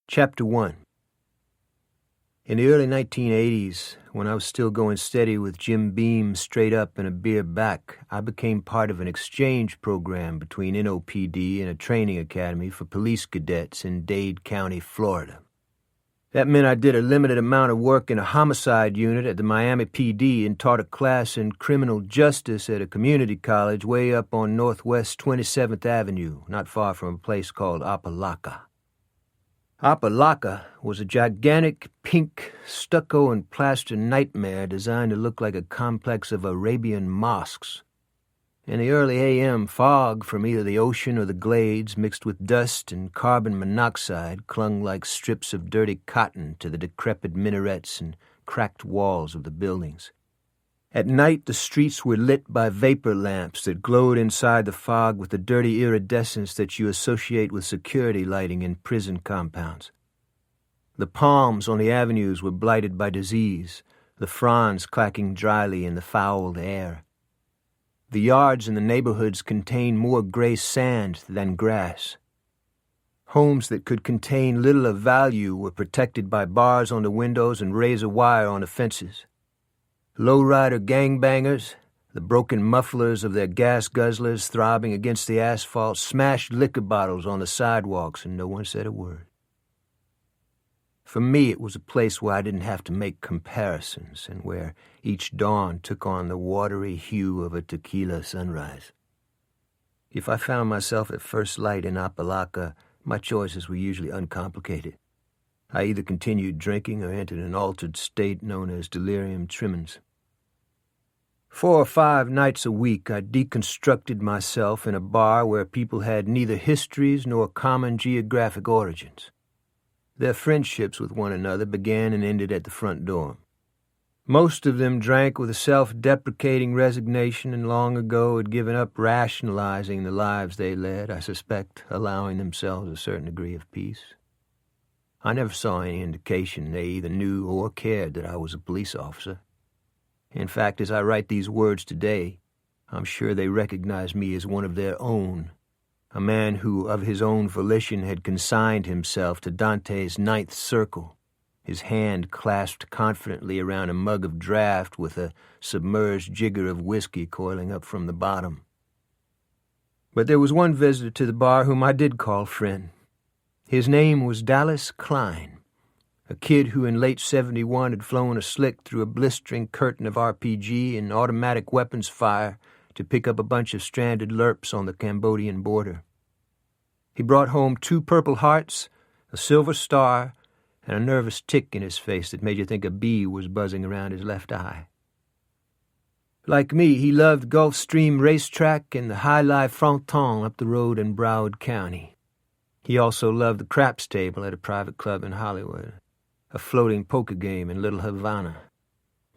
Chapter 1. In the early 1980s, when I was still going steady with Jim Beam straight up and a beer back, I became part of an exchange program between NOPD and a training academy for police cadets in Dade County, Florida. That meant I did a limited amount of work in a homicide unit at the Miami PD and taught a class in criminal justice at a community college way up on Northwest 27th Avenue, not far from a place called Apalaka. Apalaka was a gigantic pink stucco and plaster nightmare designed to look like a complex of Arabian mosques. In the early a.m., fog from either the ocean or the glades mixed with dust and carbon monoxide clung like strips of dirty cotton to the decrepit minarets and cracked walls of the buildings. At night, the streets were lit by vapor lamps that glowed inside the fog with the dirty iridescence that you associate with security lighting in prison compounds. The palms on the avenues were blighted by disease, the fronds clacking dryly in the fouled air. The yards in the neighborhoods contained more gray sand than grass. Homes that could contain little of value were protected by bars on the windows and razor wire on the fences. Lowrider gangbangers, the broken mufflers of their gas guzzlers throbbing against the asphalt, smashed liquor bottles on the sidewalks, and no one said a word. For me, it was a place where I didn't have to make comparisons and where each dawn took on the watery hue of a tequila sunrise. If I found myself at first light in Apalaka, my choices were usually uncomplicated. I either continued drinking or entered an altered state known as delirium tremens. 4 or 5 nights a week, I deconstructed myself in a bar where people had neither histories nor common geographic origins. Their friendships with one another began and ended at the front door. Most of them drank with a self-deprecating resignation and long ago had given up rationalizing the lives they led, I suspect, allowing themselves a certain degree of peace. I never saw any indication they either knew or cared that I was a police officer. In fact, as I write these words today, I'm sure they recognize me as one of their own, a man who, of his own volition, had consigned himself to Dante's ninth circle, his hand clasped confidently around a mug of draft with a submerged jigger of whiskey coiling up from the bottom. But there was one visitor to the bar whom I did call friend. His name was Dallas Klein, a kid who in late 71 had flown a slick through a blistering curtain of RPG and automatic weapons fire to pick up a bunch of stranded lerps on the Cambodian border. He brought home 2 Purple Hearts, a Silver Star, and a nervous tick in his face that made you think a bee was buzzing around his left eye. Like me, he loved Gulfstream Racetrack and the High Life Fronton up the road in Broward County. He also loved the craps table at a private club in Hollywood, a floating poker game in Little Havana,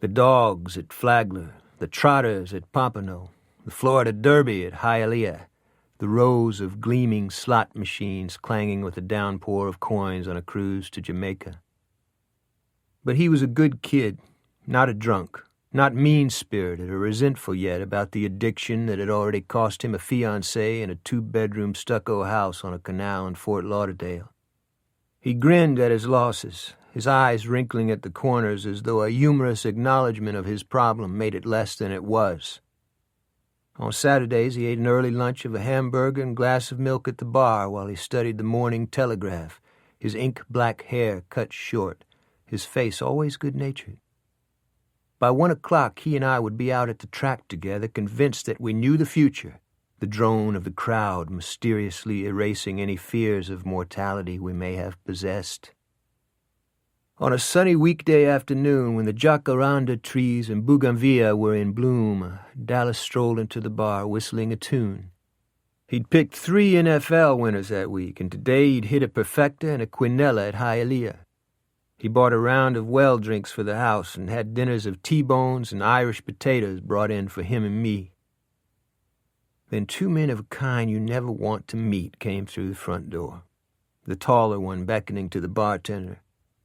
the dogs at Flagler, the trotters at Pompano, the Florida Derby at Hialeah, the rows of gleaming slot machines clanging with a downpour of coins on a cruise to Jamaica. But he was a good kid, not a drunk, not mean-spirited or resentful yet about the addiction that had already cost him a fiancée and a 2-bedroom stucco house on a canal in Fort Lauderdale. He grinned at his losses, his eyes wrinkling at the corners as though a humorous acknowledgment of his problem made it less than it was. On Saturdays, he ate an early lunch of a hamburger and glass of milk at the bar while he studied the Morning Telegraph, his ink-black hair cut short, his face always good-natured. By 1 o'clock, he and I would be out at the track together, convinced that we knew the future, the drone of the crowd mysteriously erasing any fears of mortality we may have possessed. On a sunny weekday afternoon, when the jacaranda trees and bougainvillea were in bloom, Dallas strolled into the bar whistling a tune. He'd picked 3 NFL winners that week, and today he'd hit a perfecta and a quinella at Hialeah. He bought a round of well drinks for the house and had dinners of T-bones and Irish potatoes brought in for him and me. Then 2 men of a kind you never want to meet came through the front door. The taller one beckoning to the bartender,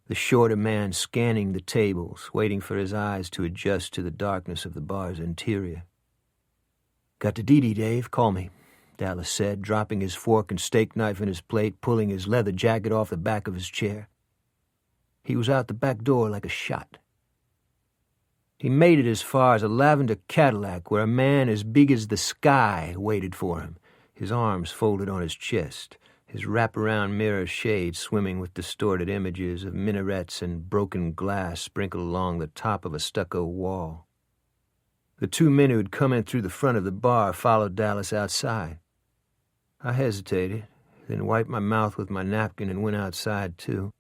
the shorter man scanning the tables, waiting for his eyes to adjust to the darkness of the bar's interior. "Got the DD, Dave. Call me," Dallas said, dropping his fork and steak knife in his plate, pulling his leather jacket off the back of his chair. He was out the back door like a shot. He made it as far as a lavender Cadillac where a man as big as the sky waited for him, his arms folded on his chest, his wraparound mirror shade swimming with distorted images of minarets and broken glass sprinkled along the top of a stucco wall. The two men who had come in through the front of the bar followed Dallas outside. I hesitated, then wiped my mouth with my napkin and went outside, too.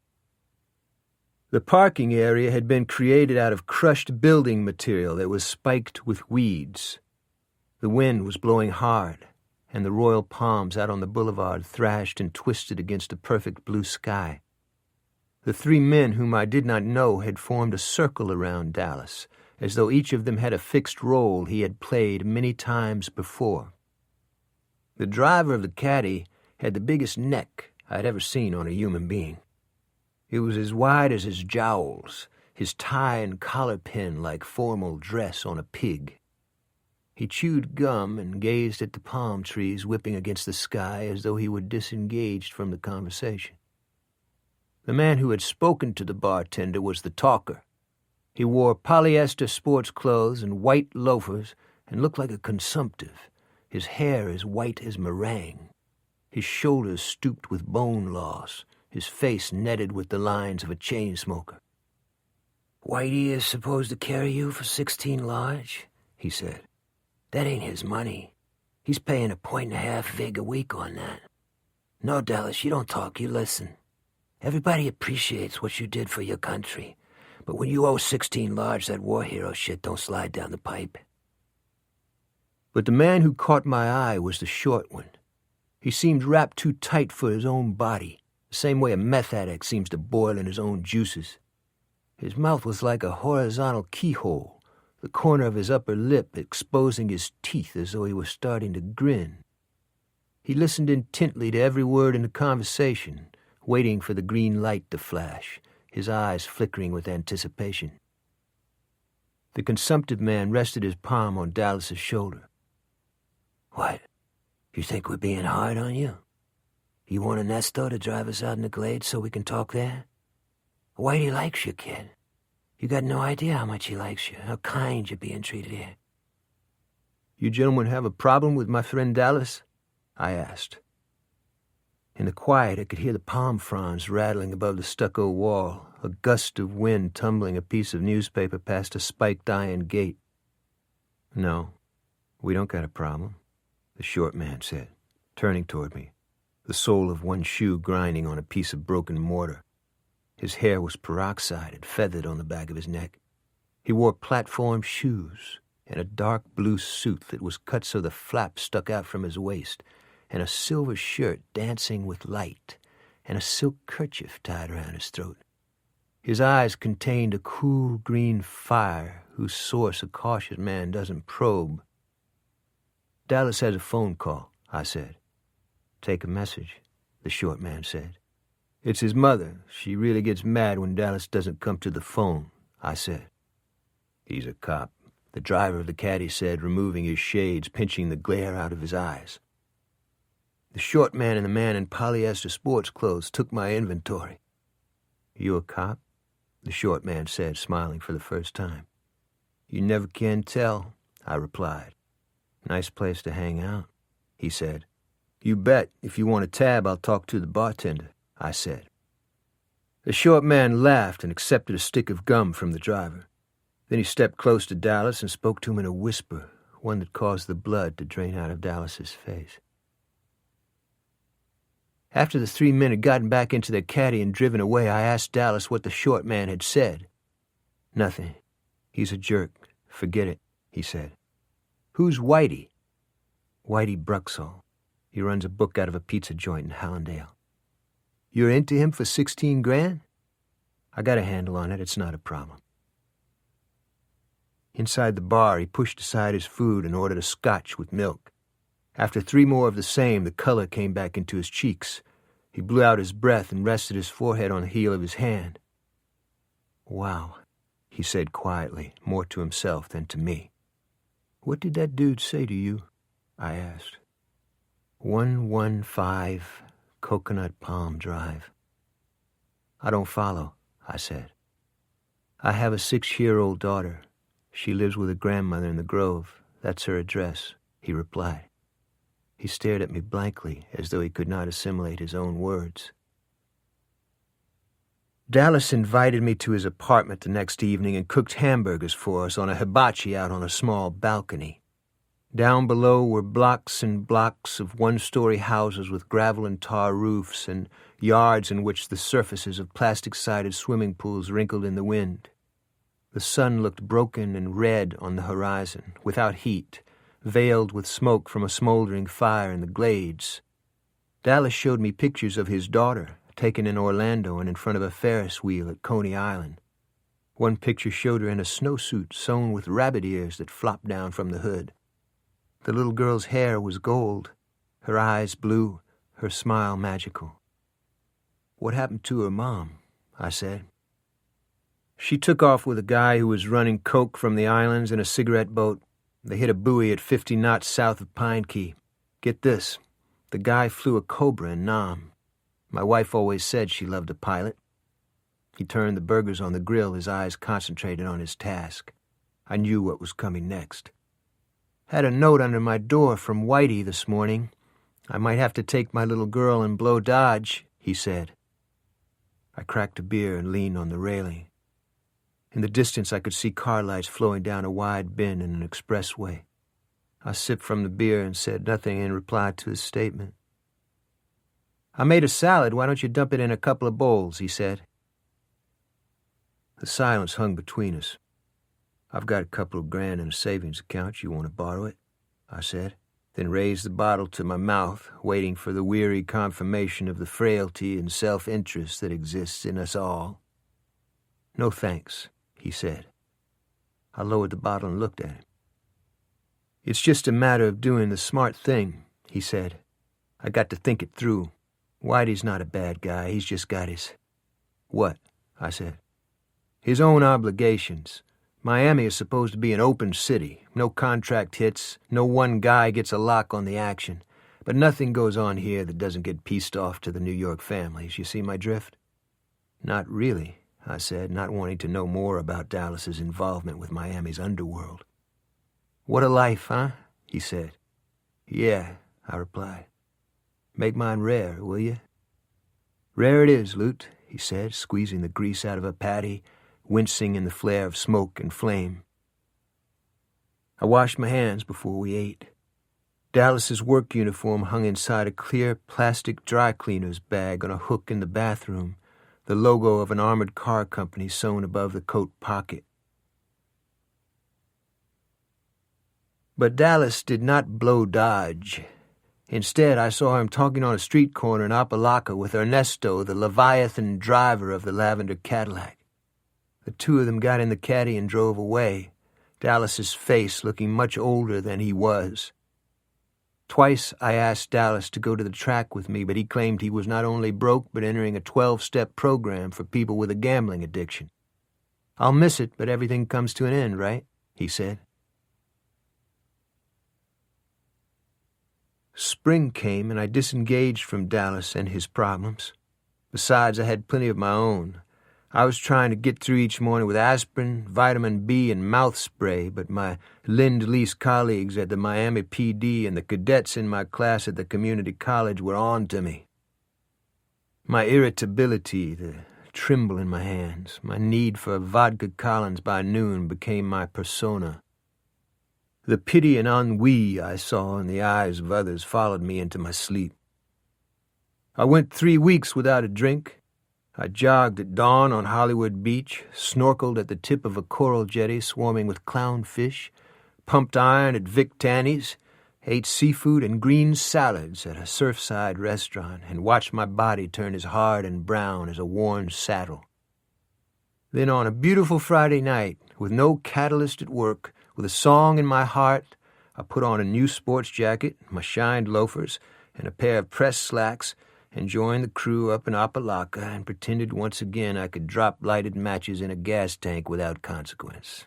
The parking area had been created out of crushed building material that was spiked with weeds. The wind was blowing hard, and the royal palms out on the boulevard thrashed and twisted against a perfect blue sky. The three men whom I did not know had formed a circle around Dallas, as though each of them had a fixed role he had played many times before. The driver of the caddy had the biggest neck I'd ever seen on a human being. It was as wide as his jowls, his tie and collar pin like formal dress on a pig. He chewed gum and gazed at the palm trees whipping against the sky as though he were disengaged from the conversation. The man who had spoken to the bartender was the talker. He wore polyester sports clothes and white loafers and looked like a consumptive, his hair as white as meringue, his shoulders stooped with bone loss, his face netted with the lines of a chain smoker. "Whitey is supposed to carry you for 16 large," he said. "That ain't his money. He's paying a 1.5 vig a week on that. No, Dallas, you don't talk, you listen. Everybody appreciates what you did for your country, but when you owe 16 large, that war hero shit don't slide down the pipe." But the man who caught my eye was the short one. He seemed wrapped too tight for his own body, the same way a meth addict seems to boil in his own juices. His mouth was like a horizontal keyhole, the corner of his upper lip exposing his teeth as though he were starting to grin. He listened intently to every word in the conversation, waiting for the green light to flash, his eyes flickering with anticipation. The consumptive man rested his palm on Dallas's shoulder. "What? You think we're being hard on you? You want a Nesto to drive us out in the glade so we can talk there? Whitey likes you, kid. You got no idea how much he likes you, how kind you're being treated here." "You gentlemen have a problem with my friend Dallas?" I asked. In the quiet, I could hear the palm fronds rattling above the stucco wall, a gust of wind tumbling a piece of newspaper past a spiked iron gate. "No, we don't got a problem," the short man said, turning toward me, the sole of one shoe grinding on a piece of broken mortar. His hair was peroxided, feathered on the back of his neck. He wore platform shoes and a dark blue suit that was cut so the flap stuck out from his waist, and a silver shirt dancing with light, and a silk kerchief tied around his throat. His eyes contained a cool green fire whose source a cautious man doesn't probe. "Dallas has a phone call," I said. "Take a message," the short man said. "It's his mother. She really gets mad when Dallas doesn't come to the phone," I said. "He's a cop," the driver of the caddy said, removing his shades, pinching the glare out of his eyes. The short man and the man in polyester sports clothes took my inventory. "You a cop?" the short man said, smiling for the first time. "You never can tell," I replied. "Nice place to hang out," he said. "You bet. If you want a tab, I'll talk to the bartender," I said. The short man laughed and accepted a stick of gum from the driver. Then he stepped close to Dallas and spoke to him in a whisper, one that caused the blood to drain out of Dallas's face. After the three men had gotten back into their caddy and driven away, I asked Dallas what the short man had said. "Nothing. He's a jerk. Forget it," he said. "Who's Whitey?" "Whitey Bruxall. He runs a book out of a pizza joint in Hallandale." "You're into him for 16 grand? I got a handle on it. It's not a problem." Inside the bar, he pushed aside his food and ordered a scotch with milk. After 3 more of the same, the color came back into his cheeks. He blew out his breath and rested his forehead on the heel of his hand. "Wow," he said quietly, more to himself than to me. "What did that dude say to you?" I asked. 115 Coconut Palm Drive. I don't follow, I said. I have a 6-year-old daughter. She lives with a grandmother in the Grove. That's her address, he replied. He stared at me blankly, as though he could not assimilate his own words. Dallas invited me to his apartment the next evening and cooked hamburgers for us on a hibachi out on a small balcony. Down below were blocks and blocks of one-story houses with gravel and tar roofs and yards in which the surfaces of plastic-sided swimming pools wrinkled in the wind. The sun looked broken and red on the horizon, without heat, veiled with smoke from a smoldering fire in the glades. Dallas showed me pictures of his daughter, taken in Orlando and in front of a Ferris wheel at Coney Island. One picture showed her in a snowsuit sewn with rabbit ears that flopped down from the hood. The little girl's hair was gold, her eyes blue, her smile magical. What happened to her mom? I said. She took off with a guy who was running coke from the islands in a cigarette boat. They hit a buoy at 50 knots south of Pine Key. Get this, the guy flew a Cobra in Nam. My wife always said she loved a pilot. He turned the burgers on the grill, his eyes concentrated on his task. I knew what was coming next. Had a note under my door from Whitey this morning. I might have to take my little girl and blow dodge, he said. I cracked a beer and leaned on the railing. In the distance I could see car lights flowing down a wide bend in an expressway. I sipped from the beer and said nothing in reply to his statement. I made a salad. Why don't you dump it in a couple of bowls, he said. The silence hung between us. I've got a couple of grand in a savings account. You want to borrow it? I said, then raised the bottle to my mouth, waiting for the weary confirmation of the frailty and self-interest that exists in us all. No thanks, he said. I lowered the bottle and looked at him. It's just a matter of doing the smart thing, he said. I got to think it through. Whitey's not a bad guy. He's just got his... What? I said. His own obligations. Miami is supposed to be an open city. No contract hits. No one guy gets a lock on the action. But nothing goes on here that doesn't get pieced off to the New York families. You see my drift? Not really, I said, not wanting to know more about Dallas's involvement with Miami's underworld. What a life, huh? He said. Yeah, I replied. Make mine rare, will you? Rare it is, Lute, he said, squeezing the grease out of a patty, wincing in the flare of smoke and flame. I washed my hands before we ate. Dallas's work uniform hung inside a clear plastic dry cleaner's bag on a hook in the bathroom, the logo of an armored car company sewn above the coat pocket. But Dallas did not blow dodge. Instead, I saw him talking on a street corner in Apalaca with Ernesto, the Leviathan driver of the lavender Cadillac. The two of them got in the caddy and drove away, Dallas's face looking much older than he was. Twice I asked Dallas to go to the track with me, but he claimed he was not only broke but entering a 12-step program for people with a gambling addiction. I'll miss it, but everything comes to an end, right? He said. Spring came, and I disengaged from Dallas and his problems. Besides, I had plenty of my own. I was trying to get through each morning with aspirin, vitamin B, and mouth spray, but my Lend-Lease colleagues at the Miami PD and the cadets in my class at the community college were on to me. My irritability, the tremble in my hands, my need for vodka Collins by noon became my persona. The pity and ennui I saw in the eyes of others followed me into my sleep. I went 3 weeks without a drink. I jogged at dawn on Hollywood Beach, snorkeled at the tip of a coral jetty swarming with clownfish, pumped iron at Vic Tanny's, ate seafood and green salads at a surfside restaurant, and watched my body turn as hard and brown as a worn saddle. Then on a beautiful Friday night, with no catalyst at work, with a song in my heart, I put on a new sports jacket, my shined loafers, and a pair of pressed slacks, and joined the crew up in Apalaca and pretended once again I could drop lighted matches in a gas tank without consequence.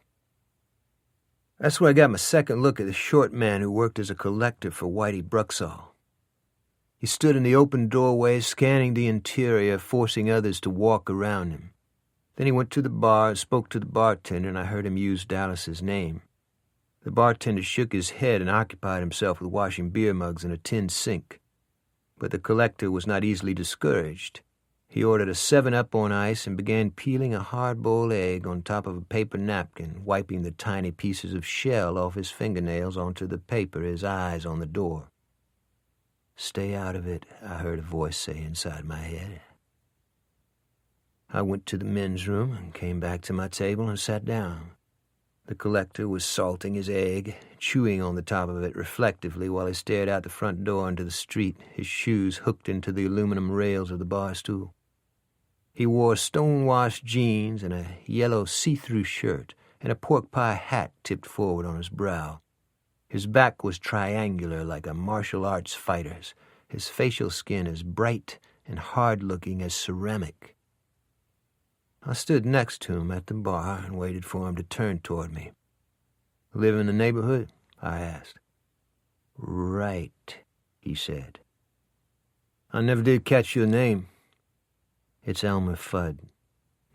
That's where I got my second look at the short man who worked as a collector for Whitey Bruxall. He stood in the open doorway, scanning the interior, forcing others to walk around him. Then he went to the bar, spoke to the bartender, and I heard him use Dallas's name. The bartender shook his head and occupied himself with washing beer mugs in a tin sink. But the collector was not easily discouraged. He ordered a 7-Up on ice and began peeling a hard-boiled egg on top of a paper napkin, wiping the tiny pieces of shell off his fingernails onto the paper, his eyes on the door. "Stay out of it," I heard a voice say inside my head. I went to the men's room and came back to my table and sat down. The collector was salting his egg, chewing on the top of it reflectively while he stared out the front door into the street, his shoes hooked into the aluminum rails of the bar stool. He wore stone-washed jeans and a yellow see-through shirt and a pork pie hat tipped forward on his brow. His back was triangular like a martial arts fighter's, his facial skin as bright and hard-looking as ceramic. I stood next to him at the bar and waited for him to turn toward me. "Live in the neighborhood?" I asked. "Right," he said. "I never did catch your name." "It's Elmer Fudd.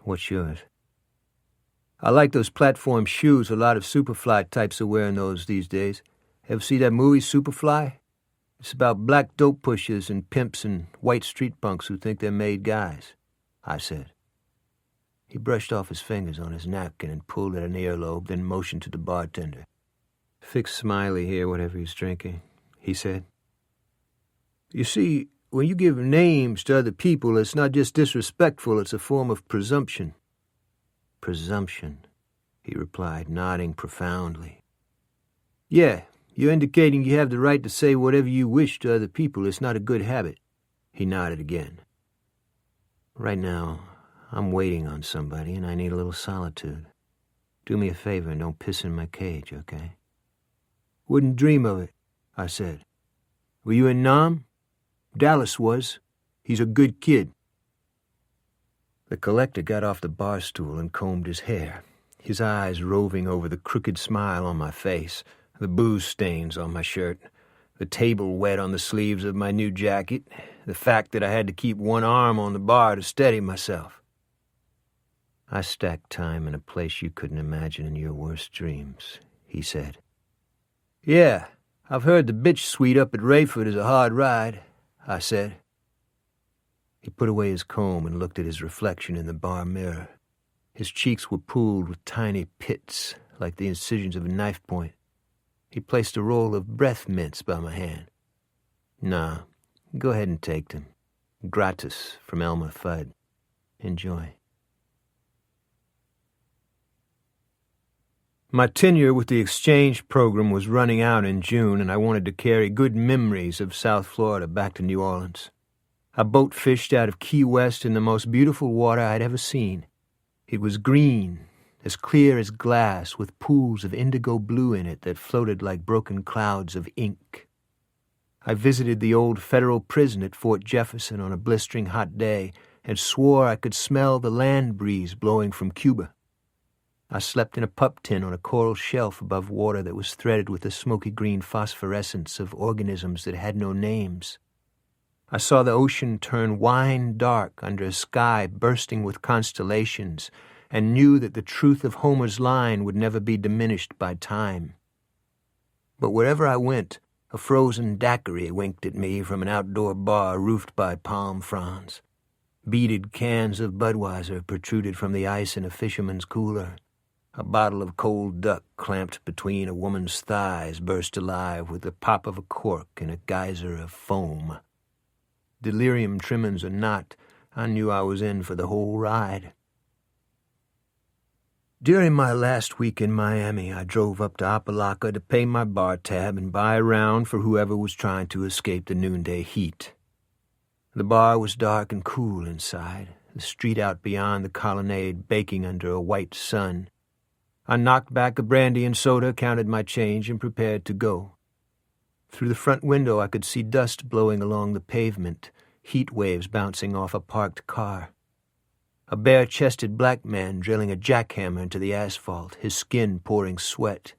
What's yours?" "I like those platform shoes. A lot of Superfly types are wearing those these days. Ever see that movie, Superfly? It's about black dope pushers and pimps and white street punks who think they're made guys," I said. He brushed off his fingers on his napkin and pulled at an earlobe, then motioned to the bartender. "Fix Smiley here whatever he's drinking," he said. "You see, when you give names to other people, it's not just disrespectful, it's a form of presumption." "Presumption," he replied, nodding profoundly. "Yeah, you're indicating you have the right to say whatever you wish to other people. It's not a good habit." He nodded again. "Right now, I'm waiting on somebody, and I need a little solitude. Do me a favor and don't piss in my cage, okay?" "Wouldn't dream of it," I said. "Were you in Nam?" "Dallas was. He's a good kid." The collector got off the bar stool and combed his hair, his eyes roving over the crooked smile on my face, the booze stains on my shirt, the table wet on the sleeves of my new jacket, the fact that I had to keep one arm on the bar to steady myself. "I stacked time in a place you couldn't imagine in your worst dreams," he said. "Yeah, I've heard the bitch suite up at Rayford is a hard ride," I said. He put away his comb and looked at his reflection in the bar mirror. His cheeks were pooled with tiny pits, like the incisions of a knife point. He placed a roll of breath mints by my hand. "Nah, go ahead and take them. Gratis from Elmer Fudd. Enjoy." My tenure with the exchange program was running out in June, and I wanted to carry good memories of South Florida back to New Orleans. I boat fished out of Key West in the most beautiful water I'd ever seen. It was green, as clear as glass, with pools of indigo blue in it that floated like broken clouds of ink. I visited the old federal prison at Fort Jefferson on a blistering hot day and swore I could smell the land breeze blowing from Cuba. I slept in a pup tent on a coral shelf above water that was threaded with the smoky green phosphorescence of organisms that had no names. I saw the ocean turn wine dark under a sky bursting with constellations and knew that the truth of Homer's line would never be diminished by time. But wherever I went, a frozen daiquiri winked at me from an outdoor bar roofed by palm fronds. Beaded cans of Budweiser protruded from the ice in a fisherman's cooler. A bottle of cold duck clamped between a woman's thighs burst alive with the pop of a cork in a geyser of foam. Delirium tremens or not, I knew I was in for the whole ride. During my last week in Miami, I drove up to Apalaca to pay my bar tab and buy a round for whoever was trying to escape the noonday heat. The bar was dark and cool inside, the street out beyond the colonnade baking under a white sun. I knocked back a brandy and soda, counted my change, and prepared to go. Through the front window I could see dust blowing along the pavement, heat waves bouncing off a parked car. A bare-chested black man drilling a jackhammer into the asphalt, his skin pouring sweat.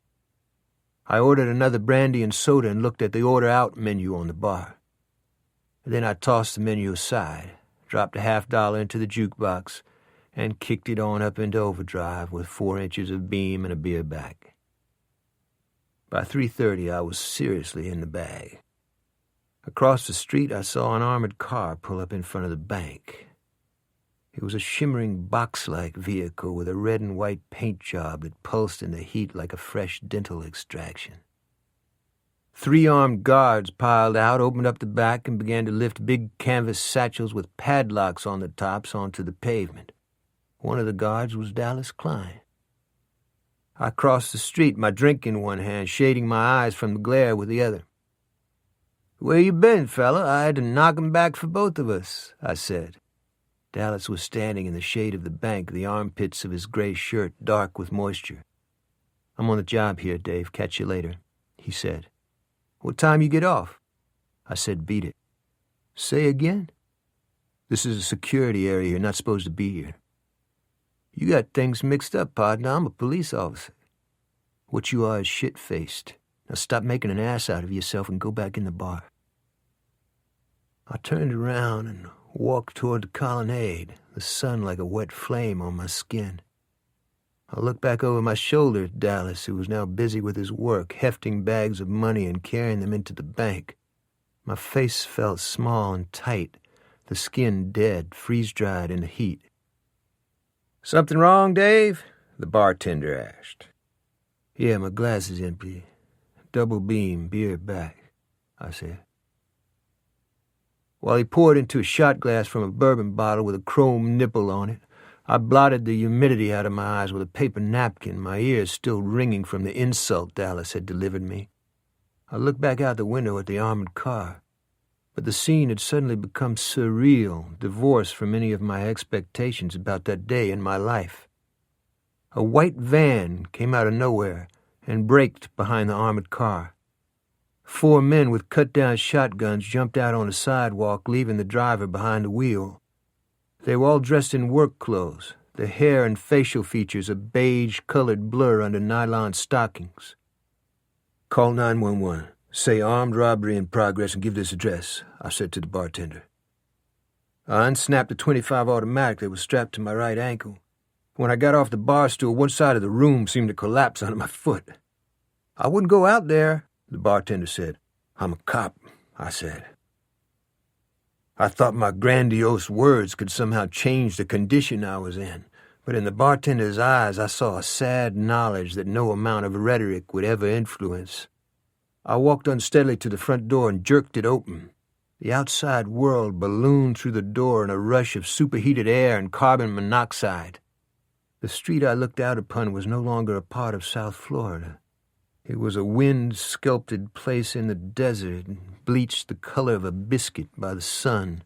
I ordered another brandy and soda and looked at the order-out menu on the bar. Then I tossed the menu aside, dropped a $50 into the jukebox, and kicked it on up into overdrive with 4 inches of beam and a beer back. By 3:30, I was seriously in the bag. Across the street, I saw an armored car pull up in front of the bank. It was a shimmering box-like vehicle with a red and white paint job that pulsed in the heat like a fresh dental extraction. 3 armed guards piled out, opened up the back, and began to lift big canvas satchels with padlocks on the tops onto the pavement. One of the guards was Dallas Klein. I crossed the street, my drink in one hand, shading my eyes from the glare with the other. "Where you been, fella? I had to knock 'em back for both of us," I said. Dallas was standing in the shade of the bank, the armpits of his gray shirt dark with moisture. "I'm on the job here, Dave. Catch you later," he said. "What time you get off?" I said, "Beat it." "Say again?" "This is a security area. You're not supposed to be here." "You got things mixed up, partner. I'm a police officer." "What you are is shit-faced. Now stop making an ass out of yourself and go back in the bar." I turned around and walked toward the colonnade, the sun like a wet flame on my skin. I looked back over my shoulder at Dallas, who was now busy with his work, hefting bags of money and carrying them into the bank. My face felt small and tight, the skin dead, freeze-dried in the heat. "Something wrong, Dave?" the bartender asked. "Yeah, my glass is empty. Double beam, beer back," I said. While he poured into a shot glass from a bourbon bottle with a chrome nipple on it, I blotted the humidity out of my eyes with a paper napkin, my ears still ringing from the insult Dallas had delivered me. I looked back out the window at the armored car, but the scene had suddenly become surreal, divorced from any of my expectations about that day in my life. A white van came out of nowhere and braked behind the armored car. 4 men with cut-down shotguns jumped out on the sidewalk, leaving the driver behind the wheel. They were all dressed in work clothes, their hair and facial features a beige-colored blur under nylon stockings. "Call 911. Say armed robbery in progress and give this address," I said to the bartender. I unsnapped the .25 automatic that was strapped to my right ankle. When I got off the bar stool, one side of the room seemed to collapse under my foot. "I wouldn't go out there," the bartender said. "I'm a cop," I said. I thought my grandiose words could somehow change the condition I was in, but in the bartender's eyes I saw a sad knowledge that no amount of rhetoric would ever influence. I walked unsteadily to the front door and jerked it open. The outside world ballooned through the door in a rush of superheated air and carbon monoxide. The street I looked out upon was no longer a part of South Florida. It was a wind-sculpted place in the desert, bleached the color of a biscuit by the sun,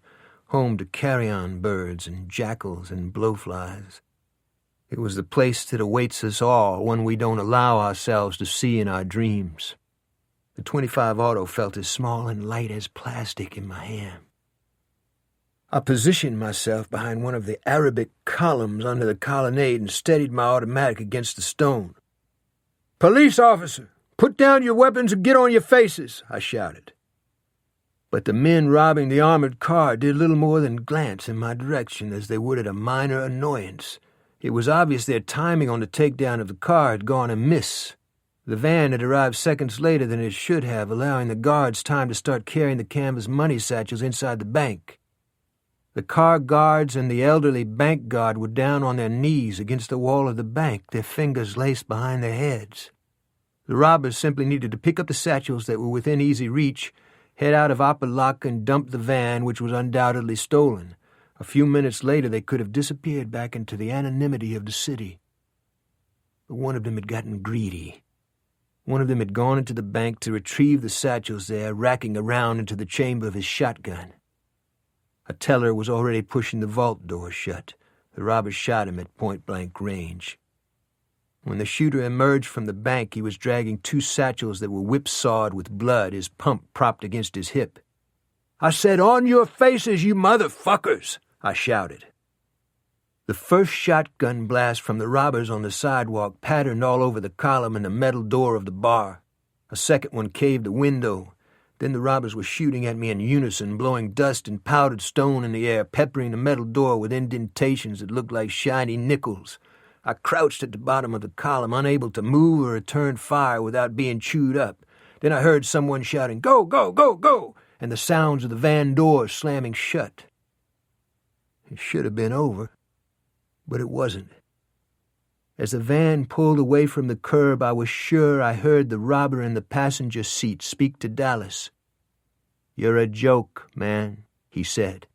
home to carrion birds and jackals and blowflies. It was the place that awaits us all, one we don't allow ourselves to see in our dreams. The .25 auto felt as small and light as plastic in my hand. I positioned myself behind one of the Arabic columns under the colonnade and steadied my automatic against the stone. "Police officer, put down your weapons and get on your faces," I shouted. But the men robbing the armored car did little more than glance in my direction as they would at a minor annoyance. It was obvious their timing on the takedown of the car had gone amiss. The van had arrived seconds later than it should have, allowing the guards time to start carrying the canvas money satchels inside the bank. The car guards and the elderly bank guard were down on their knees against the wall of the bank, their fingers laced behind their heads. The robbers simply needed to pick up the satchels that were within easy reach, head out of Apalach and dump the van, which was undoubtedly stolen. A few minutes later, they could have disappeared back into the anonymity of the city. But one of them had gotten greedy. One of them had gone into the bank to retrieve the satchels there, racking around into the chamber of his shotgun. A teller was already pushing the vault door shut. The robber shot him at point-blank range. When the shooter emerged from the bank, he was dragging 2 satchels that were whipsawed with blood, his pump propped against his hip. "I said, on your faces, you motherfuckers!" I shouted. The first shotgun blast from the robbers on the sidewalk patterned all over the column and the metal door of the bar. A second one caved the window. Then the robbers were shooting at me in unison, blowing dust and powdered stone in the air, peppering the metal door with indentations that looked like shiny nickels. I crouched at the bottom of the column, unable to move or return fire without being chewed up. Then I heard someone shouting, "Go, go, go, go!" and the sounds of the van doors slamming shut. It should have been over, but it wasn't. As the van pulled away from the curb, I was sure I heard the robber in the passenger seat speak to Dallas. "You're a joke, man," he said.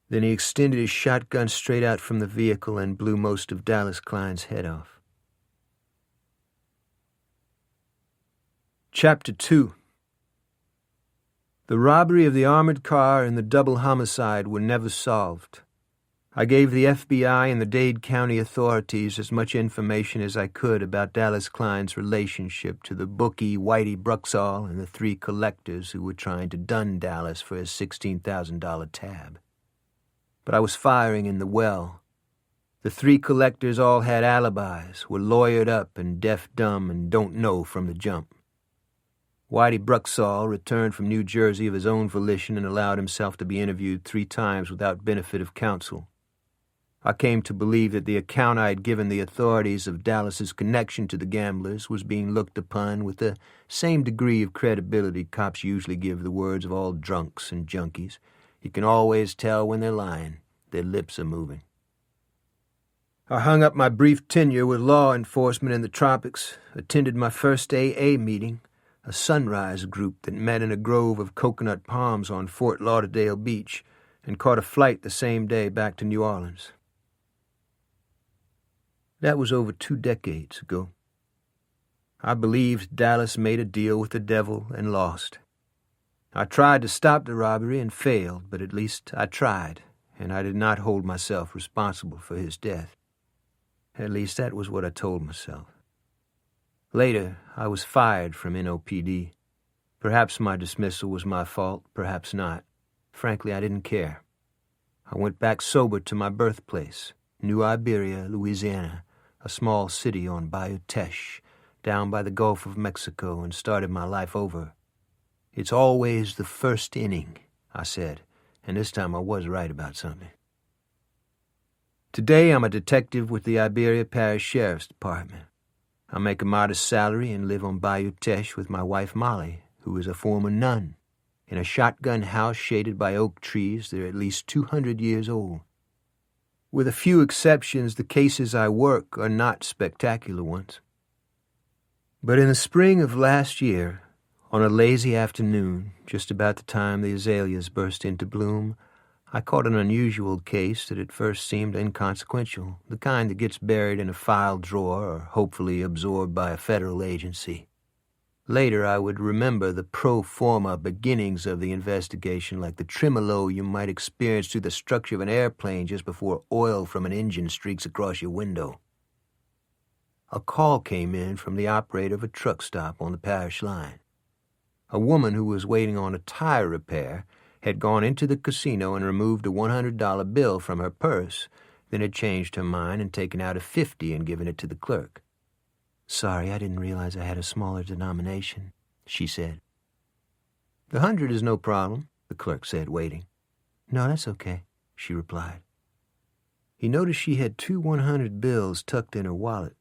Then he extended his shotgun straight out from the vehicle and blew most of Dallas Klein's head off. Chapter 2. The robbery of the armored car and the double homicide were never solved. I gave the FBI and the Dade County authorities as much information as I could about Dallas Klein's relationship to the bookie Whitey Bruxall and the 3 collectors who were trying to dun Dallas for his $16,000 tab. But I was firing in the well. The 3 collectors all had alibis, were lawyered up and deaf-dumb and don't know from the jump. Whitey Bruxall returned from New Jersey of his own volition and allowed himself to be interviewed 3 times without benefit of counsel. I came to believe that the account I had given the authorities of Dallas's connection to the gamblers was being looked upon with the same degree of credibility cops usually give the words of all drunks and junkies. You can always tell when they're lying. Their lips are moving. I hung up my brief tenure with law enforcement in the tropics, attended my first AA meeting, a sunrise group that met in a grove of coconut palms on Fort Lauderdale Beach, and caught a flight the same day back to New Orleans. That was over 2 decades ago. I believed Dallas made a deal with the devil and lost. I tried to stop the robbery and failed, but at least I tried, and I did not hold myself responsible for his death. At least that was what I told myself. Later, I was fired from NOPD. Perhaps my dismissal was my fault, perhaps not. Frankly, I didn't care. I went back sober to my birthplace, New Iberia, Louisiana, a small city on Bayou Teche, down by the Gulf of Mexico, and started my life over. "It's always the first inning," I said, and this time I was right about something. Today I'm a detective with the Iberia Parish Sheriff's Department. I make a modest salary and live on Bayou Teche with my wife Molly, who is a former nun, in a shotgun house shaded by oak trees that are at least 200 years old. With a few exceptions, the cases I work are not spectacular ones. But in the spring of last year, on a lazy afternoon, just about the time the azaleas burst into bloom, I caught an unusual case that at first seemed inconsequential, the kind that gets buried in a file drawer or hopefully absorbed by a federal agency. Later, I would remember the pro forma beginnings of the investigation like the tremolo you might experience through the structure of an airplane just before oil from an engine streaks across your window. A call came in from the operator of a truck stop on the parish line. A woman who was waiting on a tire repair had gone into the casino and removed a $100 bill from her purse, then had changed her mind and taken out a $50 and given it to the clerk. "Sorry, I didn't realize I had a smaller denomination," she said. "The 100 is no problem," the clerk said, waiting. "No, that's okay," she replied. He noticed she had 2 100 bills tucked in her wallet,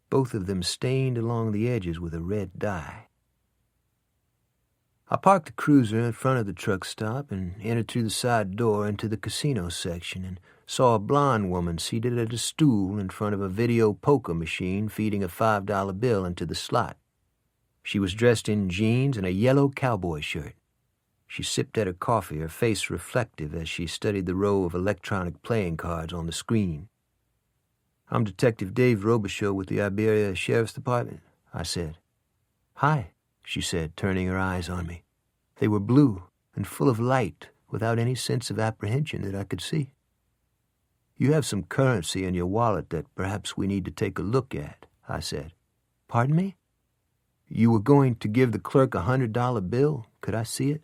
both of them stained along the edges with a red dye. I parked the cruiser in front of the truck stop and entered through the side door into the casino section and saw a blonde woman seated at a stool in front of a video poker machine feeding a $5 bill into the slot. She was dressed in jeans and a yellow cowboy shirt. She sipped at her coffee, her face reflective as she studied the row of electronic playing cards on the screen. "I'm Detective Dave Robichaud with the Iberia Sheriff's Department," I said. "Hi," she said, turning her eyes on me. They were blue and full of light, without any sense of apprehension that I could see. "You have some currency in your wallet that perhaps we need to take a look at," I said. "Pardon me?" "You were going to give the clerk a $100 bill. Could I see it?"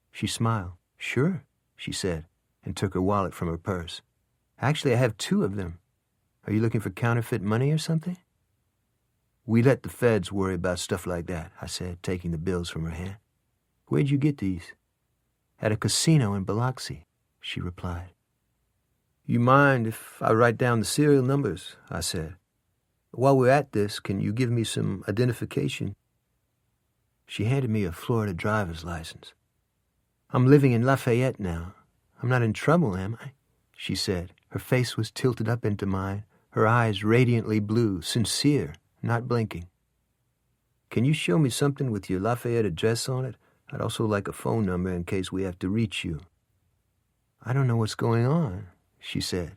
She smiled. "Sure," she said, and took her wallet from her purse. "Actually, I have 2 of them. Are you looking for counterfeit money or something?" "We let the feds worry about stuff like that," I said, taking the bills from her hand. Where'd you get these? At a casino in Biloxi, she replied. You mind if I write down the serial numbers? I said. While we're at this, can you give me some identification? She handed me a Florida driver's license. I'm living in Lafayette now. I'm not in trouble, am I? She said. Her face was tilted up into mine, her eyes radiantly blue, sincere, not blinking. Can you show me something with your Lafayette address on it? I'd also like a phone number in case we have to reach you. I don't know what's going on, she said.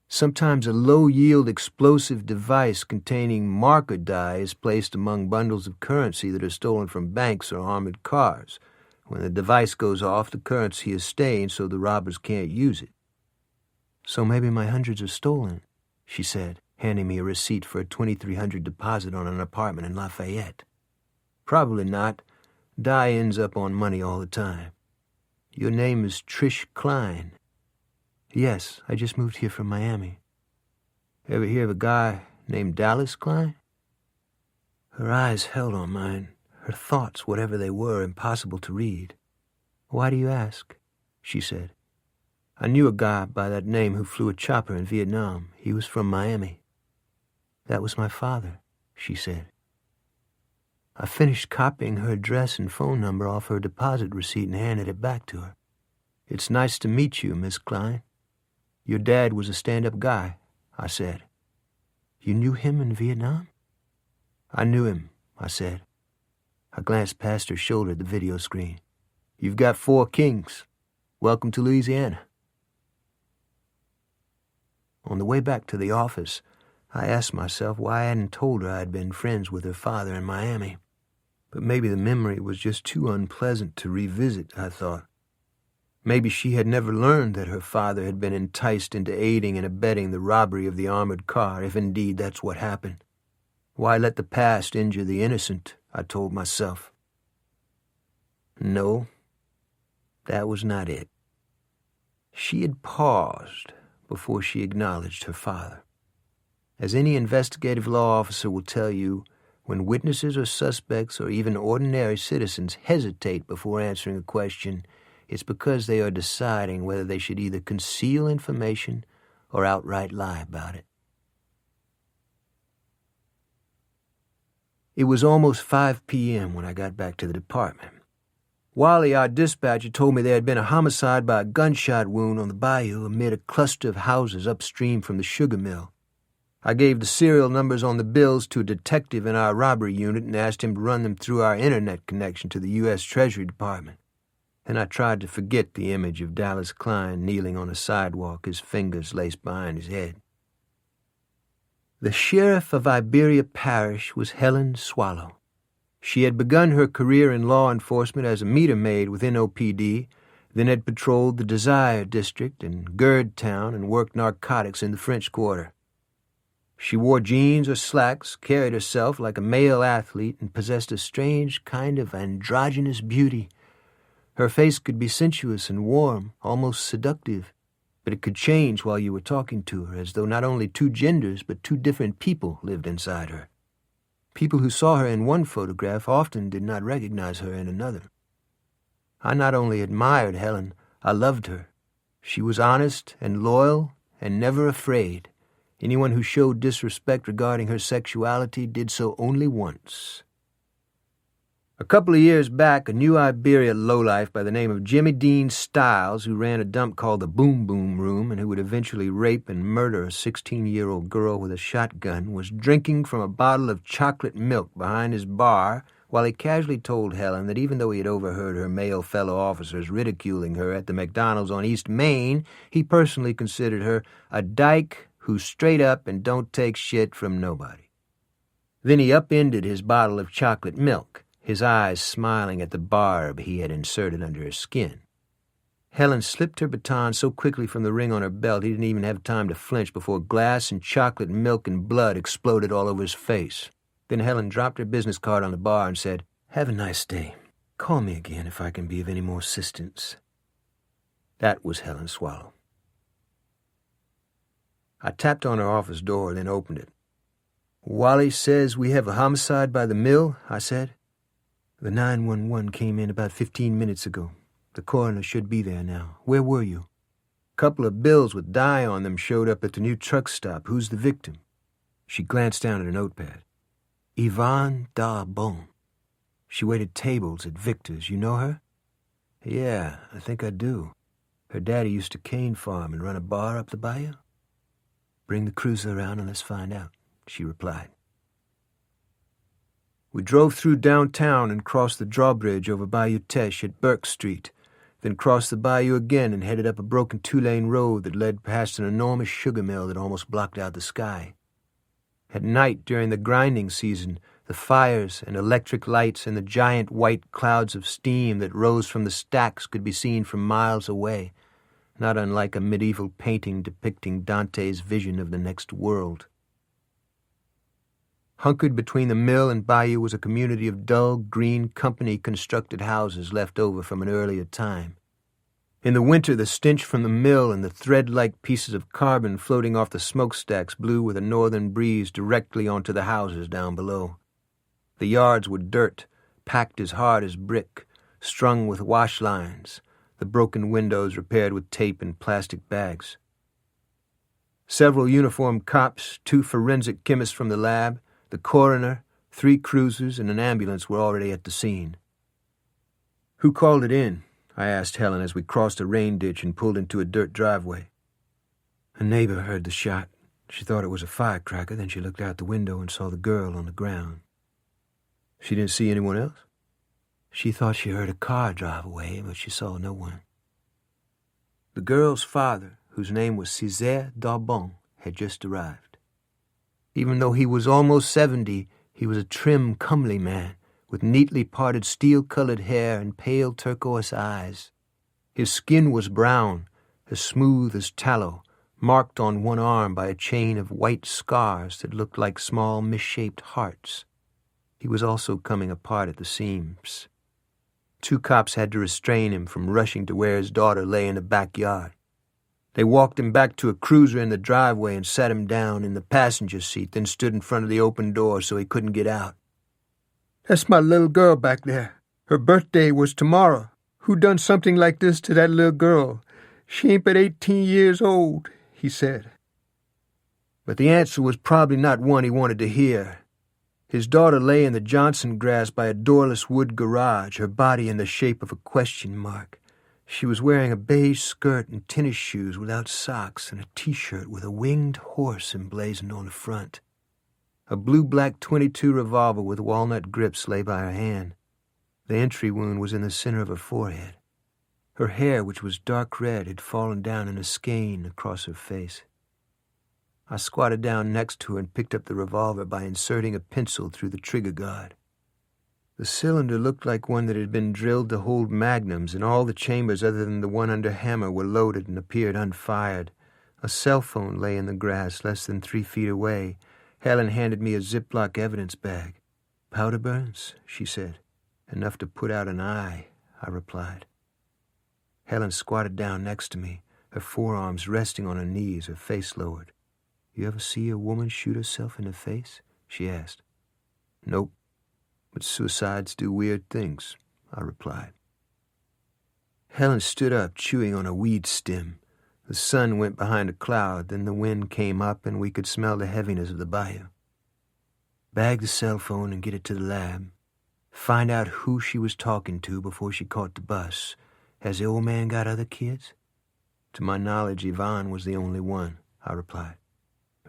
Sometimes a low-yield explosive device containing marker dye is placed among bundles of currency that are stolen from banks or armored cars. When the device goes off, the currency is stained so the robbers can't use it. So maybe my hundreds are stolen, she said, handing me a receipt for a $2,300 deposit on an apartment in Lafayette. Probably not. Dye ends up on money all the time. Your name is Trish Klein. Yes, I just moved here from Miami. Ever hear of a guy named Dallas Klein? Her eyes held on mine, her thoughts, whatever they were, impossible to read. Why do you ask? She said. I knew a guy by that name who flew a chopper in Vietnam. He was from Miami. That was my father, she said. I finished copying her address and phone number off her deposit receipt and handed it back to her. It's nice to meet you, Miss Klein. Your dad was a stand-up guy, I said. You knew him in Vietnam? I knew him, I said. I glanced past her shoulder at the video screen. You've got 4 kings. Welcome to Louisiana. On the way back to the office, I asked myself why I hadn't told her I had been friends with her father in Miami. But maybe the memory was just too unpleasant to revisit, I thought. Maybe she had never learned that her father had been enticed into aiding and abetting the robbery of the armored car, if indeed that's what happened. Why let the past injure the innocent, I told myself. No, that was not it. She had paused before she acknowledged her father. As any investigative law officer will tell you, when witnesses or suspects or even ordinary citizens hesitate before answering a question, it's because they are deciding whether they should either conceal information or outright lie about it. It was almost 5 p.m. when I got back to the department. Wally, our dispatcher, told me there had been a homicide by a gunshot wound on the bayou amid a cluster of houses upstream from the sugar mill. I gave the serial numbers on the bills to a detective in our robbery unit and asked him to run them through our internet connection to the U.S. Treasury Department. Then I tried to forget the image of Dallas Klein kneeling on a sidewalk, his fingers laced behind his head. The sheriff of Iberia Parish was Helen Swallow. She had begun her career in law enforcement as a meter maid with NOPD, then had patrolled the Desire District and Gerd Town and worked narcotics in the French Quarter. She wore jeans or slacks, carried herself like a male athlete, and possessed a strange kind of androgynous beauty. Her face could be sensuous and warm, almost seductive, but it could change while you were talking to her, as though not only 2 genders but 2 different people lived inside her. People who saw her in one photograph often did not recognize her in another. I not only admired Helen, I loved her. She was honest and loyal and never afraid. Anyone who showed disrespect regarding her sexuality did so only once. A couple of years back, a new Iberia lowlife by the name of Jimmy Dean Stiles, who ran a dump called the Boom Boom Room and who would eventually rape and murder a 16-year-old girl with a shotgun, was drinking from a bottle of chocolate milk behind his bar while he casually told Helen that even though he had overheard her male fellow officers ridiculing her at the McDonald's on East Main, he personally considered her a dyke who's straight up and don't take shit from nobody. Then he upended his bottle of chocolate milk, his eyes smiling at the barb he had inserted under her skin. Helen slipped her baton so quickly from the ring on her belt he didn't even have time to flinch before glass and chocolate milk and blood exploded all over his face. Then Helen dropped her business card on the bar and said, "Have a nice day. Call me again if I can be of any more assistance." That was Helen Swallow. I tapped on her office door, then opened it. "Wally says we have a homicide by the mill," I said. The 911 came in about 15 minutes ago. The coroner should be there now. Where were you? A couple of bills with dye on them showed up at the new truck stop. Who's the victim? She glanced down at her notepad. Yvonne Darbon. She waited tables at Victor's. You know her? Yeah, I think I do. Her daddy used to cane farm and run a bar up the bayou. Bring the cruiser around and let's find out, she replied. We drove through downtown and crossed the drawbridge over Bayou Teche at Burke Street, then crossed the bayou again and headed up a broken two-lane road that led past an enormous sugar mill that almost blocked out the sky. At night, during the grinding season, the fires and electric lights and the giant white clouds of steam that rose from the stacks could be seen from miles away, not unlike a medieval painting depicting Dante's vision of the next world. Hunkered between the mill and bayou was a community of dull, green, company-constructed houses left over from an earlier time. In the winter, the stench from the mill and the thread-like pieces of carbon floating off the smokestacks blew with a northern breeze directly onto the houses down below. The yards were dirt, packed as hard as brick, strung with wash lines, the broken windows repaired with tape and plastic bags. Several uniformed cops, 2 forensic chemists from the lab, the coroner, 3 cruisers, and an ambulance were already at the scene. Who called it in? I asked Helen as we crossed a rain ditch and pulled into a dirt driveway. A neighbor heard the shot. She thought it was a firecracker, then she looked out the window and saw the girl on the ground. She didn't see anyone else? She thought she heard a car drive away, but she saw no one. The girl's father, whose name was César Darbon, had just arrived. Even though he was almost 70, he was a trim, comely man, with neatly parted steel-colored hair and pale turquoise eyes. His skin was brown, as smooth as tallow, marked on one arm by a chain of white scars that looked like small, misshapen hearts. He was also coming apart at the seams. 2 cops had to restrain him from rushing to where his daughter lay in the backyard. They walked him back to a cruiser in the driveway and sat him down in the passenger seat, then stood in front of the open door so he couldn't get out. "That's my little girl back there. Her birthday was tomorrow. Who done something like this to that little girl? She ain't but 18 years old," he said. But the answer was probably not one he wanted to hear. His daughter lay in the Johnson grass by a doorless wood garage, her body in the shape of a question mark. She was wearing a beige skirt and tennis shoes without socks and a T-shirt with a winged horse emblazoned on the front. A blue-black .22 revolver with walnut grips lay by her hand. The entry wound was in the center of her forehead. Her hair, which was dark red, had fallen down in a skein across her face. I squatted down next to her and picked up the revolver by inserting a pencil through the trigger guard. The cylinder looked like one that had been drilled to hold magnums, and all the chambers other than the one under hammer were loaded and appeared unfired. A cell phone lay in the grass less than 3 feet away. Helen handed me a Ziploc evidence bag. "Powder burns?" she said. "Enough to put out an eye," I replied. Helen squatted down next to me, her forearms resting on her knees, her face lowered. "You ever see a woman shoot herself in the face?" she asked. "Nope. But suicides do weird things," I replied. Helen stood up, chewing on a weed stem. The sun went behind a cloud, then the wind came up, and we could smell the heaviness of the bayou. "Bag the cell phone and get it to the lab. Find out who she was talking to before she caught the bus. Has the old man got other kids?" "To my knowledge, Yvonne was the only one," I replied.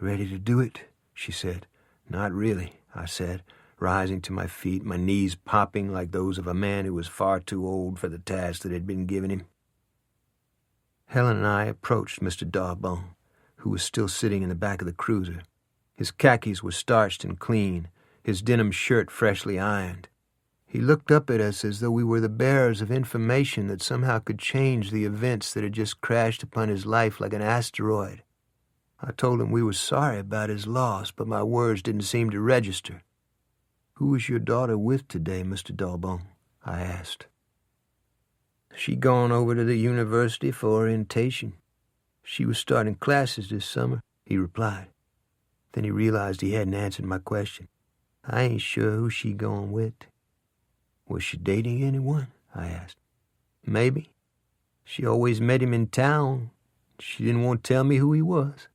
"Ready to do it?" she said. "Not really," I said, rising to my feet, my knees popping like those of a man who was far too old for the task that had been given him. Helen and I approached Mr. Darbon, who was still sitting in the back of the cruiser. His khakis were starched and clean, his denim shirt freshly ironed. He looked up at us as though we were the bearers of information that somehow could change the events that had just crashed upon his life like an asteroid. I told him we were sorry about his loss, but my words didn't seem to register. "Who was your daughter with today, Mr. Darbon?" I asked. "She gone over to the university for orientation. She was starting classes this summer," he replied. Then he realized he hadn't answered my question. "I ain't sure who she gone with." Was she dating anyone? I asked. Maybe. She always met him in town. She didn't want to tell me who he was.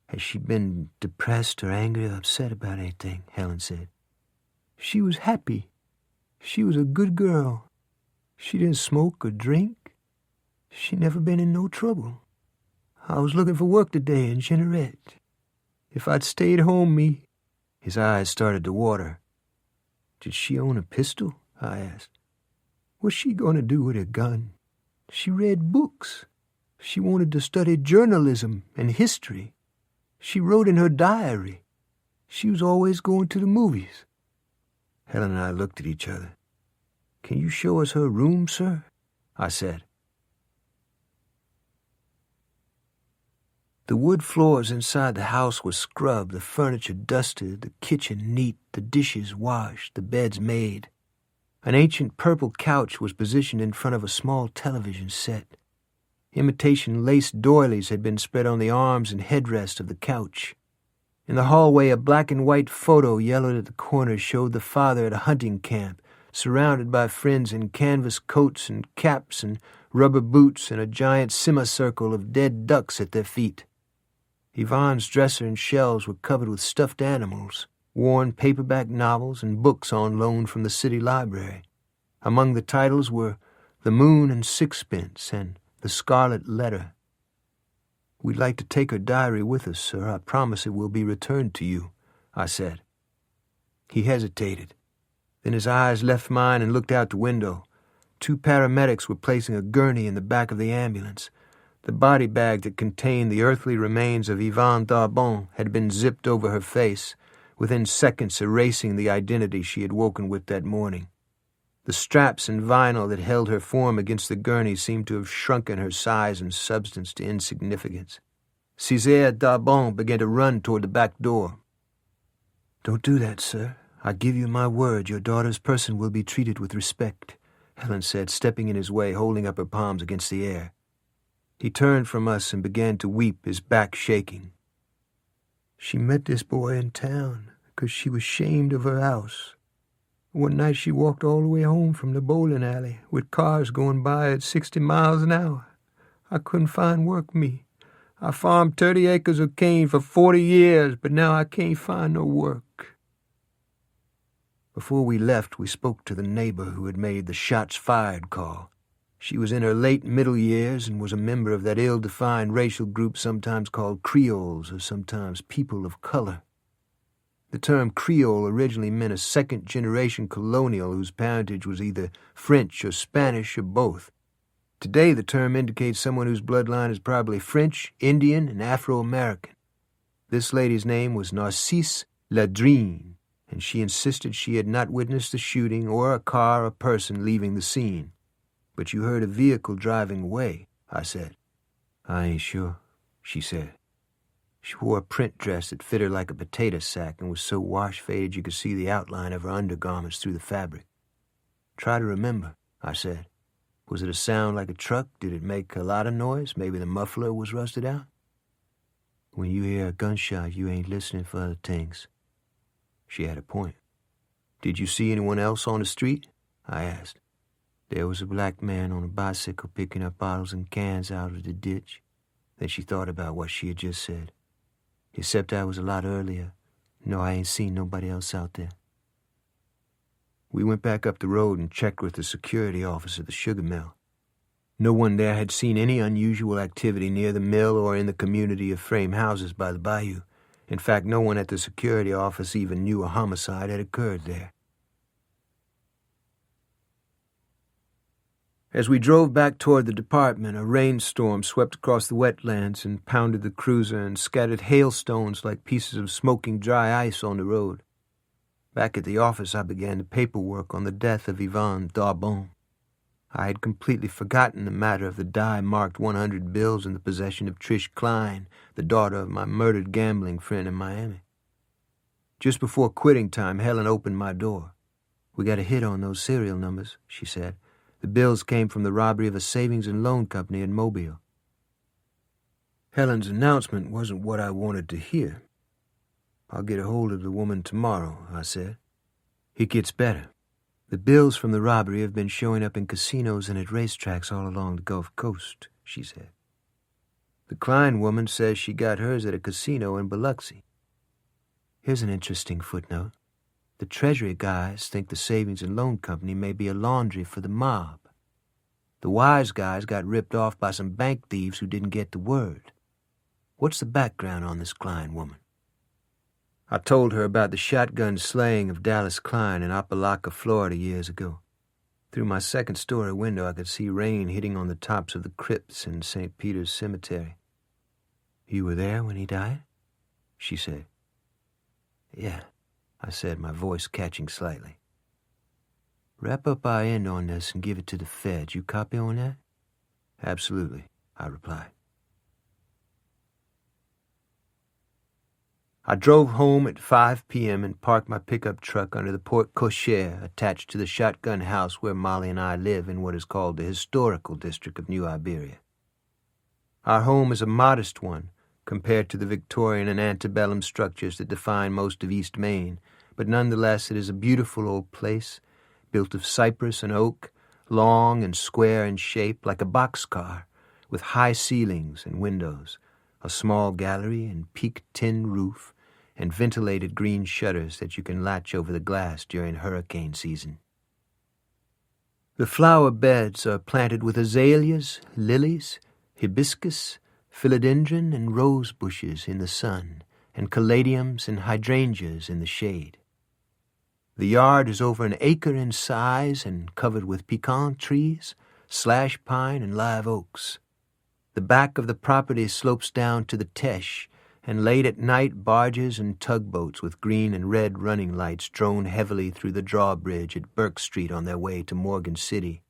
Has she been depressed or angry or upset about anything? Helen said. She was happy. She was a good girl. She didn't smoke or drink. She never been in no trouble. I was looking for work today in Jeanneret. If I'd stayed home, His eyes started to water. Did she own a pistol? I asked. What's she going to do with a gun? She read books. She wanted to study journalism and history. She wrote in her diary. She was always going to the movies. Helen and I looked at each other. Can you show us her room, sir? I said. The wood floors inside the house were scrubbed, the furniture dusted, the kitchen neat, the dishes washed, the beds made. An ancient purple couch was positioned in front of a small television set. Imitation lace doilies had been spread on the arms and headrest of the couch. In the hallway, a black and white photo yellowed at the corner showed the father at a hunting camp, surrounded by friends in canvas coats and caps and rubber boots and a giant semicircle of dead ducks at their feet. Yvonne's dresser and shelves were covered with stuffed animals, worn paperback novels and books on loan from the city library. Among the titles were The Moon and Sixpence and The Scarlet Letter. We'd like to take her diary with us, sir. I promise it will be returned to you, I said. He hesitated. Then his eyes left mine and looked out the window. 2 paramedics were placing a gurney in the back of the ambulance. The body bag that contained the earthly remains of Yvonne Darbon had been zipped over her face, within seconds erasing the identity she had woken with that morning. The straps and vinyl that held her form against the gurney seemed to have shrunken her size and substance to insignificance. Césaire Darbon began to run toward the back door. Don't do that, sir. I give you my word your daughter's person will be treated with respect, Helen said, stepping in his way, holding up her palms against the air. He turned from us and began to weep, his back shaking. She met this boy in town because she was ashamed of her house. One night she walked all the way home from the bowling alley with cars going by at 60 miles an hour. I couldn't find work, me. I farmed 30 acres of cane for 40 years, but now I can't find no work. Before we left, we spoke to the neighbor who had made the shots fired call. She was in her late middle years and was a member of that ill-defined racial group sometimes called Creoles or sometimes people of color. The term Creole originally meant a second-generation colonial whose parentage was either French or Spanish or both. Today, the term indicates someone whose bloodline is probably French, Indian, and Afro-American. This lady's name was Narcisse Ladrine, and she insisted she had not witnessed the shooting or a car or person leaving the scene. But you heard a vehicle driving away, I said. I ain't sure, she said. She wore a print dress that fit her like a potato sack and was so wash-faded you could see the outline of her undergarments through the fabric. Try to remember, I said. Was it a sound like a truck? Did it make a lot of noise? Maybe the muffler was rusted out? When you hear a gunshot, you ain't listening for other things. She had a point. Did you see anyone else on the street? I asked. There was a black man on a bicycle picking up bottles and cans out of the ditch. Then she thought about what she had just said. Except I was a lot earlier. No, I ain't seen nobody else out there. We went back up the road and checked with the security officer at the sugar mill. No one there had seen any unusual activity near the mill or in the community of frame houses by the bayou. In fact, no one at the security office even knew a homicide had occurred there. As we drove back toward the department, a rainstorm swept across the wetlands and pounded the cruiser and scattered hailstones like pieces of smoking dry ice on the road. Back at the office, I began the paperwork on the death of Yvonne Darbon. I had completely forgotten the matter of the die-marked 100 bills in the possession of Trish Klein, the daughter of my murdered gambling friend in Miami. Just before quitting time, Helen opened my door. We got a hit on those serial numbers, she said. The bills came from the robbery of a savings and loan company in Mobile. Helen's announcement wasn't what I wanted to hear. I'll get a hold of the woman tomorrow, I said. It gets better. The bills from the robbery have been showing up in casinos and at racetracks all along the Gulf Coast, she said. The Klein woman says she got hers at a casino in Biloxi. Here's an interesting footnote. The Treasury guys think the Savings and Loan Company may be a laundry for the mob. The Wise guys got ripped off by some bank thieves who didn't get the word. What's the background on this Klein woman? I told her about the shotgun slaying of Dallas Klein in Opelika, Florida years ago. Through my second-story window, I could see rain hitting on the tops of the crypts in St. Peter's Cemetery. You were there when he died? She said. Yeah, I said, my voice catching slightly. Wrap up our end on this and give it to the feds. You copy on that? Absolutely, I replied. I drove home at 5 p.m. and parked my pickup truck under the porte cochere attached to the shotgun house where Molly and I live in what is called the historical district of New Iberia. Our home is a modest one compared to the Victorian and antebellum structures that define most of East Maine, but nonetheless it is a beautiful old place, built of cypress and oak, long and square in shape like a boxcar, with high ceilings and windows, a small gallery and peaked tin roof, and ventilated green shutters that you can latch over the glass during hurricane season. The flower beds are planted with azaleas, lilies, hibiscus, philodendron, and rose bushes in the sun, and caladiums and hydrangeas in the shade. The yard is over an acre in size and covered with pecan trees, slash pine, and live oaks. The back of the property slopes down to the Teche, and late at night barges and tugboats with green and red running lights drone heavily through the drawbridge at Burke Street on their way to Morgan City.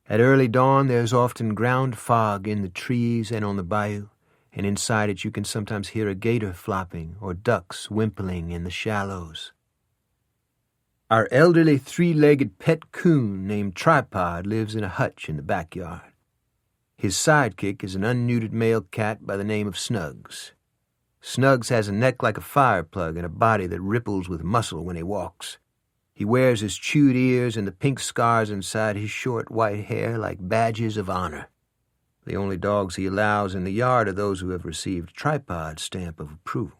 At early dawn there is often ground fog in the trees and on the bayou, and inside it you can sometimes hear a gator flopping or ducks wimpling in the shallows. Our elderly three-legged pet coon named Tripod lives in a hutch in the backyard. His sidekick is an unneutered male cat by the name of Snugs. Snugs has a neck like a fire plug and a body that ripples with muscle when he walks. He wears his chewed ears and the pink scars inside his short white hair like badges of honor. The only dogs he allows in the yard are those who have received Tripod's stamp of approval.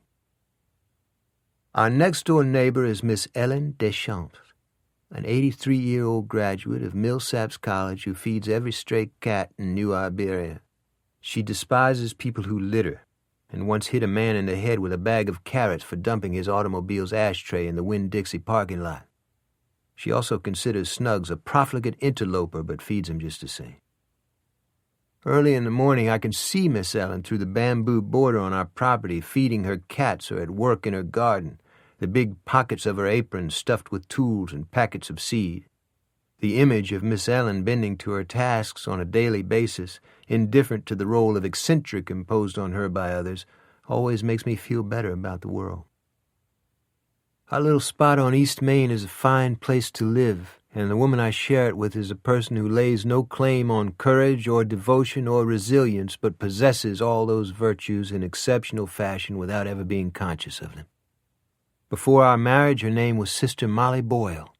Our next-door neighbor is Miss Ellen Deschamps, an 83-year-old graduate of Millsaps College who feeds every stray cat in New Iberia. She despises people who litter, and once hit a man in the head with a bag of carrots for dumping his automobile's ashtray in the Winn-Dixie parking lot. She also considers Snugs a profligate interloper, but feeds him just the same. Early in the morning, I can see Miss Ellen through the bamboo border on our property, feeding her cats or at work in her garden, the big pockets of her apron stuffed with tools and packets of seed. The image of Miss Ellen bending to her tasks on a daily basis, indifferent to the role of eccentric imposed on her by others, always makes me feel better about the world. Our little spot on East Main is a fine place to live, and the woman I share it with is a person who lays no claim on courage or devotion or resilience, but possesses all those virtues in exceptional fashion without ever being conscious of them. Before our marriage, her name was Sister Molly Boyle.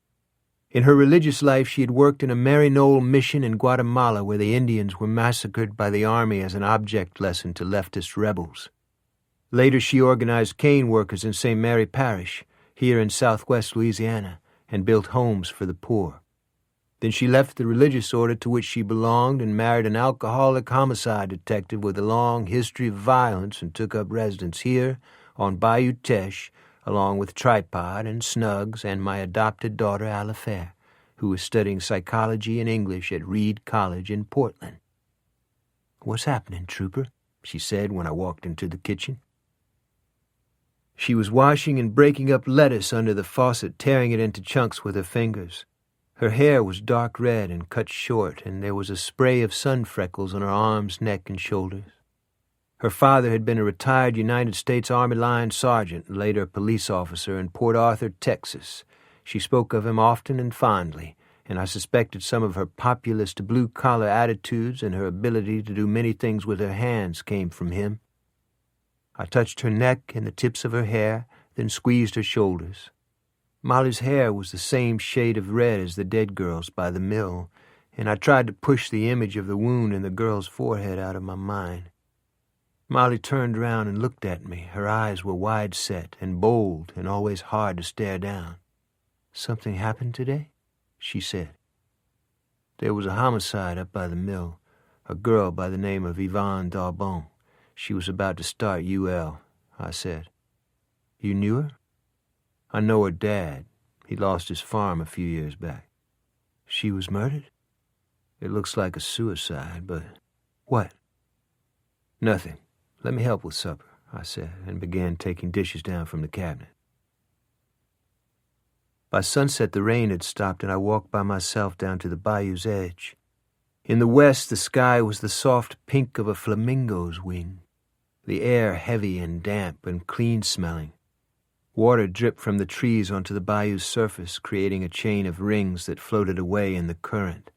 In her religious life, she had worked in a Maryknoll mission in Guatemala where the Indians were massacred by the army as an object lesson to leftist rebels. Later, she organized cane workers in St. Mary Parish, here in southwest Louisiana, and built homes for the poor. Then she left the religious order to which she belonged and married an alcoholic homicide detective with a long history of violence and took up residence here on Bayou Teche, along with Tripod and Snugs and my adopted daughter Alifair, who was studying psychology and English at Reed College in Portland. "What's happening, Trooper?" she said when I walked into the kitchen. She was washing and breaking up lettuce under the faucet, tearing it into chunks with her fingers. Her hair was dark red and cut short, and there was a spray of sun freckles on her arms, neck, and shoulders. Her father had been a retired United States Army Line sergeant and later a police officer in Port Arthur, Texas. She spoke of him often and fondly, and I suspected some of her populist blue-collar attitudes and her ability to do many things with her hands came from him. I touched her neck and the tips of her hair, then squeezed her shoulders. Molly's hair was the same shade of red as the dead girl's by the mill, and I tried to push the image of the wound in the girl's forehead out of my mind. Molly turned around and looked at me. Her eyes were wide-set and bold and always hard to stare down. "Something happened today?" she said. "There was a homicide up by the mill. A girl by the name of Yvonne Darbon. She was about to start UL," I said. "You knew her?" "I know her dad. He lost his farm a few years back." "She was murdered?" "It looks like a suicide, but—" "What?" "Nothing. Let me help with supper," I said, and began taking dishes down from the cabinet. By sunset the rain had stopped, and I walked by myself down to the bayou's edge. In the west the sky was the soft pink of a flamingo's wing, the air heavy and damp and clean-smelling. Water dripped from the trees onto the bayou's surface, creating a chain of rings that floated away in the current.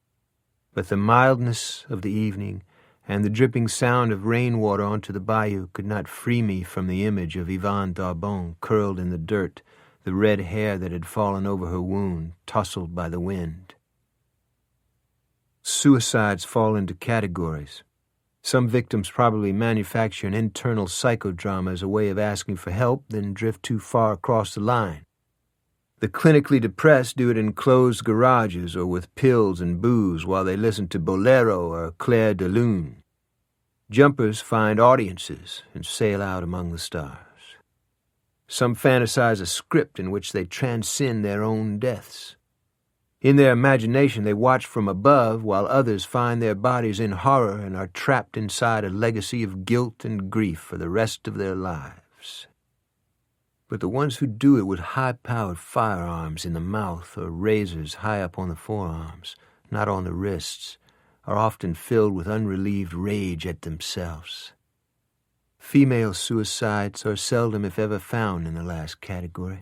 But the mildness of the evening and the dripping sound of rainwater onto the bayou could not free me from the image of Yvonne Darbon curled in the dirt, the red hair that had fallen over her wound, tousled by the wind. Suicides fall into categories. Some victims probably manufacture an internal psychodrama as a way of asking for help, then drift too far across the line. The clinically depressed do it in closed garages or with pills and booze while they listen to Bolero or Clair de Lune. Jumpers find audiences and sail out among the stars. Some fantasize a script in which they transcend their own deaths. In their imagination they watch from above, while others find their bodies in horror and are trapped inside a legacy of guilt and grief for the rest of their lives. But the ones who do it with high-powered firearms in the mouth or razors high up on the forearms, not on the wrists, are often filled with unrelieved rage at themselves. Female suicides are seldom if ever found in the last category.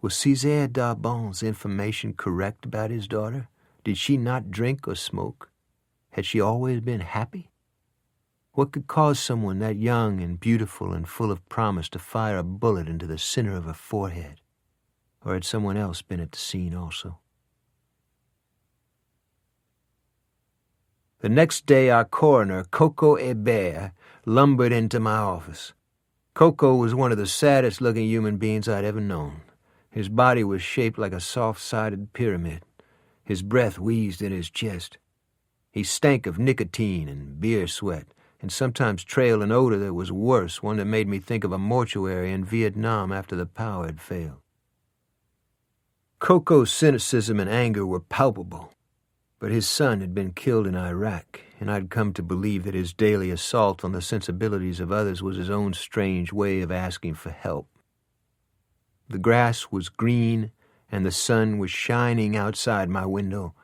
Was Césaire Darbon's information correct about his daughter? Did she not drink or smoke? Had she always been happy? What could cause someone that young and beautiful and full of promise to fire a bullet into the center of her forehead? Or had someone else been at the scene also? The next day our coroner, Coco Hébert, lumbered into my office. Coco was one of the saddest-looking human beings I'd ever known. His body was shaped like a soft-sided pyramid. His breath wheezed in his chest. He stank of nicotine and beer sweat, and sometimes trailed an odor that was worse, one that made me think of a mortuary in Vietnam after the power had failed. Coco's cynicism and anger were palpable, but his son had been killed in Iraq, and I'd come to believe that his daily assault on the sensibilities of others was his own strange way of asking for help. The grass was green, and the sun was shining outside my window,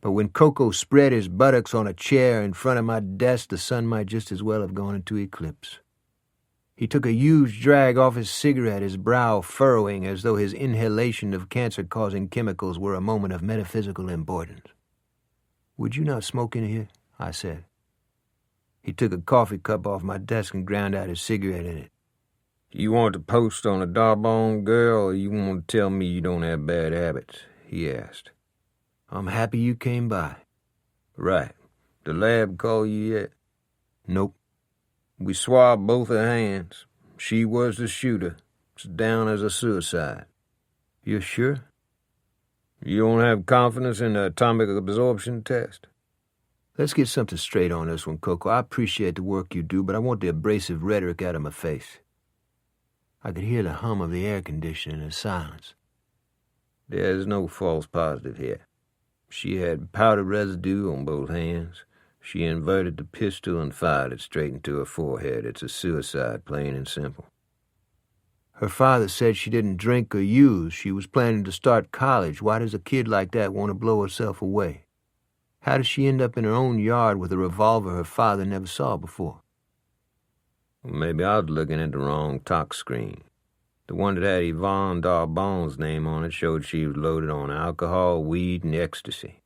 but when Coco spread his buttocks on a chair in front of my desk, the sun might just as well have gone into eclipse. He took a huge drag off his cigarette, his brow furrowing as though his inhalation of cancer-causing chemicals were a moment of metaphysical importance. "Would you not smoke in here?" I said. He took a coffee cup off my desk and ground out his cigarette in it. "You want to post on a Darbon girl, or you want to tell me you don't have bad habits?" he asked. "I'm happy you came by." "Right. The lab call you yet?" "Nope." "We swabbed both her hands. She was the shooter. It's down as a suicide." "You're sure?" "You don't have confidence in the atomic absorption test?" "Let's get something straight on this one, Coco. I appreciate the work you do, but I want the abrasive rhetoric out of my face." I could hear the hum of the air conditioner in the silence. "There's no false positive here. She had powder residue on both hands. She inverted the pistol and fired it straight into her forehead. It's a suicide, plain and simple." "Her father said she didn't drink or use. She was planning to start college. Why does a kid like that want to blow herself away? How does she end up in her own yard with a revolver her father never saw before?" "Maybe I was looking at the wrong tox screen. The one that had Yvonne Darbon's name on it showed she was loaded on alcohol, weed, and ecstasy.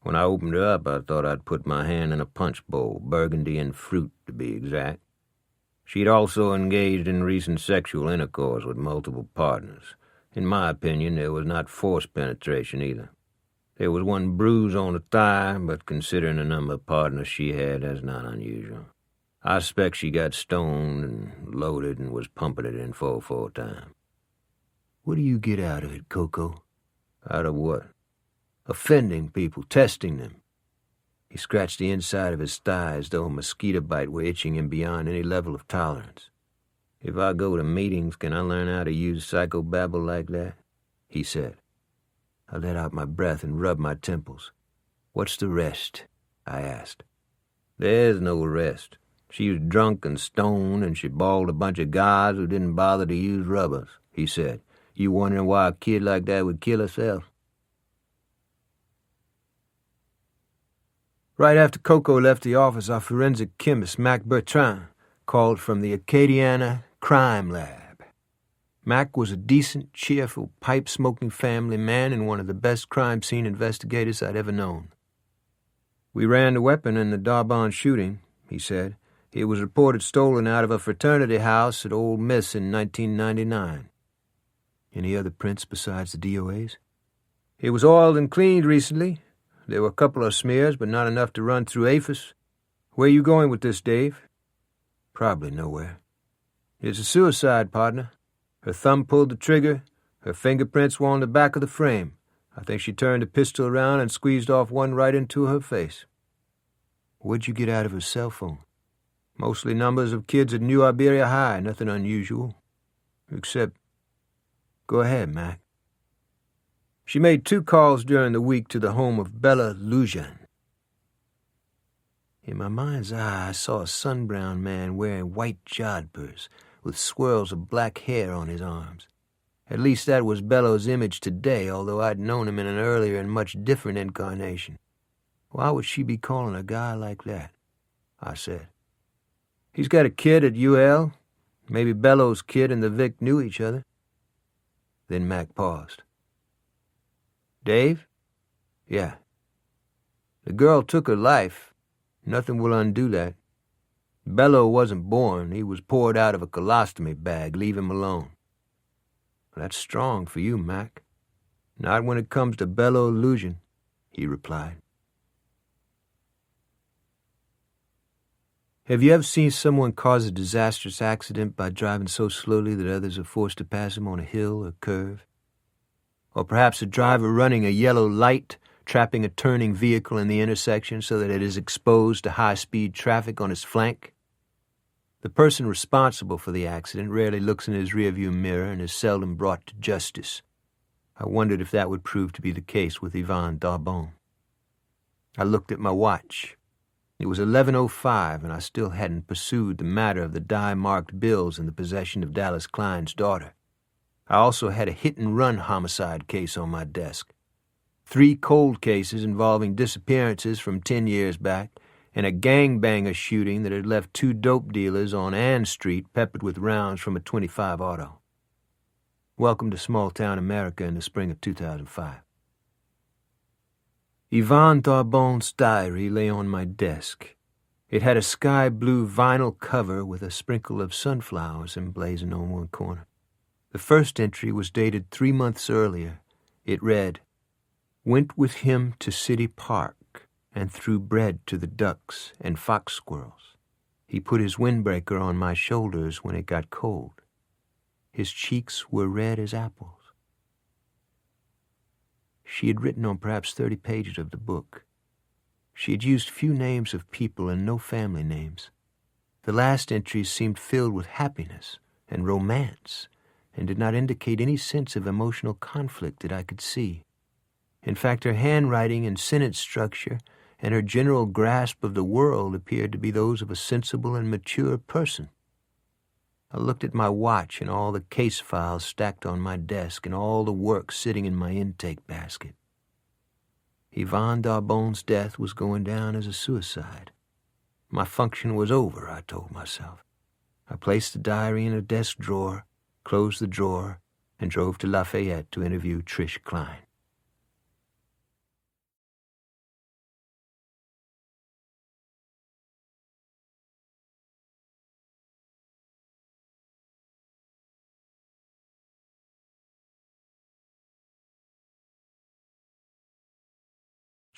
When I opened her up, I thought I'd put my hand in a punch bowl, burgundy and fruit to be exact. She'd also engaged in recent sexual intercourse with multiple partners, In my opinion, there was not forced penetration either. There was one bruise on the thigh, but considering the number of partners she had, that's not unusual. I suspect she got stoned and loaded and was pumping it in full time. What do you get out of it, Coco? Out of what? Offending people, testing them. He scratched the inside of his thigh as though a mosquito bite were itching him beyond any level of tolerance. If I go to meetings, can I learn how to use psychobabble like that? He said. I let out my breath and rubbed my temples. What's the rest? I asked. There's no rest. She was drunk and stoned, and she bawled a bunch of guys who didn't bother to use rubbers, he said. You wondering why a kid like that would kill herself? Right after Coco left the office, our forensic chemist, Mac Bertrand, called from the Acadiana Crime Lab. Mac was a decent, cheerful, pipe-smoking family man and one of the best crime scene investigators I'd ever known. We ran the weapon in the Darbon shooting, he said. It was reported stolen out of a fraternity house at Ole Miss in 1999. Any other prints besides the DOA's? It was oiled and cleaned recently. There were a couple of smears, but not enough to run through APHIS. Where you going with this, Dave? Probably nowhere. It's a suicide, partner. Her thumb pulled the trigger. Her fingerprints were on the back of the frame. I think she turned the pistol around and squeezed off one right into her face. What'd you get out of her cell phone? Mostly numbers of kids at New Iberia High, nothing unusual. Except... Go ahead, Mac. She made 2 calls during the week to the home of Bella Lujan. In my mind's eye, I saw a sun-brown man wearing white jodhpurs with swirls of black hair on his arms. At least that was Bello's image today, although I'd known him in an earlier and much different incarnation. Why would she be calling a guy like that? I said. He's got a kid at UL. Maybe Bello's kid and the Vic knew each other. Then Mac paused. Dave? Yeah. The girl took her life. Nothing will undo that. Bello wasn't born. He was poured out of a colostomy bag. Leave him alone. That's strong for you, Mac. Not when it comes to Bello Lujan, he replied. Have you ever seen someone cause a disastrous accident by driving so slowly that others are forced to pass him on a hill or curve? Or perhaps a driver running a yellow light, trapping a turning vehicle in the intersection so that it is exposed to high-speed traffic on its flank? The person responsible for the accident rarely looks in his rearview mirror and is seldom brought to justice. I wondered if that would prove to be the case with Yvonne Darbon. I looked at my watch. It was 11:05, and I still hadn't pursued the matter of the dye-marked bills in the possession of Dallas Klein's daughter. I also had a hit-and-run homicide case on my desk. 3 cold cases involving disappearances from 10 years back, and a gangbanger shooting that had left 2 dope dealers on Ann Street peppered with rounds from a .25 auto. Welcome to small-town America in the spring of 2005. Yvonne Darbon's diary lay on my desk. It had a sky-blue vinyl cover with a sprinkle of sunflowers emblazoned on one corner. The first entry was dated 3 months earlier. It read, "Went with him to City Park and threw bread to the ducks and fox squirrels. He put his windbreaker on my shoulders when it got cold. His cheeks were red as apples." She had written on perhaps 30 pages of the book. She had used few names of people and no family names. The last entries seemed filled with happiness and romance and did not indicate any sense of emotional conflict that I could see. In fact, her handwriting and sentence structure and her general grasp of the world appeared to be those of a sensible and mature person. I looked at my watch and all the case files stacked on my desk and all the work sitting in my intake basket. Yvonne Darbon's death was going down as a suicide. My function was over, I told myself. I placed the diary in a desk drawer, closed the drawer, and drove to Lafayette to interview Trish Klein.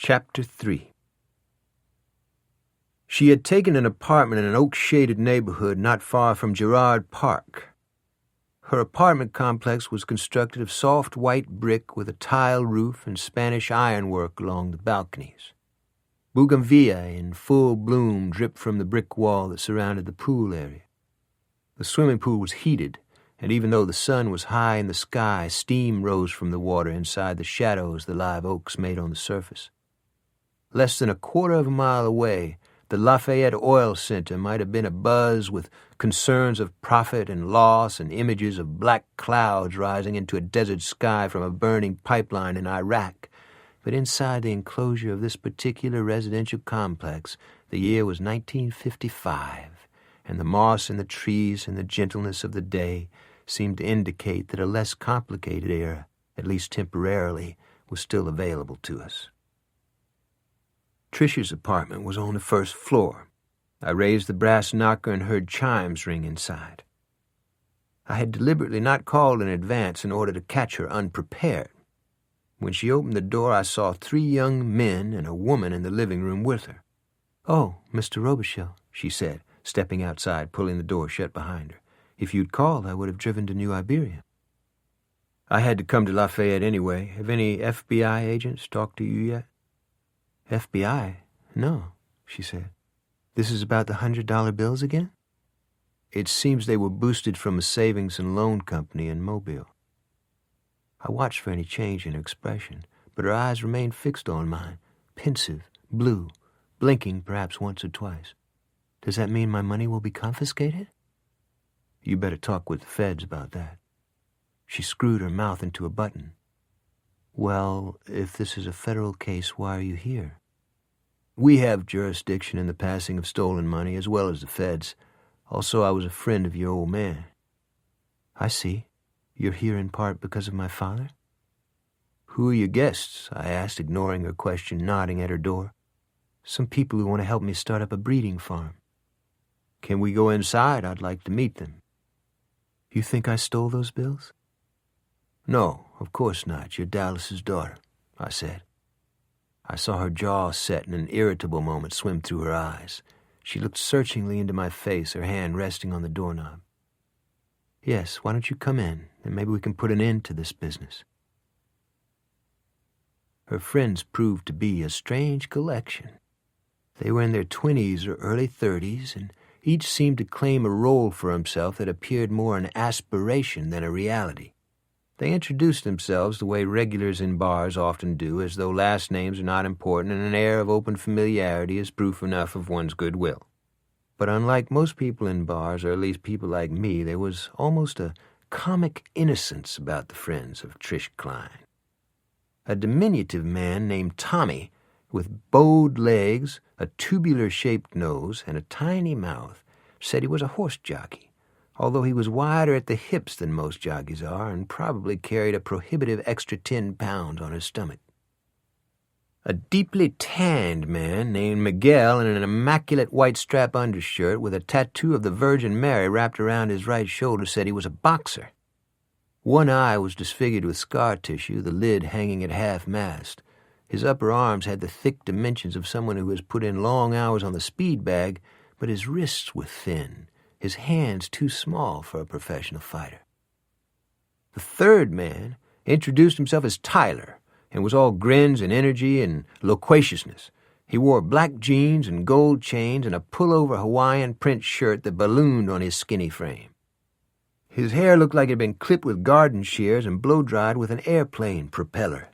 Chapter 3. She had taken an apartment in an oak-shaded neighborhood not far from Girard Park. Her apartment complex was constructed of soft white brick with a tile roof and Spanish ironwork along the balconies. Bougainvillea in full bloom dripped from the brick wall that surrounded the pool area. The swimming pool was heated, and even though the sun was high in the sky, steam rose from the water inside the shadows the live oaks made on the surface. Less than a quarter of a mile away, the Lafayette Oil Center might have been abuzz with concerns of profit and loss and images of black clouds rising into a desert sky from a burning pipeline in Iraq. But inside the enclosure of this particular residential complex, the year was 1955, and the moss in the trees and the gentleness of the day seemed to indicate that a less complicated era, at least temporarily, was still available to us. Tricia's apartment was on the first floor. I raised the brass knocker and heard chimes ring inside. I had deliberately not called in advance in order to catch her unprepared. When she opened the door, I saw 3 young men and a woman in the living room with her. "Oh, Mr. Robichaux," she said, stepping outside, pulling the door shut behind her. "If you'd called, I would have driven to New Iberia." "I had to come to Lafayette anyway. Have any FBI agents talked to you yet?" "FBI? No," she said. "This is about the $100 bills again?" "It seems they were boosted from a savings and loan company in Mobile." I watched for any change in her expression, but her eyes remained fixed on mine, pensive, blue, blinking perhaps once or twice. "Does that mean my money will be confiscated?" "You better talk with the feds about that." She screwed her mouth into a button. "Well, if this is a federal case, why are you here?" "We have jurisdiction in the passing of stolen money, as well as the feds. Also, I was a friend of your old man." "I see. You're here in part because of my father?" "Who are your guests?" I asked, ignoring her question, nodding at her door. "Some people who want to help me start up a breeding farm." "Can we go inside? I'd like to meet them." "You think I stole those bills?" "No, of course not. You're Dallas's daughter," I said. I saw her jaw set and an irritable moment swim through her eyes. She looked searchingly into my face, her hand resting on the doorknob. "Yes, why don't you come in, and maybe we can put an end to this business." Her friends proved to be a strange collection. They were in their 20s or early 30s, and each seemed to claim a role for himself that appeared more an aspiration than a reality. They introduced themselves the way regulars in bars often do, as though last names are not important and an air of open familiarity is proof enough of one's goodwill. But unlike most people in bars, or at least people like me, there was almost a comic innocence about the friends of Trish Klein. A diminutive man named Tommy, with bowed legs, a tubular-shaped nose, and a tiny mouth, said he was a horse jockey, although he was wider at the hips than most jockeys are and probably carried a prohibitive extra 10 pounds on his stomach. A deeply tanned man named Miguel in an immaculate white strap undershirt with a tattoo of the Virgin Mary wrapped around his right shoulder said he was a boxer. One eye was disfigured with scar tissue, the lid hanging at half-mast. His upper arms had the thick dimensions of someone who has put in long hours on the speed bag, but his wrists were thin, his hands too small for a professional fighter. The third man introduced himself as Tyler and was all grins and energy and loquaciousness. He wore black jeans and gold chains and a pullover Hawaiian print shirt that ballooned on his skinny frame. His hair looked like it had been clipped with garden shears and blow-dried with an airplane propeller.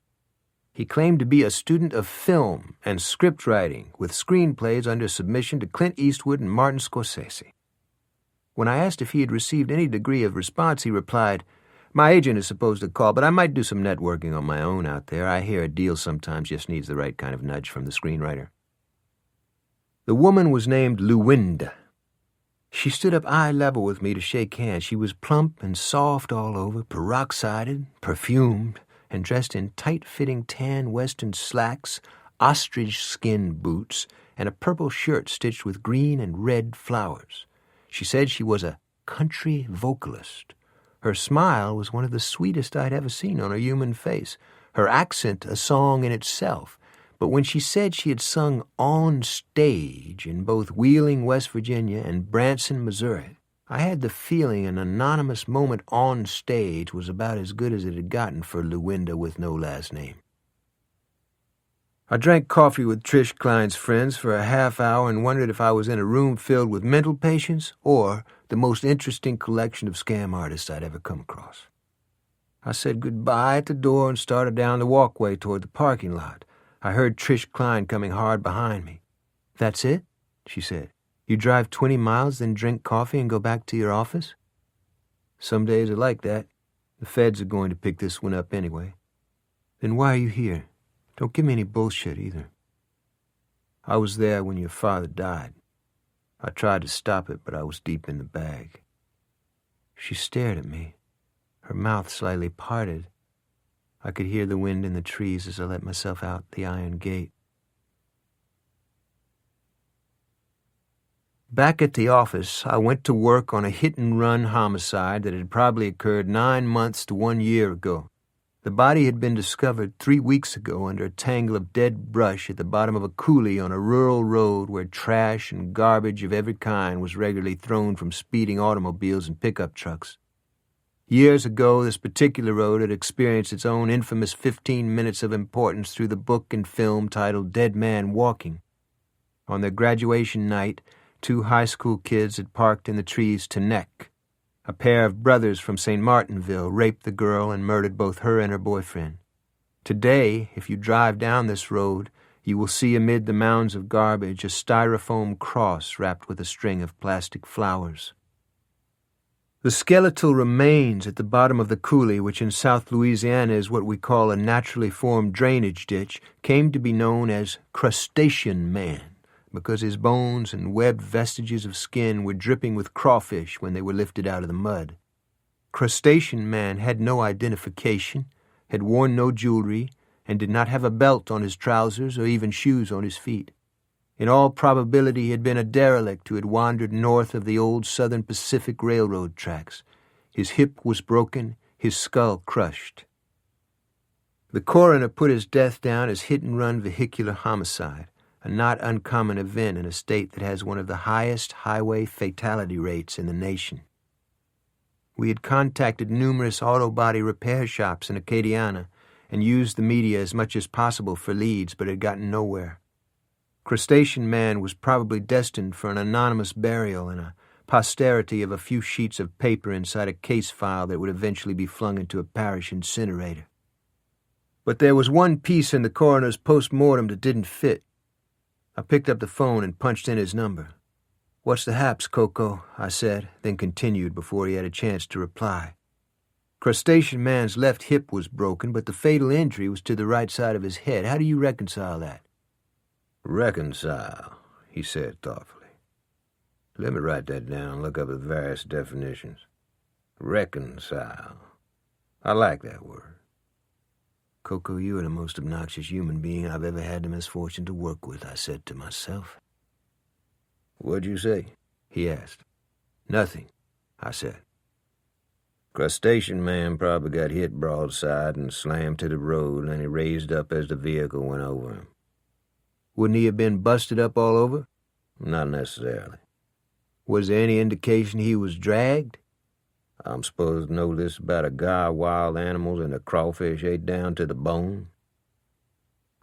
He claimed to be a student of film and script writing, with screenplays under submission to Clint Eastwood and Martin Scorsese. When I asked if he had received any degree of response, he replied, "My agent is supposed to call, but I might do some networking on my own out there. I hear a deal sometimes just needs the right kind of nudge from the screenwriter." The woman was named Luwinda. She stood up eye level with me to shake hands. She was plump and soft all over, peroxided, perfumed, and dressed in tight-fitting tan western slacks, ostrich-skin boots, and a purple shirt stitched with green and red flowers. She said she was a country vocalist. Her smile was one of the sweetest I'd ever seen on a human face, her accent a song in itself, But when she said she had sung on stage in both Wheeling, West Virginia and Branson, Missouri, I had the feeling an anonymous moment on stage was about as good as it had gotten for Luinda with no last name. I drank coffee with Trish Klein's friends for a half hour and wondered if I was in a room filled with mental patients or the most interesting collection of scam artists I'd ever come across. I said goodbye at the door and started down the walkway toward the parking lot. I heard Trish Klein coming hard behind me. "That's it?" she said. "You drive 20 miles, then drink coffee and go back to your office?" "Some days are like that. The feds are going to pick this one up anyway." "Then why are you here? Don't give me any bullshit either." "I was there when your father died. I tried to stop it, but I was deep in the bag." She stared at me, her mouth slightly parted. I could hear the wind in the trees as I let myself out the iron gate. Back at the office, I went to work on a hit-and-run homicide that had probably occurred 9 months to 1 year ago. The body had been discovered 3 weeks ago under a tangle of dead brush at the bottom of a coulee on a rural road where trash and garbage of every kind was regularly thrown from speeding automobiles and pickup trucks. Years ago, this particular road had experienced its own infamous 15 minutes of importance through the book and film titled Dead Man Walking. On their graduation night, 2 high school kids had parked in the trees to neck. A pair of brothers from St. Martinville raped the girl and murdered both her and her boyfriend. Today, if you drive down this road, you will see amid the mounds of garbage a styrofoam cross wrapped with a string of plastic flowers. The skeletal remains at the bottom of the coulee, which in South Louisiana is what we call a naturally formed drainage ditch, came to be known as Crustacean Man, because his bones and webbed vestiges of skin were dripping with crawfish when they were lifted out of the mud. Crustacean Man had no identification, had worn no jewelry, and did not have a belt on his trousers or even shoes on his feet. In all probability, he had been a derelict who had wandered north of the old Southern Pacific Railroad tracks. His hip was broken, his skull crushed. The coroner put his death down as hit-and-run vehicular homicide, a not uncommon event in a state that has one of the highest highway fatality rates in the nation. We had contacted numerous auto body repair shops in Acadiana and used the media as much as possible for leads, but had gotten nowhere. Crustacean Man was probably destined for an anonymous burial and a posterity of a few sheets of paper inside a case file that would eventually be flung into a parish incinerator. But there was one piece in the coroner's post-mortem that didn't fit. I picked up the phone and punched in his number. "What's the haps, Coco?" I said, then continued before he had a chance to reply. "Crustacean Man's left hip was broken, but the fatal injury was to the right side of his head. How do you reconcile that?" "Reconcile," he said thoughtfully. "Let me write that down and look up the various definitions. Reconcile. I like that word." "Coco, you are the most obnoxious human being I've ever had the misfortune to work with," I said to myself. "What'd you say?" he asked. "Nothing," I said. "Crustacean Man probably got hit broadside and slammed to the road, and then he raised up as the vehicle went over him." "Wouldn't he have been busted up all over?" "Not necessarily." "Was there any indication he was dragged?" "I'm supposed to know this about a guy wild animals and a crawfish ate down to the bone?"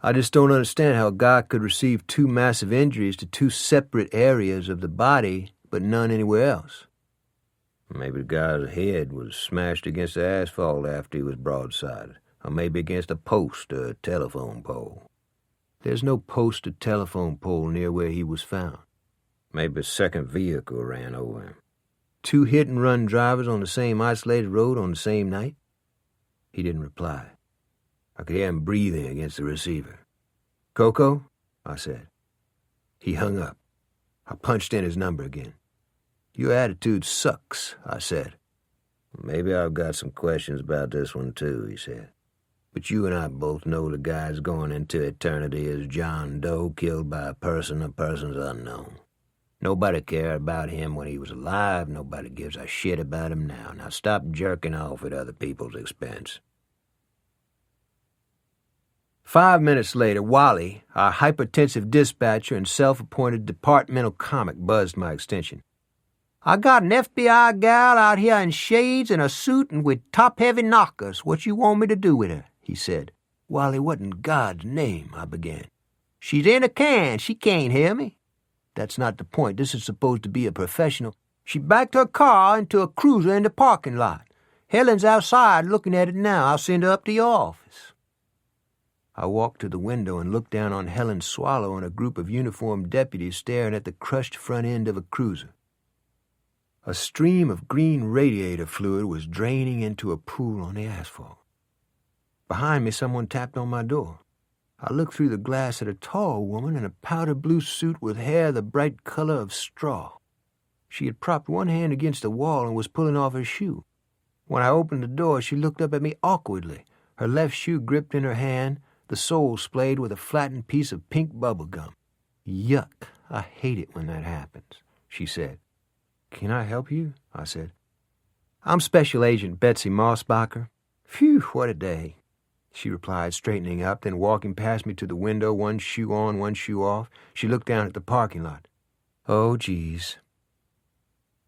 "I just don't understand how a guy could receive 2 massive injuries to 2 separate areas of the body, but none anywhere else." "Maybe the guy's head was smashed against the asphalt after he was broadsided, or maybe against a post or a telephone pole." "There's no post or telephone pole near where he was found." "Maybe a second vehicle ran over him." 2 hit-and-run drivers on the same isolated road on the same night?" He didn't reply. I could hear him breathing against the receiver. "Coco?" I said. He hung up. I punched in his number again. "Your attitude sucks," I said. "Maybe I've got some questions about this one too," he said. "But you and I both know the guy's going into eternity as John Doe killed by a person or persons unknown. Nobody cared about him when he was alive. Nobody gives a shit about him now. Now stop jerking off at other people's expense." 5 minutes later, Wally, our hypertensive dispatcher and self-appointed departmental comic, buzzed my extension. "I got an FBI gal out here in shades and a suit and with top-heavy knockers. What you want me to do with her?" he said. "Wally, what in God's name?" I began. "She's in a can. She can't hear me." "That's not the point. This is supposed to be a professional." "She backed her car into a cruiser in the parking lot. Helen's outside looking at it now. I'll send her up to your office." I walked to the window and looked down on Helen Swallow and a group of uniformed deputies staring at the crushed front end of a cruiser. A stream of green radiator fluid was draining into a pool on the asphalt. Behind me, someone tapped on my door. I looked through the glass at a tall woman in a powder blue suit with hair the bright color of straw. She had propped one hand against the wall and was pulling off her shoe. When I opened the door, she looked up at me awkwardly, her left shoe gripped in her hand, the sole splayed with a flattened piece of pink bubble gum. "Yuck, I hate it when that happens," she said. "Can I help you?" I said. "I'm Special Agent Betsy Mossbacher." "Phew, what a day," she replied, straightening up, then walking past me to the window, one shoe on, one shoe off. She looked down at the parking lot. "Oh, geez.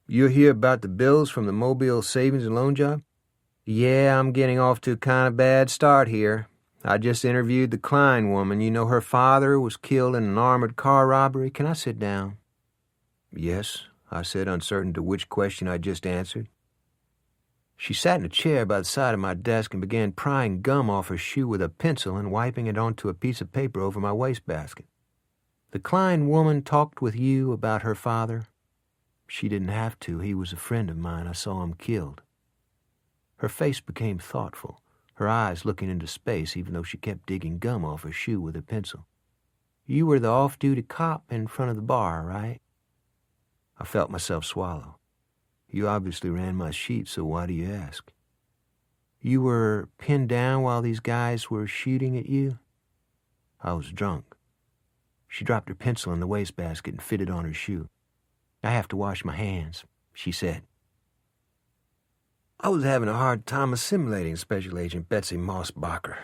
You're here about the bills from the Mobile Savings and Loan job?" "Yeah, I'm getting off to a kind of bad start here. I just interviewed the Klein woman. You know her father was killed in an armored car robbery. Can I sit down?" "Yes," I said, uncertain to which question I just answered. She sat in a chair by the side of my desk and began prying gum off her shoe with a pencil and wiping it onto a piece of paper over my wastebasket. "The Klein woman talked with you about her father?" "She didn't have to. He was a friend of mine. I saw him killed." Her face became thoughtful, her eyes looking into space even though she kept digging gum off her shoe with her pencil. "You were the off-duty cop in front of the bar, right?" I felt myself swallow. "You obviously ran my sheet, so why do you ask?" "You were pinned down while these guys were shooting at you?" "I was drunk." She dropped her pencil in the wastebasket and fitted on her shoe. "I have to wash my hands," she said. I was having a hard time assimilating Special Agent Betsy Mossbacher.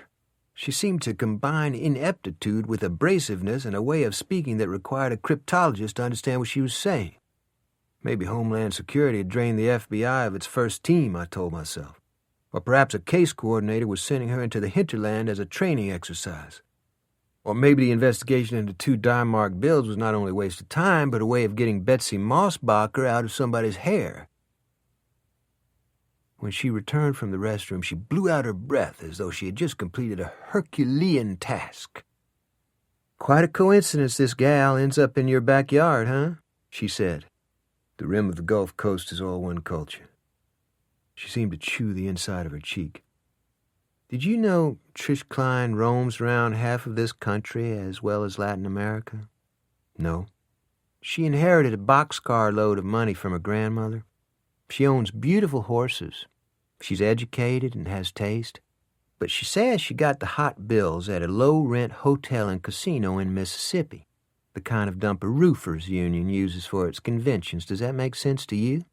She seemed to combine ineptitude with abrasiveness and a way of speaking that required a cryptologist to understand what she was saying. Maybe Homeland Security had drained the FBI of its first team, I told myself. Or perhaps a case coordinator was sending her into the hinterland as a training exercise. Or maybe the investigation into 2 die-marked bills was not only a waste of time, but a way of getting Betsy Mossbacher out of somebody's hair. When she returned from the restroom, she blew out her breath as though she had just completed a Herculean task. "Quite a coincidence this gal ends up in your backyard, huh?" she said. "The rim of the Gulf Coast is all one culture." She seemed to chew the inside of her cheek. "Did you know Trish Klein roams around half of this country as well as Latin America?" "No." "She inherited a boxcar load of money from her grandmother. She owns beautiful horses. She's educated and has taste. But she says she got the hot bills at a low-rent hotel and casino in Mississippi, the kind of dump a roofers union uses for its conventions. Does that make sense to you?"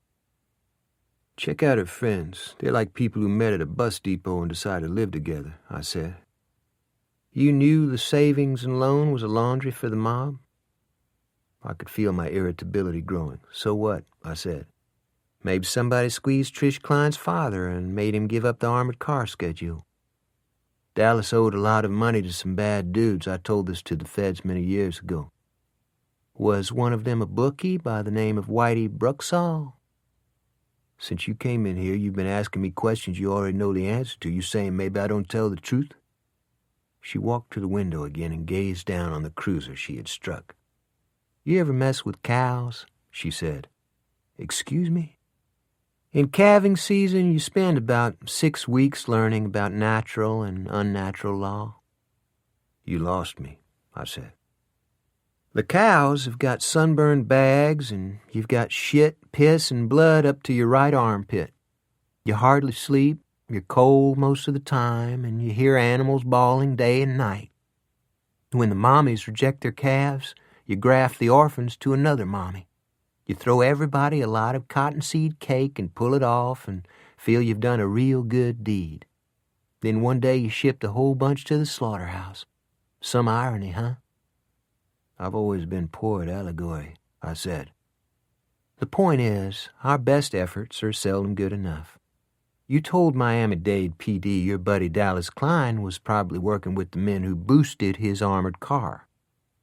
"Check out her friends. They're like people who met at a bus depot and decided to live together," I said. "You knew the savings and loan was a laundry for the mob?" I could feel my irritability growing. "So what?" I said. "Maybe somebody squeezed Trish Klein's father and made him give up the armored car schedule. Dallas owed a lot of money to some bad dudes. I told this to the feds many years ago. Was one of them a bookie by the name of Whitey Bruxall? Since you came in here, you've been asking me questions you already know the answer to. You saying maybe I don't tell the truth?" She walked to the window again and gazed down on the cruiser she had struck. "You ever mess with cows?" she said. "Excuse me?" "In calving season, you spend about 6 weeks learning about natural and unnatural law." "You lost me," I said. "The cows have got sunburned bags, and you've got shit, piss, and blood up to your right armpit. You hardly sleep, you're cold most of the time, and you hear animals bawling day and night. When the mommies reject their calves, you graft the orphans to another mommy. You throw everybody a lot of cottonseed cake and pull it off and feel you've done a real good deed. Then one day you ship the whole bunch to the slaughterhouse. Some irony, huh? I've always been poor at allegory, I said. The point is, our best efforts are seldom good enough. You told Miami-Dade PD your buddy Dallas Klein was probably working with the men who boosted his armored car.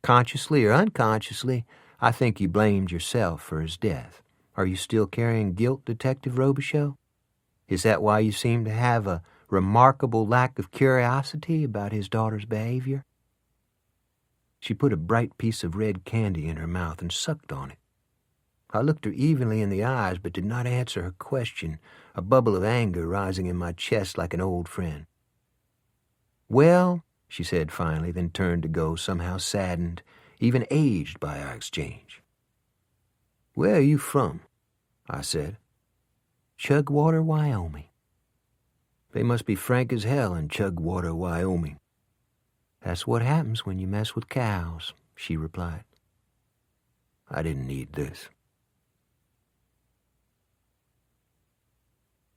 Consciously or unconsciously, I think you blamed yourself for his death. Are you still carrying guilt, Detective Robichaux? Is that why you seem to have a remarkable lack of curiosity about his daughter's behavior? She put a bright piece of red candy in her mouth and sucked on it. I looked her evenly in the eyes but did not answer her question, a bubble of anger rising in my chest like an old friend. Well, she said finally, then turned to go, somehow saddened, even aged by our exchange. Where are you from? I said. Chugwater, Wyoming. They must be frank as hell in Chugwater, Wyoming. That's what happens when you mess with cows, she replied. I didn't need this.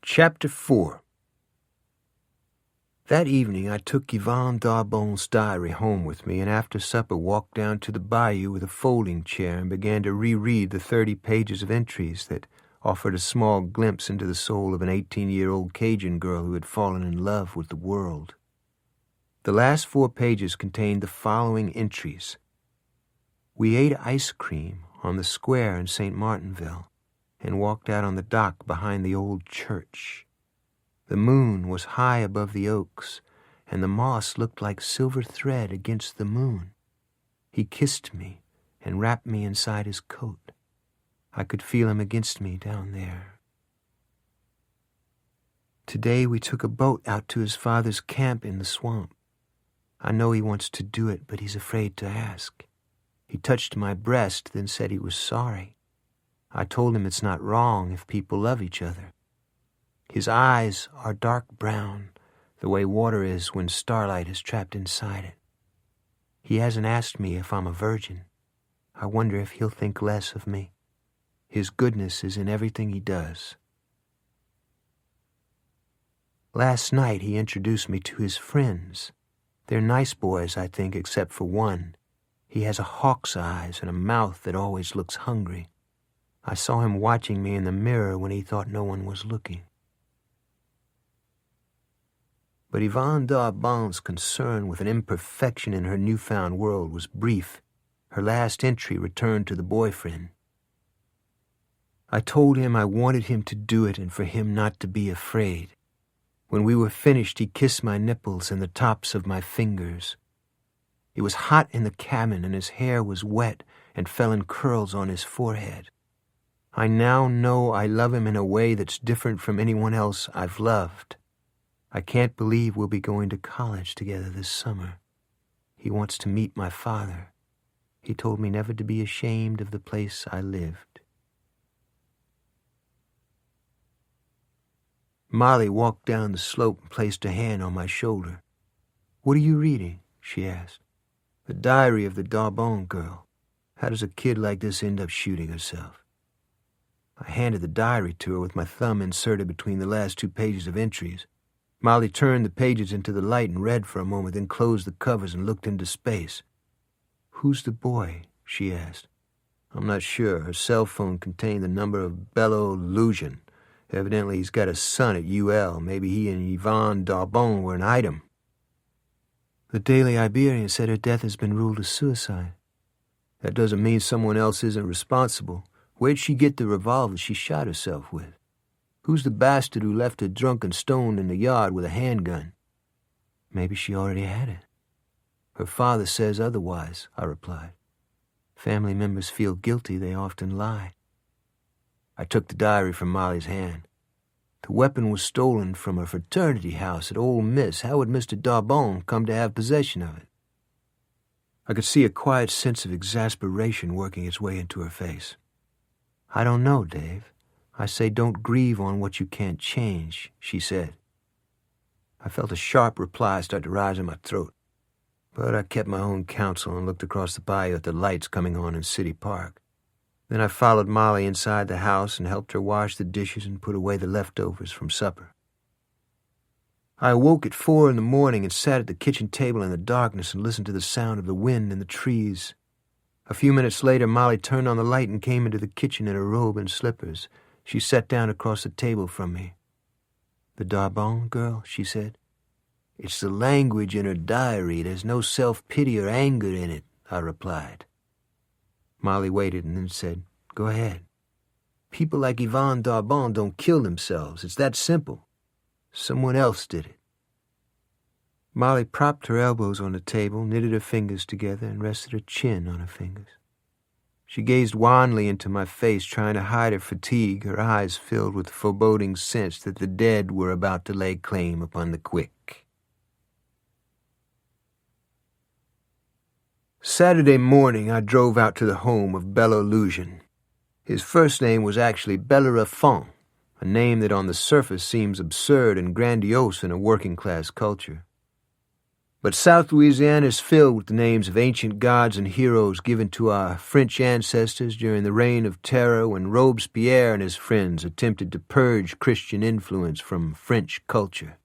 Chapter 4. That evening I took Yvonne Darbon's diary home with me, and after supper walked down to the bayou with a folding chair and began to reread the 30 pages of entries that offered a small glimpse into the soul of an 18-year-old Cajun girl who had fallen in love with the world. The last 4 pages contained the following entries. We ate ice cream on the square in St. Martinville and walked out on the dock behind the old church. The moon was high above the oaks, and the moss looked like silver thread against the moon. He kissed me and wrapped me inside his coat. I could feel him against me down there. Today we took a boat out to his father's camp in the swamp. I know he wants to do it, but he's afraid to ask. He touched my breast, then said he was sorry. I told him it's not wrong if people love each other. His eyes are dark brown, the way water is when starlight is trapped inside it. He hasn't asked me if I'm a virgin. I wonder if he'll think less of me. His goodness is in everything he does. Last night he introduced me to his friends. They're nice boys, I think, except for one. He has a hawk's eyes and a mouth that always looks hungry. I saw him watching me in the mirror when he thought no one was looking. But Yvonne Darbon's concern with an imperfection in her newfound world was brief. Her last entry returned to the boyfriend. I told him I wanted him to do it and for him not to be afraid. When we were finished, he kissed my nipples and the tops of my fingers. It was hot in the cabin and his hair was wet and fell in curls on his forehead. I now know I love him in a way that's different from anyone else I've loved. I can't believe we'll be going to college together this summer. He wants to meet my father. He told me never to be ashamed of the place I lived. Molly walked down the slope and placed a hand on my shoulder. What are you reading? She asked. The diary of the Darbon girl. How does a kid like this end up shooting herself? I handed the diary to her with my thumb inserted between the last 2 pages of entries. Molly turned the pages into the light and read for a moment, then closed the covers and looked into space. Who's the boy? She asked. I'm not sure. Her cell phone contained the number of Bello Lujan. Evidently he's got a son at UL. Maybe he and Yvonne Darbon were an item. The Daily Iberian said her death has been ruled a suicide. That doesn't mean someone else isn't responsible. Where'd she get the revolver she shot herself with? Who's the bastard who left her drunk and stoned in the yard with a handgun? Maybe she already had it. Her father says otherwise, I replied. Family members feel guilty, they often lie. I took the diary from Molly's hand. The weapon was stolen from a fraternity house at Ole Miss. How would Mr. Darbon come to have possession of it? I could see a quiet sense of exasperation working its way into her face. I don't know, Dave. I say don't grieve on what you can't change, she said. I felt a sharp reply start to rise in my throat, but I kept my own counsel and looked across the bayou at the lights coming on in City Park. Then I followed Molly inside the house and helped her wash the dishes and put away the leftovers from supper. I awoke at 4 in the morning and sat at the kitchen table in the darkness and listened to the sound of the wind in the trees. A few minutes later, Molly turned on the light and came into the kitchen in her robe and slippers. She sat down across the table from me. "The Darbon girl," she said. "It's the language in her diary. There's no self-pity or anger in it," I replied. Molly waited and then said, "Go ahead." "People like Yvonne Darbon don't kill themselves. It's that simple. Someone else did it." Molly propped her elbows on the table, knitted her fingers together, and rested her chin on her fingers. She gazed wanly into my face, trying to hide her fatigue, her eyes filled with the foreboding sense that the dead were about to lay claim upon the quick. Saturday morning, I drove out to the home of Bello Lujan. His first name was actually Bellerophon, a name that on the surface seems absurd and grandiose in a working-class culture. But South Louisiana is filled with the names of ancient gods and heroes given to our French ancestors during the Reign of Terror when Robespierre and his friends attempted to purge Christian influence from French culture.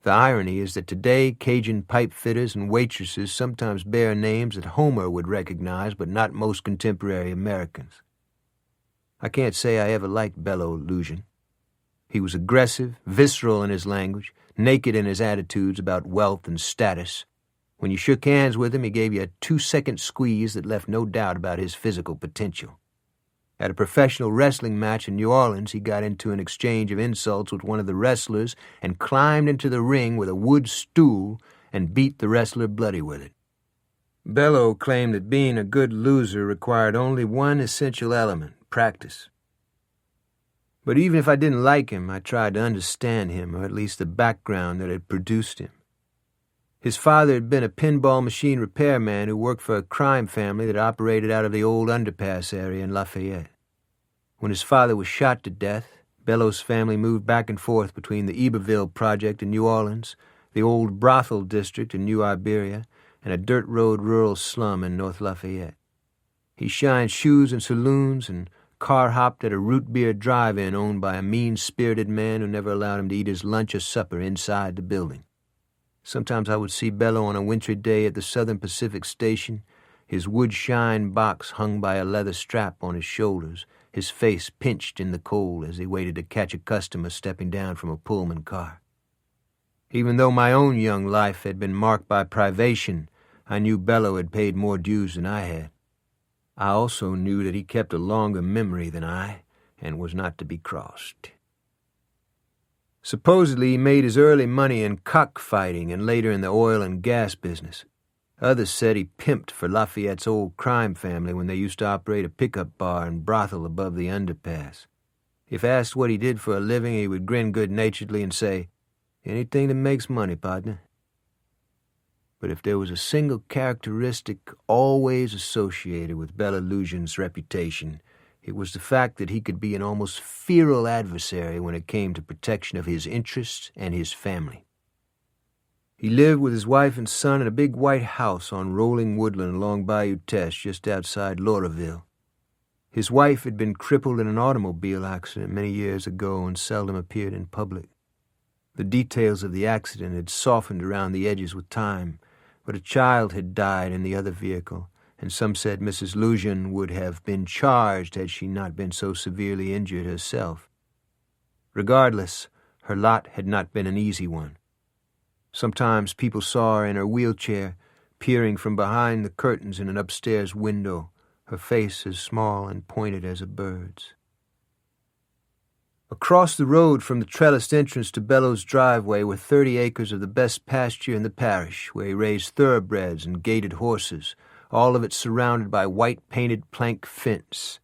The irony is that today Cajun pipe fitters and waitresses sometimes bear names that Homer would recognize, but not most contemporary Americans. I can't say I ever liked Bello Lujan. He was aggressive, visceral in his language, naked in his attitudes about wealth and status. When you shook hands with him, he gave you a 2-second squeeze that left no doubt about his physical potential. At a professional wrestling match in New Orleans, he got into an exchange of insults with one of the wrestlers and climbed into the ring with a wood stool and beat the wrestler bloody with it. Bello claimed that being a good loser required only one essential element: practice. But even if I didn't like him, I tried to understand him, or at least the background that had produced him. His father had been a pinball machine repairman who worked for a crime family that operated out of the old underpass area in Lafayette. When his father was shot to death, Bello's family moved back and forth between the Iberville project in New Orleans, the old brothel district in New Iberia, and a dirt road rural slum in North Lafayette. He shined shoes in saloons and car-hopped at a root beer drive-in owned by a mean-spirited man who never allowed him to eat his lunch or supper inside the building. Sometimes I would see Bello on a wintry day at the Southern Pacific Station, his wood shine box hung by a leather strap on his shoulders, his face pinched in the cold as he waited to catch a customer stepping down from a Pullman car. Even though my own young life had been marked by privation, I knew Bello had paid more dues than I had. I also knew that he kept a longer memory than I, and was not to be crossed. Supposedly he made his early money in cockfighting and later in the oil and gas business. Others said he pimped for Lafayette's old crime family when they used to operate a pickup bar and brothel above the underpass. If asked what he did for a living, he would grin good-naturedly and say, "Anything that makes money, partner." But if there was a single characteristic always associated with Bello Lujan's reputation, it was the fact that he could be an almost feral adversary when it came to protection of his interests and his family. He lived with his wife and son in a big white house on rolling woodland along Bayou Teche just outside Lauraville. His wife had been crippled in an automobile accident many years ago and seldom appeared in public. The details of the accident had softened around the edges with time, but a child had died in the other vehicle, and some said Mrs. Lujan would have been charged had she not been so severely injured herself. Regardless, her lot had not been an easy one. Sometimes people saw her in her wheelchair, peering from behind the curtains in an upstairs window, her face as small and pointed as a bird's. Across the road from the trellised entrance to Bello's driveway were 30 acres of the best pasture in the parish, where he raised thoroughbreds and gaited horses, all of it surrounded by white-painted plank fence.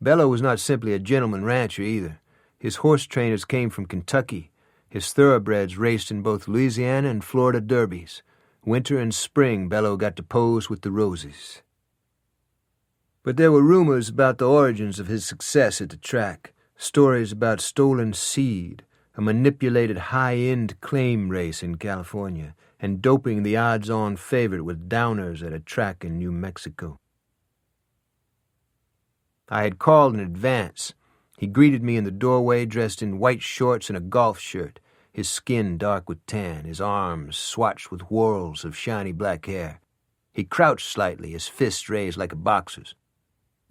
Bello was not simply a gentleman rancher either. His horse trainers came from Kentucky. His thoroughbreds raced in both Louisiana and Florida derbies. Winter and spring, Bello got to pose with the roses. But there were rumors about the origins of his success at the track. Stories about stolen seed, a manipulated high-end claim race in California, and doping the odds-on favorite with downers at a track in New Mexico. I had called in advance. He greeted me in the doorway dressed in white shorts and a golf shirt. his skin dark with tan, his arms swatched with whorls of shiny black hair. He crouched slightly, his fists raised like a boxer's.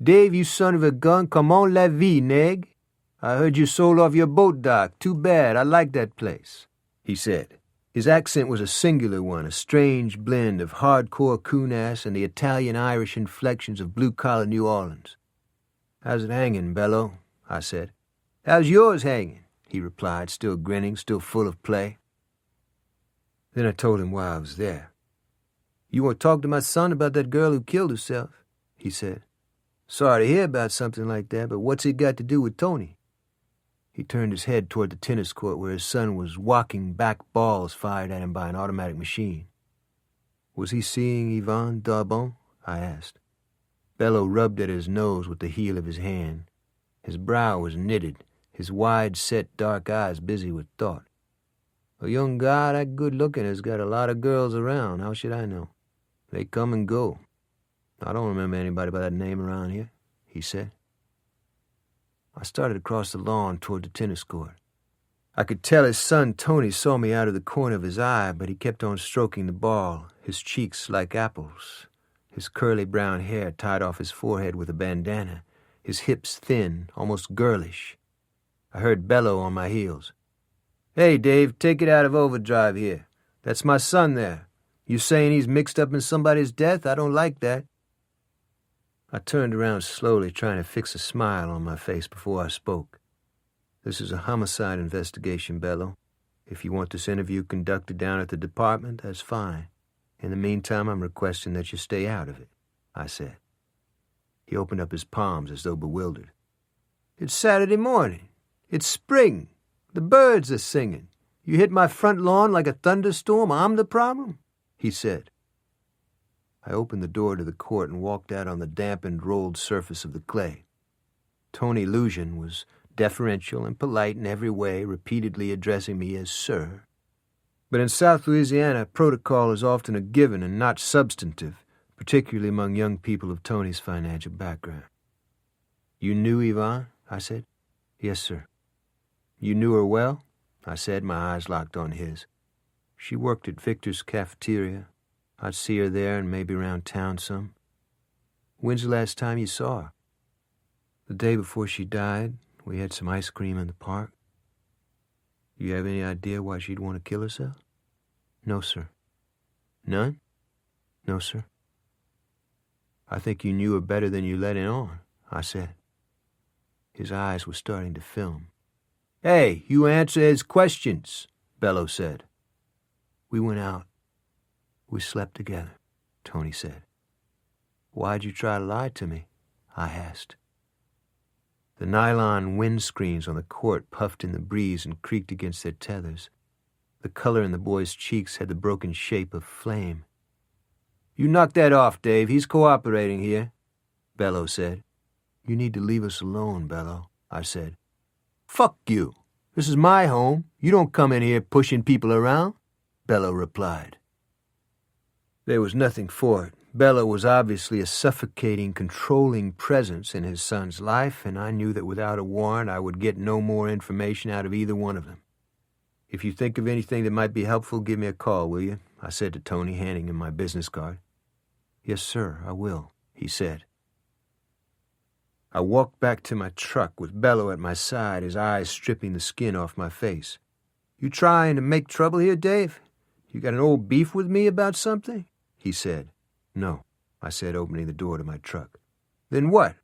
"Dave, you son of a gun, comment la vie, neg? I heard you sold off your boat dock. Too bad, I like that place," he said. His accent was a singular one, a strange blend of hardcore coon-ass and the Italian-Irish inflections of blue-collar New Orleans. "How's it hanging, Bello?" I said. "How's yours hanging?" he replied, still grinning, still full of play. Then I told him why I was there. "You want to talk to my son about that girl who killed herself?" he said. "Sorry to hear about something like that, but what's it got to do with Tony?" He turned his head toward the tennis court where his son was walking back balls fired at him by an automatic machine. "Was he seeing Yvonne Darbon?" I asked. Bello rubbed at his nose with the heel of his hand. His brow was knitted, his wide-set dark eyes busy with thought. "A young guy that good-looking has got a lot of girls around. How should I know? They come and go. I don't remember anybody by that name around here," he said. I started across the lawn toward the tennis court. I could tell his son Tony saw me out of the corner of his eye, but he kept on stroking the ball, his cheeks like apples, his curly brown hair tied off his forehead with a bandana, his hips thin, almost girlish. I heard Bello on my heels. "Hey, Dave, take it out of overdrive here. That's my son there. You saying he's mixed up in somebody's death? I don't like that." I turned around slowly, trying to fix a smile on my face before I spoke. "This is a homicide investigation, Bello. If you want this interview conducted down at the department, that's fine. In the meantime, I'm requesting that you stay out of it," I said. He opened up his palms as though bewildered. "It's Saturday morning. It's spring. The birds are singing. You hit my front lawn like a thunderstorm. I'm the problem," he said. I opened the door to the court and walked out on the dampened, rolled surface of the clay. Tony Lujan was deferential and polite in every way, repeatedly addressing me as Sir. But in South Louisiana, protocol is often a given and not substantive, particularly among young people of Tony's financial background. "You knew Yvonne?" I said. "Yes, sir." "You knew her well?" I said, my eyes locked on his. "She worked at Victor's cafeteria. I'd see her there and maybe around town some." "When's the last time you saw her?" "The day before she died. We had some ice cream in the park." "You have any idea why she'd want to kill herself?" "No, sir." "None?" "No, sir." "I think you knew her better than you let it on," I said. His eyes were starting to film. "Hey, you answer his questions," Bello said. "We went out. We slept together," Tony said. "Why'd you try to lie to me?" I asked. The nylon windscreens on the court puffed in the breeze and creaked against their tethers. The color in the boy's cheeks had the broken shape of flame. "You knock that off, Dave. He's cooperating here," Bello said. "You need to leave us alone, Bello," I said. "Fuck you. This is my home. You don't come in here pushing people around," Bello replied. There was nothing for it. Bello was obviously a suffocating, controlling presence in his son's life, and I knew that without a warrant I would get no more information out of either one of them. "If you think of anything that might be helpful, give me a call, will you?" I said to Tony, handing him my business card. "Yes, sir, I will," he said. I walked back to my truck with Bello at my side, his eyes stripping the skin off my face. "You trying to make trouble here, Dave? You got an old beef with me about something?" he said. "No," I said, opening the door to my truck. "Then what?"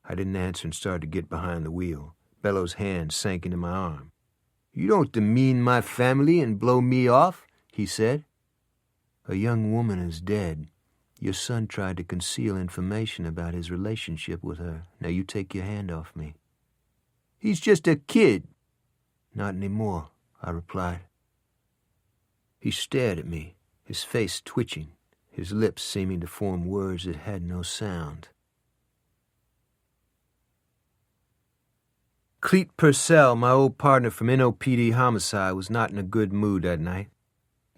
I didn't answer and started to get behind the wheel. Bello's hand sank into my arm. "You don't demean my family and blow me off," he said. "A young woman is dead. Your son tried to conceal information about his relationship with her. Now you take your hand off me." "He's just a kid." "Not anymore," I replied. He stared at me, his face twitching, his lips seeming to form words that had no sound. Cleet Purcell, my old partner from NOPD Homicide, was not in a good mood that night.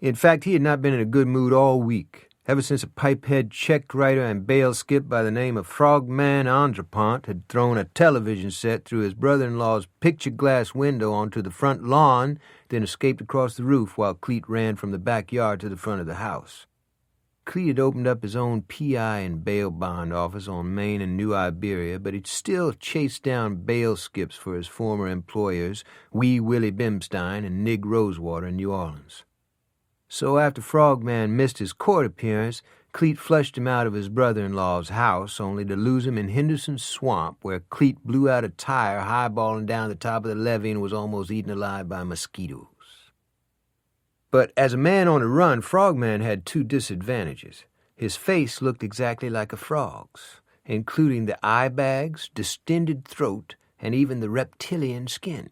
In fact, he had not been in a good mood all week. ever since a pipehead check writer and bail skip by the name of Frogman Andropont had thrown a television set through his brother-in-law's picture glass window onto the front lawn, then escaped across the roof while Cleet ran from the backyard to the front of the house. Cleet had opened up his own P.I. and bail bond office on Maine and New Iberia, but he'd still chased down bail skips for his former employers, Wee Willie Bimstein and Nig Rosewater in New Orleans. So after Frogman missed his court appearance, Cleet flushed him out of his brother-in-law's house, only to lose him in Henderson's swamp, where Cleet blew out a tire highballing down the top of the levee and was almost eaten alive by mosquitoes. But as a man on the run, Frogman had two disadvantages. His face looked exactly like a frog's, including the eye bags, distended throat, and even the reptilian skin.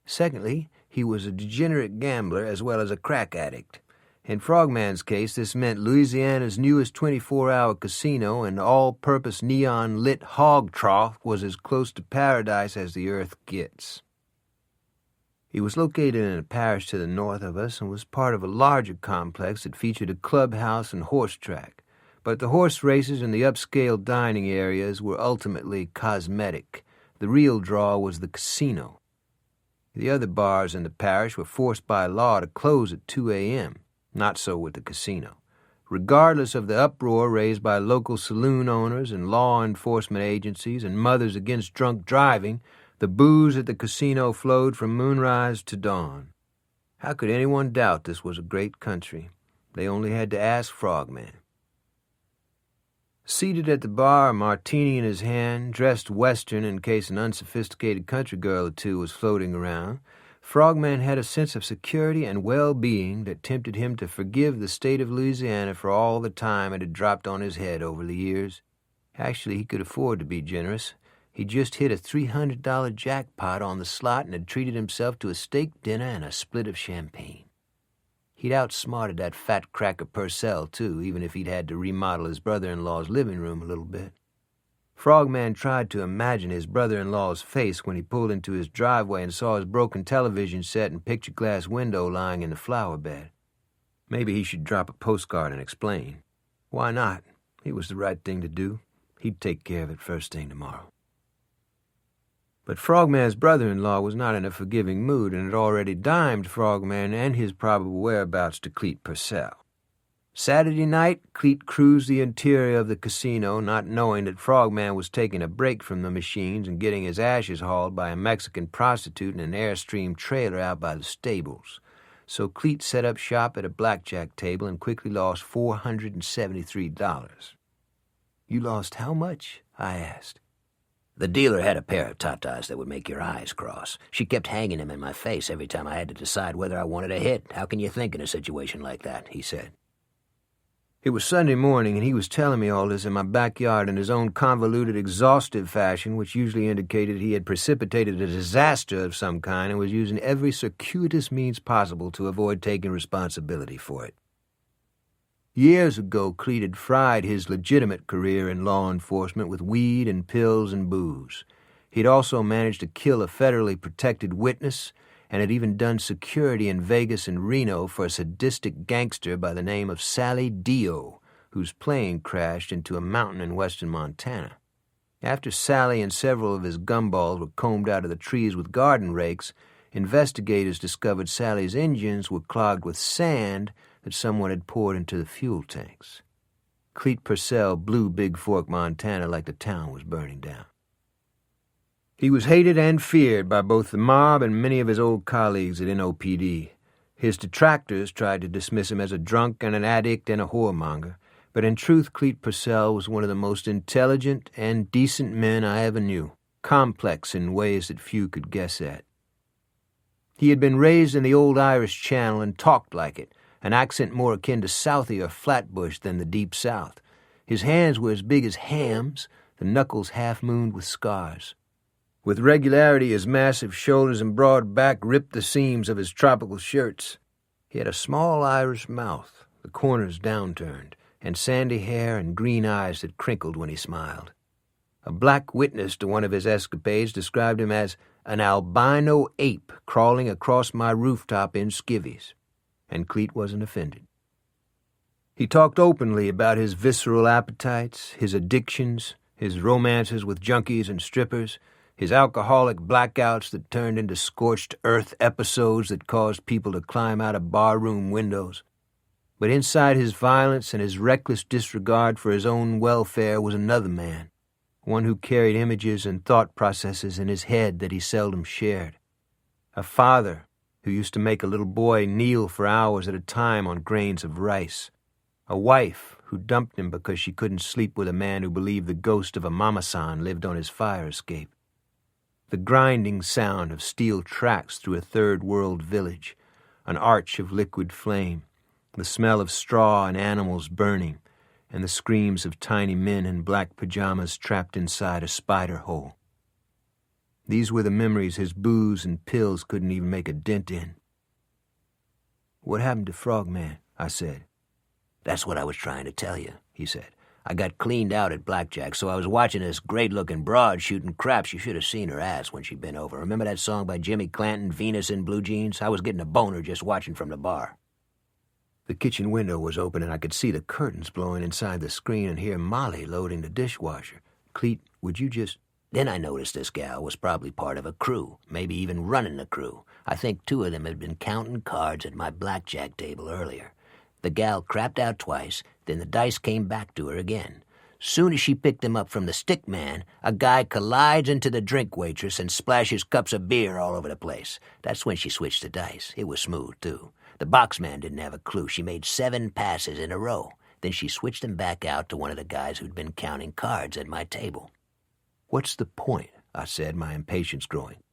Secondly, he was a degenerate gambler as well as a crack addict. In Frogman's case, this meant Louisiana's newest 24-hour casino and all-purpose neon-lit hog trough was as close to paradise as the earth gets. He was located in a parish to the north of us and was part of a larger complex that featured a clubhouse and horse track. But the horse races and the upscale dining areas were ultimately cosmetic. The real draw was the casino. The other bars in the parish were forced by law to close at 2 a.m. Not so with the casino. Regardless of the uproar raised by local saloon owners and law enforcement agencies and mothers against drunk driving, the booze at the casino flowed from moonrise to dawn. How could anyone doubt this was a great country? They only had to ask Frogman. Seated at the bar, a martini in his hand, dressed Western in case an unsophisticated country girl or two was floating around, Frogman had a sense of security and well-being that tempted him to forgive the state of Louisiana for all the time it had dropped on his head over the years. Actually, he could afford to be generous. He just hit a $300 jackpot on the slot and had treated himself to a steak dinner and a split of champagne. He'd outsmarted that fat cracker Purcell, too, even if he'd had to remodel his brother-in-law's living room a little bit. Frogman tried to imagine his brother-in-law's face when he pulled into his driveway and saw his broken television set and picture glass window lying in the flower bed. Maybe he should drop a postcard and explain. Why not? It was the right thing to do. He'd take care of it first thing tomorrow. But Frogman's brother-in-law was not in a forgiving mood and had already dimed Frogman and his probable whereabouts to Cleet Purcell. Saturday night, Cleet cruised the interior of the casino, not knowing that Frogman was taking a break from the machines and getting his ashes hauled by a Mexican prostitute in an Airstream trailer out by the stables. So Cleet set up shop at a blackjack table and quickly lost $473. "You lost how much?" I asked. The dealer had a pair of tatas that would make your eyes cross. She kept hanging them in my face every time I had to decide whether I wanted a hit. How can you think in a situation like that? He said. It was Sunday morning, and he was telling me all this in my backyard in his own convoluted, exhaustive fashion, which usually indicated he had precipitated a disaster of some kind and was using every circuitous means possible to avoid taking responsibility for it. Years ago, Cleet had fried his legitimate career in law enforcement with weed and pills and booze. He'd also managed to kill a federally protected witness and had even done security in Vegas and Reno for a sadistic gangster by the name of Sally Dio, whose plane crashed into a mountain in western Montana. After Sally and several of his gumballs were combed out of the trees with garden rakes, investigators discovered Sally's engines were clogged with sand that someone had poured into the fuel tanks. Cleet Purcell blew Big Fork, Montana like the town was burning down. He was hated and feared by both the mob and many of his old colleagues at NOPD. His detractors tried to dismiss him as a drunk and an addict and a whoremonger, but in truth Cleet Purcell was one of the most intelligent and decent men I ever knew, complex in ways that few could guess at. He had been raised in the old Irish Channel and talked like it, an accent more akin to Southie or Flatbush than the Deep South. His hands were as big as hams, the knuckles half-mooned with scars. With regularity, his massive shoulders and broad back ripped the seams of his tropical shirts. He had a small Irish mouth, the corners downturned, and sandy hair and green eyes that crinkled when he smiled. A black witness to one of his escapades described him as an albino ape crawling across my rooftop in skivvies, and Cleet wasn't offended. He talked openly about his visceral appetites, his addictions, his romances with junkies and strippers, his alcoholic blackouts that turned into scorched earth episodes that caused people to climb out of barroom windows. But inside his violence and his reckless disregard for his own welfare was another man, one who carried images and thought processes in his head that he seldom shared. A father who used to make a little boy kneel for hours at a time on grains of rice. A wife who dumped him because she couldn't sleep with a man who believed the ghost of a mama-san lived on his fire escape. The grinding sound of steel tracks through a third-world village, an arch of liquid flame, the smell of straw and animals burning, and the screams of tiny men in black pajamas trapped inside a spider hole. These were the memories his booze and pills couldn't even make a dent in. "What happened to Frogman?" I said. "That's what I was trying to tell you," he said. "I got cleaned out at blackjack, so I was watching this great-looking broad shooting craps. You should have seen her ass when she'd been over. Remember that song by Jimmy Clanton, Venus in Blue Jeans? I was getting a boner just watching from the bar." The kitchen window was open, and I could see the curtains blowing inside the screen and hear Molly loading the dishwasher. "Cleet, would you just—" Then I noticed this gal was probably part of a crew, maybe even running the crew. I think 2 of them had been counting cards at my blackjack table earlier. The gal crapped out twice, then the dice came back to her again. Soon as she picked them up from the stick man, a guy collides into the drink waitress and splashes cups of beer all over the place. That's when she switched the dice. It was smooth, too. The boxman didn't have a clue. She made 7 passes in a row. Then she switched them back out to one of the guys who'd been counting cards at my table. "What's the point?" I said, my impatience growing.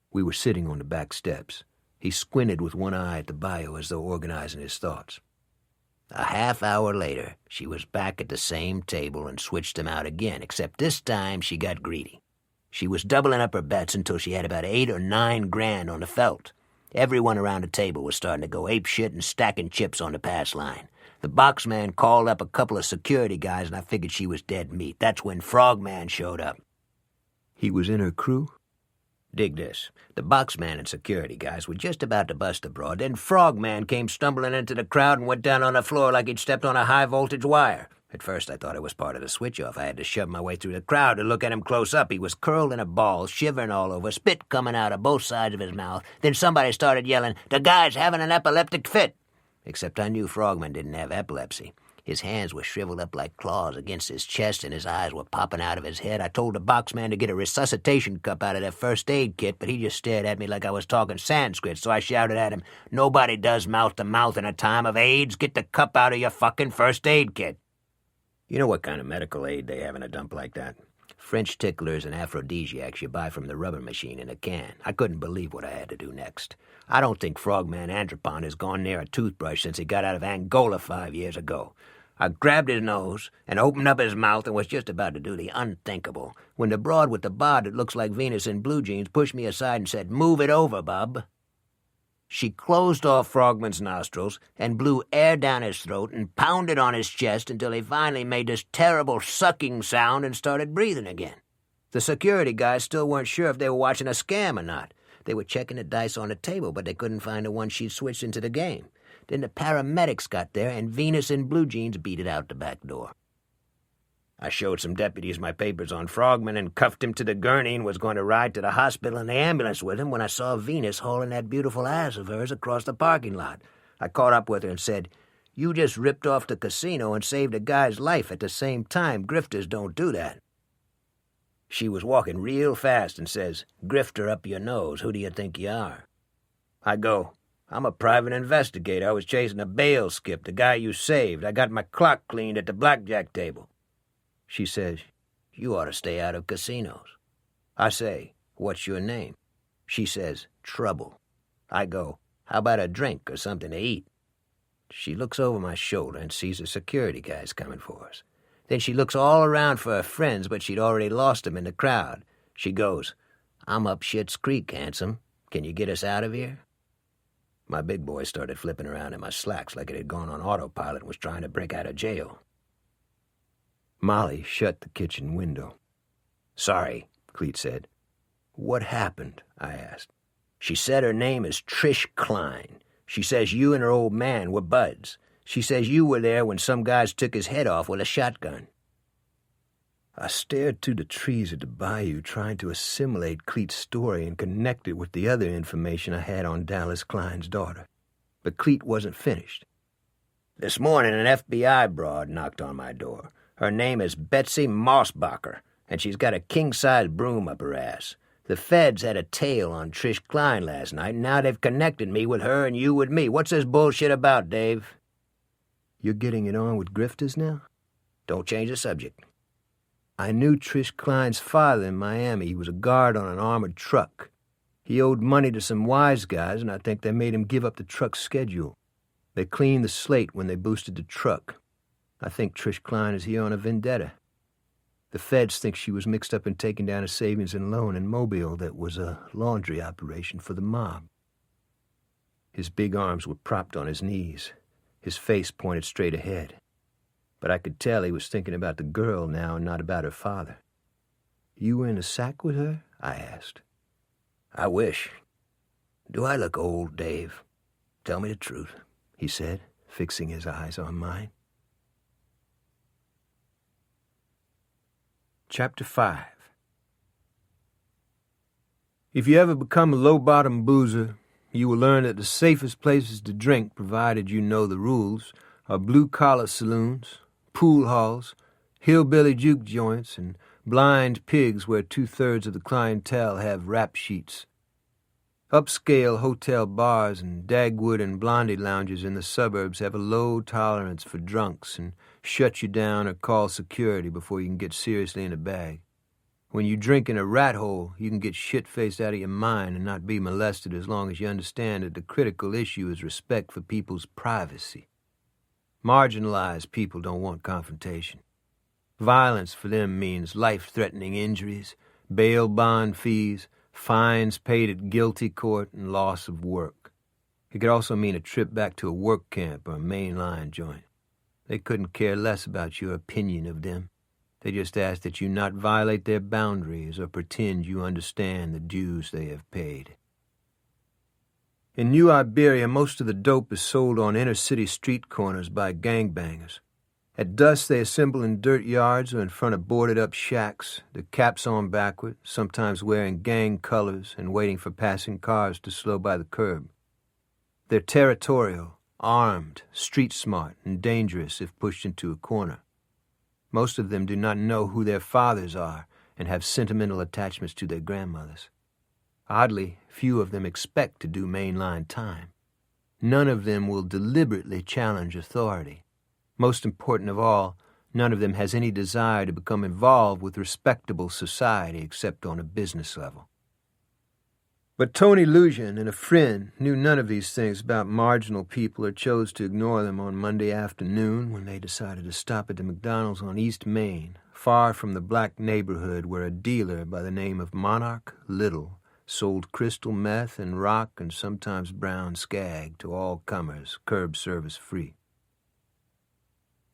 We were sitting on the back steps. He squinted with one eye at the bayou as though organizing his thoughts. A half hour later, she was back at the same table and switched them out again, except this time she got greedy. She was doubling up her bets until she had about 8 or 9 grand on the felt. Everyone around the table was starting to go apeshit and stacking chips on the pass line. The boxman called up a couple of security guys, and I figured she was dead meat. That's when Frogman showed up. "He was in her crew?" Dig this. The boxman and security guys were just about to bust the broad. Then Frogman came stumbling into the crowd and went down on the floor like he'd stepped on a high-voltage wire. At first I thought it was part of the switch-off. I had to shove my way through the crowd to look at him close up. He was curled in a ball, shivering all over, spit coming out of both sides of his mouth. Then somebody started yelling, "The guy's having an epileptic fit!" Except I knew Frogman didn't have epilepsy. His hands were shriveled up like claws against his chest, and his eyes were popping out of his head. I told the boxman to get a resuscitation cup out of that first aid kit, but he just stared at me like I was talking Sanskrit, so I shouted at him, "Nobody does mouth-to-mouth in a time of AIDS. Get the cup out of your fucking first aid kit." You know what kind of medical aid they have in a dump like that? French ticklers and aphrodisiacs you buy from the rubber machine in a can. I couldn't believe what I had to do next. I don't think Frogman Andropon has gone near a toothbrush since he got out of Angola 5 years ago. I grabbed his nose and opened up his mouth and was just about to do the unthinkable when the broad with the bod that looks like Venus in Blue Jeans pushed me aside and said, "Move it over, bub." She closed off Frogman's nostrils and blew air down his throat and pounded on his chest until he finally made this terrible sucking sound and started breathing again. The security guys still weren't sure if they were watching a scam or not. They were checking the dice on the table, but they couldn't find the one she'd switched into the game. Then the paramedics got there, and Venus in Blue Jeans beat it out the back door. I showed some deputies my papers on Frogman and cuffed him to the gurney and was going to ride to the hospital in the ambulance with him when I saw Venus hauling that beautiful ass of hers across the parking lot. I caught up with her and said, "You just ripped off the casino and saved a guy's life at the same time. Grifters don't do that." She was walking real fast and says, "Grifter up your nose. Who do you think you are?" I go, "I'm a private investigator. I was chasing a bail skip, the guy you saved. I got my clock cleaned at the blackjack table." She says, "You ought to stay out of casinos." I say, "What's your name?" She says, "Trouble." I go, "How about a drink or something to eat?" She looks over my shoulder and sees the security guys coming for us. Then she looks all around for her friends, but she'd already lost them in the crowd. She goes, "I'm up Schitt's Creek, handsome. Can you get us out of here?" My big boy started flipping around in my slacks like it had gone on autopilot and was trying to break out of jail. Molly shut the kitchen window. "Sorry," Cleet said. "What happened?" I asked. She said her name is Trish Klein. She says you and her old man were buds. She says you were there when some guys took his head off with a shotgun." I stared through the trees at the bayou, trying to assimilate Cleet's story and connect it with the other information I had on Dallas Klein's daughter. But Cleet wasn't finished. "This morning an FBI broad knocked on my door. Her name is Betsy Mossbacher, and she's got a king-size broom up her ass. The feds had a tail on Trish Klein last night, and now they've connected me with her and you with me. What's this bullshit about, Dave?" "You're getting it on with grifters now?" "Don't change the subject." "I knew Trish Klein's father in Miami. He was a guard on an armored truck. He owed money to some wise guys, and I think they made him give up the truck's schedule. They cleaned the slate when they boosted the truck. I think Trish Klein is here on a vendetta. The feds think she was mixed up in taking down a savings and loan in Mobile that was a laundry operation for the mob." His big arms were propped on his knees. His face pointed straight ahead. But I could tell he was thinking about the girl now and not about her father. "You were in a sack with her?" I asked. "I wish. Do I look old, Dave? Tell me the truth," he said, fixing his eyes on mine. Chapter 5. If you ever become a low-bottom boozer, you will learn that the safest places to drink, provided you know the rules, are blue-collar saloons, pool halls, hillbilly juke joints, and blind pigs where 2/3 of the clientele have rap sheets. Upscale hotel bars and Dagwood and Blondie lounges in the suburbs have a low tolerance for drunks and shut you down or call security before you can get seriously in a bag. When you drink in a rat hole, you can get shit-faced out of your mind and not be molested as long as you understand that the critical issue is respect for people's privacy. Marginalized people don't want confrontation. Violence for them means life-threatening injuries, bail bond fees, fines paid at guilty court, and loss of work. It could also mean a trip back to a work camp or a mainline joint. They couldn't care less about your opinion of them. They just ask that you not violate their boundaries or pretend you understand the dues they have paid. In New Iberia, most of the dope is sold on inner-city street corners by gangbangers. At dusk, they assemble in dirt yards or in front of boarded-up shacks, their caps on backward, sometimes wearing gang colors and waiting for passing cars to slow by the curb. They're territorial, armed, street-smart, and dangerous if pushed into a corner. Most of them do not know who their fathers are and have sentimental attachments to their grandmothers. Oddly, few of them expect to do mainline time. None of them will deliberately challenge authority. Most important of all, none of them has any desire to become involved with respectable society except on a business level. But Tony Lujan and a friend knew none of these things about marginal people or chose to ignore them on Monday afternoon when they decided to stop at the McDonald's on East Main, far from the black neighborhood where a dealer by the name of Monarch Little sold crystal meth and rock and sometimes brown skag to all comers, curb service free.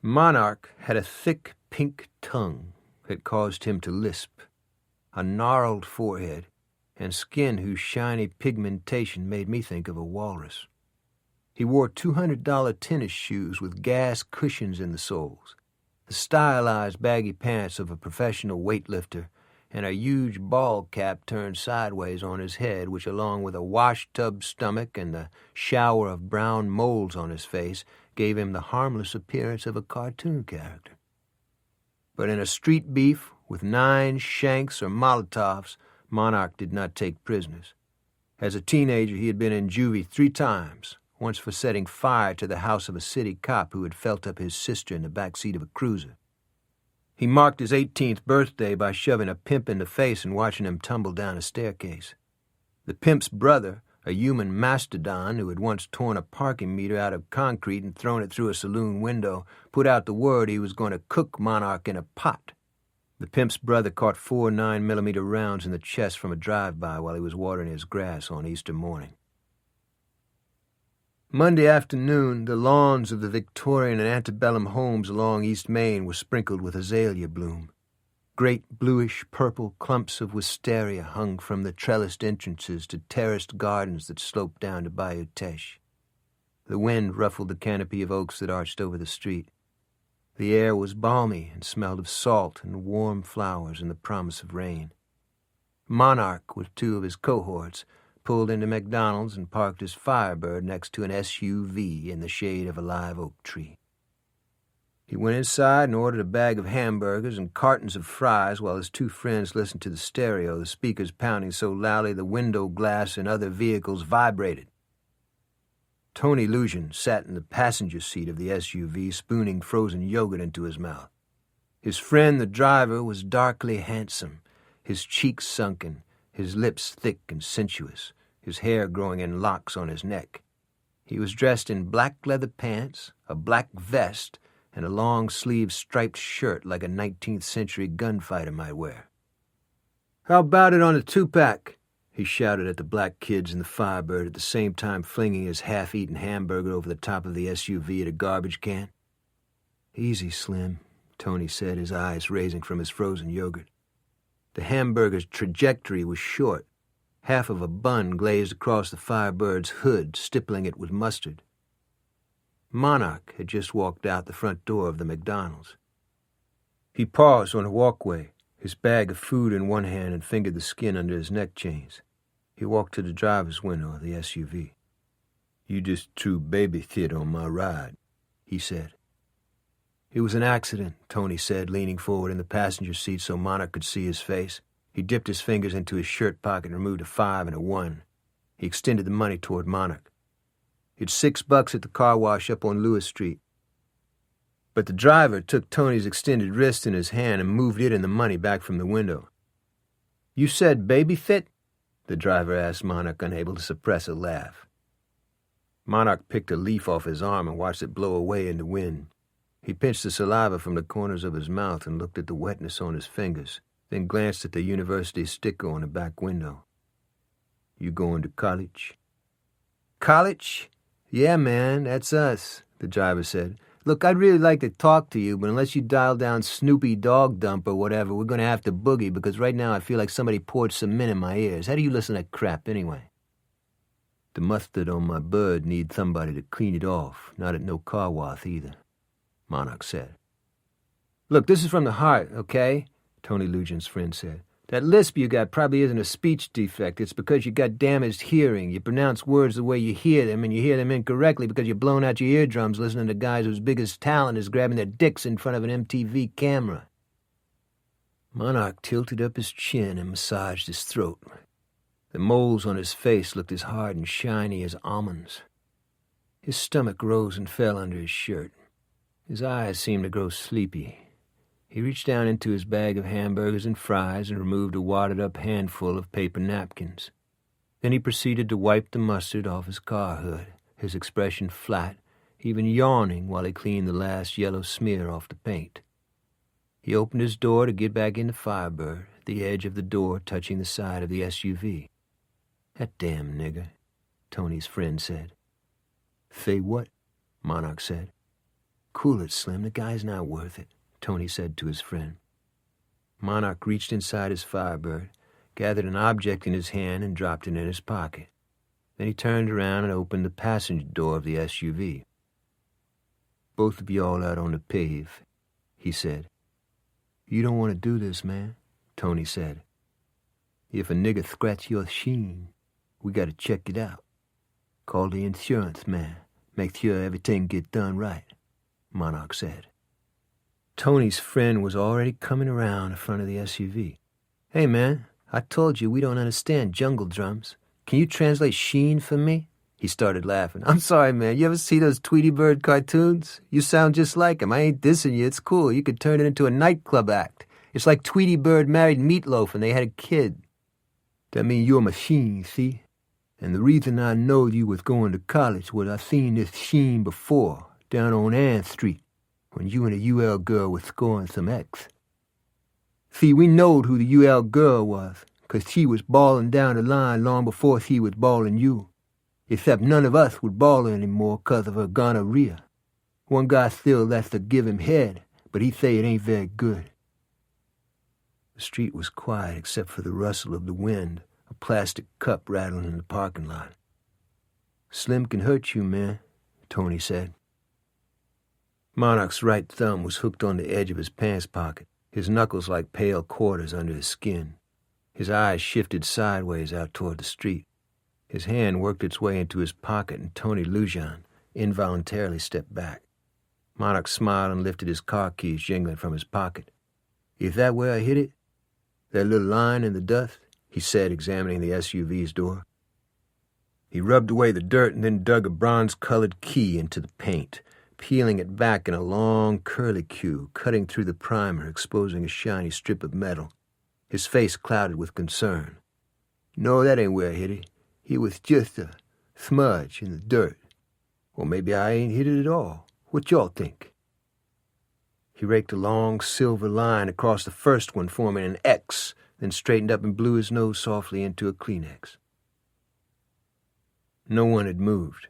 Monarch had a thick pink tongue that caused him to lisp, a gnarled forehead, and skin whose shiny pigmentation made me think of a walrus. He wore $200 tennis shoes with gas cushions in the soles, the stylized baggy pants of a professional weightlifter, and a huge ball cap turned sideways on his head, which, along with a wash-tub stomach and the shower of brown moles on his face, gave him the harmless appearance of a cartoon character. But in a street beef with 9 shanks or Molotovs, Monarch did not take prisoners. As a teenager, he had been in juvie 3 times, once for setting fire to the house of a city cop who had felt up his sister in the back seat of a cruiser. He marked his 18th birthday by shoving a pimp in the face and watching him tumble down a staircase. The pimp's brother, a human mastodon who had once torn a parking meter out of concrete and thrown it through a saloon window, put out the word he was going to cook Monarch in a pot. The pimp's brother caught 4 9mm rounds in the chest from a drive-by while he was watering his grass on Easter morning. Monday afternoon, the lawns of the Victorian and antebellum homes along East Main were sprinkled with azalea bloom. Great bluish-purple clumps of wisteria hung from the trellised entrances to terraced gardens that sloped down to Bayou Teche. The wind ruffled the canopy of oaks that arched over the street. The air was balmy and smelled of salt and warm flowers and the promise of rain. Monarch, with two of his cohorts, pulled into McDonald's and parked his Firebird next to an SUV in the shade of a live oak tree. He went inside and ordered a bag of hamburgers and cartons of fries while his two friends listened to the stereo, the speakers pounding so loudly the window glass in other vehicles vibrated. Tony Lujan sat in the passenger seat of the SUV, spooning frozen yogurt into his mouth. His friend, the driver, was darkly handsome, his cheeks sunken, his lips thick and sensuous, his hair growing in locks on his neck. He was dressed in black leather pants, a black vest, and a long-sleeved striped shirt like a 19th century gunfighter might wear. "How about it on a two-pack?" he shouted at the black kids in the Firebird, at the same time flinging his half-eaten hamburger over the top of the SUV at a garbage can. "Easy, Slim," Tony said, his eyes raising from his frozen yogurt. The hamburger's trajectory was short. Half of a bun glazed across the Firebird's hood, stippling it with mustard. Monarch had just walked out the front door of the McDonald's. He paused on a walkway, his bag of food in one hand, and fingered the skin under his neck chains. He walked to the driver's window of the SUV. "You just threw baby shit on my ride," he said. "It was an accident," Tony said, leaning forward in the passenger seat so Monarch could see his face. He dipped his fingers into his shirt pocket and removed a 5 and a 1. He extended the money toward Monarch. "It's $6 at the car wash up on Lewis Street." But the driver took Tony's extended wrist in his hand and moved it and the money back from the window. "You said baby fit?" the driver asked Monarch, unable to suppress a laugh. Monarch picked a leaf off his arm and watched it blow away in the wind. He pinched the saliva from the corners of his mouth and looked at the wetness on his fingers, then glanced at the university sticker on the back window. "You going to college?" "College? Yeah, man, that's us," the driver said. "Look, I'd really like to talk to you, but unless you dial down Snoopy Dog Dump or whatever, we're going to have to boogie, because right now I feel like somebody poured cement in my ears. How do you listen to that crap anyway?" "The mustard on my bird needs somebody to clean it off, not at no car wash either," Monarch said. "Look, this is from the heart, okay?" Tony Lujan's friend said. "That lisp you got probably isn't a speech defect. It's because you got damaged hearing. You pronounce words the way you hear them, and you hear them incorrectly because you're blowing out your eardrums listening to guys whose biggest talent is grabbing their dicks in front of an MTV camera." Monarch tilted up his chin and massaged his throat. The moles on his face looked as hard and shiny as almonds. His stomach rose and fell under his shirt. His eyes seemed to grow sleepy. He reached down into his bag of hamburgers and fries and removed a wadded-up handful of paper napkins. Then he proceeded to wipe the mustard off his car hood, his expression flat, even yawning while he cleaned the last yellow smear off the paint. He opened his door to get back in the Firebird, the edge of the door touching the side of the SUV. "That damn nigger," Tony's friend said. "Say what?" Monarch said. "Cool it, Slim. The guy's not worth it," Tony said to his friend. Monarch reached inside his Firebird, gathered an object in his hand, and dropped it in his pocket. Then he turned around and opened the passenger door of the SUV. "Both of you all out on the pave," he said. "You don't want to do this, man," Tony said. "If a nigger scratch your sheen, we got to check it out. Call the insurance man. Make sure everything get done right," Monarch said. Tony's friend was already coming around in front of the SUV. "Hey, man, I told you we don't understand jungle drums. Can you translate sheen for me?" He started laughing. "I'm sorry, man. You ever see those Tweety Bird cartoons? You sound just like him. I ain't dissing you. It's cool. You could turn it into a nightclub act. It's like Tweety Bird married Meatloaf and they had a kid." "That mean you're a machine, see? And the reason I know you was going to college was I seen this sheen before, down on Ann Street, when you and a UL girl was scoring some X. See, we knowed who the UL girl was, 'cause she was balling down the line long before she was balling you. Except none of us would ball her anymore 'cause of her gonorrhea. One guy still lets her give him head, but he say it ain't very good." The street was quiet except for the rustle of the wind, a plastic cup rattling in the parking lot. "Slim can hurt you, man," Tony said. Monarch's right thumb was hooked on the edge of his pants pocket, his knuckles like pale quarters under his skin. His eyes shifted sideways out toward the street. His hand worked its way into his pocket, and Tony Lujan involuntarily stepped back. Monarch smiled and lifted his car keys jingling from his pocket. "Is that where I hit it? That little line in the dust?" he said, examining the SUV's door. He rubbed away the dirt and then dug a bronze-colored key into the paint, peeling it back in a long, curly queue, cutting through the primer, exposing a shiny strip of metal. His face clouded with concern. "No, that ain't where I hit it. It was just a smudge in the dirt. Or maybe I ain't hit it at all. What y'all think?" He raked a long silver line across the first one, forming an X, then straightened up and blew his nose softly into a Kleenex. No one had moved.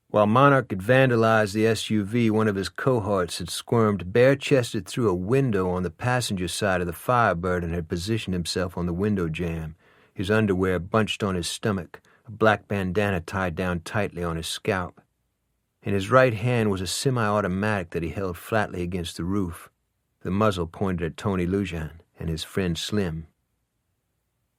While Monarch had vandalized the SUV, one of his cohorts had squirmed bare-chested through a window on the passenger side of the Firebird and had positioned himself on the window jamb, his underwear bunched on his stomach, a black bandana tied down tightly on his scalp. In his right hand was a semi-automatic that he held flatly against the roof. The muzzle pointed at Tony Lujan and his friend Slim.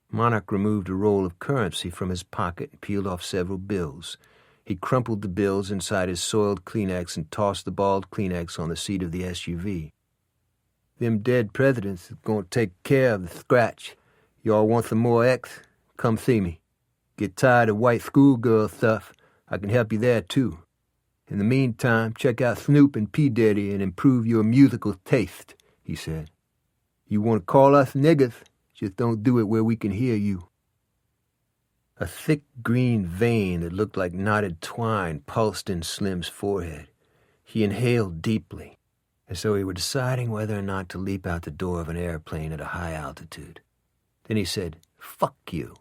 Monarch removed a roll of currency from his pocket and peeled off several bills. He crumpled the bills inside his soiled Kleenex and tossed the balled Kleenex on the seat of the SUV. "Them dead presidents is going to take care of the scratch. Y'all want some more X? Come see me. Get tired of white schoolgirl stuff? I can help you there, too. In the meantime, check out Snoop and P. Diddy and improve your musical taste," he said. "You want to call us niggas? Just don't do it where we can hear you." A thick green vein that looked like knotted twine pulsed in Slim's forehead. He inhaled deeply, as though he were deciding whether or not to leap out the door of an airplane at a high altitude. Then he said, "Fuck you,"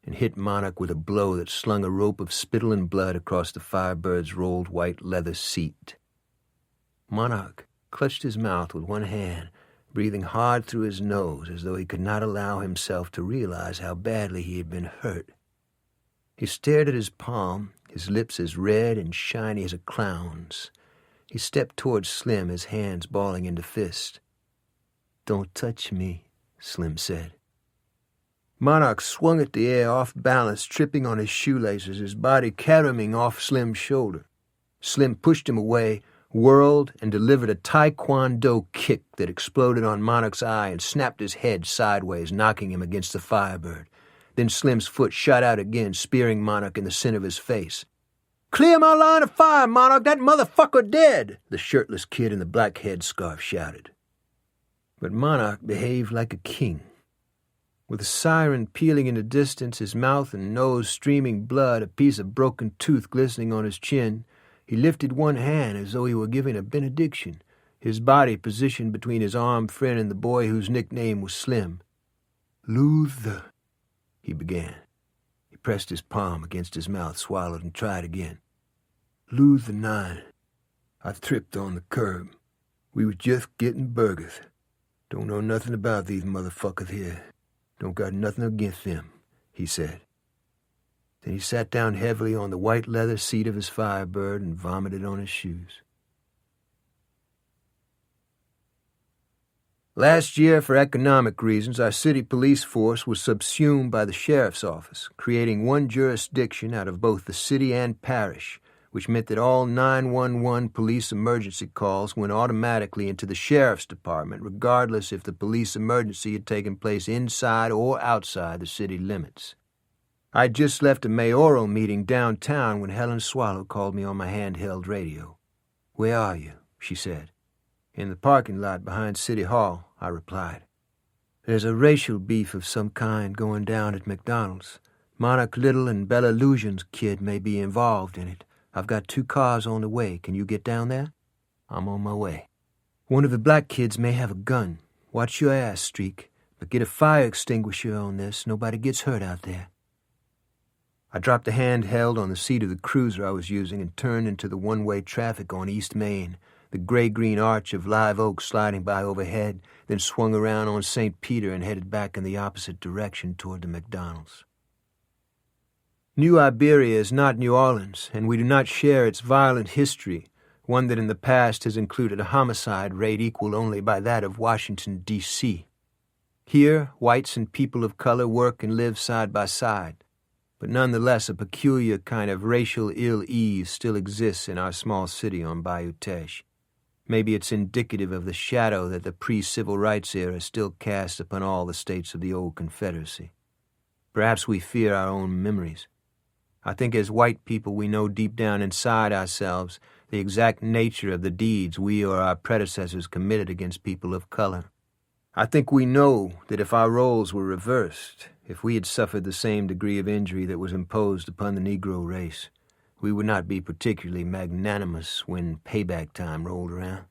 and hit Monarch with a blow that slung a rope of spittle and blood across the Firebird's rolled white leather seat. Monarch clutched his mouth with one hand, breathing hard through his nose as though he could not allow himself to realize how badly he had been hurt. He stared at his palm, his lips as red and shiny as a clown's. He stepped towards Slim, his hands balling into fists. "Don't touch me," Slim said. Monarch swung at the air off balance, tripping on his shoelaces, his body caroming off Slim's shoulder. Slim pushed him away, whirled, and delivered a taekwondo kick that exploded on Monarch's eye and snapped his head sideways, knocking him against the Firebird. Then Slim's foot shot out again, spearing Monarch in the center of his face. "Clear my line of fire, Monarch! That motherfucker dead!" the shirtless kid in the black headscarf shouted. But Monarch behaved like a king. With a siren pealing in the distance, his mouth and nose streaming blood, a piece of broken tooth glistening on his chin, he lifted one hand as though he were giving a benediction, his body positioned between his armed friend and the boy whose nickname was Slim. "Luther," he began. He pressed his palm against his mouth, swallowed, and tried again. "Luther 9. I tripped on the curb. We was just getting burgers. Don't know nothing about these motherfuckers here. Don't got nothing against them," he said. Then he sat down heavily on the white leather seat of his Firebird and vomited on his shoes. Last year, for economic reasons, our city police force was subsumed by the sheriff's office, creating one jurisdiction out of both the city and parish, which meant that all 911 police emergency calls went automatically into the sheriff's department, regardless if the police emergency had taken place inside or outside the city limits. I'd just left a mayoral meeting downtown when Helen Swallow called me on my handheld radio. "Where are you?" she said. "In the parking lot behind City Hall," I replied. "There's a racial beef of some kind going down at McDonald's. Monarch Little and Bella Lujan's kid may be involved in it. I've got 2 cars on the way. Can you get down there?" "I'm on my way." "One of the black kids may have a gun. Watch your ass, Streak, but get a fire extinguisher on this. Nobody gets hurt out there." I dropped the handheld on the seat of the cruiser I was using and turned into the one-way traffic on East Main, the gray-green arch of live oak sliding by overhead, then swung around on St. Peter and headed back in the opposite direction toward the McDonald's. New Iberia is not New Orleans, and we do not share its violent history, one that in the past has included a homicide rate equal only by that of Washington, D.C. Here, whites and people of color work and live side by side, but nonetheless a peculiar kind of racial ill-ease still exists in our small city on Bayou Teche. Maybe it's indicative of the shadow that the pre-civil rights era still casts upon all the states of the old Confederacy. Perhaps we fear our own memories. I think as white people we know deep down inside ourselves the exact nature of the deeds we or our predecessors committed against people of color. I think we know that if our roles were reversed, if we had suffered the same degree of injury that was imposed upon the Negro race, we would not be particularly magnanimous when payback time rolled around.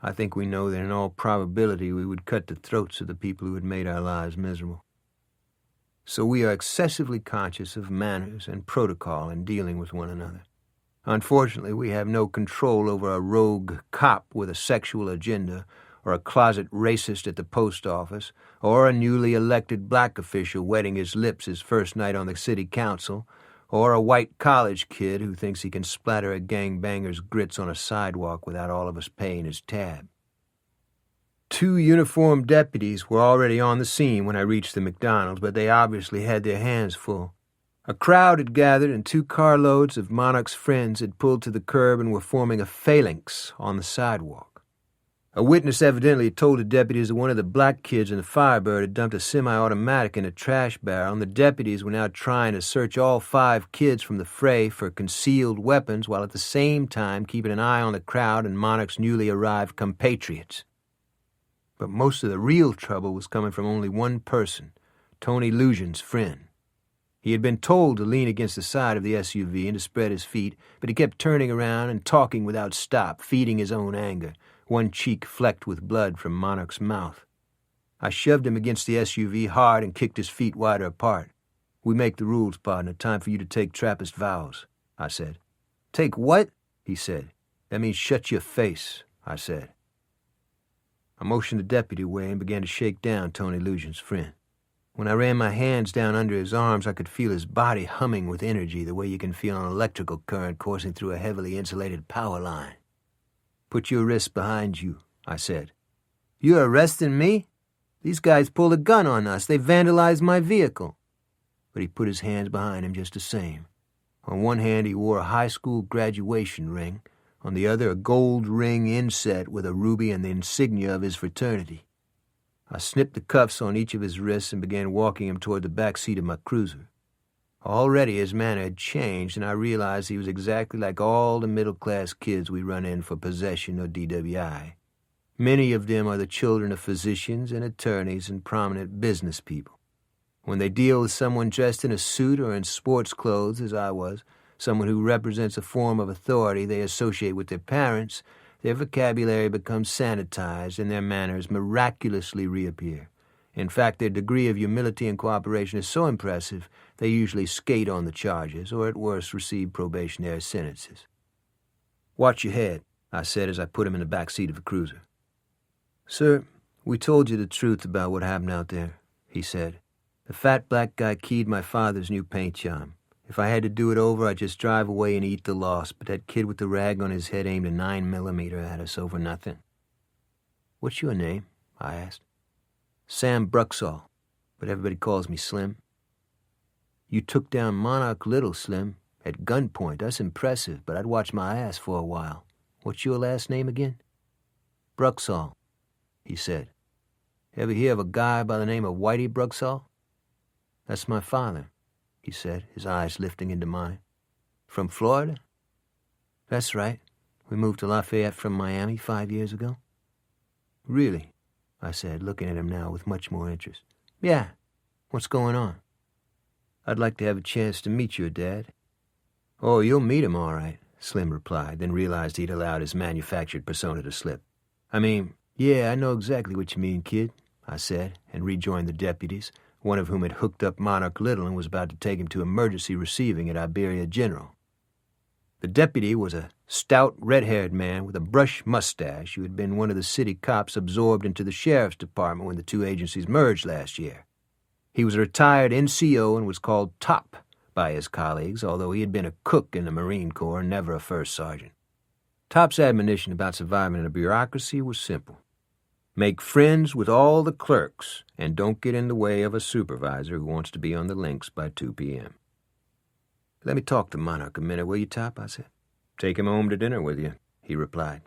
I think we know that in all probability we would cut the throats of the people who had made our lives miserable. So we are excessively conscious of manners and protocol in dealing with one another. Unfortunately, we have no control over a rogue cop with a sexual agenda, or a closet racist at the post office, or a newly elected black official wetting his lips his first night on the city council, or a white college kid who thinks he can splatter a gangbanger's grits on a sidewalk without all of us paying his tab. 2 uniformed deputies were already on the scene when I reached the McDonald's, but they obviously had their hands full. A crowd had gathered, and 2 carloads of Monarch's friends had pulled to the curb and were forming a phalanx on the sidewalk. A witness evidently told the deputies that one of the black kids in the Firebird had dumped a semi-automatic in a trash barrel, and the deputies were now trying to search all 5 kids from the fray for concealed weapons while at the same time keeping an eye on the crowd and Monarch's newly arrived compatriots. But most of the real trouble was coming from only one person, Tony Lujan's friend. He had been told to lean against the side of the SUV and to spread his feet, but he kept turning around and talking without stop, feeding his own anger, one cheek flecked with blood from Monarch's mouth. I shoved him against the SUV hard and kicked his feet wider apart. "We make the rules, partner. Time for you to take Trappist vows," I said. "Take what?" he said. "That means shut your face," I said. I motioned the deputy away and began to shake down Tony Lujan's friend. When I ran my hands down under his arms, I could feel his body humming with energy the way you can feel an electrical current coursing through a heavily insulated power line. "Put your wrists behind you," I said. "You're arresting me? These guys pulled a gun on us. They vandalized my vehicle." But he put his hands behind him just the same. On one hand, he wore a high school graduation ring. On the other, a gold ring inset with a ruby and the insignia of his fraternity. I snipped the cuffs on each of his wrists and began walking him toward the back seat of my cruiser. Already his manner had changed, and I realized he was exactly like all the middle-class kids we run in for possession or DWI. Many of them are the children of physicians and attorneys and prominent business people. When they deal with someone dressed in a suit or in sports clothes, as I was, someone who represents a form of authority they associate with their parents, their vocabulary becomes sanitized and their manners miraculously reappear. In fact, their degree of humility and cooperation is so impressive, they usually skate on the charges, or at worst receive probationary sentences. "Watch your head," I said as I put him in the back seat of the cruiser. "Sir, we told you the truth about what happened out there," he said. "The fat black guy keyed my father's new paint job. If I had to do it over, I'd just drive away and eat the loss, but that kid with the rag on his head aimed a 9mm at us over nothing." "What's your name?" I asked. "Sam Bruxall, but everybody calls me Slim." "You took down Monarch Little, Slim, at gunpoint. That's impressive, but I'd watch my ass for a while. What's your last name again?" "Bruxall," he said. "Ever hear of a guy by the name of Whitey Bruxall?" "That's my father," he said, his eyes lifting into mine. "From Florida?" "That's right. We moved to Lafayette from Miami 5 years ago." "Really?" I said, looking at him now with much more interest. "Yeah. What's going on?" "I'd like to have a chance to meet your dad." "Oh, you'll meet him all right," Slim replied, then realized he'd allowed his manufactured persona to slip. "I mean, yeah, I know exactly what you mean, kid," I said, and rejoined the deputies, one of whom had hooked up Monarch Little and was about to take him to emergency receiving at Iberia General. The deputy was a stout, red-haired man with a brush mustache who had been one of the city cops absorbed into the sheriff's department when the 2 agencies merged last year. He was a retired NCO and was called Top by his colleagues, although he had been a cook in the Marine Corps and never a first sergeant. Top's admonition about surviving in a bureaucracy was simple. Make friends with all the clerks, and don't get in the way of a supervisor who wants to be on the links by 2 p.m. "Let me talk to Monarch a minute, will you, Top?" I said. "Take him home to dinner with you," he replied.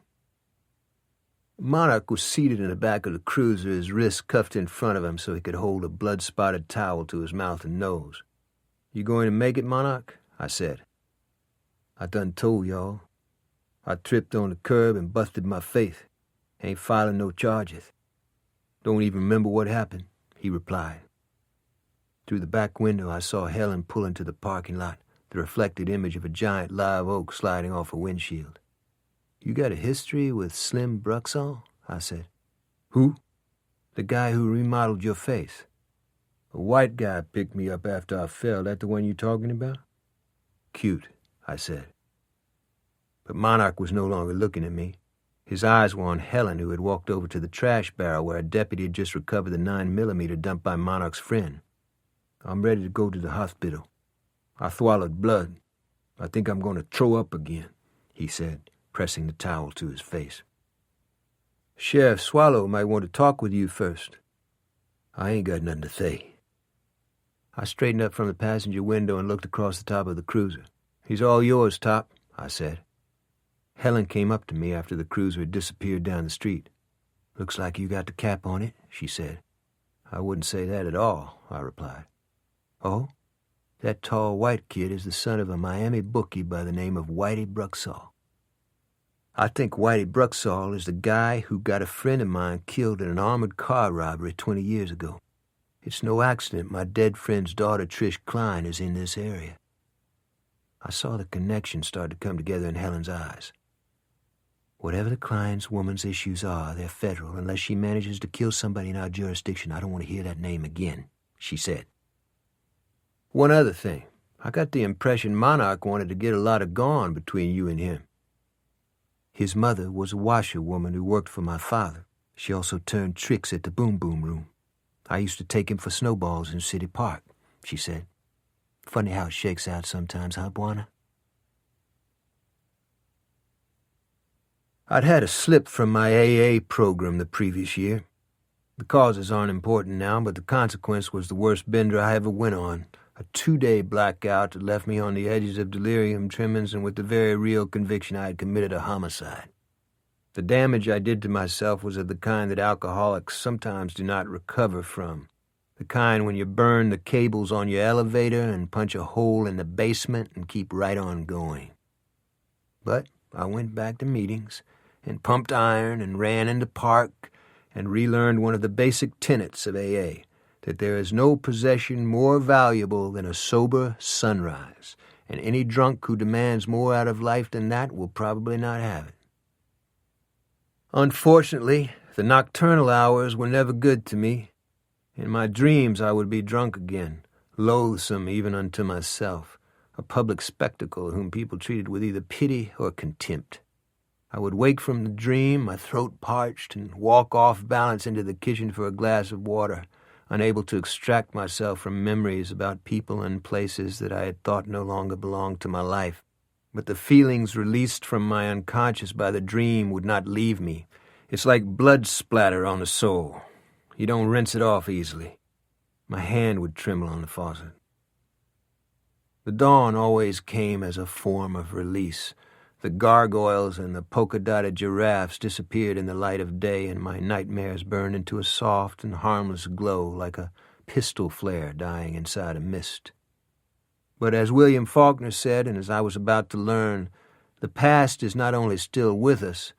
Monarch was seated in the back of the cruiser, his wrists cuffed in front of him so he could hold a blood-spotted towel to his mouth and nose. "You going to make it, Monarch?" I said. "I done told y'all. I tripped on the curb and busted my face. Ain't filing no charges. Don't even remember what happened," he replied. Through the back window, I saw Helen pull into the parking lot, the reflected image of a giant live oak sliding off a windshield. "You got a history with Slim Bruxall?" I said. "Who?" "The guy who remodeled your face." "A white guy picked me up after I fell. That the one you talking about?" "Cute," I said. But Monarch was no longer looking at me. His eyes were on Helen, who had walked over to the trash barrel where a deputy had just recovered the 9mm dumped by Monarch's friend. "I'm ready to go to the hospital. I swallowed blood. I think I'm going to throw up again," he said, pressing the towel to his face. "Sheriff Swallow might want to talk with you first." "I ain't got nothing to say." I straightened up from the passenger window and looked across the top of the cruiser. "He's all yours, Top," I said. Helen came up to me after the cruiser had disappeared down the street. "Looks like you got the cap on it," she said. "I wouldn't say that at all," I replied. "Oh? That tall white kid is the son of a Miami bookie by the name of Whitey Bruxall. I think Whitey Bruxall is the guy who got a friend of mine killed in an armored car robbery 20 years ago. It's no accident my dead friend's daughter, Trish Klein, is in this area." I saw the connection start to come together in Helen's eyes. "Whatever the Klein's woman's issues are, they're federal. Unless she manages to kill somebody in our jurisdiction, I don't want to hear that name again," she said. "One other thing. I got the impression Monarch wanted to get a lot of gone between you and him." "His mother was a washerwoman who worked for my father. She also turned tricks at the Boom Boom Room. I used to take him for snowballs in City Park," she said. "Funny how it shakes out sometimes, huh, Bwana?" I'd had a slip from my AA program the previous year. The causes aren't important now, but the consequence was the worst bender I ever went on, a 2-day blackout that left me on the edges of delirium tremens and with the very real conviction I had committed a homicide. The damage I did to myself was of the kind that alcoholics sometimes do not recover from, the kind when you burn the cables on your elevator and punch a hole in the basement and keep right on going. But I went back to meetings and pumped iron and ran in the park and relearned one of the basic tenets of AA, that there is no possession more valuable than a sober sunrise, and any drunk who demands more out of life than that will probably not have it. Unfortunately, the nocturnal hours were never good to me. In my dreams I would be drunk again, loathsome even unto myself, a public spectacle whom people treated with either pity or contempt. I would wake from the dream, my throat parched, and walk off balance into the kitchen for a glass of water, unable to extract myself from memories about people and places that I had thought no longer belonged to my life. But the feelings released from my unconscious by the dream would not leave me. It's like blood splatter on the soul. You don't rinse it off easily. My hand would tremble on the faucet. The dawn always came as a form of release. The gargoyles and the polka-dotted giraffes disappeared in the light of day, and my nightmares burned into a soft and harmless glow like a pistol flare dying inside a mist. But as William Faulkner said, and as I was about to learn, the past is not only still with us,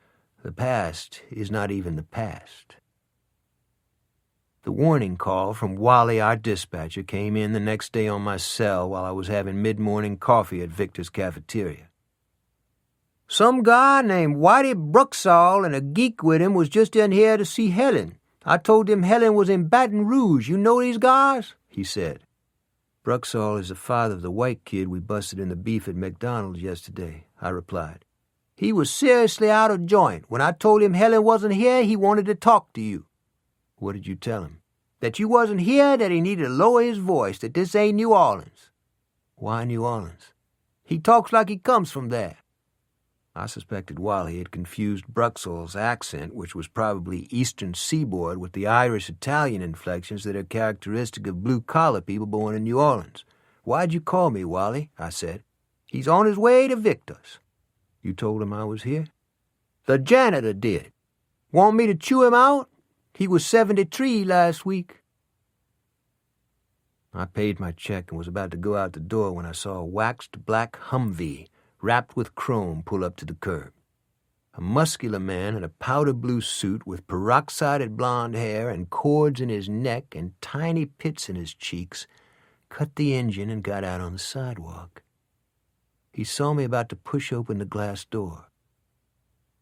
the past is not even the past. The warning call from Wally, our dispatcher, came in the next day on my cell while I was having mid-morning coffee at Victor's cafeteria. "Some guy named Whitey Bruxall and a geek with him was just in here to see Helen. I told him Helen was in Baton Rouge. You know these guys?" he said. "Bruxall is the father of the white kid we busted in the beef at McDonald's yesterday," I replied. "He was seriously out of joint. When I told him Helen wasn't here, he wanted to talk to you." "What did you tell him?" "That you wasn't here, that he needed to lower his voice, that this ain't New Orleans." Why New Orleans? He talks like he comes from there. I suspected Wally had confused Bruxall's accent, which was probably Eastern Seaboard, with the Irish-Italian inflections that are characteristic of blue-collar people born in New Orleans. "Why'd you call me, Wally?" I said. "He's on his way to Victor's." "You told him I was here?" "The janitor did. Want me to chew him out? He was 73 last week." I paid my check and was about to go out the door when I saw a waxed black Humvee wrapped with chrome pull up to the curb. A muscular man in a powder blue suit with peroxided blonde hair and cords in his neck and tiny pits in his cheeks cut the engine and got out on the sidewalk. He saw me about to push open the glass door.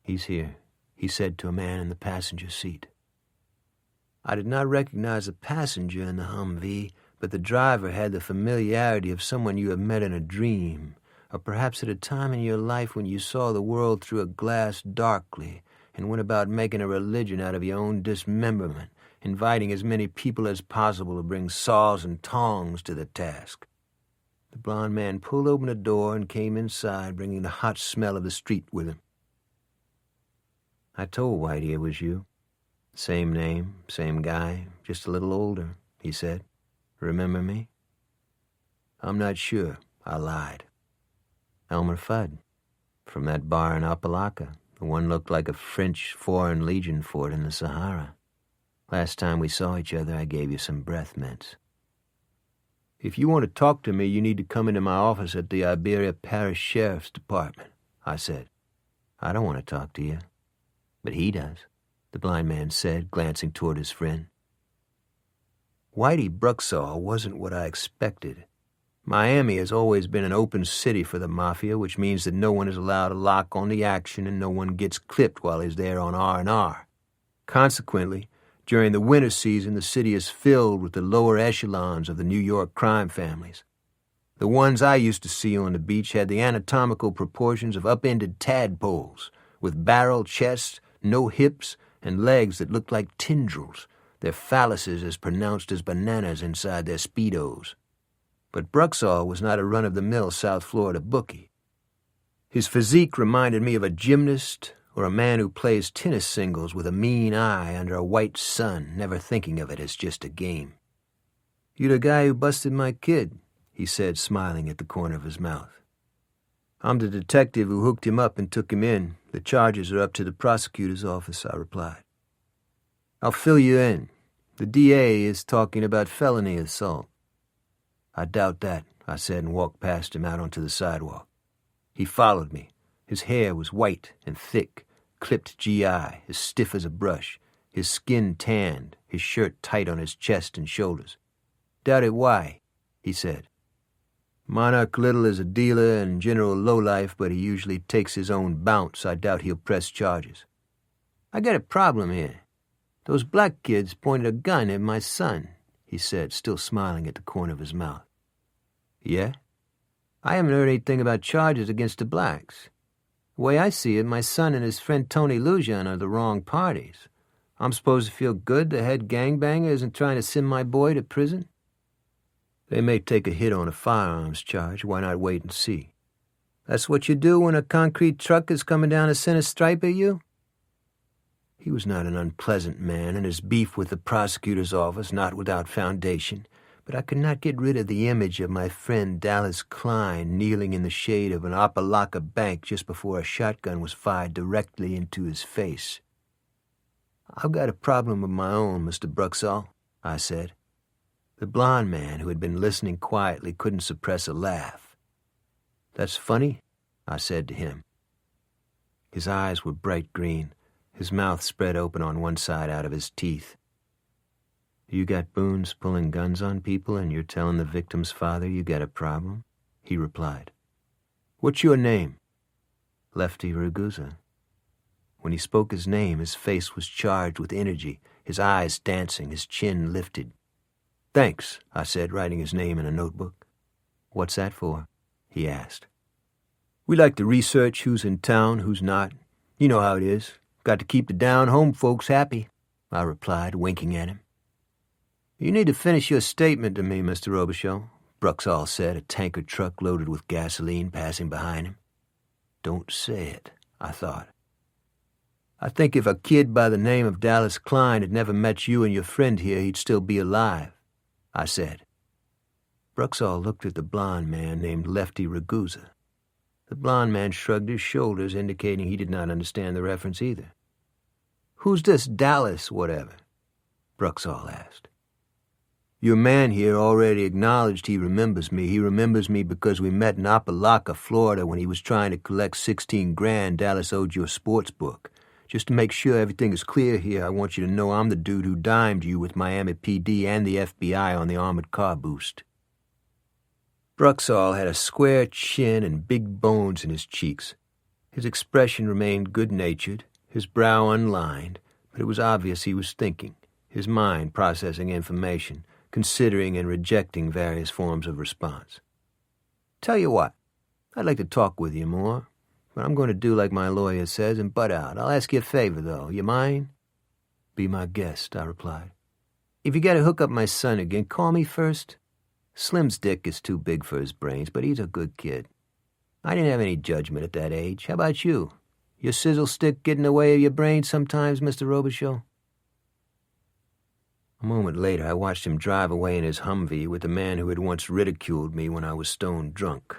"He's here," he said to a man in the passenger seat. I did not recognize the passenger in the Humvee, but the driver had the familiarity of someone you have met in a dream, or perhaps at a time in your life when you saw the world through a glass darkly and went about making a religion out of your own dismemberment, inviting as many people as possible to bring saws and tongs to the task. The blond man pulled open a door and came inside, bringing the hot smell of the street with him. "I told Whitey it was you. Same name, same guy, just a little older," he said. "Remember me?" "I'm not sure," I lied. "Elmer Fudd, from that bar in Apalaka. The one looked like a French Foreign Legion fort in the Sahara. Last time we saw each other, I gave you some breath mints." "If you want to talk to me, you need to come into my office at the Iberia Parish Sheriff's Department," I said. "I don't want to talk to you." "But he does," the blind man said, glancing toward his friend. Whitey Bruxall wasn't what I expected. Miami has always been an open city for the Mafia, which means that no one is allowed a lock on the action and no one gets clipped while he's there on R&R. Consequently, during the winter season, the city is filled with the lower echelons of the New York crime families. The ones I used to see on the beach had the anatomical proportions of upended tadpoles, with barrel chests, no hips, and legs that looked like tendrils, their phalluses as pronounced as bananas inside their Speedos. But Bruxall was not a run-of-the-mill South Florida bookie. His physique reminded me of a gymnast or a man who plays tennis singles with a mean eye under a white sun, never thinking of it as just a game. "You're the guy who busted my kid," he said, smiling at the corner of his mouth. "I'm the detective who hooked him up and took him in. The charges are up to the prosecutor's office," I replied. "I'll fill you in. The DA is talking about felony assault." "I doubt that," I said, and walked past him out onto the sidewalk. He followed me. His hair was white and thick, clipped GI, as stiff as a brush, his skin tanned, his shirt tight on his chest and shoulders. "Doubt it why," he said. "Monarch Little is a dealer and general lowlife, but he usually takes his own bounce. I doubt he'll press charges." "I got a problem here. Those black kids pointed a gun at my son," he said, still smiling at the corner of his mouth. "Yeah? I haven't heard anything about charges against the blacks. The way I see it, my son and his friend Tony Lujan are the wrong parties. I'm supposed to feel good the head gangbanger isn't trying to send my boy to prison?" "They may take a hit on a firearms charge. Why not wait and see?" "That's what you do when a concrete truck is coming down a center stripe at you?" He was not an unpleasant man, and his beef with the prosecutor's office not without foundation, but I could not get rid of the image of my friend Dallas Klein kneeling in the shade of an Apalaka bank just before a shotgun was fired directly into his face. "I've got a problem of my own, Mr. Bruxall," I said. The blond man, who had been listening quietly, couldn't suppress a laugh. "That's funny," I said to him. His eyes were bright green, his mouth spread open on one side out of his teeth. "You got boons pulling guns on people and you're telling the victim's father you got a problem?" he replied. "What's your name?" "Lefty Ragusa." When he spoke his name, his face was charged with energy, his eyes dancing, his chin lifted. "Thanks," I said, writing his name in a notebook. "What's that for?" he asked. "We like to research who's in town, who's not. You know how it is. Got to keep the down-home folks happy," I replied, winking at him. "You need to finish your statement to me, Mr. Robichaux. Bruxall said, a tanker truck loaded with gasoline passing behind him. Don't say it, I thought. I think if a kid by the name of Dallas Klein had never met you and your friend here, he'd still be alive, I said. Bruxall looked at the blond man named Lefty Ragusa. The blond man shrugged his shoulders, indicating he did not understand the reference either. Who's this Dallas whatever? Bruxall asked. Your man here already acknowledged he remembers me. He remembers me because we met in Opelika, Florida, when he was trying to collect $16,000 Dallas owed you a sports book. Just to make sure everything is clear here, I want you to know I'm the dude who dimed you with Miami PD and the FBI on the armored car boost. Bruxall had a square chin and big bones in his cheeks. His expression remained good-natured, his brow unlined, but it was obvious he was thinking, his mind processing information, considering and rejecting various forms of response. Tell you what, I'd like to talk with you more, but I'm going to do like my lawyer says and butt out. I'll ask you a favor, though. You mind? Be my guest, I replied. If you got to hook up my son again, call me first. Slim's dick is too big for his brains, but he's a good kid. I didn't have any judgment at that age. How about you? Your sizzle stick get in the way of your brain sometimes, Mr. Robichaux? A moment later, I watched him drive away in his Humvee with the man who had once ridiculed me when I was stone drunk.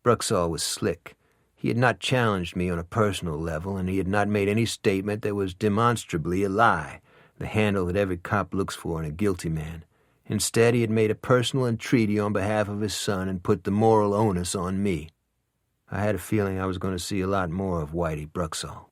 Bruxall was slick. He had not challenged me on a personal level, and he had not made any statement that was demonstrably a lie, the handle that every cop looks for in a guilty man. Instead, he had made a personal entreaty on behalf of his son and put the moral onus on me. I had a feeling I was going to see a lot more of Whitey Bruxall.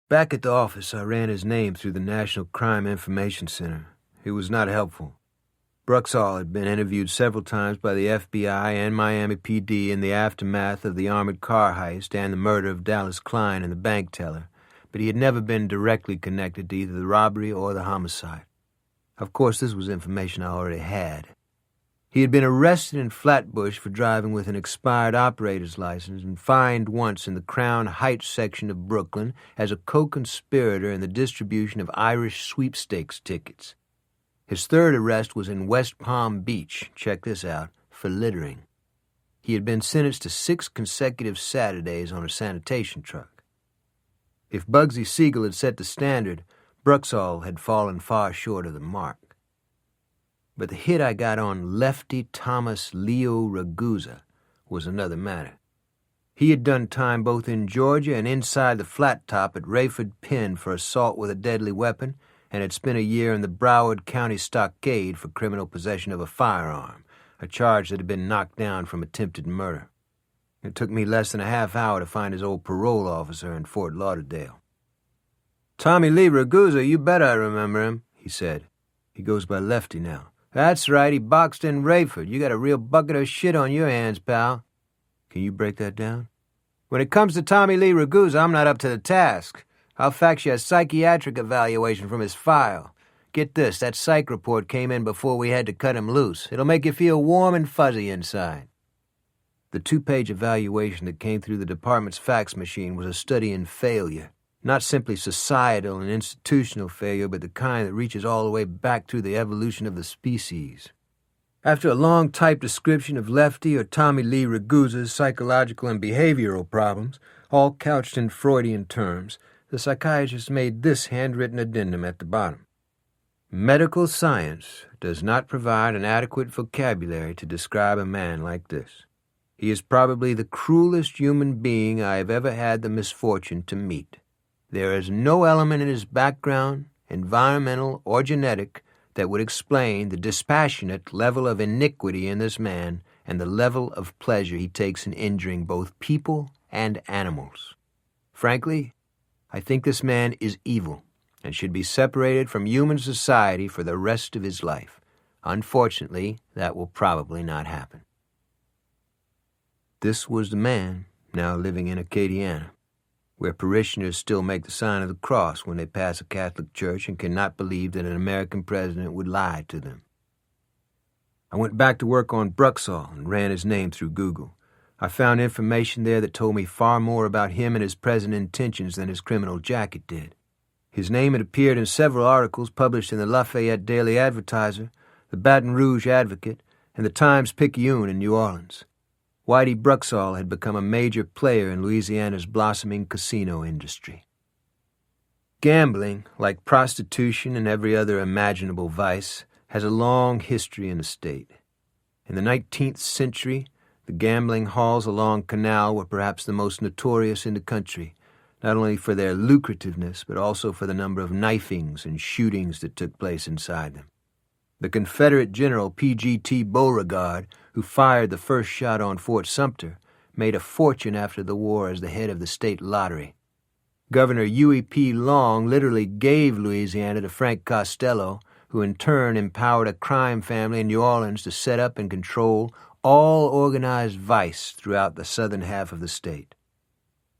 Back at the office, I ran his name through the National Crime Information Center. It was not helpful. Bruxall had been interviewed several times by the FBI and Miami PD in the aftermath of the armored car heist and the murder of Dallas Klein and the bank teller, but he had never been directly connected to either the robbery or the homicide. Of course, this was information I already had. He had been arrested in Flatbush for driving with an expired operator's license and fined once in the Crown Heights section of Brooklyn as a co-conspirator in the distribution of Irish sweepstakes tickets. His third arrest was in West Palm Beach, check this out, for littering. He had been sentenced to 6 consecutive Saturdays on a sanitation truck. If Bugsy Siegel had set the standard, Bruxall had fallen far short of the mark. But the hit I got on Lefty Thomas Leo Ragusa was another matter. He had done time both in Georgia and inside the flat top at Rayford Pen for assault with a deadly weapon, and had spent a year in the Broward County Stockade for criminal possession of a firearm, a charge that had been knocked down from attempted murder. It took me less than a half hour to find his old parole officer in Fort Lauderdale. Tommy Lee Ragusa, you bet I remember him, he said. He goes by Lefty now. That's right, he boxed in Rayford. You got a real bucket of shit on your hands, pal. Can you break that down? When it comes to Tommy Lee Ragusa, I'm not up to the task. I'll fax you a psychiatric evaluation from his file. Get this, that psych report came in before we had to cut him loose. It'll make you feel warm and fuzzy inside. The 2-page evaluation that came through the department's fax machine was a study in failure. Not simply societal and institutional failure, but the kind that reaches all the way back through the evolution of the species. After a long typed description of Lefty or Tommy Lee Ragusa's psychological and behavioral problems, all couched in Freudian terms, the psychiatrist made this handwritten addendum at the bottom. Medical science does not provide an adequate vocabulary to describe a man like this. He is probably the cruelest human being I have ever had the misfortune to meet. There is no element in his background, environmental or genetic, that would explain the dispassionate level of iniquity in this man and the level of pleasure he takes in injuring both people and animals. Frankly, I think this man is evil and should be separated from human society for the rest of his life. Unfortunately, that will probably not happen. This was the man now living in Acadiana, where parishioners still make the sign of the cross when they pass a Catholic church and cannot believe that an American president would lie to them. I went back to work on Bruxall and ran his name through Google. I found information there that told me far more about him and his present intentions than his criminal jacket did. His name had appeared in several articles published in the Lafayette Daily Advertiser, the Baton Rouge Advocate, and the Times-Picayune in New Orleans. Whitey Bruxall had become a major player in Louisiana's blossoming casino industry. Gambling, like prostitution and every other imaginable vice, has a long history in the state. In the 19th century, the gambling halls along Canal were perhaps the most notorious in the country, not only for their lucrativeness, but also for the number of knifings and shootings that took place inside them. The Confederate General P.G.T. Beauregard, who fired the first shot on Fort Sumter, made a fortune after the war as the head of the state lottery. Governor Huey P. Long literally gave Louisiana to Frank Costello, who in turn empowered a crime family in New Orleans to set up and control all organized vice throughout the southern half of the state.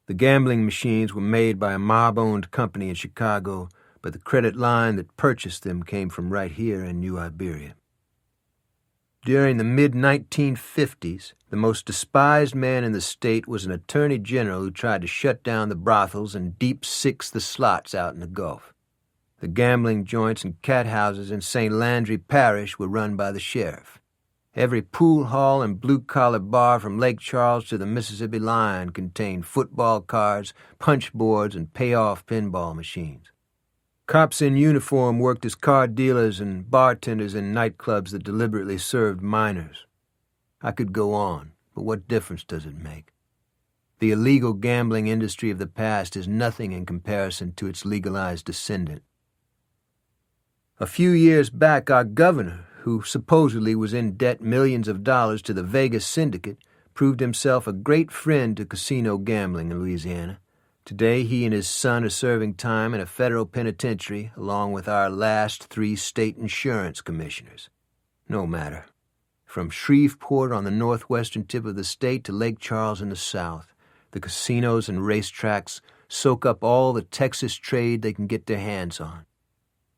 The gambling machines were made by a mob-owned company in Chicago, but the credit line that purchased them came from right here in New Iberia. During the mid-1950s, the most despised man in the state was an attorney general who tried to shut down the brothels and deep-six the slots out in the Gulf. The gambling joints and cat houses in St. Landry Parish were run by the sheriff. Every pool hall and blue-collar bar from Lake Charles to the Mississippi line contained football cards, punch boards, and pay-off pinball machines. Cops in uniform worked as card dealers and bartenders in nightclubs that deliberately served minors. I could go on, but what difference does it make? The illegal gambling industry of the past is nothing in comparison to its legalized descendant. A few years back, our governor, who supposedly was in debt millions of dollars to the Vegas syndicate, proved himself a great friend to casino gambling in Louisiana. Today, he and his son are serving time in a federal penitentiary, along with our last 3 state insurance commissioners. No matter. From Shreveport on the northwestern tip of the state to Lake Charles in the south, the casinos and racetracks soak up all the Texas trade they can get their hands on.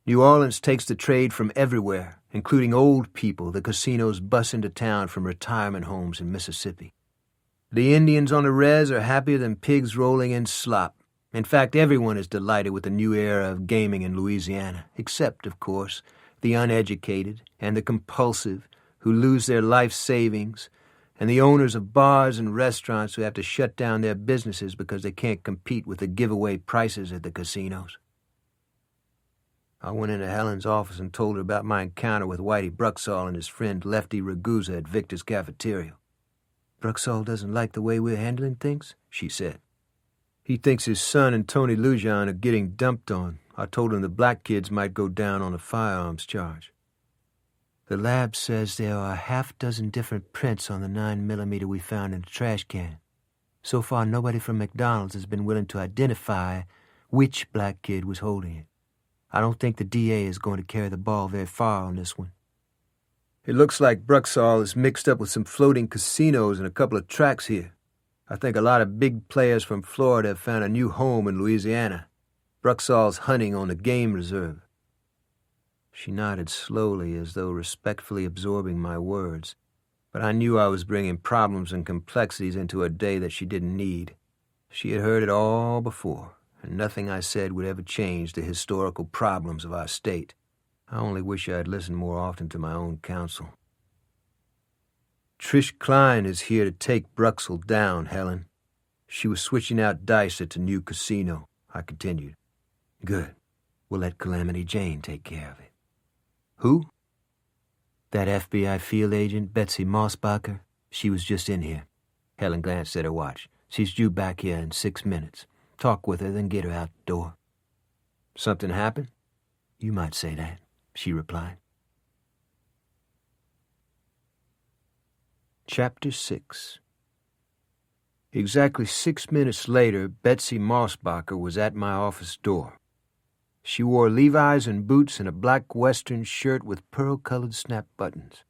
New Orleans takes the trade from everywhere, including old people the casinos bus into town from retirement homes in Mississippi. The Indians on the res are happier than pigs rolling in slop. In fact, everyone is delighted with the new era of gaming in Louisiana, except, of course, the uneducated and the compulsive who lose their life savings, and the owners of bars and restaurants who have to shut down their businesses because they can't compete with the giveaway prices at the casinos. I went into Helen's office and told her about my encounter with Whitey Bruxall and his friend Lefty Ragusa at Victor's cafeteria. "Bruxall doesn't like the way we're handling things," she said. "He thinks his son and Tony Lujan are getting dumped on. I told him the black kids might go down on a firearms charge." "The lab says there are 6 different prints on the 9mm we found in the trash can. So far, nobody from McDonald's has been willing to identify which black kid was holding it. I don't think the DA is going to carry the ball very far on this one." "It looks like Bruxall is mixed up with some floating casinos and a couple of tracks here. I think a lot of big players from Florida have found a new home in Louisiana. Bruxall's hunting on the game reserve." She nodded slowly as though respectfully absorbing my words, but I knew I was bringing problems and complexities into a day that she didn't need. She had heard it all before, and nothing I said would ever change the historical problems of our state. I only wish I had listened more often to my own counsel. "Trish Klein is here to take Bruxall down, Helen. She was switching out dice at the new casino," I continued. "Good. We'll let Calamity Jane take care of it." "Who?" "That FBI field agent, Betsy Mossbacher. She was just in here." Helen glanced at her watch. "She's due back here in 6 minutes. Talk with her, then get her out the door." "Something happened?" "You might say that," she replied. Chapter 6. Exactly 6 minutes later, Betsy Mossbacher was at my office door. She wore Levi's and boots and a black western shirt with pearl-colored snap buttons.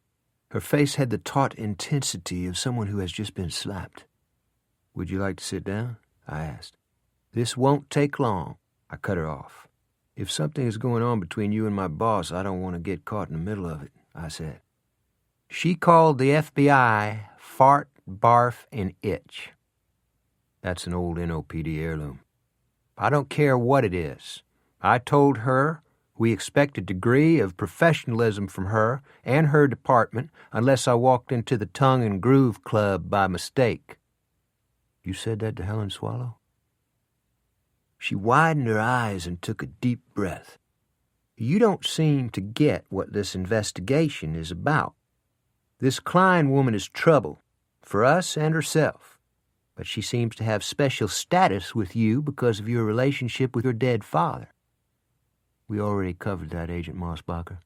Her face had the taut intensity of someone who has just been slapped. "Would you like to sit down?" I asked. "This won't take long." I cut her off. "If something is going on between you and my boss, I don't want to get caught in the middle of it," I said. She called the FBI Fart, Barf, and Itch. That's an old NOPD heirloom. I don't care what it is. I told her we expect a degree of professionalism from her and her department unless I walked into the Tongue and Groove Club by mistake. You said that to Helen Swallow? She widened her eyes and took a deep breath. You don't seem to get what this investigation is about. This Klein woman is trouble, for us and herself. But she seems to have special status with you because of your relationship with her dead father. We already covered that, Agent Mossbacher.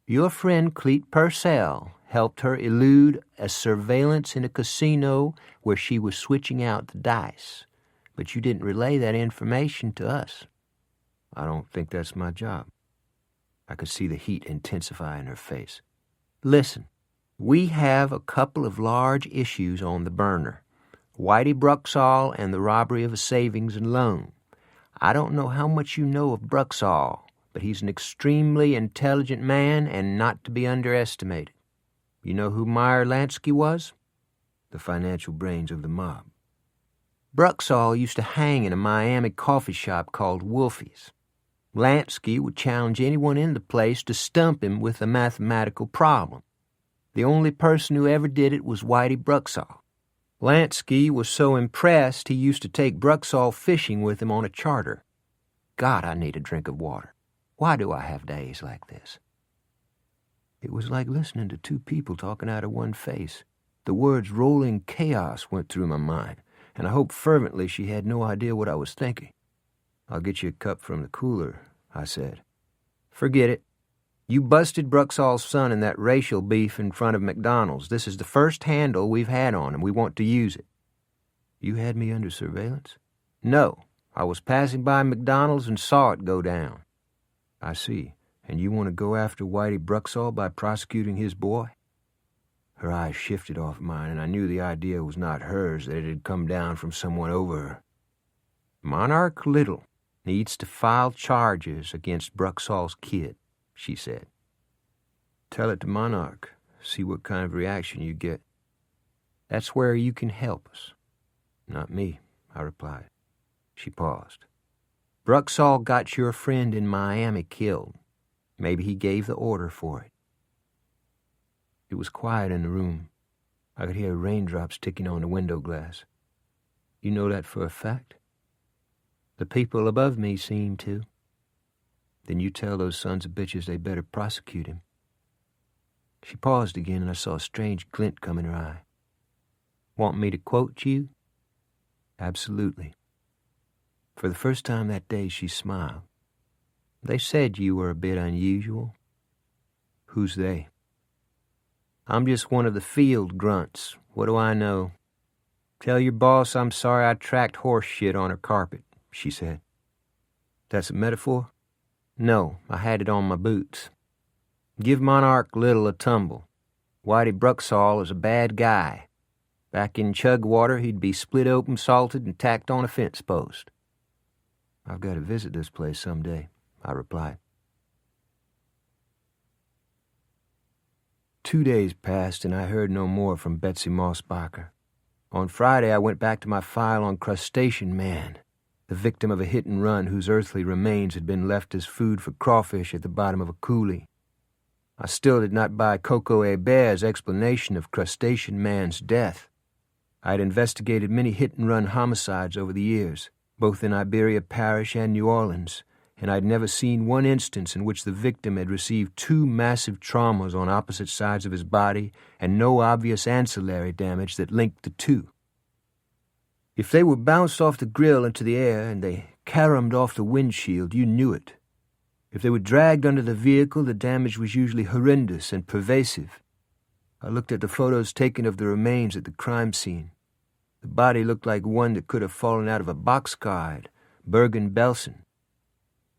Your friend Cleet Purcell helped her elude a surveillance in a casino where she was switching out the dice. But you didn't relay that information to us. I don't think that's my job. I could see the heat intensify in her face. Listen, we have a couple of large issues on the burner. Whitey Bruxall and the robbery of a savings and loan. I don't know how much you know of Bruxall, but he's an extremely intelligent man and not to be underestimated. You know who Meyer Lansky was? The financial brains of the mob. Bruxall used to hang in a Miami coffee shop called Wolfie's. Lansky would challenge anyone in the place to stump him with a mathematical problem. The only person who ever did it was Whitey Bruxall. Lansky was so impressed he used to take Bruxall fishing with him on a charter. God, I need a drink of water. Why do I have days like this? It was like listening to two people talking out of one face. The words rolling chaos went through my mind, and I hoped fervently she had no idea what I was thinking. I'll get you a cup from the cooler, I said. Forget it. You busted Bruxall's son in that racial beef in front of McDonald's. This is the first handle we've had on him. We want to use it. You had me under surveillance? No. I was passing by McDonald's and saw it go down. I see. And you want to go after Whitey Bruxall by prosecuting his boy? Her eyes shifted off mine, and I knew the idea was not hers, that it had come down from someone over her. Monarch Little needs to file charges against Bruxall's kid, she said. Tell it to Monarch. See what kind of reaction you get. That's where you can help us. Not me, I replied. She paused. Bruxall got your friend in Miami killed. Maybe he gave the order for it. It was quiet in the room. I could hear raindrops ticking on the window glass. You know that for a fact? The people above me seem to. Then you tell those sons of bitches they better prosecute him. She paused again, and I saw a strange glint come in her eye. Want me to quote you? Absolutely. For the first time that day, she smiled. They said you were a bit unusual. Who's they? I'm just one of the field grunts. What do I know? Tell your boss I'm sorry I tracked horse shit on her carpet, she said. That's a metaphor? No, I had it on my boots. Give Monarch Little a tumble. Whitey Bruxall is a bad guy. Back in Chugwater, he'd be split open, salted, and tacked on a fence post. I've got to visit this place someday, I replied. 2 days passed, and I heard no more from Betsy Mossbacher. On Friday, I went back to my file on Crustacean Man, the victim of a hit-and-run whose earthly remains had been left as food for crawfish at the bottom of a coulee. I still did not buy Coco Hebert's explanation of Crustacean Man's death. I had investigated many hit-and-run homicides over the years, both in Iberia Parish and New Orleans, and I had never seen one instance in which the victim had received two massive traumas on opposite sides of his body and no obvious ancillary damage that linked the two. If they were bounced off the grill into the air and they caromed off the windshield, you knew it. If they were dragged under the vehicle, the damage was usually horrendous and pervasive. I looked at the photos taken of the remains at the crime scene. The body looked like one that could have fallen out of a boxcar at Bergen-Belsen.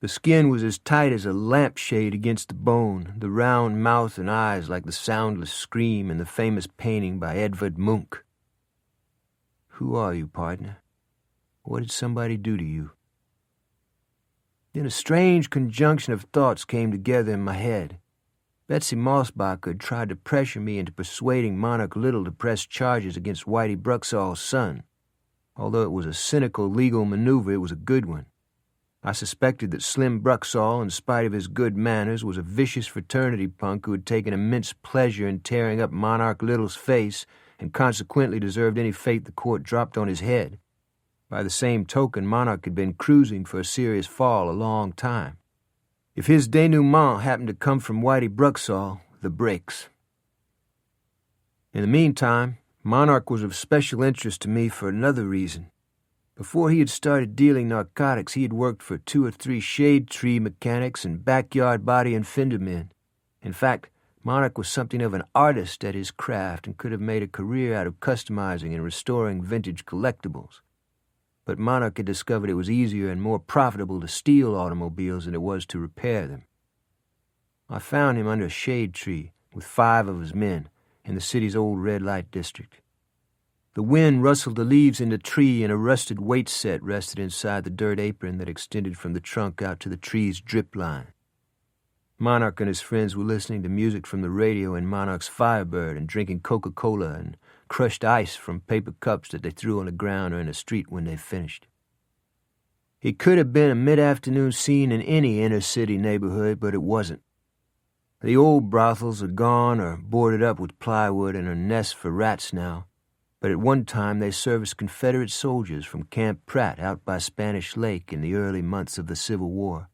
The skin was as tight as a lampshade against the bone, the round mouth and eyes like the soundless scream in the famous painting by Edvard Munch. Who are you, partner? What did somebody do to you? Then a strange conjunction of thoughts came together in my head. Betsy Mossbacher had tried to pressure me into persuading Monarch Little to press charges against Whitey Bruxall's son. Although it was a cynical legal maneuver, it was a good one. I suspected that Slim Bruxall, in spite of his good manners, was a vicious fraternity punk who had taken immense pleasure in tearing up Monarch Little's face and consequently deserved any fate the court dropped on his head. By the same token, Monarch had been cruising for a serious fall a long time. If his denouement happened to come from Whitey Bruxall, the brakes. In the meantime, Monarch was of special interest to me for another reason. Before he had started dealing narcotics, he had worked for 2 or 3 shade tree mechanics and backyard body and fender men. In fact, Monarch was something of an artist at his craft and could have made a career out of customizing and restoring vintage collectibles. But Monarch had discovered it was easier and more profitable to steal automobiles than it was to repair them. I found him under a shade tree with 5 of his men in the city's old red light district. The wind rustled the leaves in the tree, and a rusted weight set rested inside the dirt apron that extended from the trunk out to the tree's drip line. Monarch and his friends were listening to music from the radio in Monarch's Firebird and drinking Coca-Cola and crushed ice from paper cups that they threw on the ground or in the street when they finished. It could have been a mid-afternoon scene in any inner-city neighborhood, but it wasn't. The old brothels are gone or boarded up with plywood and are nests for rats now, but at one time they serviced Confederate soldiers from Camp Pratt out by Spanish Lake in the early months of the Civil War.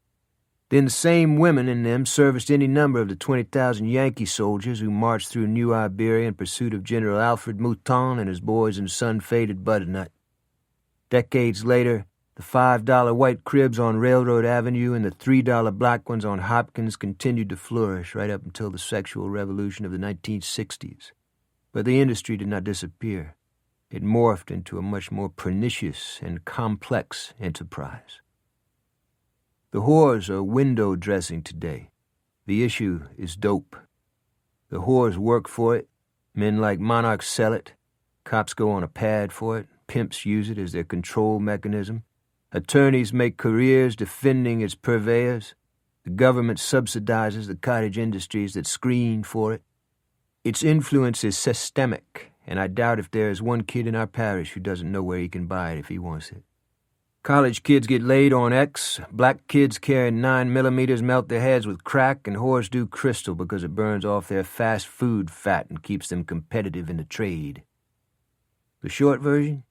Then the same women in them serviced any number of the 20,000 Yankee soldiers who marched through New Iberia in pursuit of General Alfred Mouton and his boys in sun-faded butternut. Decades later, the $5 white cribs on Railroad Avenue and the $3 black ones on Hopkins continued to flourish right up until the sexual revolution of the 1960s. But the industry did not disappear. It morphed into a much more pernicious and complex enterprise. The whores are window dressing today. The issue is dope. The whores work for it. Men like Monarch sell it. Cops go on a pad for it. Pimps use it as their control mechanism. Attorneys make careers defending its purveyors. The government subsidizes the cottage industries that screen for it. Its influence is systemic, and I doubt if there is one kid in our parish who doesn't know where he can buy it if he wants it. College kids get laid on X, black kids carrying 9mm melt their heads with crack, and whores do crystal because it burns off their fast food fat and keeps them competitive in the trade. The short version?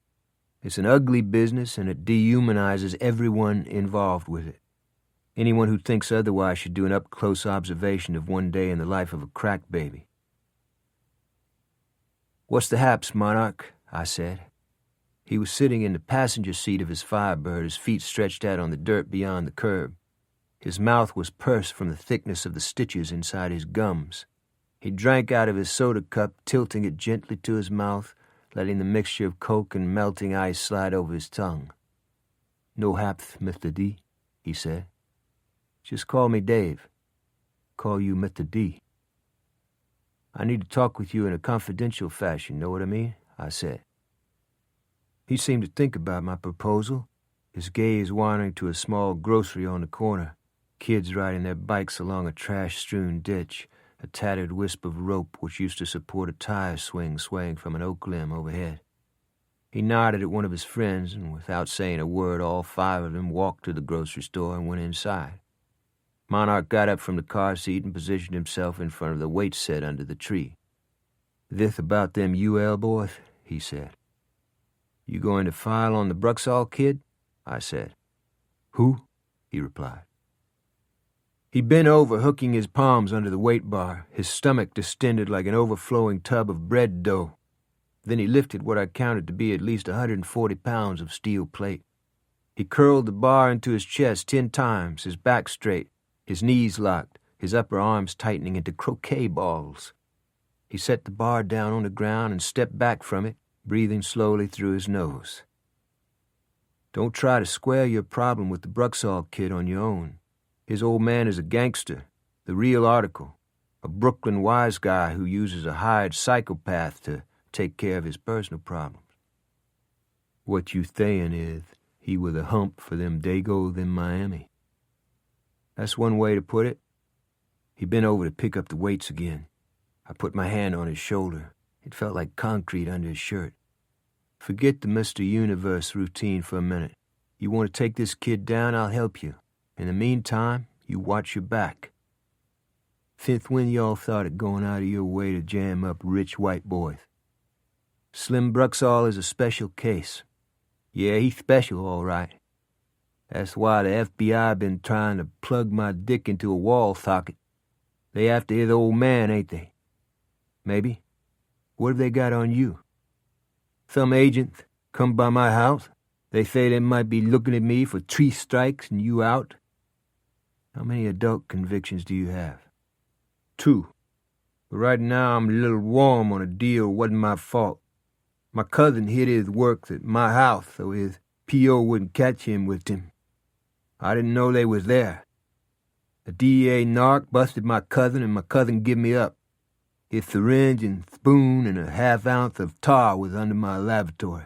It's an ugly business, and it dehumanizes everyone involved with it. Anyone who thinks otherwise should do an up-close observation of one day in the life of a crack baby. "What's the haps, Monarch?" I said. He was sitting in the passenger seat of his Firebird, his feet stretched out on the dirt beyond the curb. His mouth was pursed from the thickness of the stitches inside his gums. He drank out of his soda cup, tilting it gently to his mouth, letting the mixture of Coke and melting ice slide over his tongue. "No hapth, Mr. D," he said. "Just call me Dave. Call you Mr. D." "I need to talk with you in a confidential fashion, know what I mean?" I said. He seemed to think about my proposal, his gaze wandering to a small grocery on the corner, kids riding their bikes along a trash-strewn ditch, a tattered wisp of rope which used to support a tire swing swaying from an oak limb overhead. He nodded at one of his friends, and without saying a word, all 5 of them walked to the grocery store and went inside. Monarch got up from the car seat and positioned himself in front of the weight set under the tree. "Thith about them UL boys," he said. "You going to file on the Bruxall kid?" I said. "Who?" he replied. He bent over, hooking his palms under the weight bar, his stomach distended like an overflowing tub of bread dough. Then he lifted what I counted to be at least 140 pounds of steel plate. He curled the bar into his chest 10 times, his back straight, his knees locked, his upper arms tightening into croquet balls. He set the bar down on the ground and stepped back from it, breathing slowly through his nose. "Don't try to square your problem with the Bruxall kid on your own. His old man is a gangster, the real article, a Brooklyn wise guy who uses a hired psychopath to take care of his personal problems. What you sayin' is he with a hump for them Dagos in Miami. That's one way to put it. He bent over to pick up the weights again. I put my hand on his shoulder. It felt like concrete under his shirt. Forget the Mr. Universe routine for a minute. You want to take this kid down, I'll help you. In the meantime, you watch your back. Since when y'all thought of going out of your way to jam up rich white boys? Slim Bruxall is a special case. Yeah, he's special, all right. That's why the FBI been trying to plug my dick into a wall socket. They after his old man, ain't they? Maybe. What have they got on you? Some agents come by my house. They say they might be looking at me for 3 strikes and you out. How many adult convictions do you have? 2. But right now I'm a little warm on a deal wasn't my fault. My cousin hid his works at my house so his P.O. wouldn't catch him with him. I didn't know they was there. The DEA narc busted my cousin and my cousin give me up. His syringe and spoon and a half-ounce of tar was under my lavatory.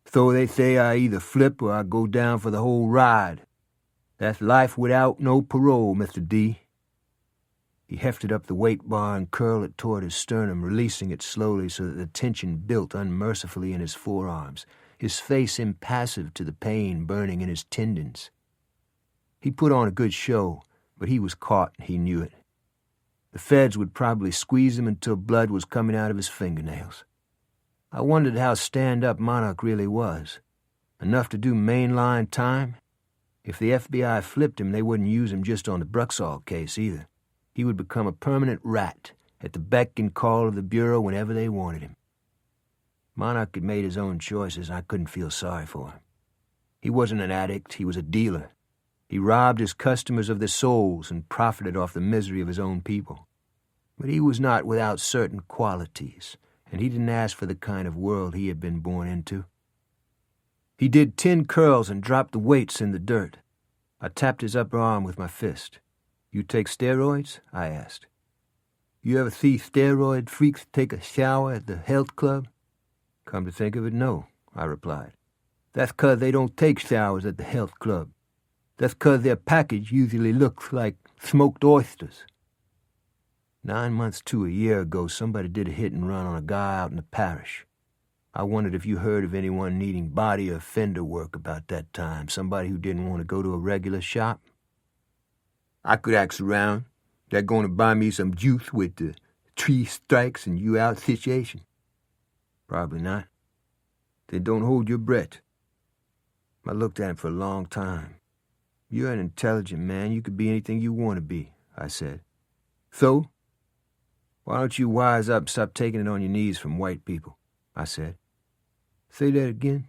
So they say I either flip or I go down for the whole ride. That's life without no parole, Mr. D. He hefted up the weight bar and curled it toward his sternum, releasing it slowly so that the tension built unmercifully in his forearms, his face impassive to the pain burning in his tendons. He put on a good show, but he was caught and he knew it. The feds would probably squeeze him until blood was coming out of his fingernails. I wondered how stand-up Monarch really was. Enough to do mainline time? If the FBI flipped him, they wouldn't use him just on the Bruxall case either. He would become a permanent rat at the beck and call of the Bureau whenever they wanted him. Monarch had made his own choices. I couldn't feel sorry for him. He wasn't an addict. He was a dealer. He robbed his customers of their souls and profited off the misery of his own people. But he was not without certain qualities, and he didn't ask for the kind of world he had been born into. He did 10 curls and dropped the weights in the dirt. I tapped his upper arm with my fist. You take steroids? I asked. You ever see steroid freaks take a shower at the health club? Come to think of it, no, I replied. That's 'cause they don't take showers at the health club. That's 'cause their package usually looks like smoked oysters. 9 months to a year ago, somebody did a hit and run on a guy out in the parish. I wondered if you heard of anyone needing body or fender work about that time, somebody who didn't want to go to a regular shop. I could ask around. They're going to buy me some juice with the 3 strikes and you out situation. Probably not. Then don't hold your breath. I looked at him for a long time. You're an intelligent man. You could be anything you want to be, I said. So? Why don't you wise up and stop taking it on your knees from white people, I said. Say that again.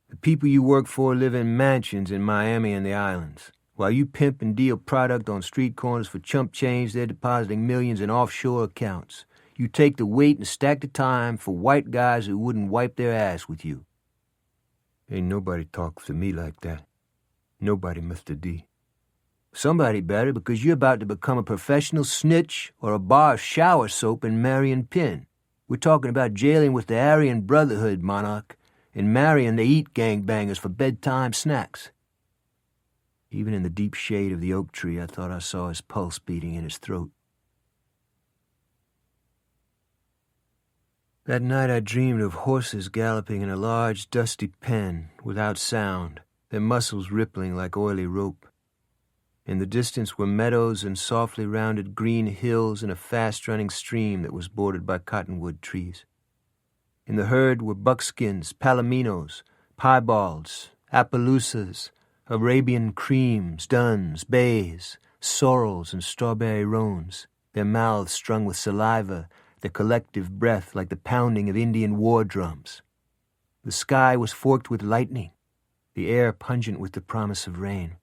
The people you work for live in mansions in Miami and the islands. While you pimp and deal product on street corners for chump change, they're depositing millions in offshore accounts. You take the weight and stack the time for white guys who wouldn't wipe their ass with you. Ain't nobody talks to me like that. Nobody, Mr. D. Somebody better, because you're about to become a professional snitch or a bar of shower soap in Marion Pen. We're talking about jailing with the Aryan Brotherhood, Monarch. In Marion, they eat gangbangers for bedtime snacks. Even in the deep shade of the oak tree, I thought I saw his pulse beating in his throat. That night I dreamed of horses galloping in a large, dusty pen, without sound, their muscles rippling like oily rope. In the distance were meadows and softly rounded green hills and a fast-running stream that was bordered by cottonwood trees. In the herd were buckskins, palominos, piebalds, Appaloosas, Arabian creams, duns, bays, sorrels, and strawberry roans, their mouths strung with saliva, their collective breath like the pounding of Indian war drums. The sky was forked with lightning, the air pungent with the promise of rain.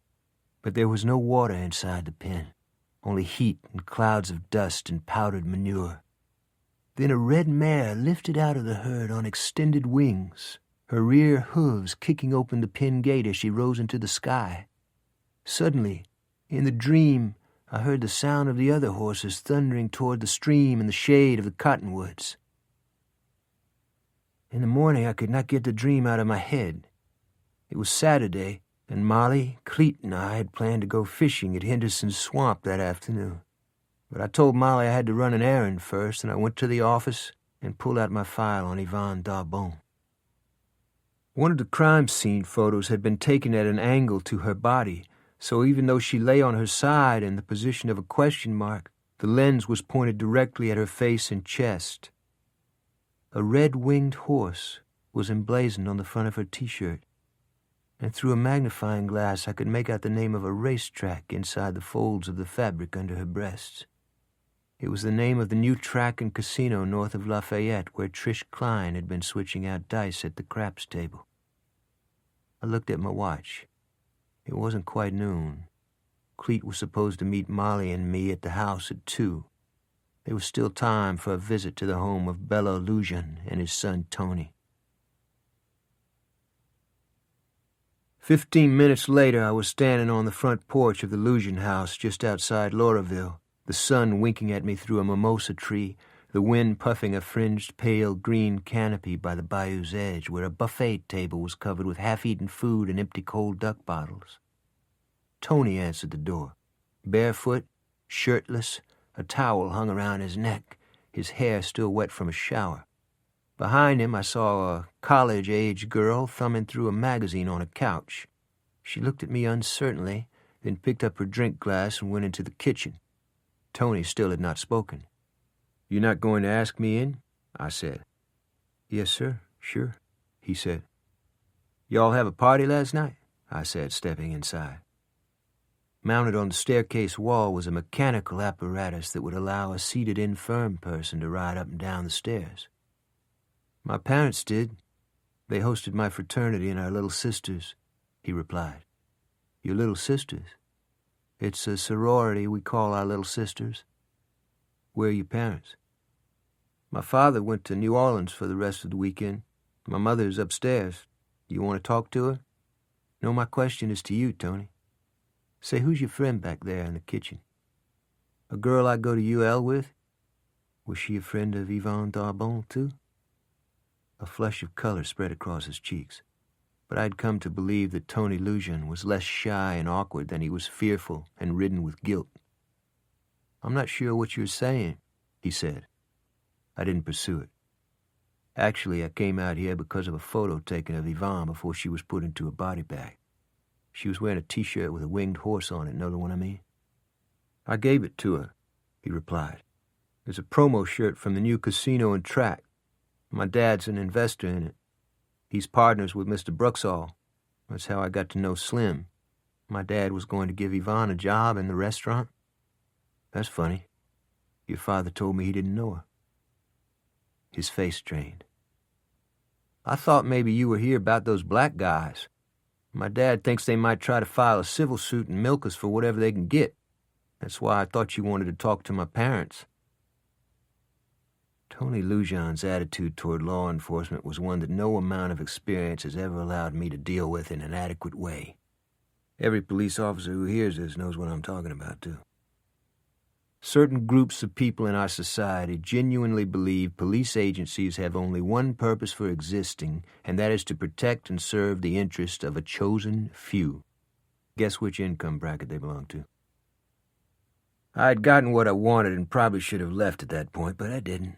But there was no water inside the pen, only heat and clouds of dust and powdered manure. Then a red mare lifted out of the herd on extended wings, her rear hooves kicking open the pen gate as she rose into the sky. Suddenly, in the dream, I heard the sound of the other horses thundering toward the stream in the shade of the cottonwoods. In the morning, I could not get the dream out of my head. It was Saturday, and Molly, Cleet, and I had planned to go fishing at Henderson's swamp that afternoon. But I told Molly I had to run an errand first, and I went to the office and pulled out my file on Yvonne Darbon. One of the crime scene photos had been taken at an angle to her body, so even though she lay on her side in the position of a question mark, the lens was pointed directly at her face and chest. A red-winged horse was emblazoned on the front of her T-shirt, and through a magnifying glass I could make out the name of a racetrack inside the folds of the fabric under her breasts. It was the name of the new track and casino north of Lafayette where Trish Klein had been switching out dice at the craps table. I looked at my watch. It wasn't quite noon. Cleet was supposed to meet Molly and me at the house at 2. There was still time for a visit to the home of Bello Lujan and his son Tony. 15 minutes later, I was standing on the front porch of the Lujan house just outside Lauraville, the sun winking at me through a mimosa tree, the wind puffing a fringed pale green canopy by the bayou's edge where a buffet table was covered with half-eaten food and empty cold duck bottles. Tony answered the door, barefoot, shirtless, a towel hung around his neck, his hair still wet from a shower. Behind him, I saw a college-age girl thumbing through a magazine on a couch. She looked at me uncertainly, then picked up her drink glass and went into the kitchen. Tony still had not spoken. "You're not going to ask me in?" I said. "Yes, sir, sure," he said. "Y'all have a party last night?" I said, stepping inside. Mounted on the staircase wall was a mechanical apparatus that would allow a seated infirm person to ride up and down the stairs. "My parents did. They hosted my fraternity and our little sisters," he replied. "Your little sisters? It's a sorority we call our little sisters. Where are your parents?" "My father went to New Orleans for the rest of the weekend. My mother's upstairs. You want to talk to her?" "No, my question is to you, Tony. Say, who's your friend back there in the kitchen?" "A girl I go to UL with." "Was she a friend of Yvonne Darbon, too?" A flush of color spread across his cheeks, but I'd come to believe that Tony Lujan was less shy and awkward than he was fearful and ridden with guilt. "I'm not sure what you're saying," he said. I didn't pursue it. Actually, I came out here because of a photo taken of Yvonne before she was put into a body bag. She was wearing a T-shirt with a winged horse on it, know the one I mean? "I gave it to her," he replied. "It's a promo shirt from the new casino and track. My dad's an investor in it. He's partners with Mr. Bruxall. That's how I got to know Slim. My dad was going to give Yvonne a job in the restaurant." "That's funny. Your father told me he didn't know her." His face strained. "I thought maybe you were here about those black guys. My dad thinks they might try to file a civil suit and milk us for whatever they can get. That's why I thought you wanted to talk to my parents." Tony Lujan's attitude toward law enforcement was one that no amount of experience has ever allowed me to deal with in an adequate way. Every police officer who hears this knows what I'm talking about, too. Certain groups of people in our society genuinely believe police agencies have only one purpose for existing, and that is to protect and serve the interest of a chosen few. Guess which income bracket they belong to. I had gotten what I wanted and probably should have left at that point, but I didn't.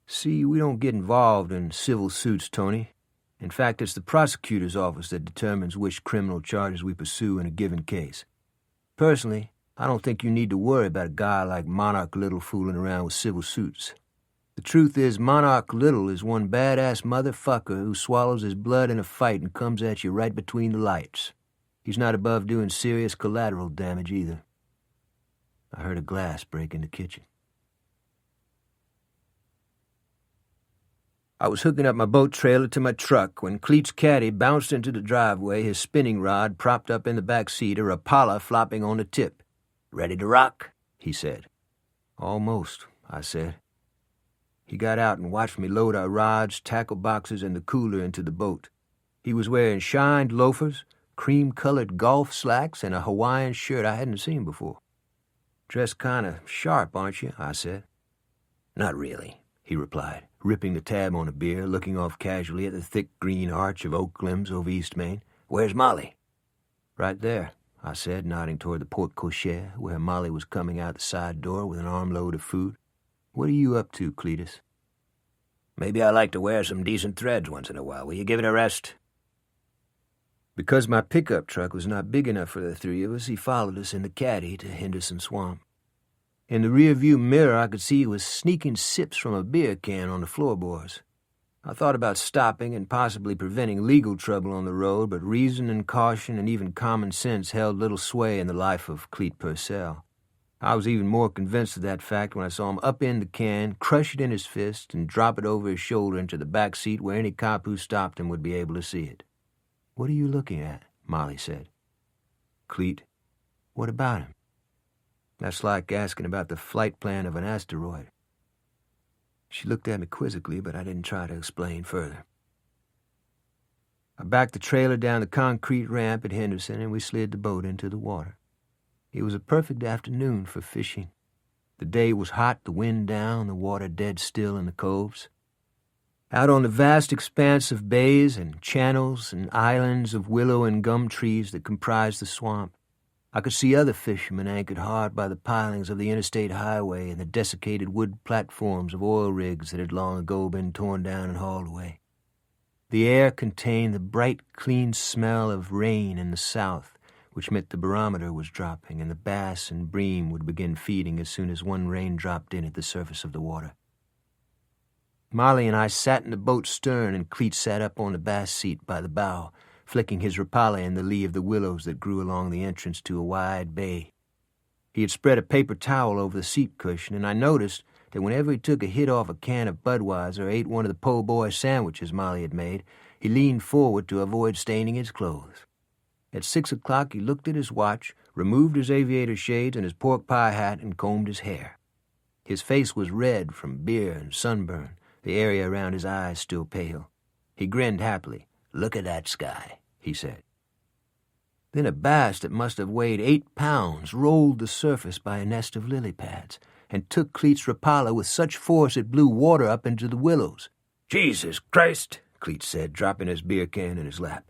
See, we don't get involved in civil suits, Tony. In fact, it's the prosecutor's office that determines which criminal charges we pursue in a given case. Personally, I don't think you need to worry about a guy like Monarch Little fooling around with civil suits. The truth is, Monarch Little is one badass motherfucker who swallows his blood in a fight and comes at you right between the lights. He's not above doing serious collateral damage either. I heard a glass break in the kitchen. I was hooking up my boat trailer to my truck when Cleet's caddy bounced into the driveway, his spinning rod propped up in the back seat, a Rapala flopping on the tip. "Ready to rock?" he said. "Almost," I said. He got out and watched me load our rods, tackle boxes, and the cooler into the boat. He was wearing shined loafers, cream-colored golf slacks, and a Hawaiian shirt I hadn't seen before. "Dressed kind of sharp, aren't you?" I said. "Not really," he replied, ripping the tab on a beer, looking off casually at the thick green arch of oak limbs over East Main. "Where's Molly?" "Right there," I said, nodding toward the porte cochere, where Molly was coming out the side door with an armload of food. What are you up to, Cletus? Maybe I like to wear some decent threads once in a while. Will you give it a rest? Because my pickup truck was not big enough for the three of us, he followed us in the caddy to Henderson Swamp. In the rearview mirror, I could see he was sneaking sips from a beer can on the floorboards. I thought about stopping and possibly preventing legal trouble on the road, but reason and caution and even common sense held little sway in the life of Clete Purcell. I was even more convinced of that fact when I saw him upend the can, crush it in his fist, and drop it over his shoulder into the back seat where any cop who stopped him would be able to see it. "What are you looking at?" Molly said. "Clete, what about him?" "That's like asking about the flight plan of an asteroid." She looked at me quizzically, but I didn't try to explain further. I backed the trailer down the concrete ramp at Henderson, and we slid the boat into the water. It was a perfect afternoon for fishing. The day was hot, the wind down, the water dead still in the coves. Out on the vast expanse of bays and channels and islands of willow and gum trees that comprised the swamp, I could see other fishermen anchored hard by the pilings of the interstate highway and the desiccated wood platforms of oil rigs that had long ago been torn down and hauled away. The air contained the bright, clean smell of rain in the south, which meant the barometer was dropping and the bass and bream would begin feeding as soon as one rain dropped in at the surface of the water. Molly and I sat in the boat's stern, and Clete sat up on the bass seat by the bow, flicking his rapala in the lee of the willows that grew along the entrance to a wide bay. He had spread a paper towel over the seat cushion, and I noticed that whenever he took a hit off a can of Budweiser or ate one of the po' boy sandwiches Molly had made, he leaned forward to avoid staining his clothes. At 6 o'clock he looked at his watch, removed his aviator shades and his pork pie hat, and combed his hair. His face was red from beer and sunburn, the area around his eyes still pale. He grinned happily. "Look at that sky," he said. Then a bass that must have weighed 8 pounds rolled the surface by a nest of lily pads and took Clete's rapala with such force it blew water up into the willows. "Jesus Christ," Clete said, dropping his beer can in his lap.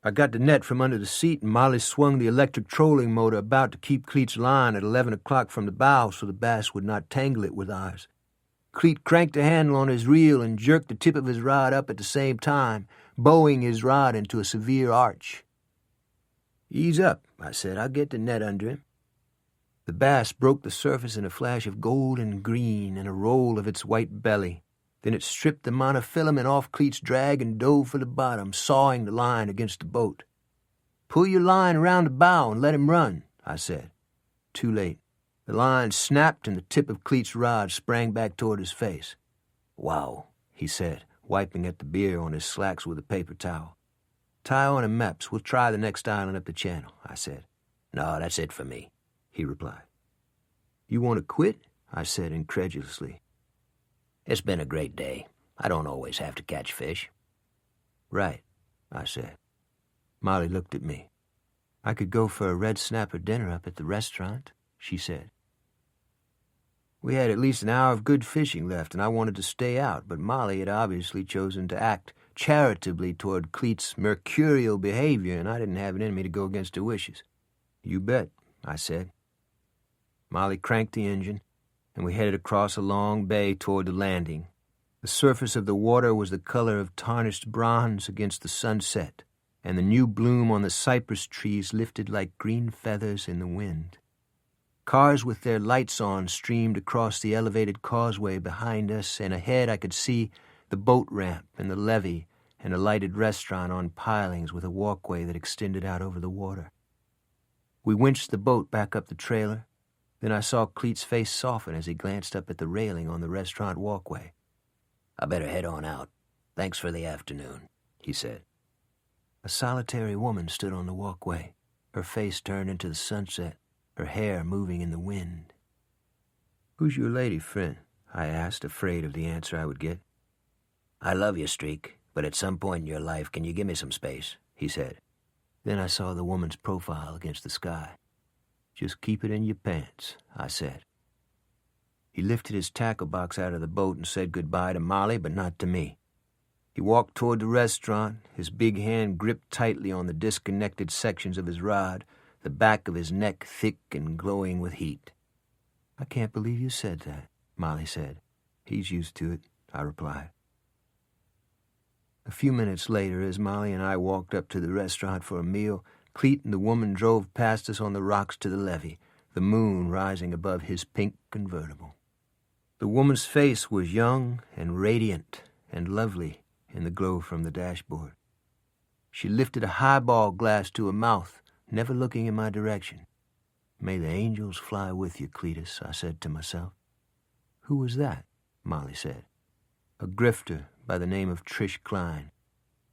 I got the net from under the seat, and Molly swung the electric trolling motor about to keep Clete's line at 11 o'clock from the bow so the bass would not tangle it with ours. Clete cranked the handle on his reel and jerked the tip of his rod up at the same time, bowing his rod into a severe arch. "Ease up," I said. "I'll get the net under him." The bass broke the surface in a flash of gold and green and a roll of its white belly. Then it stripped the monofilament off Clete's drag and dove for the bottom, sawing the line against the boat. "Pull your line around the bow and let him run," I said. Too late. The line snapped and the tip of Clete's rod sprang back toward his face. "Wow," he said, wiping at the beer on his slacks with a paper towel. "Tie on him, Meps. We'll try the next island up the channel," I said. "No, that's it for me," he replied. "You want to quit?" I said incredulously. "It's been a great day. I don't always have to catch fish." "Right," I said. Molly looked at me. "I could go for a red snapper dinner up at the restaurant," she said. We had at least an hour of good fishing left, and I wanted to stay out, but Molly had obviously chosen to act charitably toward Clete's mercurial behavior, and I didn't have it in me to go against her wishes. "You bet," I said. Molly cranked the engine, and we headed across a long bay toward the landing. The surface of the water was the color of tarnished bronze against the sunset, and the new bloom on the cypress trees lifted like green feathers in the wind. Cars with their lights on streamed across the elevated causeway behind us, and ahead I could see the boat ramp and the levee and a lighted restaurant on pilings with a walkway that extended out over the water. We winched the boat back up the trailer. Then I saw Clete's face soften as he glanced up at the railing on the restaurant walkway. "I better head on out. Thanks for the afternoon," he said. A solitary woman stood on the walkway, her face turned into the sunset, her hair moving in the wind. "Who's your lady friend?" I asked, afraid of the answer I would get. "I love you, Streak, but at some point in your life, can you give me some space?" he said. Then I saw the woman's profile against the sky. "Just keep it in your pants," I said. He lifted his tackle box out of the boat and said goodbye to Molly, but not to me. He walked toward the restaurant, his big hand gripped tightly on the disconnected sections of his rod, the back of his neck thick and glowing with heat. "I can't believe you said that," Molly said. "He's used to it," I replied. A few minutes later, as Molly and I walked up to the restaurant for a meal, Cleet and the woman drove past us on the rocks to the levee, the moon rising above his pink convertible. The woman's face was young and radiant and lovely in the glow from the dashboard. She lifted a highball glass to her mouth, never looking in my direction. "May the angels fly with you, Cletus," I said to myself. "Who was that?" Molly said. "A grifter by the name of Trish Klein,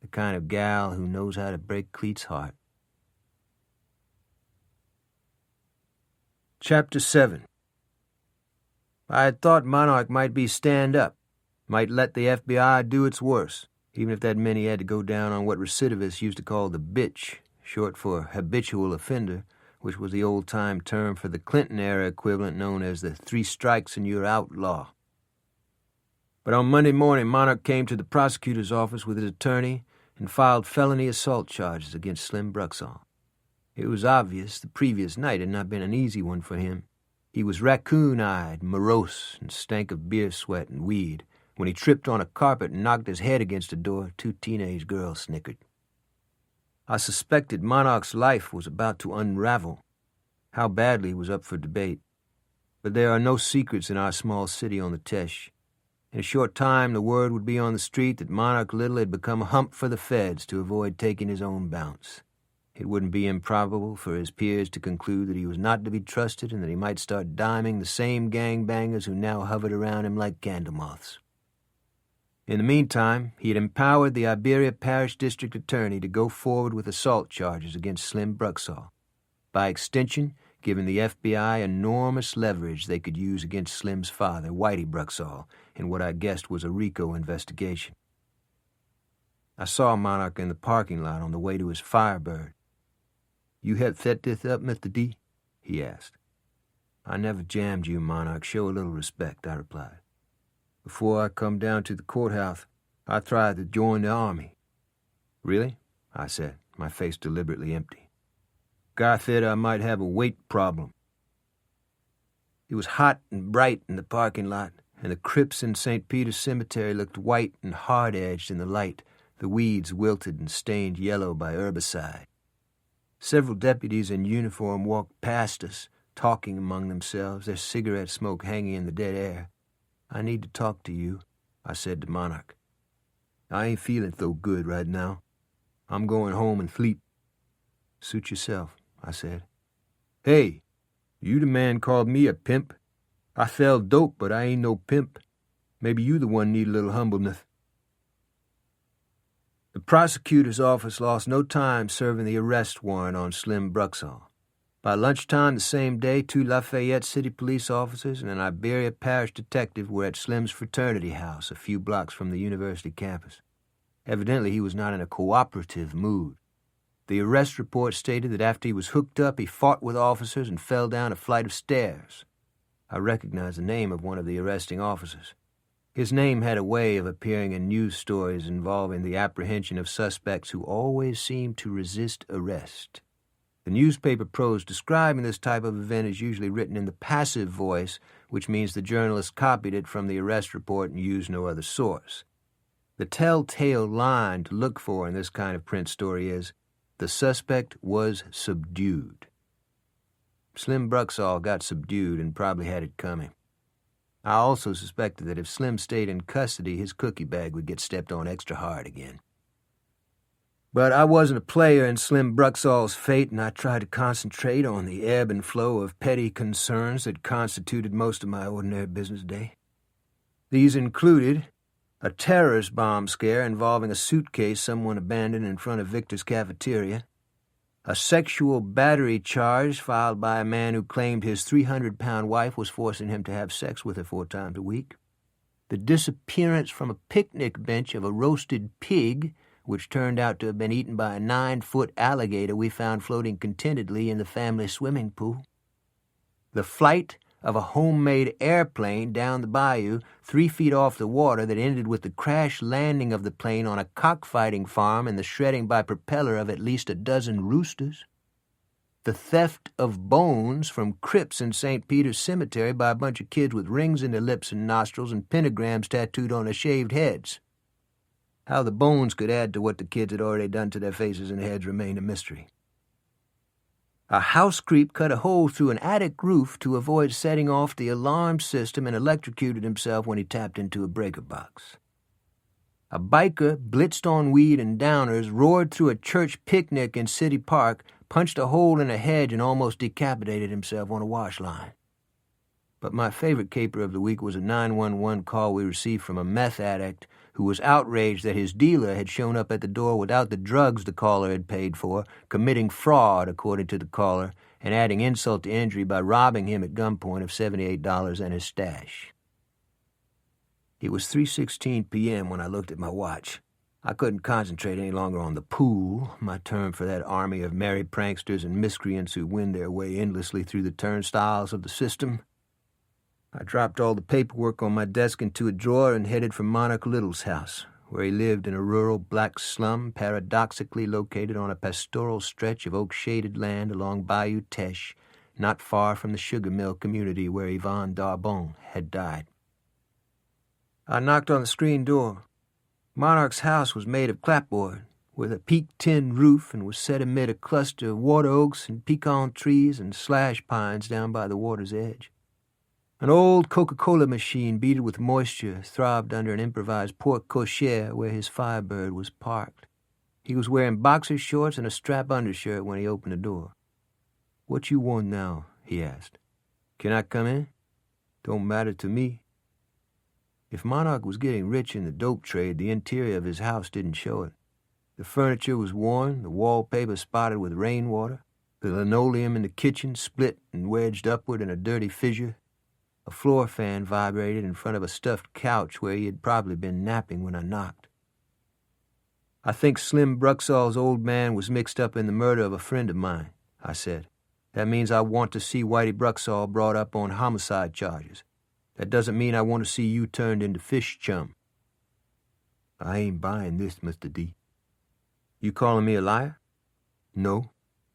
the kind of gal who knows how to break Cleet's heart." Chapter 7. I had thought Monarch might be stand-up, might let the FBI do its worst, even if that meant he had to go down on what recidivists used to call the bitch, short for habitual offender, which was the old-time term for the Clinton-era equivalent known as the 3 strikes and you're outlaw. But on Monday morning, Monarch came to the prosecutor's office with his attorney and filed felony assault charges against Slim Bruxall. It was obvious the previous night had not been an easy one for him. He was raccoon-eyed, morose, and stank of beer sweat and weed. When he tripped on a carpet and knocked his head against a door, 2 teenage girls snickered. I suspected Monarch's life was about to unravel. How badly was up for debate. But there are no secrets in our small city on the Teche. In a short time, the word would be on the street that Monarch Little had become a hump for the feds to avoid taking his own bounce. It wouldn't be improbable for his peers to conclude that he was not to be trusted and that he might start diming the same gangbangers who now hovered around him like candle moths. In the meantime, he had empowered the Iberia Parish District Attorney to go forward with assault charges against Slim Bruxall, by extension, giving the FBI enormous leverage they could use against Slim's father, Whitey Bruxall, in what I guessed was a RICO investigation. I saw Monarch in the parking lot on the way to his Firebird. "You helped set this up, Mr. D?" he asked. "I never jammed you, Monarch. Show a little respect," I replied. "Before I come down to the courthouse, I tried to join the Army." "Really?" I said, my face deliberately empty. "Guy said I might have a weight problem." It was hot and bright in the parking lot, and the crypts in St. Peter's Cemetery looked white and hard-edged in the light, the weeds wilted and stained yellow by herbicide. Several deputies in uniform walked past us, talking among themselves, their cigarette smoke hanging in the dead air. "I need to talk to you," I said to Monarch. "I ain't feeling so good right now. I'm going home and sleep." "Suit yourself," I said. "Hey, you the man called me a pimp. I sell dope, but I ain't no pimp. Maybe you the one need a little humbleness." The prosecutor's office lost no time serving the arrest warrant on Slim Bruxall. By lunchtime the same day, 2 Lafayette City police officers and an Iberia Parish detective were at Slim's fraternity house a few blocks from the university campus. Evidently, he was not in a cooperative mood. The arrest report stated that after he was hooked up, he fought with officers and fell down a flight of stairs. I recognized the name of one of the arresting officers. His name had a way of appearing in news stories involving the apprehension of suspects who always seemed to resist arrest. The newspaper prose describing this type of event is usually written in the passive voice, which means the journalist copied it from the arrest report and used no other source. The telltale line to look for in this kind of print story is, "The suspect was subdued." Slim Bruxall got subdued and probably had it coming. I also suspected that if Slim stayed in custody, his cookie bag would get stepped on extra hard again. But I wasn't a player in Slim Bruxall's fate, and I tried to concentrate on the ebb and flow of petty concerns that constituted most of my ordinary business day. These included a terrorist bomb scare involving a suitcase someone abandoned in front of Victor's cafeteria, a sexual battery charge filed by a man who claimed his 300-pound wife was forcing him to have sex with her 4 times a week, the disappearance from a picnic bench of a roasted pig, which turned out to have been eaten by a 9-foot alligator we found floating contentedly in the family swimming pool, the flight of a homemade airplane down the bayou 3 feet off the water that ended with the crash landing of the plane on a cockfighting farm and the shredding by propeller of at least a dozen roosters, the theft of bones from crypts in St. Peter's Cemetery by a bunch of kids with rings in their lips and nostrils and pentagrams tattooed on their shaved heads. How the bones could add to what the kids had already done to their faces and heads remained a mystery. A house creep cut a hole through an attic roof to avoid setting off the alarm system and electrocuted himself when he tapped into a breaker box. A biker, blitzed on weed and downers, roared through a church picnic in City Park, punched a hole in a hedge, and almost decapitated himself on a wash line. But my favorite caper of the week was a 911 call we received from a meth addict who was outraged that his dealer had shown up at the door without the drugs the caller had paid for, committing fraud, according to the caller, and adding insult to injury by robbing him at gunpoint of $78 and his stash. It was 3:16 p.m. when I looked at my watch. I couldn't concentrate any longer on the pool, my term for that army of merry pranksters and miscreants who win their way endlessly through the turnstiles of the system. I dropped all the paperwork on my desk into a drawer and headed for Monarch Little's house, where he lived in a rural black slum paradoxically located on a pastoral stretch of oak-shaded land along Bayou Teche, not far from the sugar mill community where Yvonne Darbon had died. I knocked on the screen door. Monarch's house was made of clapboard, with a peaked tin roof, and was set amid a cluster of water oaks and pecan trees and slash pines down by the water's edge. An old Coca-Cola machine beaded with moisture throbbed under an improvised porte cochere where his Firebird was parked. He was wearing boxer shorts and a strap undershirt when he opened the door. "What you want now?" he asked. "Can I come in?" "Don't matter to me." If Monarch was getting rich in the dope trade, the interior of his house didn't show it. The furniture was worn, the wallpaper spotted with rainwater, the linoleum in the kitchen split and wedged upward in a dirty fissure. A floor fan vibrated in front of a stuffed couch where he had probably been napping when I knocked. "I think Slim Bruxall's old man was mixed up in the murder of a friend of mine," I said. "That means I want to see Whitey Bruxall brought up on homicide charges. That doesn't mean I want to see you turned into fish chum." "I ain't buying this, Mr. D." "You calling me a liar?" "No.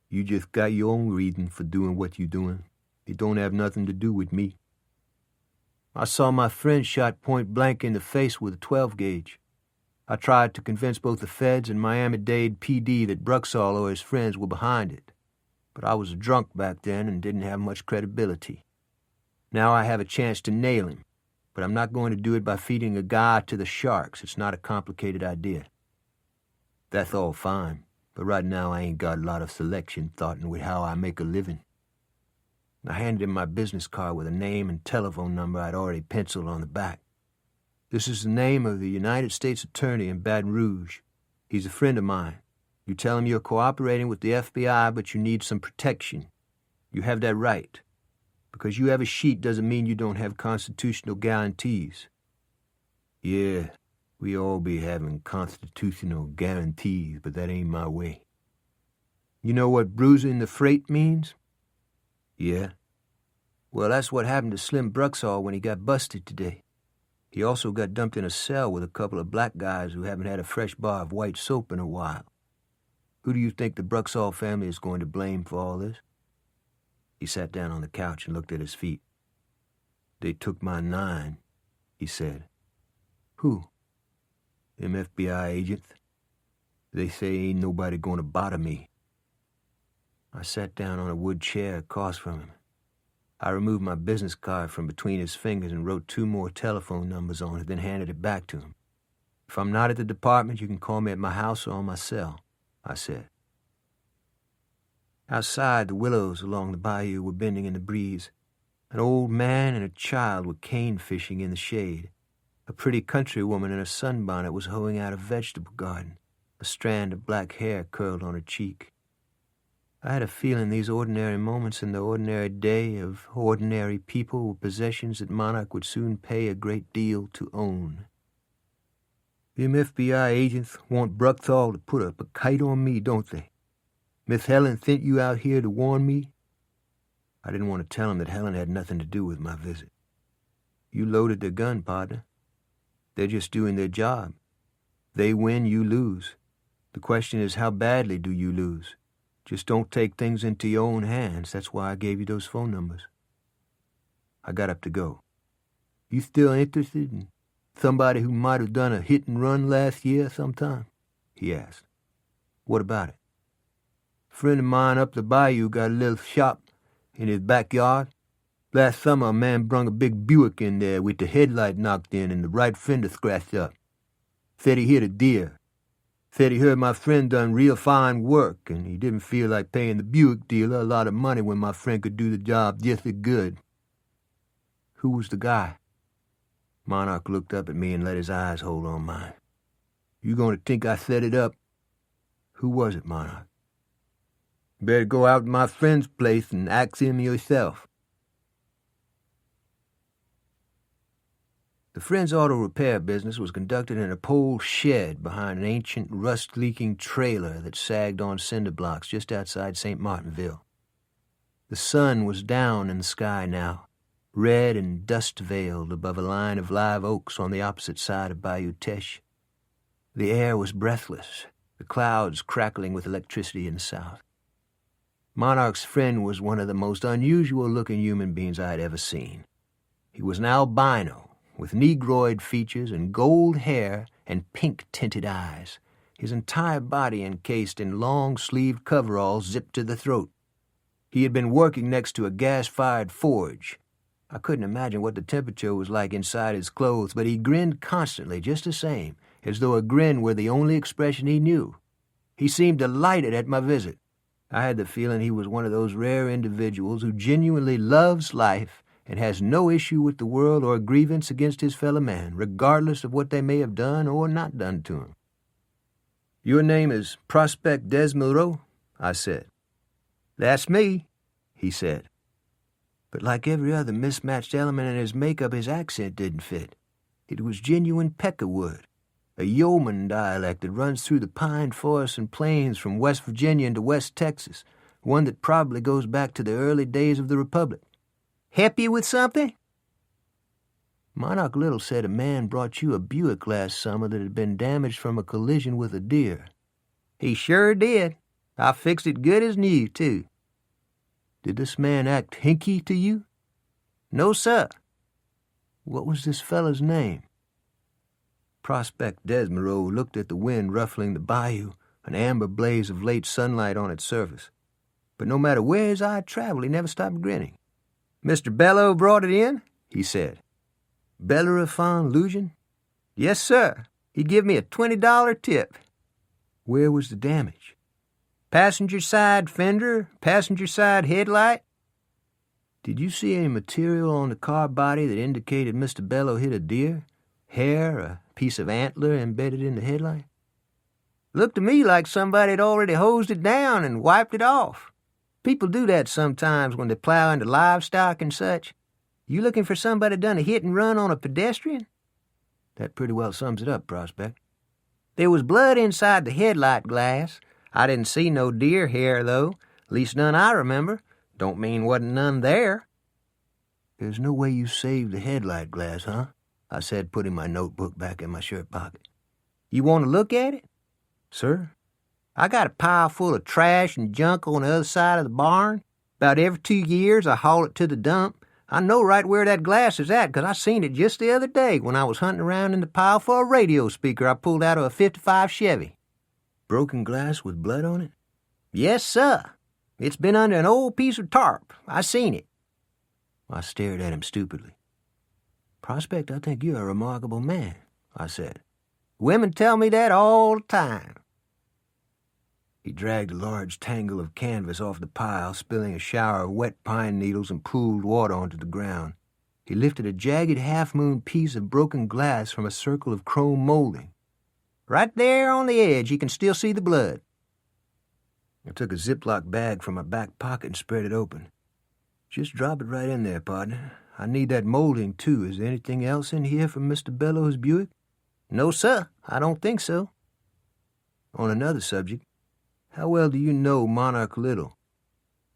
You just got your own reason for doing what you doing. It don't have nothing to do with me." I saw my friend shot point blank in the face with a 12-gauge. I tried to convince both the feds and Miami-Dade PD that Bruxall or his friends were behind it. But I was a drunk back then and didn't have much credibility. Now I have a chance to nail him, but I'm not going to do it by feeding a guy to the sharks. It's not a complicated idea. "That's all fine, but right now I ain't got a lot of selection thoughtin' with how I make a living." I handed him my business card with a name and telephone number I'd already penciled on the back. "This is the name of the United States Attorney in Baton Rouge. He's a friend of mine. You tell him you're cooperating with the FBI, but you need some protection. You have that right. Because you have a sheet doesn't mean you don't have constitutional guarantees." "Yeah, we all be having constitutional guarantees, but that ain't my way." "You know what bruising the freight means?" "Yeah." "Well, that's what happened to Slim Bruxall when he got busted today. He also got dumped in a cell with a couple of black guys who haven't had a fresh bar of white soap in a while. Who do you think the Bruxall family is going to blame for all this?" He sat down on the couch and looked at his feet. "They took my 9, he said. "Who?" "Them FBI agents. They say ain't nobody gonna bother me." I sat down on a wood chair across from him. I removed my business card from between his fingers and wrote 2 more telephone numbers on it, then handed it back to him. "If I'm not at the department, you can call me at my house or on my cell," I said. Outside, the willows along the bayou were bending in the breeze. An old man and a child were cane fishing in the shade. A pretty country woman in a sunbonnet was hoeing out a vegetable garden. A strand of black hair curled on her cheek. I had a feeling these ordinary moments in the ordinary day of ordinary people were possessions that Monarch would soon pay a great deal to own. "Them FBI agents want Bruxall to put up a kite on me, don't they? Miss Helen sent you out here to warn me?" I didn't want to tell him that Helen had nothing to do with my visit. "You loaded their gun, partner. They're just doing their job. They win, you lose. The question is, how badly do you lose? Just don't take things into your own hands. That's why I gave you those phone numbers. I got up to go. You still interested in somebody who might have done a hit and run last year sometime? He asked. What about it? A friend of mine up the bayou got a little shop in his backyard. Last summer, a man brung a big Buick in there with the headlight knocked in and the right fender scratched up. Said he hit a deer. Said he heard my friend done real fine work, and he didn't feel like paying the Buick dealer a lot of money when my friend could do the job just as good. Who was the guy? Monarch looked up at me and let his eyes hold on mine. You gonna think I set it up? Who was it, Monarch? Better go out to my friend's place and ask him yourself. The friend's auto repair business was conducted in a pole shed behind an ancient, rust-leaking trailer that sagged on cinder blocks just outside St. Martinville. The sun was down in the sky now, red and dust-veiled above a line of live oaks on the opposite side of Bayou Teche. The air was breathless, the clouds crackling with electricity in the south. Monarch's friend was one of the most unusual-looking human beings I had ever seen. He was an albino, with negroid features and gold hair and pink-tinted eyes, his entire body encased in long-sleeved coveralls zipped to the throat. He had been working next to a gas-fired forge. I couldn't imagine what the temperature was like inside his clothes, but he grinned constantly, just the same, as though a grin were the only expression he knew. He seemed delighted at my visit. I had the feeling he was one of those rare individuals who genuinely loves life and has no issue with the world or grievance against his fellow man, regardless of what they may have done or not done to him. Your name is Prospect Desmilro? I said. That's me, he said. But like every other mismatched element in his makeup, his accent didn't fit. It was genuine Peckerwood, a yeoman dialect that runs through the pine forests and plains from West Virginia into West Texas, one that probably goes back to the early days of the Republic. Help you with something? Monarch Little said a man brought you a Buick last summer that had been damaged from a collision with a deer. He sure did. I fixed it good as new, too. Did this man act hinky to you? No, sir. What was this fellow's name? Prospect Desmiro looked at the wind ruffling the bayou, an amber blaze of late sunlight on its surface. But no matter where his eye traveled, he never stopped grinning. Mr. Bello brought it in, he said. Bellerophon Lusion? Yes, sir. He give me a $20 tip. Where was the damage? Passenger side fender, passenger side headlight. Did you see any material on the car body that indicated Mr. Bello hit a deer? Hair, a piece of antler embedded in the headlight? Looked to me like somebody had already hosed it down and wiped it off. People do that sometimes when they plow into livestock and such. You looking for somebody done a hit and run on a pedestrian? That pretty well sums it up, Prospect. There was blood inside the headlight glass. I didn't see no deer hair, though. Least none I remember. Don't mean wasn't none there. There's no way you saved the headlight glass, huh? I said, putting my notebook back in my shirt pocket. You want to look at it? Sir? I got a pile full of trash and junk on the other side of the barn. About every 2 years, I haul it to the dump. I know right where that glass is at, 'cause I seen it just the other day when I was hunting around in the pile for a radio speaker I pulled out of a 55 Chevy. Broken glass with blood on it? Yes, sir. It's been under an old piece of tarp. I seen it. I stared at him stupidly. Prospect, I think you're a remarkable man, I said. Women tell me that all the time. He dragged a large tangle of canvas off the pile, spilling a shower of wet pine needles and pooled water onto the ground. He lifted a jagged half-moon piece of broken glass from a circle of chrome molding. Right there on the edge, you can still see the blood. I took a Ziploc bag from my back pocket and spread it open. Just drop it right in there, partner. I need that molding, too. Is there anything else in here from Mr. Bellows' Buick? No, sir. I don't think so. On another subject, how well do you know Monarch Little?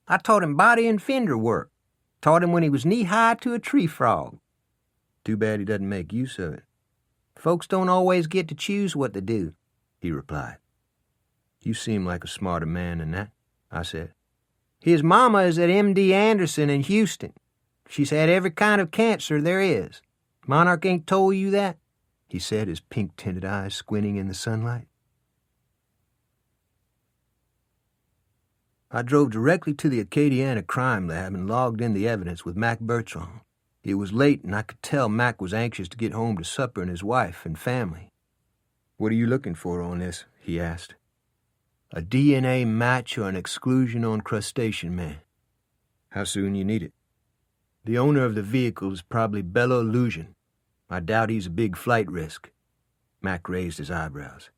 I taught him body and fender work. Taught him when he was knee-high to a tree frog. Too bad he doesn't make use of it. Folks don't always get to choose what to do, he replied. You seem like a smarter man than that. I said. His mama is at M.D. Anderson in Houston. She's had every kind of cancer there is. Monarch ain't told you that? He said, his pink-tinted eyes squinting in the sunlight. I drove directly to the Acadiana crime lab and logged in the evidence with Mac Bertrand. It was late, and I could tell Mac was anxious to get home to supper and his wife and family. "What are you looking for on this?" he asked. "A DNA match or an exclusion on crustacean man." "How soon you need it?" "The owner of the vehicle is probably Bello Lujan. I doubt he's a big flight risk." Mac raised his eyebrows.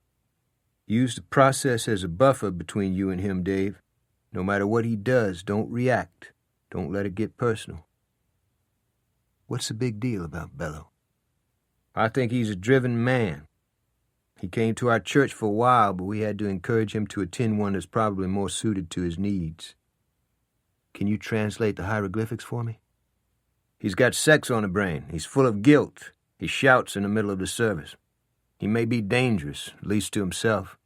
"Use the process as a buffer between you and him, Dave. No matter what he does, don't react. Don't let it get personal." "What's the big deal about Bello?" "I think he's a driven man. He came to our church for a while, but we had to encourage him to attend one that's probably more suited to his needs." "Can you translate the hieroglyphics for me?" "He's got sex on the brain. He's full of guilt. He shouts in the middle of the service. He may be dangerous, at least to himself.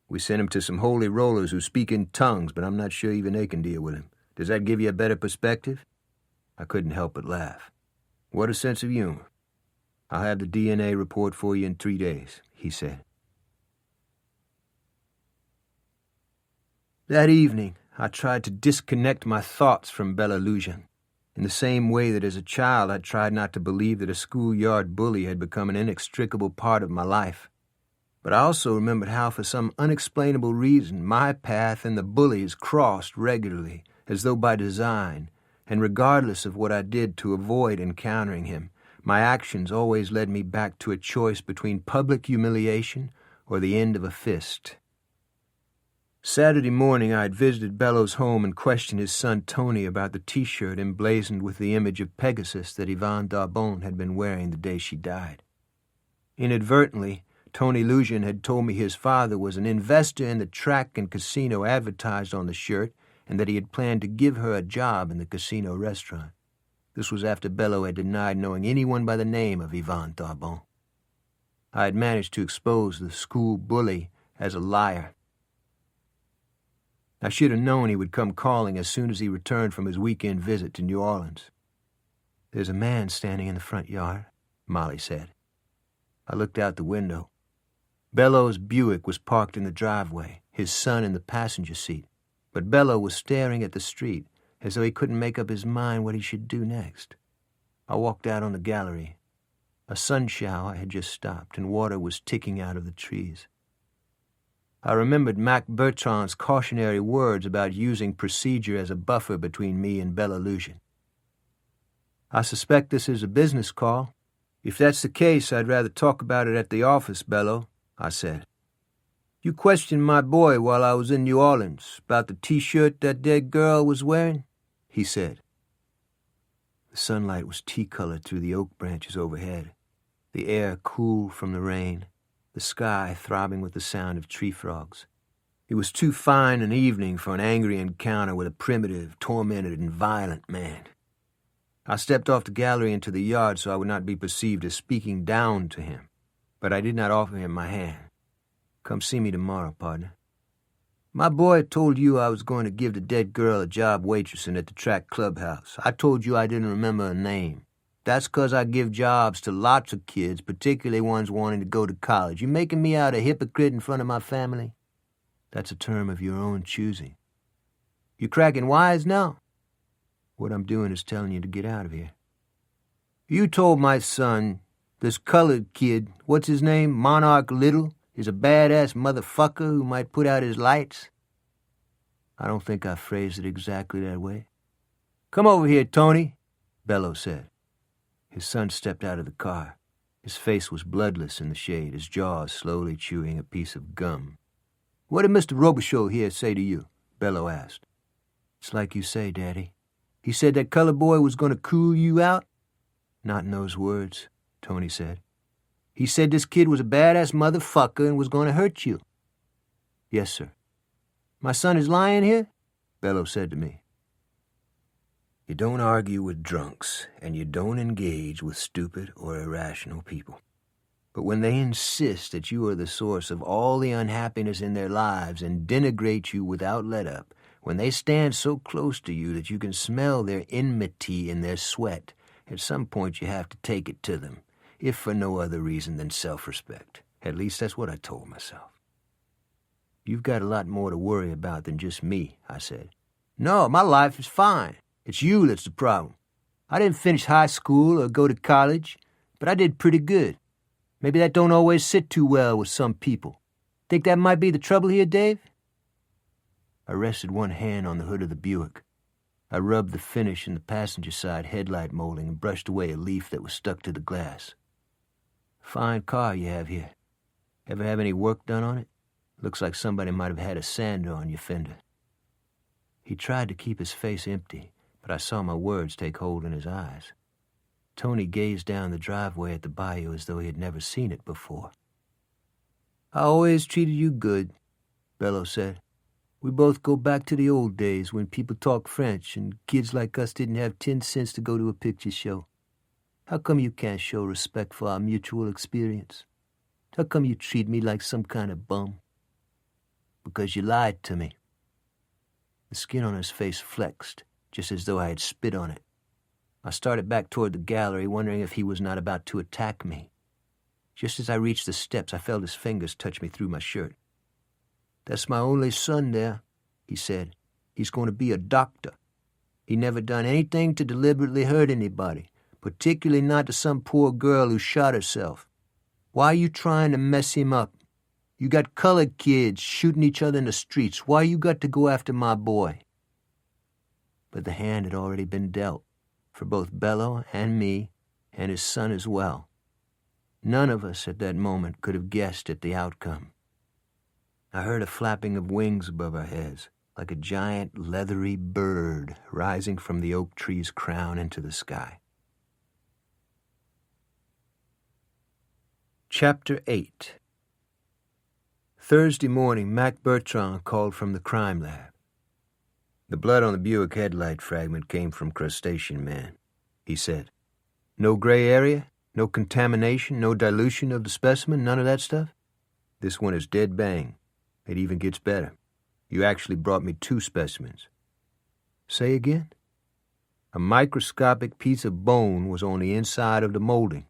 We sent him to some holy rollers who speak in tongues, but I'm not sure even they can deal with him. Does that give you a better perspective?" I couldn't help but laugh. "What a sense of humor. I'll have the DNA report for you in 3 days, he said. That evening, I tried to disconnect my thoughts from Bello Lujan, in the same way that as a child I tried not to believe that a schoolyard bully had become an inextricable part of my life. But I also remembered how, for some unexplainable reason, my path and the bully's crossed regularly, as though by design, and regardless of what I did to avoid encountering him, my actions always led me back to a choice between public humiliation or the end of a fist. Saturday morning I had visited Bello's home and questioned his son Tony about the T-shirt emblazoned with the image of Pegasus that Yvonne Darbon had been wearing the day she died. Inadvertently, Tony Lujan had told me his father was an investor in the track and casino advertised on the shirt, and that he had planned to give her a job in the casino restaurant. This was after Bello had denied knowing anyone by the name of Yvonne Darbon. I had managed to expose the school bully as a liar. I should have known he would come calling as soon as he returned from his weekend visit to New Orleans. "There's a man standing in the front yard," Molly said. I looked out the window. Bello's Buick was parked in the driveway, his son in the passenger seat, but Bello was staring at the street as though he couldn't make up his mind what he should do next. I walked out on the gallery. A sun shower had just stopped, and water was ticking out of the trees. I remembered Mac Bertrand's cautionary words about using procedure as a buffer between me and Bello Lujan. "I suspect this is a business call. If that's the case, I'd rather talk about it at the office, Bello," I said. "You questioned my boy while I was in New Orleans about the T-shirt that dead girl was wearing?" he said. The sunlight was tea-colored through the oak branches overhead, the air cool from the rain, the sky throbbing with the sound of tree frogs. It was too fine an evening for an angry encounter with a primitive, tormented, and violent man. I stepped off the gallery into the yard so I would not be perceived as speaking down to him, but I did not offer him my hand. "Come see me tomorrow, partner." "My boy told you I was going to give the dead girl a job waitressing at the track clubhouse. I told you I didn't remember her name. That's 'cause I give jobs to lots of kids, particularly ones wanting to go to college. You making me out a hypocrite in front of my family?" "That's a term of your own choosing." "You cracking wise now?" "What I'm doing is telling you to get out of here." "You told my son, this colored kid, what's his name, Monarch Little, is a badass motherfucker who might put out his lights?" "I don't think I phrased it exactly that way." "Come over here, Tony," Bello said. His son stepped out of the car. His face was bloodless in the shade, his jaws slowly chewing a piece of gum. "What did Mr. Robichaud here say to you?" Bello asked. "It's like you say, Daddy. He said that colored boy was going to cool you out?" "Not in those words," Tony said. "He said this kid was a badass motherfucker and was going to hurt you?" "Yes, sir." "My son is lying here?" Bello said to me. You don't argue with drunks, and you don't engage with stupid or irrational people. But when they insist that you are the source of all the unhappiness in their lives and denigrate you without let-up, When they stand so close to you that you can smell their enmity in their sweat, at some point you have to take it to them, if for no other reason than self-respect. At least that's what I told myself. You've got a lot more to worry about than just me, I said. No, my life is fine. It's you that's the problem. I didn't finish high school or go to college, but I did pretty good. Maybe that don't always sit too well with some people. Think that might be the trouble here, Dave? I rested one hand on the hood of the Buick. I rubbed the finish in the passenger side headlight molding and brushed away a leaf that was stuck to the glass. Fine car you have here. Ever have any work done on it? Looks like somebody might have had a sander on your fender. He tried to keep his face empty, but I saw my words take hold in his eyes. Tony gazed down the driveway at the bayou as though he had never seen it before. I always treated you good, Bello said. We both go back to the old days when people talked French and kids like us didn't have 10 cents to go to a picture show. How come you can't show respect for our mutual experience? How come you treat me like some kind of bum? Because you lied to me. The skin on his face flexed, just as though I had spit on it. I started back toward the gallery, wondering if he was not about to attack me. Just as I reached the steps, I felt his fingers touch me through my shirt. That's my only son there, he said. He's going to be a doctor. He never done anything to deliberately hurt anybody, particularly not to some poor girl who shot herself. Why are you trying to mess him up? You got colored kids shooting each other in the streets. Why you got to go after my boy? But the hand had already been dealt, for both Bello and me, and his son as well. None of us at that moment could have guessed at the outcome. I heard a flapping of wings above our heads, like a giant leathery bird rising from the oak tree's crown into the sky. Chapter 8. Thursday morning, Mac Bertrand called from the crime lab. The blood on the Buick headlight fragment came from Crustacean Man, he said. No gray area? No contamination? No dilution of the specimen? None of that stuff? This one is dead bang. It even gets better. You actually brought me 2 specimens. Say again? A microscopic piece of bone was on the inside of the molding.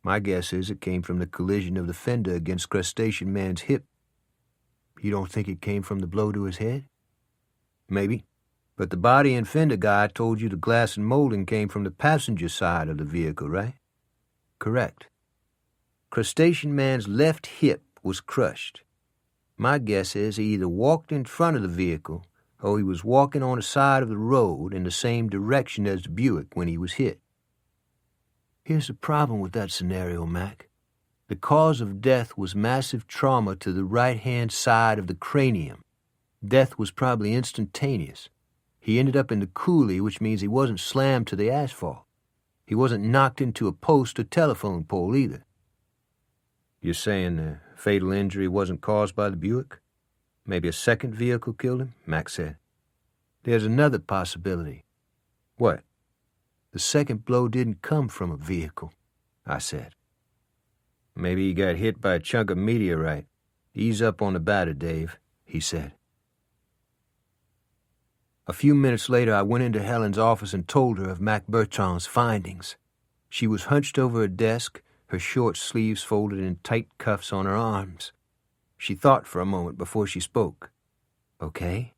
My guess is it came from the collision of the fender against Crustacean Man's hip. You don't think it came from the blow to his head? Maybe. But the body and fender guy told you the glass and molding came from the passenger side of the vehicle, right? Correct. Crustacean Man's left hip was crushed. My guess is he either walked in front of the vehicle or he was walking on the side of the road in the same direction as the Buick when he was hit. Here's the problem with that scenario, Mac. The cause of death was massive trauma to the right-hand side of the cranium. Death was probably instantaneous. He ended up in the coulee, which means he wasn't slammed to the asphalt. He wasn't knocked into a post or telephone pole either. You're saying the fatal injury wasn't caused by the Buick? Maybe a second vehicle killed him? Mac said. There's another possibility. What? The second blow didn't come from a vehicle, I said. Maybe he got hit by a chunk of meteorite. Ease up on the batter, Dave, he said. A few minutes later, I went into Helen's office and told her of Mac Bertrand's findings. She was hunched over a desk, her short sleeves folded in tight cuffs on her arms. She thought for a moment before she spoke. Okay,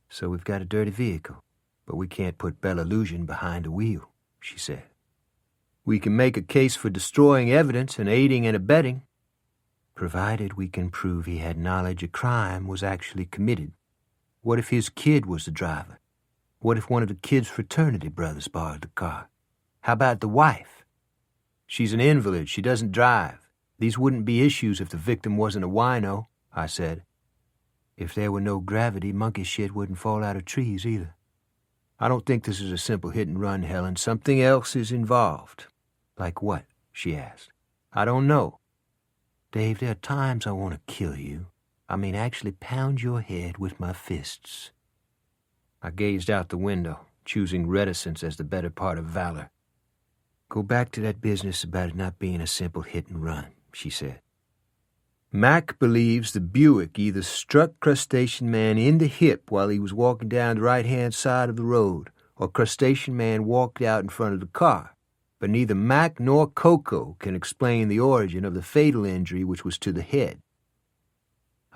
so we've got a dirty vehicle, but we can't put Bella Lusion behind a wheel, she said. We can make a case for destroying evidence and aiding and abetting, provided we can prove he had knowledge a crime was actually committed. What if his kid was the driver? What if one of the kid's fraternity brothers borrowed the car? How about the wife? She's an invalid. She doesn't drive. These wouldn't be issues if the victim wasn't a wino, I said. If there were no gravity, monkey shit wouldn't fall out of trees either. I don't think this is a simple hit and run, Helen. Something else is involved. Like what? She asked. I don't know. Dave, there are times I want to kill you. I mean, actually pound your head with my fists. I gazed out the window, choosing reticence as the better part of valor. Go back to that business about it not being a simple hit and run, she said. Mac believes the Buick either struck Crustacean Man in the hip while he was walking down the right-hand side of the road, or Crustacean Man walked out in front of the car. But neither Mac nor Coco can explain the origin of the fatal injury which was to the head.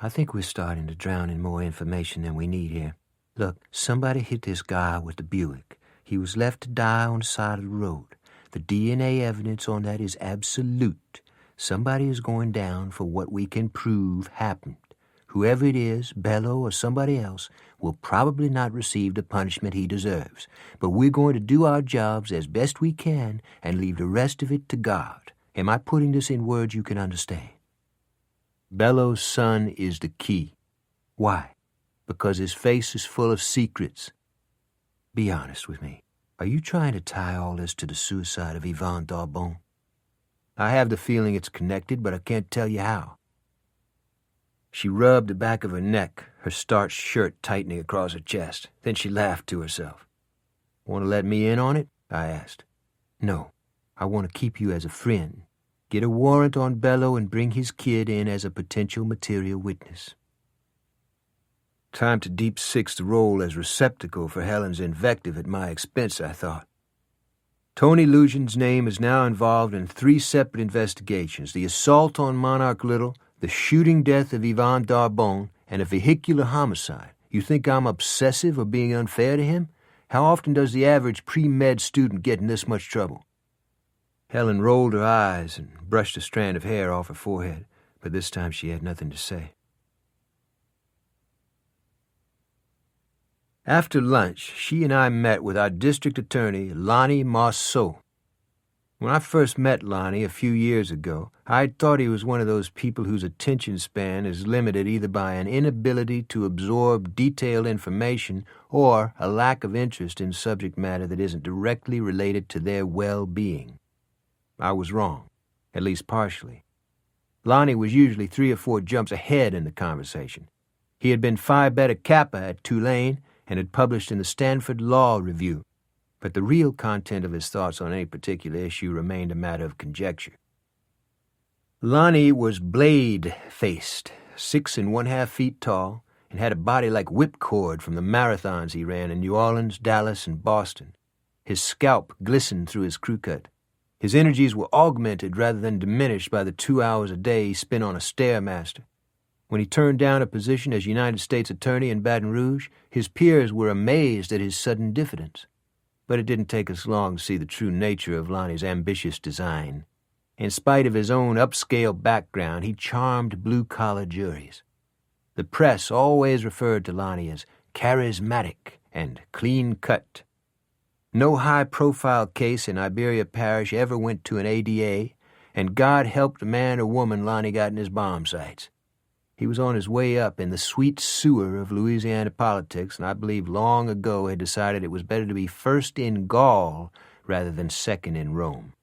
I think we're starting to drown in more information than we need here. Look, somebody hit this guy with the Buick. He was left to die on the side of the road. The DNA evidence on that is absolute. Somebody is going down for what we can prove happened. Whoever it is, Bello or somebody else, will probably not receive the punishment he deserves. But we're going to do our jobs as best we can and leave the rest of it to God. Am I putting this in words you can understand? Bello's son is the key. Why? Because his face is full of secrets. Be honest with me. Are you trying to tie all this to the suicide of Yvonne Darbon? I have the feeling it's connected, but I can't tell you how. She rubbed the back of her neck, her starched shirt tightening across her chest. Then she laughed to herself. Want to let me in on it? I asked. No, I want to keep you as a friend. Get a warrant on Bello and bring his kid in as a potential material witness. Time to deep six the role as receptacle for Helen's invective at my expense, I thought. Tony Lujan's name is now involved in 3 separate investigations: the assault on Monarch Little, the shooting death of Yvonne Darbon, and a vehicular homicide. You think I'm obsessive or being unfair to him? How often does the average pre-med student get in this much trouble? Helen rolled her eyes and brushed a strand of hair off her forehead, but this time she had nothing to say. After lunch, she and I met with our district attorney, Lonnie Marceau. When I first met Lonnie a few years ago, I thought he was one of those people whose attention span is limited either by an inability to absorb detailed information or a lack of interest in subject matter that isn't directly related to their well-being. I was wrong, at least partially. Lonnie was usually 3 or 4 jumps ahead in the conversation. He had been Phi Beta Kappa at Tulane and had published in the Stanford Law Review, but the real content of his thoughts on any particular issue remained a matter of conjecture. Lonnie was blade-faced, 6 1/2 feet tall, and had a body like whipcord from the marathons he ran in New Orleans, Dallas, and Boston. His scalp glistened through his crew cut. His energies were augmented rather than diminished by the 2 hours a day he spent on a Stairmaster. When he turned down a position as United States Attorney in Baton Rouge, his peers were amazed at his sudden diffidence. But it didn't take us long to see the true nature of Lonnie's ambitious design. In spite of his own upscale background, he charmed blue-collar juries. The press always referred to Lonnie as charismatic and clean-cut. No high-profile case in Iberia Parish ever went to an ADA, and God help the man or woman Lonnie got in his bomb sights. He was on his way up in the sweet sewer of Louisiana politics, and I believe long ago had decided it was better to be first in Gaul rather than second in Rome.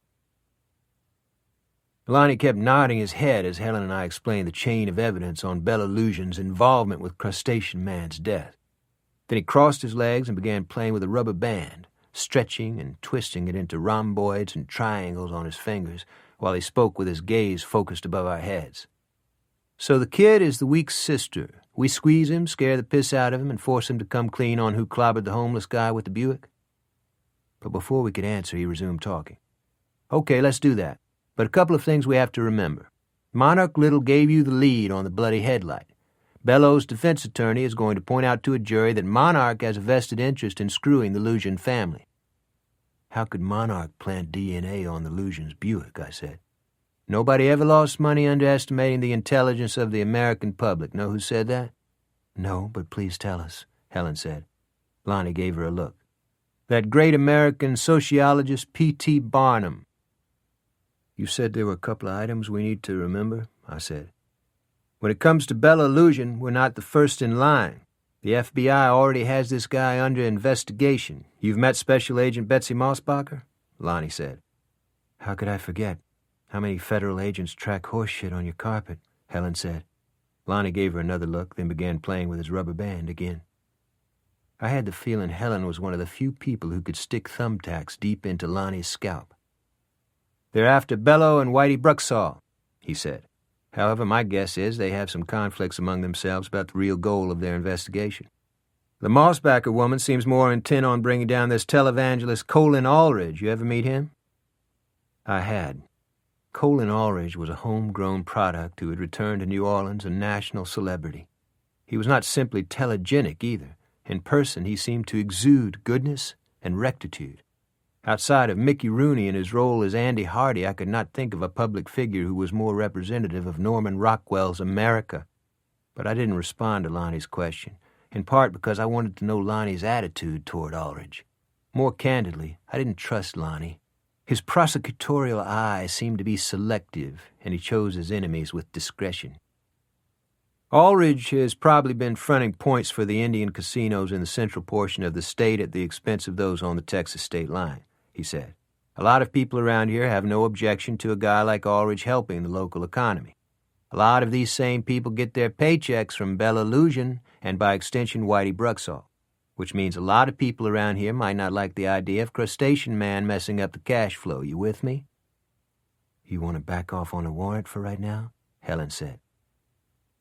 Lonnie kept nodding his head as Helen and I explained the chain of evidence on Bella Lujan's involvement with Crustacean Man's death. Then he crossed his legs and began playing with a rubber band, stretching and twisting it into rhomboids and triangles on his fingers, while he spoke with his gaze focused above our heads. So the kid is the weak sister. We squeeze him, scare the piss out of him, and force him to come clean on who clobbered the homeless guy with the Buick? But before we could answer, he resumed talking. Okay, let's do that. But a couple of things we have to remember. Monarch Little gave you the lead on the bloody headlight. Bello's defense attorney is going to point out to a jury that Monarch has a vested interest in screwing the Lujan family. How could Monarch plant DNA on the Lujan's Buick, I said. Nobody ever lost money underestimating the intelligence of the American public. Know who said that? No, but please tell us, Helen said. Lonnie gave her a look. That great American sociologist P.T. Barnum. You said there were a couple of items we need to remember, I said. When it comes to Bella Lujan, we're not the first in line. The FBI already has this guy under investigation. You've met Special Agent Betsy Mossbacher? Lonnie said. How could I forget? How many federal agents track horse shit on your carpet? Helen said. Lonnie gave her another look, then began playing with his rubber band again. I had the feeling Helen was one of the few people who could stick thumbtacks deep into Lonnie's scalp. They're after Bello and Whitey Bruxall, he said. However, my guess is they have some conflicts among themselves about the real goal of their investigation. The Mossbacker woman seems more intent on bringing down this televangelist Colin Aldridge. You ever meet him? I had. Colin Aldridge was a homegrown product who had returned to New Orleans a national celebrity. He was not simply telegenic either. In person, he seemed to exude goodness and rectitude. Outside of Mickey Rooney in his role as Andy Hardy, I could not think of a public figure who was more representative of Norman Rockwell's America. But I didn't respond to Lonnie's question, in part because I wanted to know Lonnie's attitude toward Aldridge. More candidly, I didn't trust Lonnie. His prosecutorial eye seemed to be selective, and he chose his enemies with discretion. Aldridge has probably been fronting points for the Indian casinos in the central portion of the state at the expense of those on the Texas state line, he said. A lot of people around here have no objection to a guy like Aldridge helping the local economy. A lot of these same people get their paychecks from Bella Illusion and, by extension, Whitey Bruxall, which means a lot of people around here might not like the idea of Crustacean Man messing up the cash flow. You with me? You want to back off on a warrant for right now? Helen said.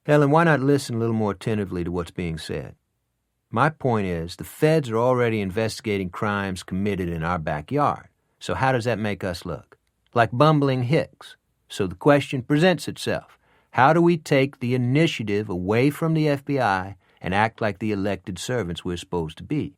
Helen, why not listen a little more attentively to what's being said? My point is, the feds are already investigating crimes committed in our backyard. So how does that make us look? Like bumbling hicks. So the question presents itself. How do we take the initiative away from the FBI and act like the elected servants we're supposed to be?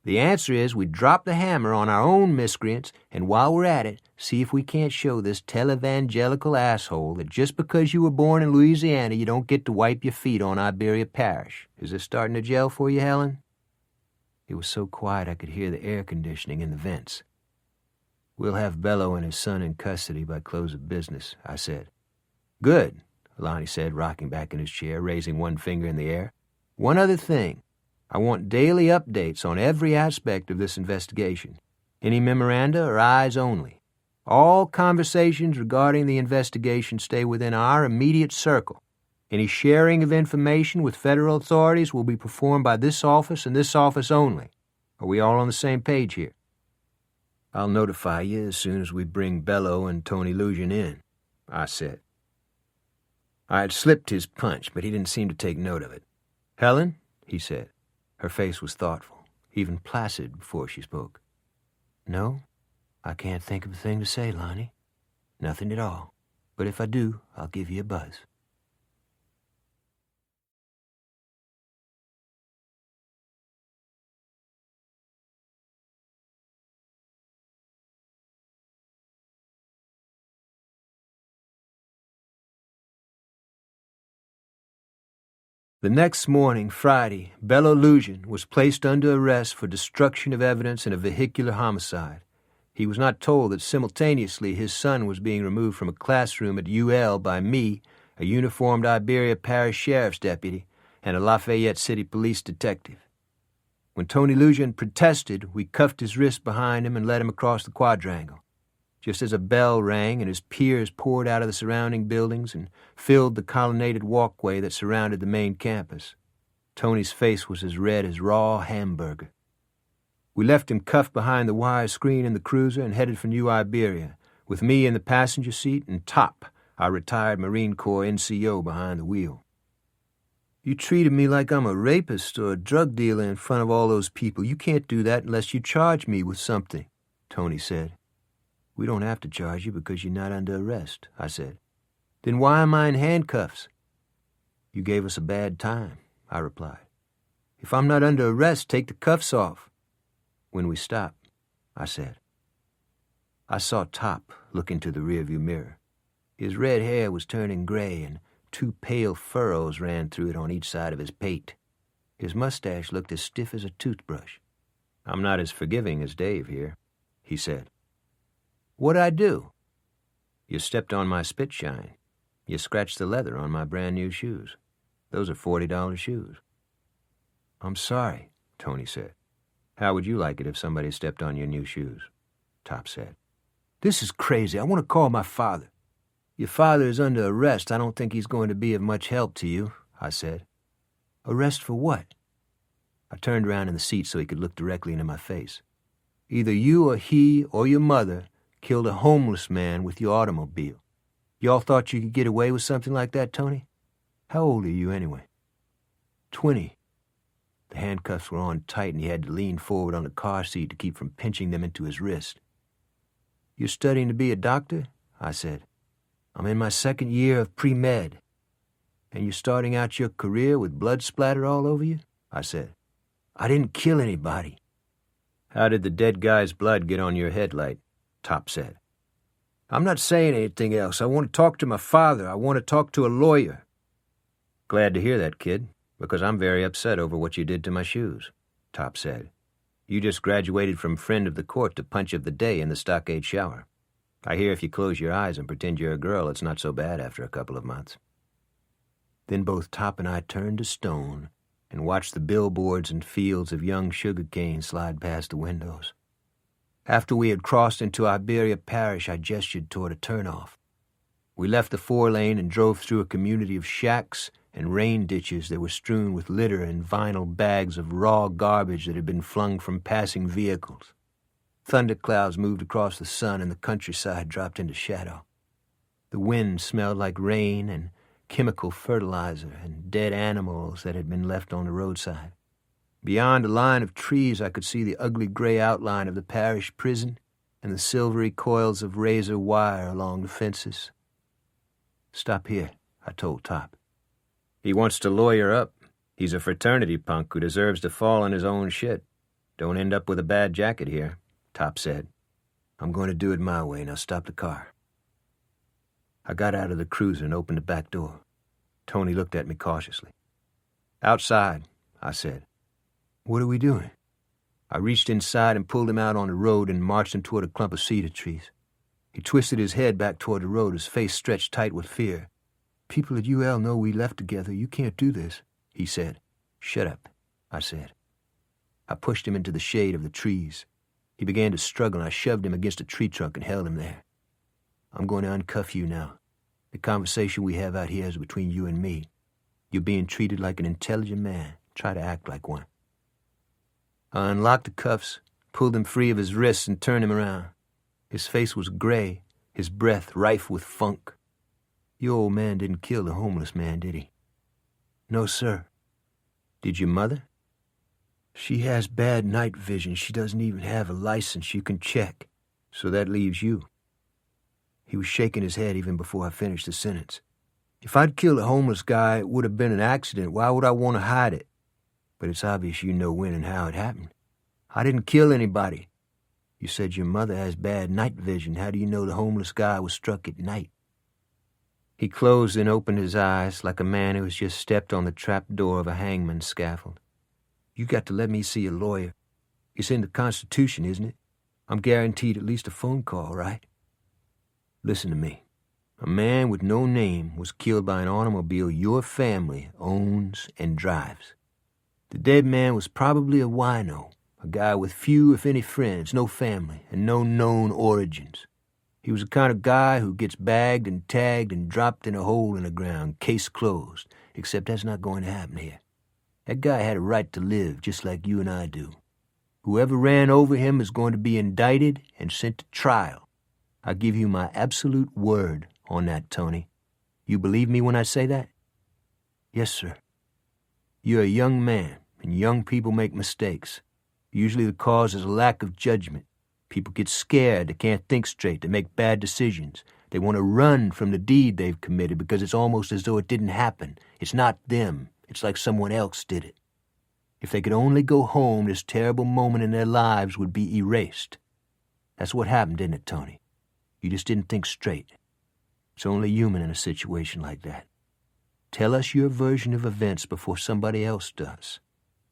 The answer is we drop the hammer on our own miscreants, and while we're at it, see if we can't show this televangelical asshole that just because you were born in Louisiana, you don't get to wipe your feet on Iberia Parish. Is this starting to gel for you, Helen? It was so quiet I could hear the air conditioning in the vents. We'll have Bello and his son in custody by close of business, I said. Good, Lonnie said, rocking back in his chair, raising one finger in the air. One other thing. I want daily updates on every aspect of this investigation. Any memoranda or eyes only. All conversations regarding the investigation stay within our immediate circle. Any sharing of information with federal authorities will be performed by this office and this office only. Are we all on the same page here? I'll notify you as soon as we bring Bello and Tony Lujan in, I said. I had slipped his punch, but he didn't seem to take note of it. Helen, he said. Her face was thoughtful, even placid before she spoke. No, I can't think of a thing to say, Lonnie. Nothing at all. But if I do, I'll give you a buzz. The next morning, Friday, Bello Lujan was placed under arrest for destruction of evidence in a vehicular homicide. He was not told that simultaneously his son was being removed from a classroom at UL by me, a uniformed Iberia Parish Sheriff's deputy, and a Lafayette City Police detective. When Tony Lujan protested, we cuffed his wrist behind him and led him across the quadrangle. Just as a bell rang and his peers poured out of the surrounding buildings and filled the colonnaded walkway that surrounded the main campus, Tony's face was as red as raw hamburger. We left him cuffed behind the wire screen in the cruiser and headed for New Iberia, with me in the passenger seat and Top, our retired Marine Corps NCO, behind the wheel. You treated me like I'm a rapist or a drug dealer in front of all those people. You can't do that unless you charge me with something, Tony said. We don't have to charge you because you're not under arrest, I said. Then why am I in handcuffs? You gave us a bad time, I replied. If I'm not under arrest, take the cuffs off. When we stop, I said. I saw Top look into the rearview mirror. His red hair was turning gray and 2 pale furrows ran through it on each side of his pate. His mustache looked as stiff as a toothbrush. I'm not as forgiving as Dave here, he said. What'd I do? You stepped on my spit shine. You scratched the leather on my brand new shoes. Those are $40 shoes. I'm sorry, Tony said. How would you like it if somebody stepped on your new shoes? Top said. This is crazy. I want to call my father. Your father is under arrest. I don't think he's going to be of much help to you, I said. Arrest for what? I turned around in the seat so he could look directly into my face. Either you or he or your mother killed a homeless man with your automobile. Y'all thought you could get away with something like that, Tony? How old are you, anyway? 20. The handcuffs were on tight, and he had to lean forward on the car seat to keep from pinching them into his wrist. You're studying to be a doctor? I said. I'm in my second year of pre-med. And you're starting out your career with blood splatter all over you? I said. I didn't kill anybody. How did the dead guy's blood get on your headlight? Top said. I'm not saying anything else. I want to talk to my father. I want to talk to a lawyer. Glad to hear that, kid, because I'm very upset over what you did to my shoes, Top said. You just graduated from friend of the court to punch of the day in the stockade shower. I hear if you close your eyes and pretend you're a girl, it's not so bad after a couple of months. Then both Top and I turned to stone and watched the billboards and fields of young sugar cane slide past the windows. After we had crossed into Iberia Parish, I gestured toward a turnoff. We left the 4-lane and drove through a community of shacks and rain ditches that were strewn with litter and vinyl bags of raw garbage that had been flung from passing vehicles. Thunderclouds moved across the sun and the countryside dropped into shadow. The wind smelled like rain and chemical fertilizer and dead animals that had been left on the roadside. Beyond a line of trees, I could see the ugly gray outline of the parish prison and the silvery coils of razor wire along the fences. Stop here, I told Top. He wants to lawyer up. He's a fraternity punk who deserves to fall in his own shit. Don't end up with a bad jacket here, Top said. I'm going to do it my way. Now stop the car. I got out of the cruiser and opened the back door. Tony looked at me cautiously. Outside, I said. What are we doing? I reached inside and pulled him out on the road and marched him toward a clump of cedar trees. He twisted his head back toward the road, his face stretched tight with fear. People at UL know we left together. You can't do this, he said. Shut up, I said. I pushed him into the shade of the trees. He began to struggle, and I shoved him against a tree trunk and held him there. I'm going to uncuff you now. The conversation we have out here is between you and me. You're being treated like an intelligent man. Try to act like one. I unlocked the cuffs, pulled him free of his wrists, and turned him around. His face was gray, his breath rife with funk. Your old man didn't kill the homeless man, did he? No, sir. Did your mother? She has bad night vision. She doesn't even have a license you can check. So that leaves you. He was shaking his head even before I finished the sentence. If I'd killed a homeless guy, it would have been an accident. Why would I want to hide it? But it's obvious you know when and how it happened. I didn't kill anybody. You said your mother has bad night vision. How do you know the homeless guy was struck at night? He closed and opened his eyes like a man who has just stepped on the trap door of a hangman's scaffold. You got to let me see a lawyer. It's in the Constitution, isn't it? I'm guaranteed at least a phone call, right? Listen to me. A man with no name was killed by an automobile your family owns and drives. The dead man was probably a wino, a guy with few, if any, friends, no family, and no known origins. He was the kind of guy who gets bagged and tagged and dropped in a hole in the ground, case closed, except that's not going to happen here. That guy had a right to live, just like you and I do. Whoever ran over him is going to be indicted and sent to trial. I give you my absolute word on that, Tony. You believe me when I say that? Yes, sir. You're a young man, and young people make mistakes. Usually the cause is a lack of judgment. People get scared, they can't think straight, they make bad decisions. They want to run from the deed they've committed because it's almost as though it didn't happen. It's not them. It's like someone else did it. If they could only go home, this terrible moment in their lives would be erased. That's what happened, didn't it, Tony? You just didn't think straight. It's only human in a situation like that. Tell us your version of events before somebody else does.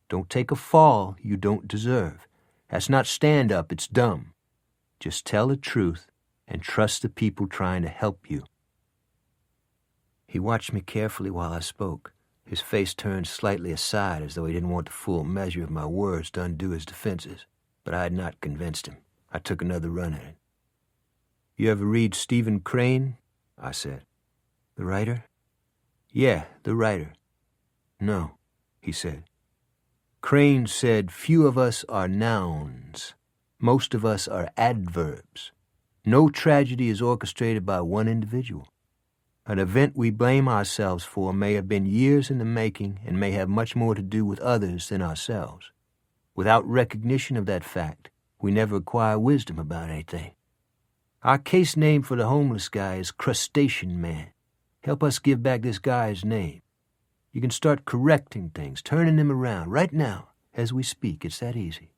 Don't take a fall you don't deserve. That's not stand-up, it's dumb. Just tell the truth and trust the people trying to help you. He watched me carefully while I spoke. His face turned slightly aside as though he didn't want the full measure of my words to undo his defenses. But I had not convinced him. I took another run at it. You ever read Stephen Crane? I said. The writer? Yeah, the writer. No, he said. Crane said, few of us are nouns. Most of us are adverbs. No tragedy is orchestrated by one individual. An event we blame ourselves for may have been years in the making and may have much more to do with others than ourselves. Without recognition of that fact, we never acquire wisdom about anything. Our case name for the homeless guy is Crustacean Man. Help us give back this guy his name. You can start correcting things, turning them around, right now, as we speak. It's that easy.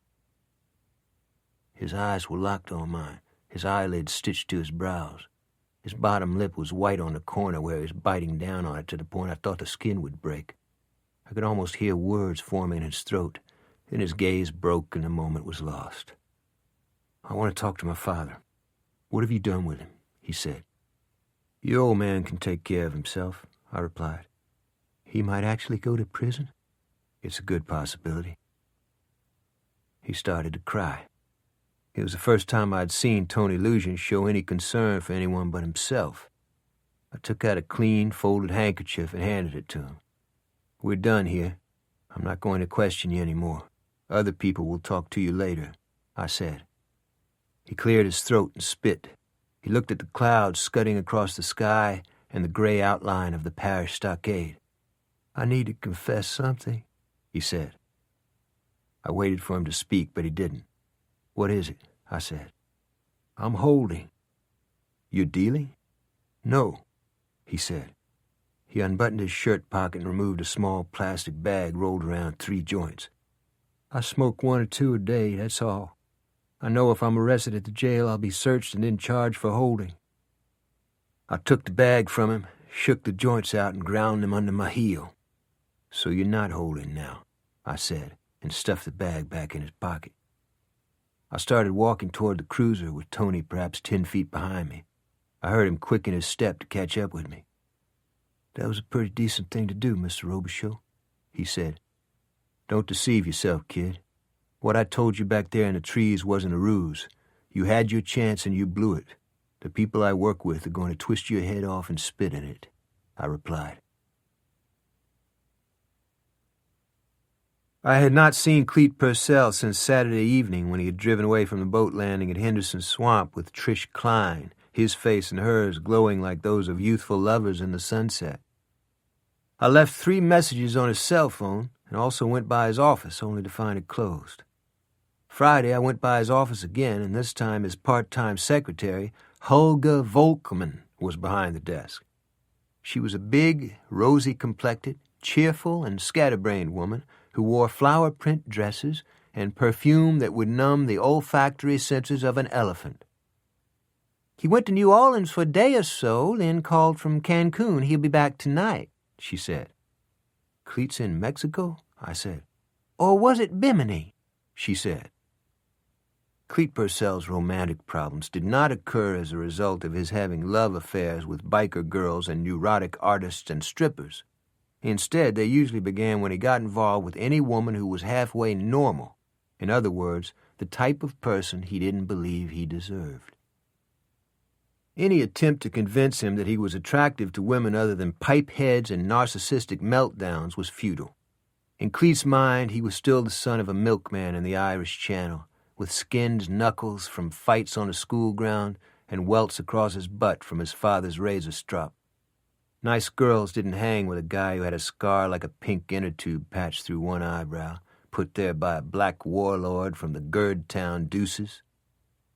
His eyes were locked on mine, his eyelids stitched to his brows. His bottom lip was white on the corner where he was biting down on it to the point I thought the skin would break. I could almost hear words forming in his throat. Then his gaze broke and the moment was lost. "I want to talk to my father. What have you done with him?" he said. "Your old man can take care of himself," I replied. "He might actually go to prison?" "It's a good possibility." He started to cry. It was the first time I'd seen Tony Lucian show any concern for anyone but himself. I took out a clean, folded handkerchief and handed it to him. "We're done here. I'm not going to question you anymore. Other people will talk to you later," I said. He cleared his throat and spit. He looked at the clouds scudding across the sky and the gray outline of the parish stockade. "I need to confess something," he said. I waited for him to speak, but he didn't. "What is it?" I said. "I'm holding." "You're dealing?" "No," he said. He unbuttoned his shirt pocket and removed a small plastic bag rolled around 3 joints. "I smoke 1 or 2 a day, that's all. I know if I'm arrested at the jail, I'll be searched and then charged for holding." I took the bag from him, shook the joints out, and ground them under my heel. "So you're not holding now," I said, and stuffed the bag back in his pocket. I started walking toward the cruiser with Tony perhaps 10 feet behind me. I heard him quicken his step to catch up with me. "That was a pretty decent thing to do, Mr. Robichaux," he said. "Don't deceive yourself, kid. What I told you back there in the trees wasn't a ruse. You had your chance and you blew it. The people I work with are going to twist your head off and spit in it," I replied. I had not seen Clete Purcell since Saturday evening when he had driven away from the boat landing at Henderson Swamp with Trish Klein, his face and hers glowing like those of youthful lovers in the sunset. I left 3 messages on his cell phone and also went by his office only to find it closed. Friday I went by his office again, and this time his part-time secretary, Hulga Volkman, was behind the desk. She was a big, rosy-complected, cheerful, and scatterbrained woman who wore flower-print dresses and perfume that would numb the olfactory senses of an elephant. "He went to New Orleans for a day or so, then called from Cancun. He'll be back tonight," she said. "Clete's in Mexico?" I said. "Or was it Bimini?" she said. Clete Purcell's romantic problems did not occur as a result of his having love affairs with biker girls and neurotic artists and strippers. Instead, they usually began when he got involved with any woman who was halfway normal. In other words, the type of person he didn't believe he deserved. Any attempt to convince him that he was attractive to women other than pipe heads and narcissistic meltdowns was futile. In Clete's mind, he was still the son of a milkman in the Irish Channel, with skinned knuckles from fights on a school ground and welts across his butt from his father's razor strop. Nice girls didn't hang with a guy who had a scar like a pink inner tube patched through one eyebrow, put there by a black warlord from the Girdtown Deuces.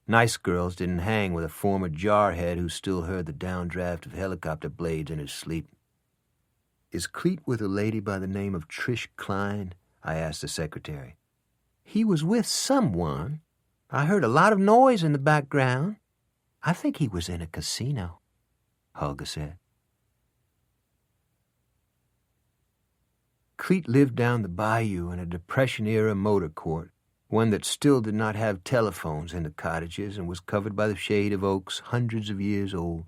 Nice girls didn't hang with a former jarhead who still heard the downdraft of helicopter blades in his sleep. "Is Clete with a lady by the name of Trish Klein?" I asked the secretary. "He was with someone. I heard a lot of noise in the background. I think he was in a casino," Hulga said. Clete lived down the bayou in a Depression-era motor court, one that still did not have telephones in the cottages and was covered by the shade of oaks hundreds of years old.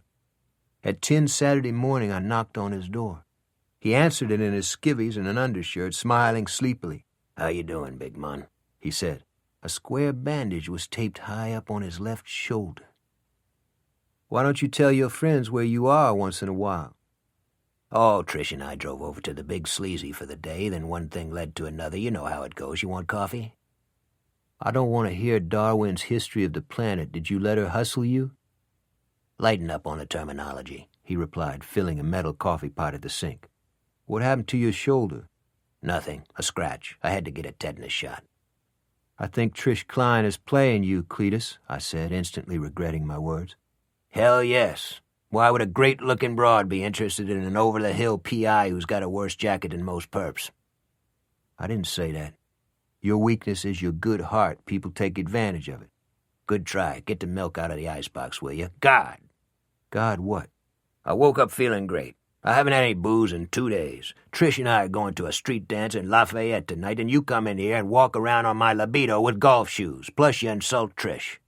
At 10 Saturday morning, I knocked on his door. He answered it in his skivvies and an undershirt, smiling sleepily. "How you doing, big man?" he said. A square bandage was taped high up on his left shoulder. "Why don't you tell your friends where you are once in a while?" "Oh, Trish and I drove over to the Big Sleazy for the day, then one thing led to another. You know how it goes. You want coffee?" "I don't want to hear Darwin's history of the planet. Did you let her hustle you?" "Lighten up on the terminology," he replied, filling a metal coffee pot at the sink. What happened to your shoulder? Nothing. A scratch. I had to get a tetanus shot. I think Trish Klein is playing you, Cletus, I said, instantly regretting my words. Hell yes. Why would a great-looking broad be interested in an over-the-hill P.I. who's got a worse jacket than most perps? I didn't say that. Your weakness is your good heart. People take advantage of it. Good try. Get the milk out of the icebox, will you? God! God what? I woke up feeling great. I haven't had any booze in 2 days. Trish and I are going to a street dance in Lafayette tonight, and you come in here and walk around on my libido with golf shoes. Plus you insult Trish.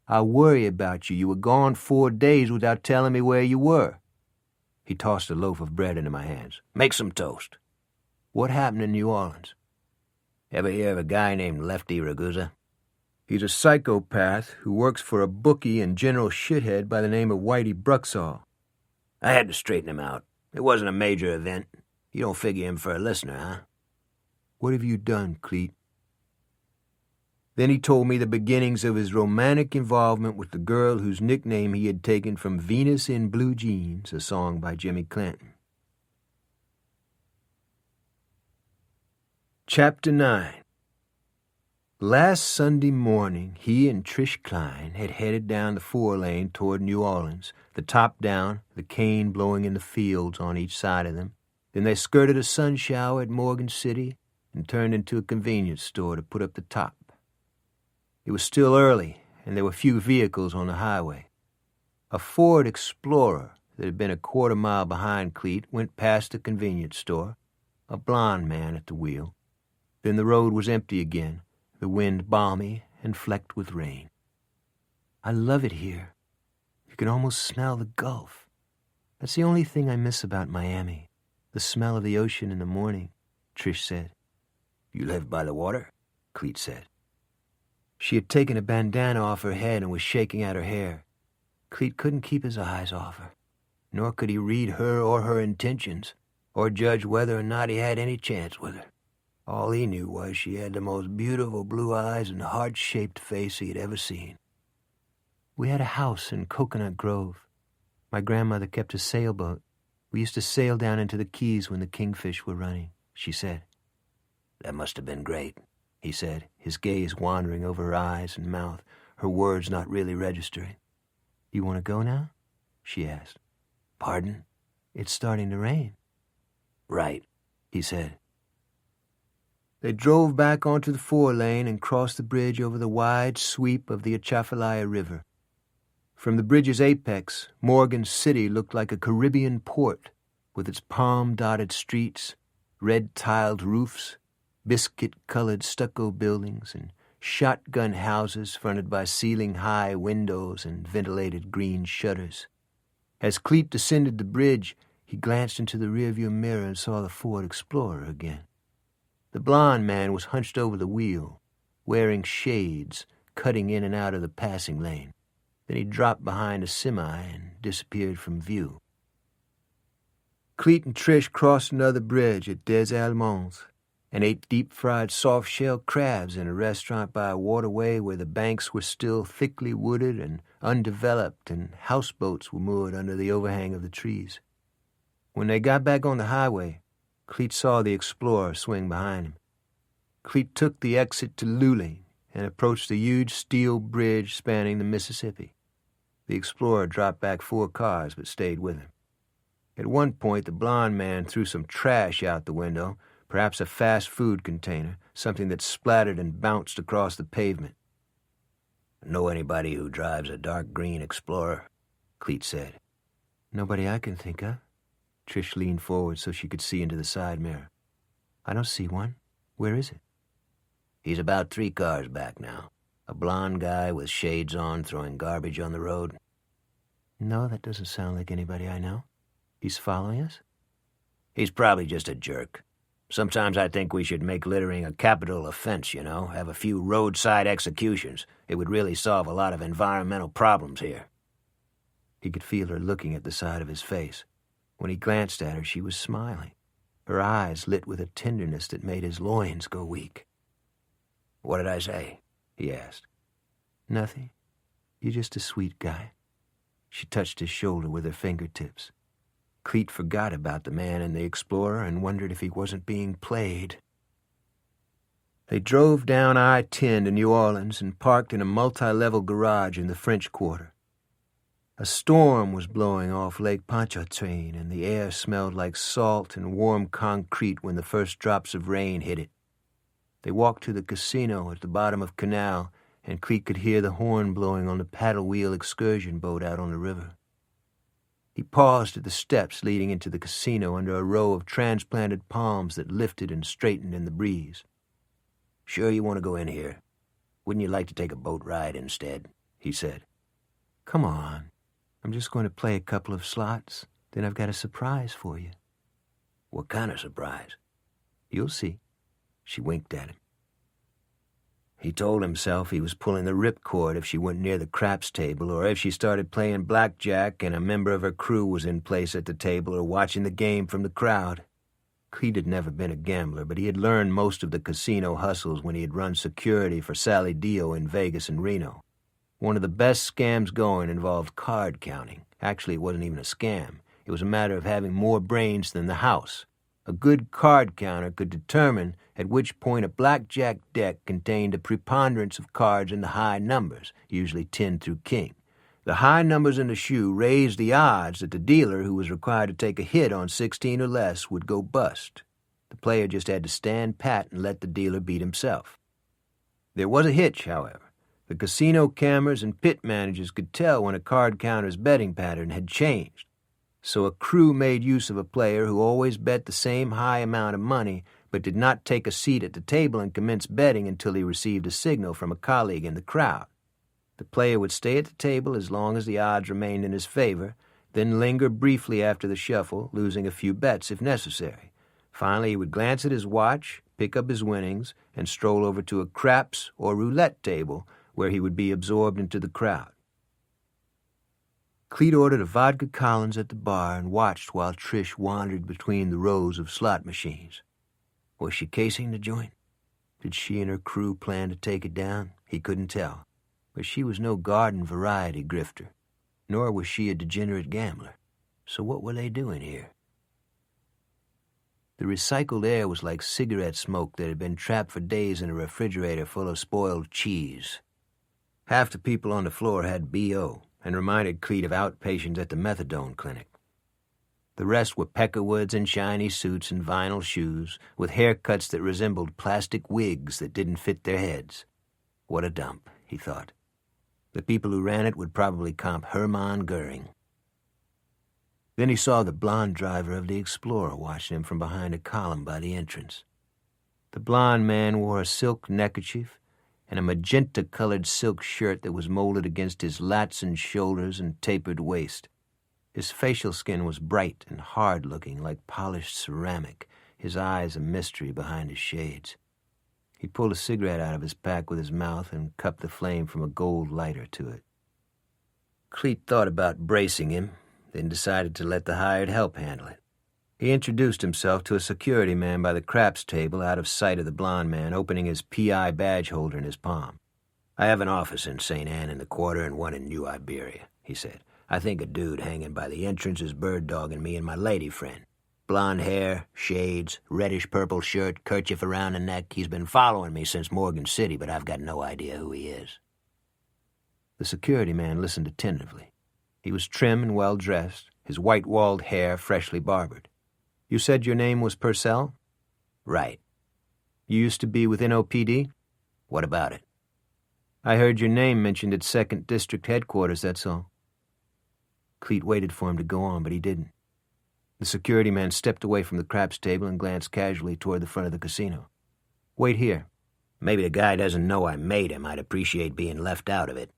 I worry about you. You were gone 4 days without telling me where you were. He tossed a loaf of bread into my hands. Make some toast. What happened in New Orleans? Ever hear of a guy named Lefty Ragusa? He's a psychopath who works for a bookie and general shithead by the name of Whitey Bruxall. I had to straighten him out. It wasn't a major event. You don't figure him for a listener, huh? What have you done, Cleet? Then he told me the beginnings of his romantic involvement with the girl whose nickname he had taken from Venus in Blue Jeans, a song by Jimmy Clanton. Chapter 9. Last Sunday morning, he and Trish Klein had headed down the 4-lane toward New Orleans, the top down, the cane blowing in the fields on each side of them. Then they skirted a sun shower at Morgan City and turned into a convenience store to put up the top. It was still early, and there were few vehicles on the highway. A Ford Explorer that had been a quarter-mile behind Cleet went past the convenience store, a blond man at the wheel. Then the road was empty again, the wind balmy and flecked with rain. I love it here. You can almost smell the Gulf. That's the only thing I miss about Miami, the smell of the ocean in the morning, Trish said. You live by the water? Cleet said. She had taken a bandana off her head and was shaking out her hair. Cleet couldn't keep his eyes off her, nor could he read her or her intentions, or judge whether or not he had any chance with her. All he knew was she had the most beautiful blue eyes and heart-shaped face he had ever seen. We had a house in Coconut Grove. My grandmother kept a sailboat. We used to sail down into the Keys when the kingfish were running, she said. That must have been great, he said, his gaze wandering over her eyes and mouth, her words not really registering. You want to go now? She asked. Pardon? It's starting to rain. Right, he said. They drove back onto the 4-lane and crossed the bridge over the wide sweep of the Atchafalaya River. From the bridge's apex, Morgan City looked like a Caribbean port, with its palm-dotted streets, red-tiled roofs, biscuit-colored stucco buildings, and shotgun houses fronted by ceiling-high windows and ventilated green shutters. As Cleet descended the bridge, he glanced into the rearview mirror and saw the Ford Explorer again. The blond man was hunched over the wheel, wearing shades, cutting in and out of the passing lane. Then he dropped behind a semi and disappeared from view. Cleet and Trish crossed another bridge at Des Allemands and ate deep-fried soft-shell crabs in a restaurant by a waterway where the banks were still thickly wooded and undeveloped and houseboats were moored under the overhang of the trees. When they got back on the highway, Cleet saw the Explorer swing behind him. Cleet took the exit to Luling and approached the huge steel bridge spanning the Mississippi. The Explorer dropped back 4 cars but stayed with him. At one point, the blond man threw some trash out the window, perhaps a fast food container, something that splattered and bounced across the pavement. Know anybody who drives a dark green Explorer? Cleet said. Nobody I can think of. Trish leaned forward so she could see into the side mirror. I don't see one. Where is it? He's about 3 cars back now. A blond guy with shades on throwing garbage on the road. No, that doesn't sound like anybody I know. He's following us? He's probably just a jerk. Sometimes I think we should make littering a capital offense, you know, have a few roadside executions. It would really solve a lot of environmental problems here. He could feel her looking at the side of his face. When he glanced at her, she was smiling, her eyes lit with a tenderness that made his loins go weak. What did I say? He asked. Nothing. You're just a sweet guy. She touched his shoulder with her fingertips. Cleet forgot about the man in the Explorer and wondered if he wasn't being played. They drove down I-10 to New Orleans and parked in a multi-level garage in the French Quarter. A storm was blowing off Lake Pontchartrain, and the air smelled like salt and warm concrete when the first drops of rain hit it. They walked to the casino at the bottom of Canal, and Cleet could hear the horn blowing on the paddle-wheel excursion boat out on the river. He paused at the steps leading into the casino under a row of transplanted palms that lifted and straightened in the breeze. "Sure you want to go in here? Wouldn't you like to take a boat ride instead?" he said. "Come on. I'm just going to play a couple of slots. Then I've got a surprise for you." "What kind of surprise?" "You'll see." She winked at him. He told himself he was pulling the ripcord if she went near the craps table, or if she started playing blackjack and a member of her crew was in place at the table or watching the game from the crowd. Cleet had never been a gambler, but he had learned most of the casino hustles when he had run security for Sally Dio in Vegas and Reno. One of the best scams going involved card counting. Actually, it wasn't even a scam. It was a matter of having more brains than the house. A good card counter could determine at which point a blackjack deck contained a preponderance of cards in the high numbers, usually 10 through king. The high numbers in the shoe raised the odds that the dealer, who was required to take a hit on 16 or less, would go bust. The player just had to stand pat and let the dealer beat himself. There was a hitch, however. The casino cameras and pit managers could tell when a card counter's betting pattern had changed. So a crew made use of a player who always bet the same high amount of money but did not take a seat at the table and commence betting until he received a signal from a colleague in the crowd. The player would stay at the table as long as the odds remained in his favor, then linger briefly after the shuffle, losing a few bets if necessary. Finally, he would glance at his watch, pick up his winnings, and stroll over to a craps or roulette table where he would be absorbed into the crowd. Cleet ordered a vodka Collins at the bar and watched while Trish wandered between the rows of slot machines. Was she casing the joint? Did she and her crew plan to take it down? He couldn't tell. But she was no garden variety grifter, nor was she a degenerate gambler. So what were they doing here? The recycled air was like cigarette smoke that had been trapped for days in a refrigerator full of spoiled cheese. Half the people on the floor had B.O., and reminded Cleet of outpatients at the methadone clinic. The rest were peckerwoods in shiny suits and vinyl shoes, with haircuts that resembled plastic wigs that didn't fit their heads. What a dump, he thought. The people who ran it would probably comp Hermann Goering. Then he saw the blonde driver of the Explorer watching him from behind a column by the entrance. The blonde man wore a silk neckerchief and a magenta-colored silk shirt that was molded against his lats and shoulders and tapered waist. His facial skin was bright and hard-looking, like polished ceramic, his eyes a mystery behind his shades. He pulled a cigarette out of his pack with his mouth and cupped the flame from a gold lighter to it. Cleet thought about bracing him, then decided to let the hired help handle it. He introduced himself to a security man by the craps table out of sight of the blond man, opening his P.I. badge holder in his palm. "I have an office in St. Anne in the Quarter and one in New Iberia," he said. "I think a dude hanging by the entrance is bird-dogging me and my lady friend. Blonde hair, shades, reddish-purple shirt, kerchief around the neck. He's been following me since Morgan City, but I've got no idea who he is." The security man listened attentively. He was trim and well-dressed, his white-walled hair freshly barbered. "You said your name was Purcell?" "Right." "You used to be with NOPD?" "What about it?" "I heard your name mentioned at 2nd District Headquarters, that's all." Cleet waited for him to go on, but he didn't. The security man stepped away from the craps table and glanced casually toward the front of the casino. "Wait here." "Maybe the guy doesn't know I made him. I'd appreciate being left out of it."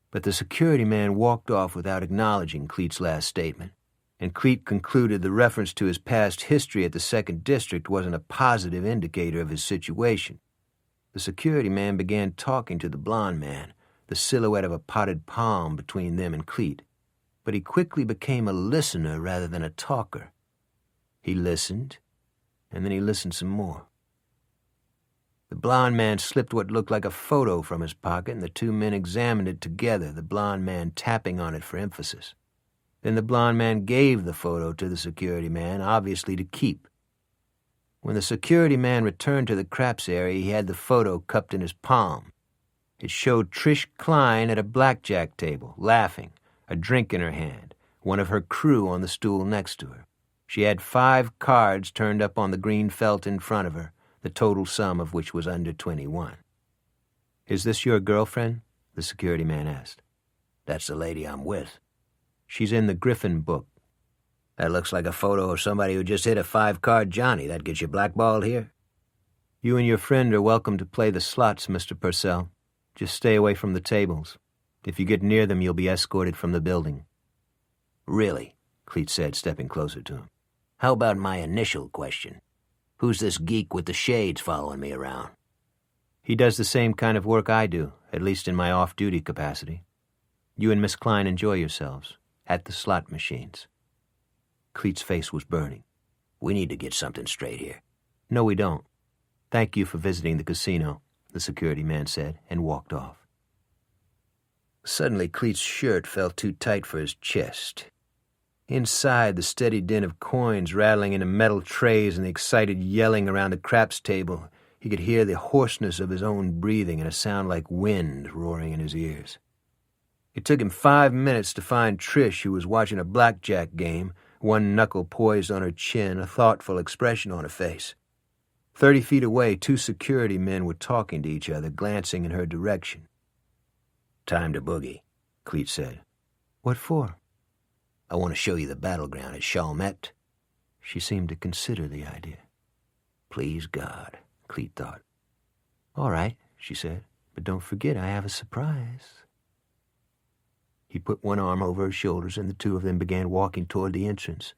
But the security man walked off without acknowledging Cleet's last statement, and Cleet concluded the reference to his past history at the 2nd District wasn't a positive indicator of his situation. The security man began talking to the blond man, the silhouette of a potted palm between them and Cleet, but he quickly became a listener rather than a talker. He listened, and then he listened some more. The blond man slipped what looked like a photo from his pocket, and the two men examined it together, the blond man tapping on it for emphasis. Then the blond man gave the photo to the security man, obviously to keep. When the security man returned to the craps area, he had the photo cupped in his palm. It showed Trish Klein at a blackjack table, laughing, a drink in her hand, one of her crew on the stool next to her. She had 5 cards turned up on the green felt in front of her, the total sum of which was under 21. "Is this your girlfriend?" the security man asked. "That's the lady I'm with." "She's in the Griffin book." "That looks like a photo of somebody who just hit a 5-card Johnny. That gets you blackballed here?" "You and your friend are welcome to play the slots, Mr. Purcell. Just stay away from the tables. If you get near them, you'll be escorted from the building." "Really?" Cleet said, stepping closer to him. "How about my initial question? Who's this geek with the shades following me around?" "He does the same kind of work I do, at least in my off-duty capacity. You and Miss Klein enjoy yourselves, at the slot machines." Cleet's face was burning. "We need to get something straight here." "No, we don't. Thank you for visiting the casino," the security man said, and walked off. Suddenly, Cleet's shirt felt too tight for his chest. Inside, the steady din of coins rattling into metal trays and the excited yelling around the craps table, he could hear the hoarseness of his own breathing and a sound like wind roaring in his ears. It took him 5 minutes to find Trish, who was watching a blackjack game, one knuckle poised on her chin, a thoughtful expression on her face. 30 feet away, 2 security men were talking to each other, glancing in her direction. "Time to boogie," Cleet said. "What for?" "I want to show you the battleground at Chalmette." She seemed to consider the idea. "Please God," Cleet thought. "All right," she said, "but don't forget I have a surprise." He put one arm over her shoulders, and the two of them began walking toward the entrance.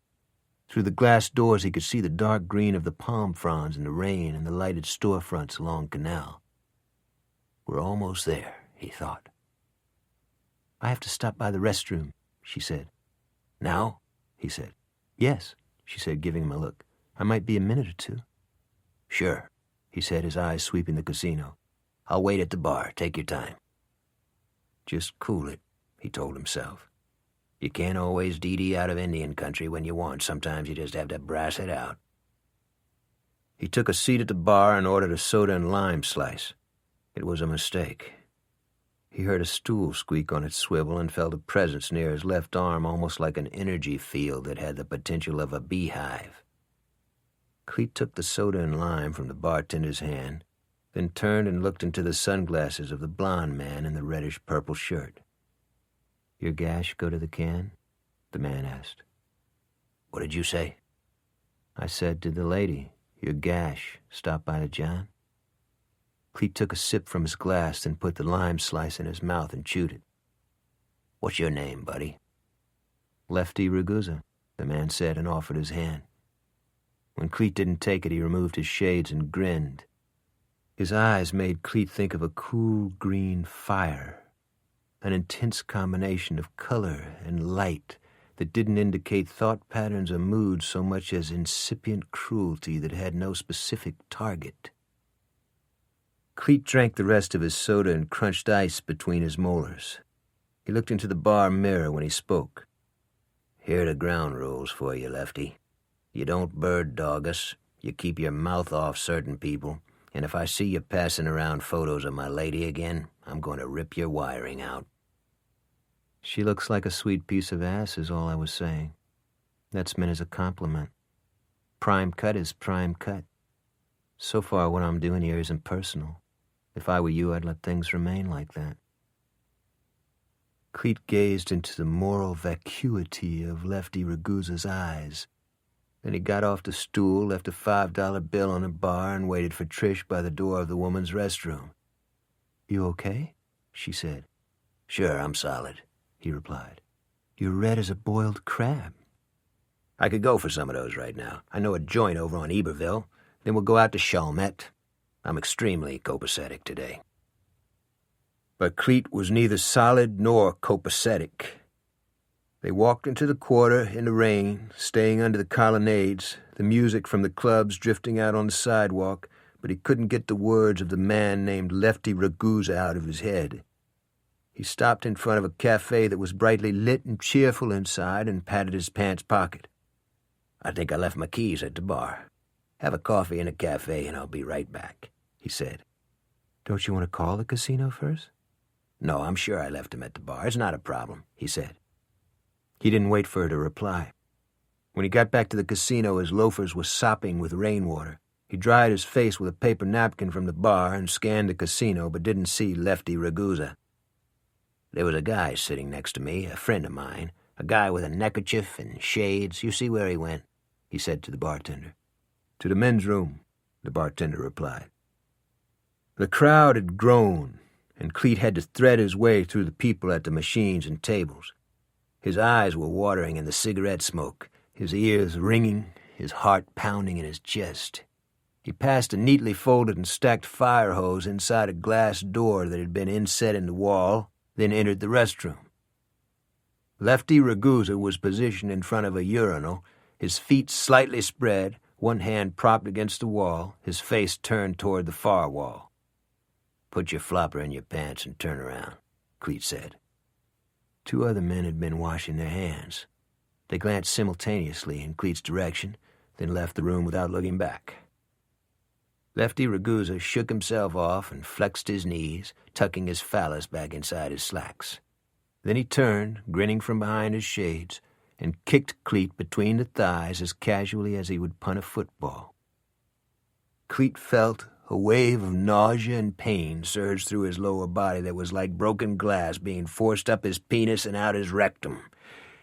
Through the glass doors he could see the dark green of the palm fronds in the rain and the lighted storefronts along Canal. "We're almost there," he thought. "I have to stop by the restroom," she said. "Now?" he said. "Yes," she said, giving him a look. "I might be a minute or two." "Sure," he said, his eyes sweeping the casino. "I'll wait at the bar. Take your time." Just cool it, he told himself. You can't always DD out of Indian country when you want. Sometimes you just have to brass it out. He took a seat at the bar and ordered a soda and lime slice. It was a mistake. He heard a stool squeak on its swivel and felt a presence near his left arm, almost like an energy field that had the potential of a beehive. Cleet took the soda and lime from the bartender's hand, then turned and looked into the sunglasses of the blond man in the reddish-purple shirt. "Your gash go to the can?" the man asked. "What did you say?" "I said to the lady, your gash stop by the John?" Cleet took a sip from his glass, then put the lime slice in his mouth and chewed it. "What's your name, buddy?" "Lefty Ragusa," the man said, and offered his hand. When Cleet didn't take it, he removed his shades and grinned. His eyes made Cleet think of a cool green fire, an intense combination of color and light that didn't indicate thought patterns or moods so much as incipient cruelty that had no specific target. Cleet drank the rest of his soda and crunched ice between his molars. He looked into the bar mirror when he spoke. "Here are the ground rules for you, Lefty. You don't bird dog us. You keep your mouth off certain people. And if I see you passing around photos of my lady again, I'm going to rip your wiring out." "She looks like a sweet piece of ass," is all I was saying. That's meant as a compliment. Prime cut is prime cut. So far, what I'm doing here isn't personal. If I were you, I'd let things remain like that. Cleet gazed into the moral vacuity of Lefty Ragusa's eyes. Then he got off the stool, left a $5 bill on the bar, and waited for Trish by the door of the woman's restroom. "You okay?" she said. "Sure, I'm solid," he replied. "You're red as a boiled crab." "I could go for some of those right now. I know a joint over on Iberville. Then we'll go out to Chalmette. I'm extremely copacetic today." But Cleet was neither solid nor copacetic. They walked into the quarter in the rain, staying under the colonnades, the music from the clubs drifting out on the sidewalk, but he couldn't get the words of the man named Lefty Ragusa out of his head. He stopped in front of a cafe that was brightly lit and cheerful inside and patted his pants pocket. "I think I left my keys at the bar. Have a coffee in a cafe and I'll be right back," he said. "Don't you want to call the casino first?" "No, I'm sure I left them at the bar. It's not a problem," he said. He didn't wait for her to reply. When he got back to the casino, his loafers were sopping with rainwater. He dried his face with a paper napkin from the bar and scanned the casino, but didn't see Lefty Ragusa. "There was a guy sitting next to me, a friend of mine, a guy with a neckerchief and shades. You see where he went?" he said to the bartender. "To the men's room," the bartender replied. The crowd had grown, and Cleet had to thread his way through the people at the machines and tables. His eyes were watering in the cigarette smoke, his ears ringing, his heart pounding in his chest. He passed a neatly folded and stacked fire hose inside a glass door that had been inset in the wall, then entered the restroom. Lefty Ragusa was positioned in front of a urinal, his feet slightly spread, one hand propped against the wall, his face turned toward the far wall. "Put your flopper in your pants and turn around," Cleet said. 2 other men had been washing their hands. They glanced simultaneously in Cleet's direction, then left the room without looking back. Lefty Ragusa shook himself off and flexed his knees, tucking his phallus back inside his slacks. Then he turned, grinning from behind his shades, and kicked Cleet between the thighs as casually as he would punt a football. Cleet felt a wave of nausea and pain surge through his lower body that was like broken glass being forced up his penis and out his rectum.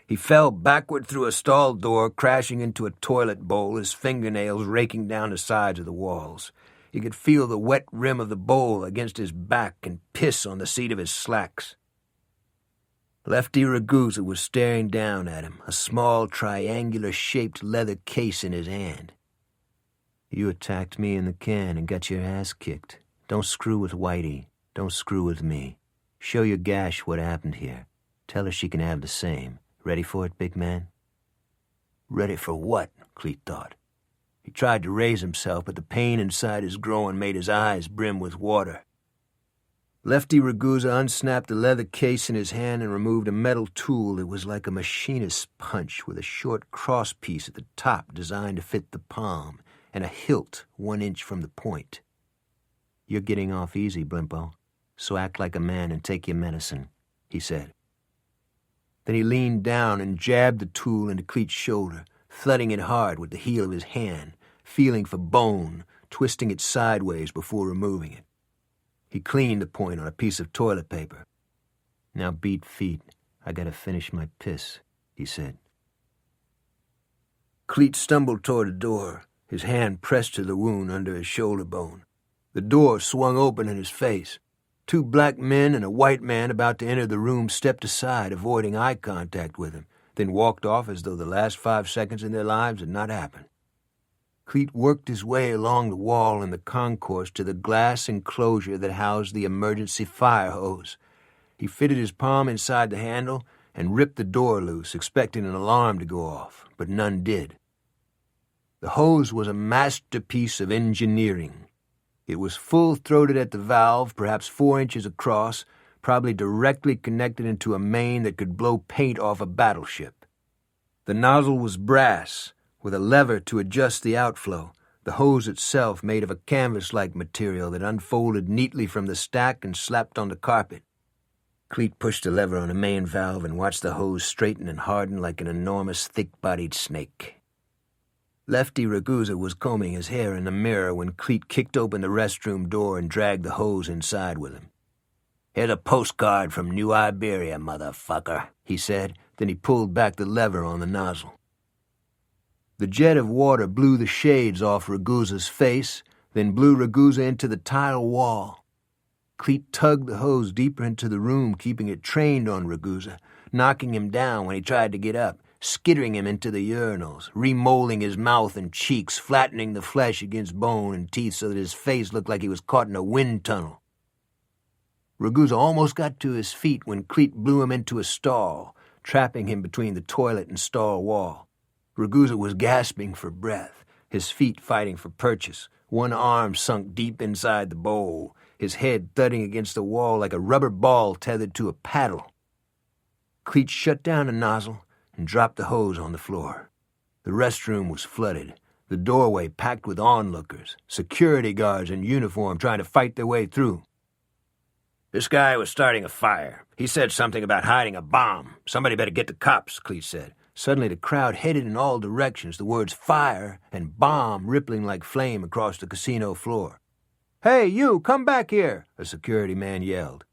He fell backward through a stall door, crashing into a toilet bowl, his fingernails raking down the sides of the walls. He could feel the wet rim of the bowl against his back and piss on the seat of his slacks. Lefty Ragusa was staring down at him, a small triangular-shaped leather case in his hand. "You attacked me in the can and got your ass kicked. Don't screw with Whitey. Don't screw with me. Show your gash what happened here. Tell her she can have the same. Ready for it, big man?" Ready for what? Cleet thought. He tried to raise himself, but the pain inside his groin made his eyes brim with water. Lefty Ragusa unsnapped the leather case in his hand and removed a metal tool that was like a machinist's punch with a short crosspiece at the top designed to fit the palm and a hilt 1 inch from the point. "You're getting off easy, Blimpo, so act like a man and take your medicine," he said. Then he leaned down and jabbed the tool into Cleet's shoulder, thudding it hard with the heel of his hand, feeling for bone, twisting it sideways before removing it. He cleaned the point on a piece of toilet paper. "Now beat feet. I gotta finish my piss," he said. Cleet stumbled toward the door, his hand pressed to the wound under his shoulder bone. The door swung open in his face. 2 black men and a white man about to enter the room stepped aside, avoiding eye contact with him, then walked off as though the last 5 seconds in their lives had not happened. Cleet worked his way along the wall in the concourse to the glass enclosure that housed the emergency fire hose. He fitted his palm inside the handle and ripped the door loose, expecting an alarm to go off, but none did. The hose was a masterpiece of engineering. It was full-throated at the valve, perhaps 4 inches across, probably directly connected into a main that could blow paint off a battleship. The nozzle was brass, with a lever to adjust the outflow, the hose itself made of a canvas-like material that unfolded neatly from the stack and slapped on the carpet. Cleet pushed the lever on the main valve and watched the hose straighten and harden like an enormous, thick-bodied snake. Lefty Ragusa was combing his hair in the mirror when Cleet kicked open the restroom door and dragged the hose inside with him. "Here's a postcard from New Iberia, motherfucker," he said. Then he pulled back the lever on the nozzle. The jet of water blew the shades off Ragusa's face, then blew Ragusa into the tile wall. Cleet tugged the hose deeper into the room, keeping it trained on Ragusa, knocking him down when he tried to get up, skittering him into the urinals, remolding his mouth and cheeks, flattening the flesh against bone and teeth so that his face looked like he was caught in a wind tunnel. Ragusa almost got to his feet when Cleet blew him into a stall, trapping him between the toilet and stall wall. Ragusa was gasping for breath, his feet fighting for purchase, one arm sunk deep inside the bowl, his head thudding against the wall like a rubber ball tethered to a paddle. Cleet shut down the nozzle and dropped the hose on the floor. The restroom was flooded, the doorway packed with onlookers, security guards in uniform trying to fight their way through. This guy was starting a fire. He said something about hiding a bomb. Somebody better get the cops, Cleet said. Suddenly the crowd headed in all directions, the words fire and bomb rippling like flame across the casino floor. "Hey, you, come back here," a security man yelled.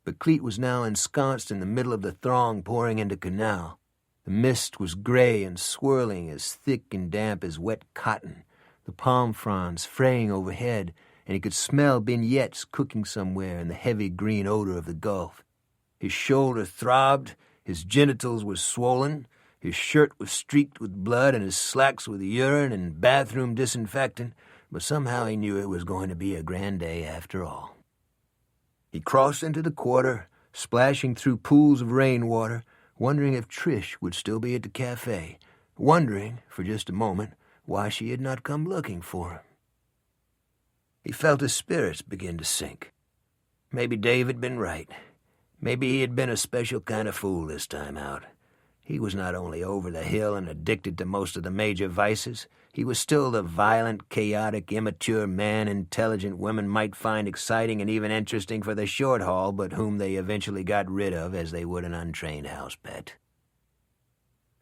But Cleet was now ensconced in the middle of the throng pouring into Canal. The mist was gray and swirling, as thick and damp as wet cotton, the palm fronds fraying overhead, and he could smell vignettes cooking somewhere in the heavy green odor of the Gulf. His shoulder throbbed, his genitals were swollen, his shirt was streaked with blood, and his slacks with urine and bathroom disinfectant, but somehow he knew it was going to be a grand day after all. He crossed into the quarter, splashing through pools of rainwater, wondering if Trish would still be at the cafe, wondering, for just a moment, why she had not come looking for him. He felt his spirits begin to sink. Maybe Dave had been right. Maybe he had been a special kind of fool this time out. He was not only over the hill and addicted to most of the major vices, he was still the violent, chaotic, immature man intelligent women might find exciting and even interesting for the short haul, but whom they eventually got rid of as they would an untrained house pet.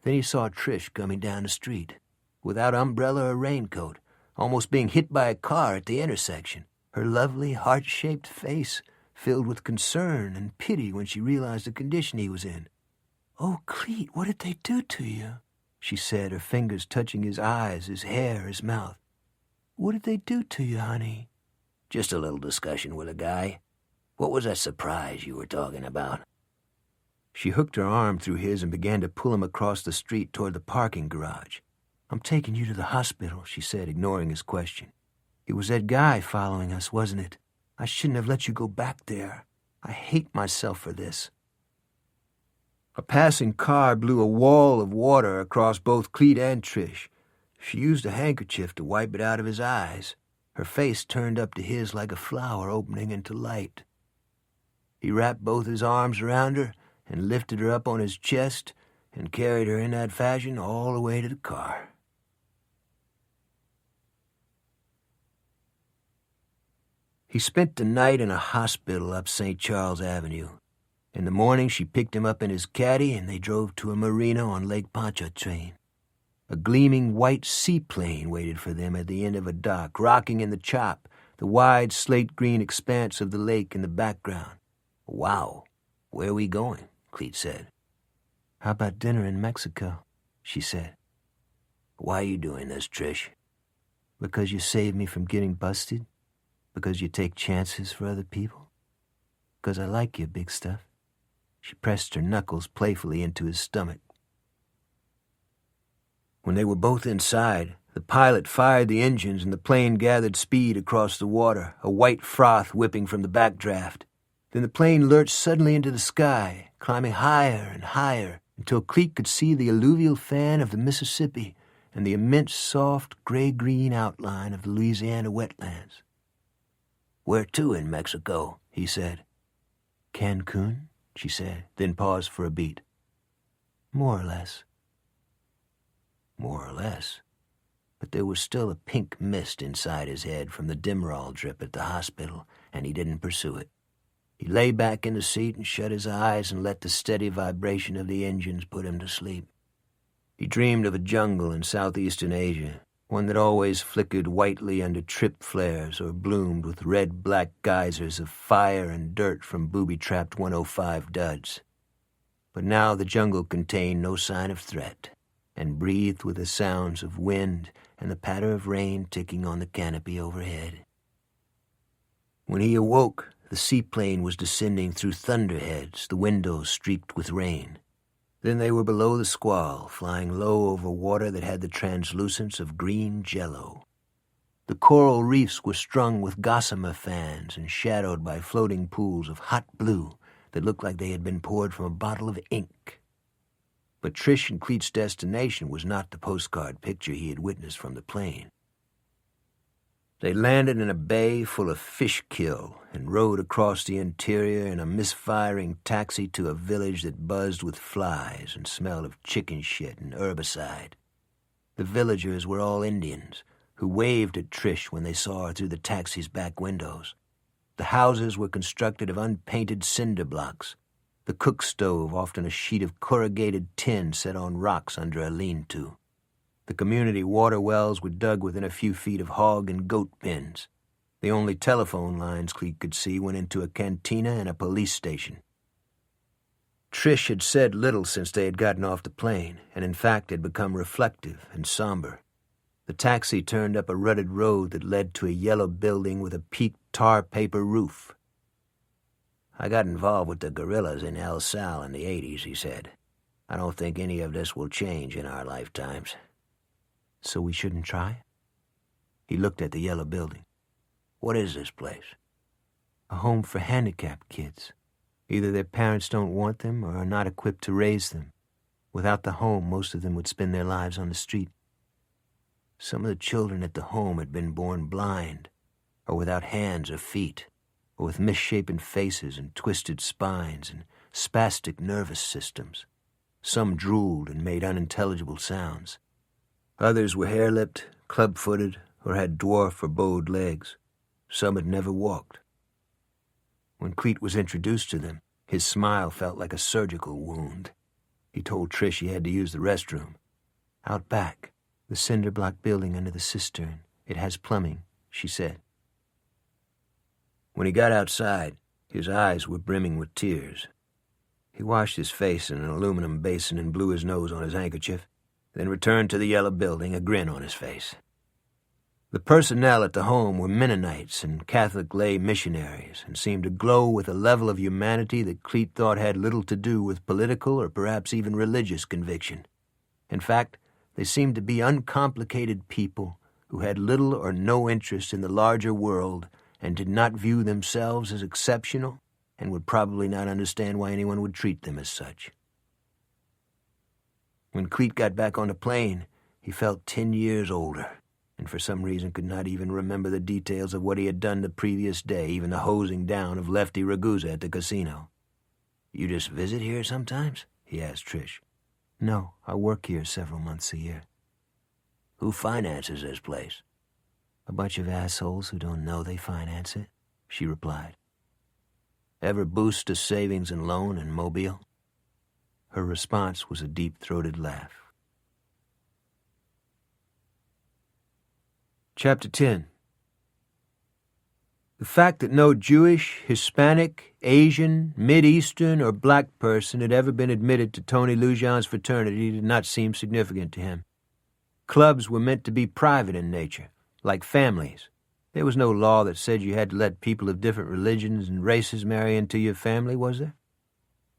Then he saw Trish coming down the street, without umbrella or raincoat, almost being hit by a car at the intersection, her lovely, heart-shaped face filled with concern and pity when she realized the condition he was in. "Oh, Cleet, what did they do to you?" she said, her fingers touching his eyes, his hair, his mouth. "What did they do to you, honey?" Just a little discussion with a guy. What was that surprise you were talking about? She hooked her arm through his and began to pull him across the street toward the parking garage. "I'm taking you to the hospital," she said, ignoring his question. "It was that guy following us, wasn't it? I shouldn't have let you go back there. I hate myself for this." A passing car blew a wall of water across both Cleet and Trish. She used a handkerchief to wipe it out of his eyes, her face turned up to his like a flower opening into light. He wrapped both his arms around her and lifted her up on his chest and carried her in that fashion all the way to the car. He spent the night in a hospital up St. Charles Avenue. In the morning, she picked him up in his caddy, and they drove to a marina on Lake Pontchartrain. A gleaming white seaplane waited for them at the end of a dock, rocking in the chop, the wide slate-green expanse of the lake in the background. "Wow, where are we going?" Cleet said. "How about dinner in Mexico?" she said. "Why are you doing this, Trish?" "Because you saved me from getting busted? Because you take chances for other people? Because I like you, big stuff." She pressed her knuckles playfully into his stomach. When they were both inside, the pilot fired the engines and the plane gathered speed across the water, a white froth whipping from the backdraft. Then the plane lurched suddenly into the sky, climbing higher and higher, until Cleet could see the alluvial fan of the Mississippi and the immense, soft, gray-green outline of the Louisiana wetlands. "Where to in Mexico?" he said. "Cancun," she said, then paused for a beat. "More or less." More or less. But there was still a pink mist inside his head from the Demerol drip at the hospital, and he didn't pursue it. He lay back in the seat and shut his eyes and let the steady vibration of the engines put him to sleep. He dreamed of a jungle in southeastern Asia, one that always flickered whitely under trip flares or bloomed with red-black geysers of fire and dirt from booby-trapped 105 duds. But now the jungle contained no sign of threat, and breathed with the sounds of wind and the patter of rain ticking on the canopy overhead. When he awoke, the seaplane was descending through thunderheads, the windows streaked with rain. Then they were below the squall, flying low over water that had the translucence of green jello. The coral reefs were strung with gossamer fans and shadowed by floating pools of hot blue that looked like they had been poured from a bottle of ink. But Trish and Cleet's destination was not the postcard picture he had witnessed from the plane. They landed in a bay full of fish kill and rode across the interior in a misfiring taxi to a village that buzzed with flies and smelled of chicken shit and herbicide. The villagers were all Indians, who waved at Trish when they saw her through the taxi's back windows. The houses were constructed of unpainted cinder blocks, the cook stove often a sheet of corrugated tin set on rocks under a lean-to. The community water wells were dug within a few feet of hog and goat pens. The only telephone lines Cleet could see went into a cantina and a police station. Trish had said little since they had gotten off the plane, and in fact had become reflective and somber. The taxi turned up a rutted road that led to a yellow building with a peaked tar paper roof. "I got involved with the guerrillas in El Sal in the 80s, he said. "I don't think any of this will change in our lifetimes." "So we shouldn't try?" He looked at the yellow building. "What is this place?" "A home for handicapped kids. Either their parents don't want them or are not equipped to raise them. Without the home, most of them would spend their lives on the street. Some of the children at the home had been born blind, or without hands or feet, or with misshapen faces and twisted spines and spastic nervous systems. Some drooled and made unintelligible sounds. Others were hair-lipped, club-footed, or had dwarf or bowed legs. Some had never walked. When Cleet was introduced to them, his smile felt like a surgical wound. He told Trish he had to use the restroom. "Out back, the cinder block building under the cistern. It has plumbing," she said. When he got outside, his eyes were brimming with tears. He washed his face in an aluminum basin and blew his nose on his handkerchief, then returned to the yellow building, a grin on his face. The personnel at the home were Mennonites and Catholic lay missionaries, and seemed to glow with a level of humanity that Cleet thought had little to do with political or perhaps even religious conviction. In fact, they seemed to be uncomplicated people who had little or no interest in the larger world and did not view themselves as exceptional and would probably not understand why anyone would treat them as such. When Cleet got back on the plane, he felt 10 years older, and for some reason could not even remember the details of what he had done the previous day, even the hosing down of Lefty Ragusa at the casino. "You just visit here sometimes?" he asked Trish. "No, I work here several months a year." "Who finances this place?" "A bunch of assholes who don't know they finance it," she replied. "Ever boost a savings and loan in Mobile?" Her response was a deep-throated laugh. Chapter 10. The fact that no Jewish, Hispanic, Asian, Mid-Eastern, or black person had ever been admitted to Tony Lujan's fraternity did not seem significant to him. Clubs were meant to be private in nature, like families. There was no law that said you had to let people of different religions and races marry into your family, was there?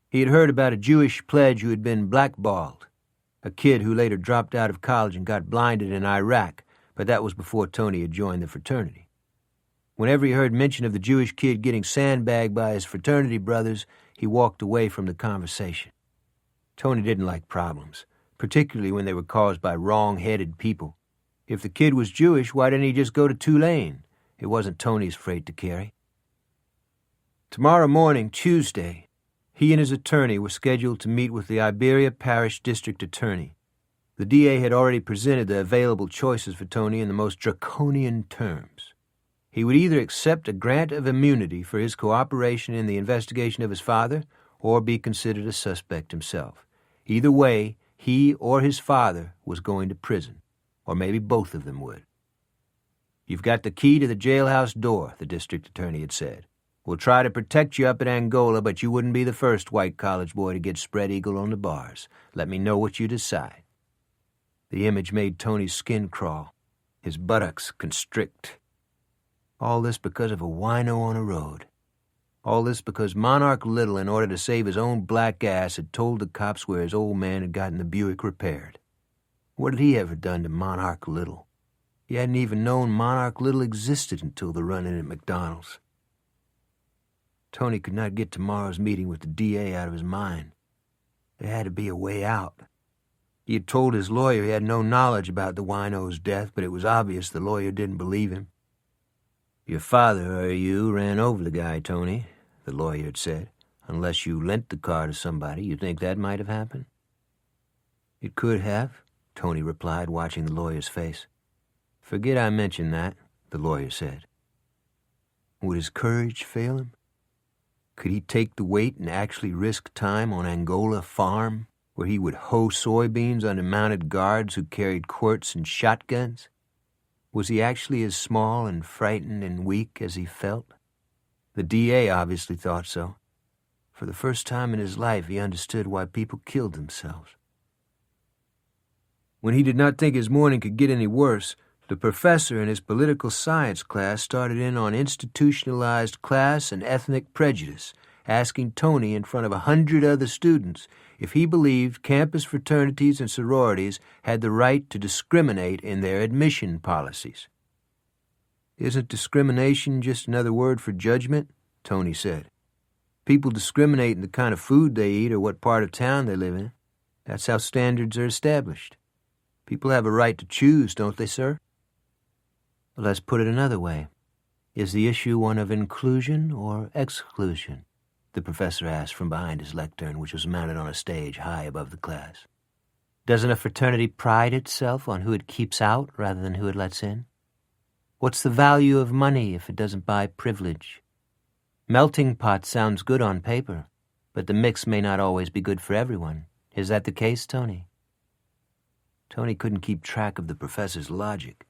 He had heard about a Jewish pledge who had been blackballed, a kid who later dropped out of college and got blinded in Iraq, but that was before Tony had joined the fraternity. Whenever he heard mention of the Jewish kid getting sandbagged by his fraternity brothers, he walked away from the conversation. Tony didn't like problems, particularly when they were caused by wrong-headed people. If the kid was Jewish, why didn't he just go to Tulane? It wasn't Tony's freight to carry. Tomorrow morning, Tuesday, he and his attorney were scheduled to meet with the Iberia Parish District Attorney. The DA had already presented the available choices for Tony in the most draconian terms. He would either accept a grant of immunity for his cooperation in the investigation of his father or be considered a suspect himself. Either way, he or his father was going to prison, or maybe both of them would. "You've got the key to the jailhouse door," the district attorney had said. "We'll try to protect you up at Angola, but you wouldn't be the first white college boy to get spread eagle on the bars. Let me know what you decide." The image made Tony's skin crawl, his buttocks constrict. All this because of a wino on a road. All this because Monarch Little, in order to save his own black ass, had told the cops where his old man had gotten the Buick repaired. What had he ever done to Monarch Little? He hadn't even known Monarch Little existed until the run-in at McDonald's. Tony could not get tomorrow's meeting with the DA out of his mind. There had to be a way out. He had told his lawyer he had no knowledge about the wino's death, but it was obvious the lawyer didn't believe him. Your father or you ran over the guy, Tony, the lawyer had said. Unless you lent the car to somebody, you think that might have happened? It could have, Tony replied, watching the lawyer's face. Forget I mentioned that, the lawyer said. Would his courage fail him? Could he take the weight and actually risk time on Angola farm, where he would hoe soybeans under mounted guards who carried quirts and shotguns? Was he actually as small and frightened and weak as he felt? The DA obviously thought so. For the first time in his life, he understood why people killed themselves. When he did not think his morning could get any worse, the professor in his political science class started in on institutionalized class and ethnic prejudice, asking Tony in front of 100 other students if he believed campus fraternities and sororities had the right to discriminate in their admission policies. Isn't discrimination just another word for judgment? Tony said. People discriminate in the kind of food they eat or what part of town they live in. That's how standards are established. People have a right to choose, don't they, sir? Let's put it another way. Is the issue one of inclusion or exclusion? The professor asked from behind his lectern, which was mounted on a stage high above the class. Doesn't a fraternity pride itself on who it keeps out rather than who it lets in? What's the value of money if it doesn't buy privilege? Melting pot sounds good on paper, but the mix may not always be good for everyone. Is that the case, Tony? Tony couldn't keep track of the professor's logic,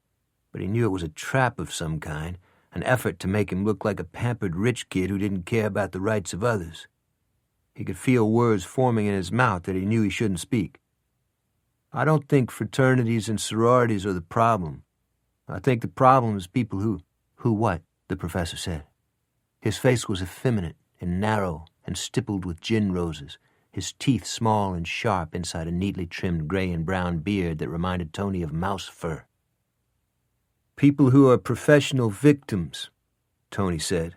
but he knew it was a trap of some kind, an effort to make him look like a pampered rich kid who didn't care about the rights of others. He could feel words forming in his mouth that he knew he shouldn't speak. I don't think fraternities and sororities are the problem. I think the problem is people who... Who what? The professor said. His face was effeminate and narrow and stippled with gin roses, his teeth small and sharp inside a neatly trimmed gray and brown beard that reminded Tony of mouse fur. People who are professional victims, Tony said.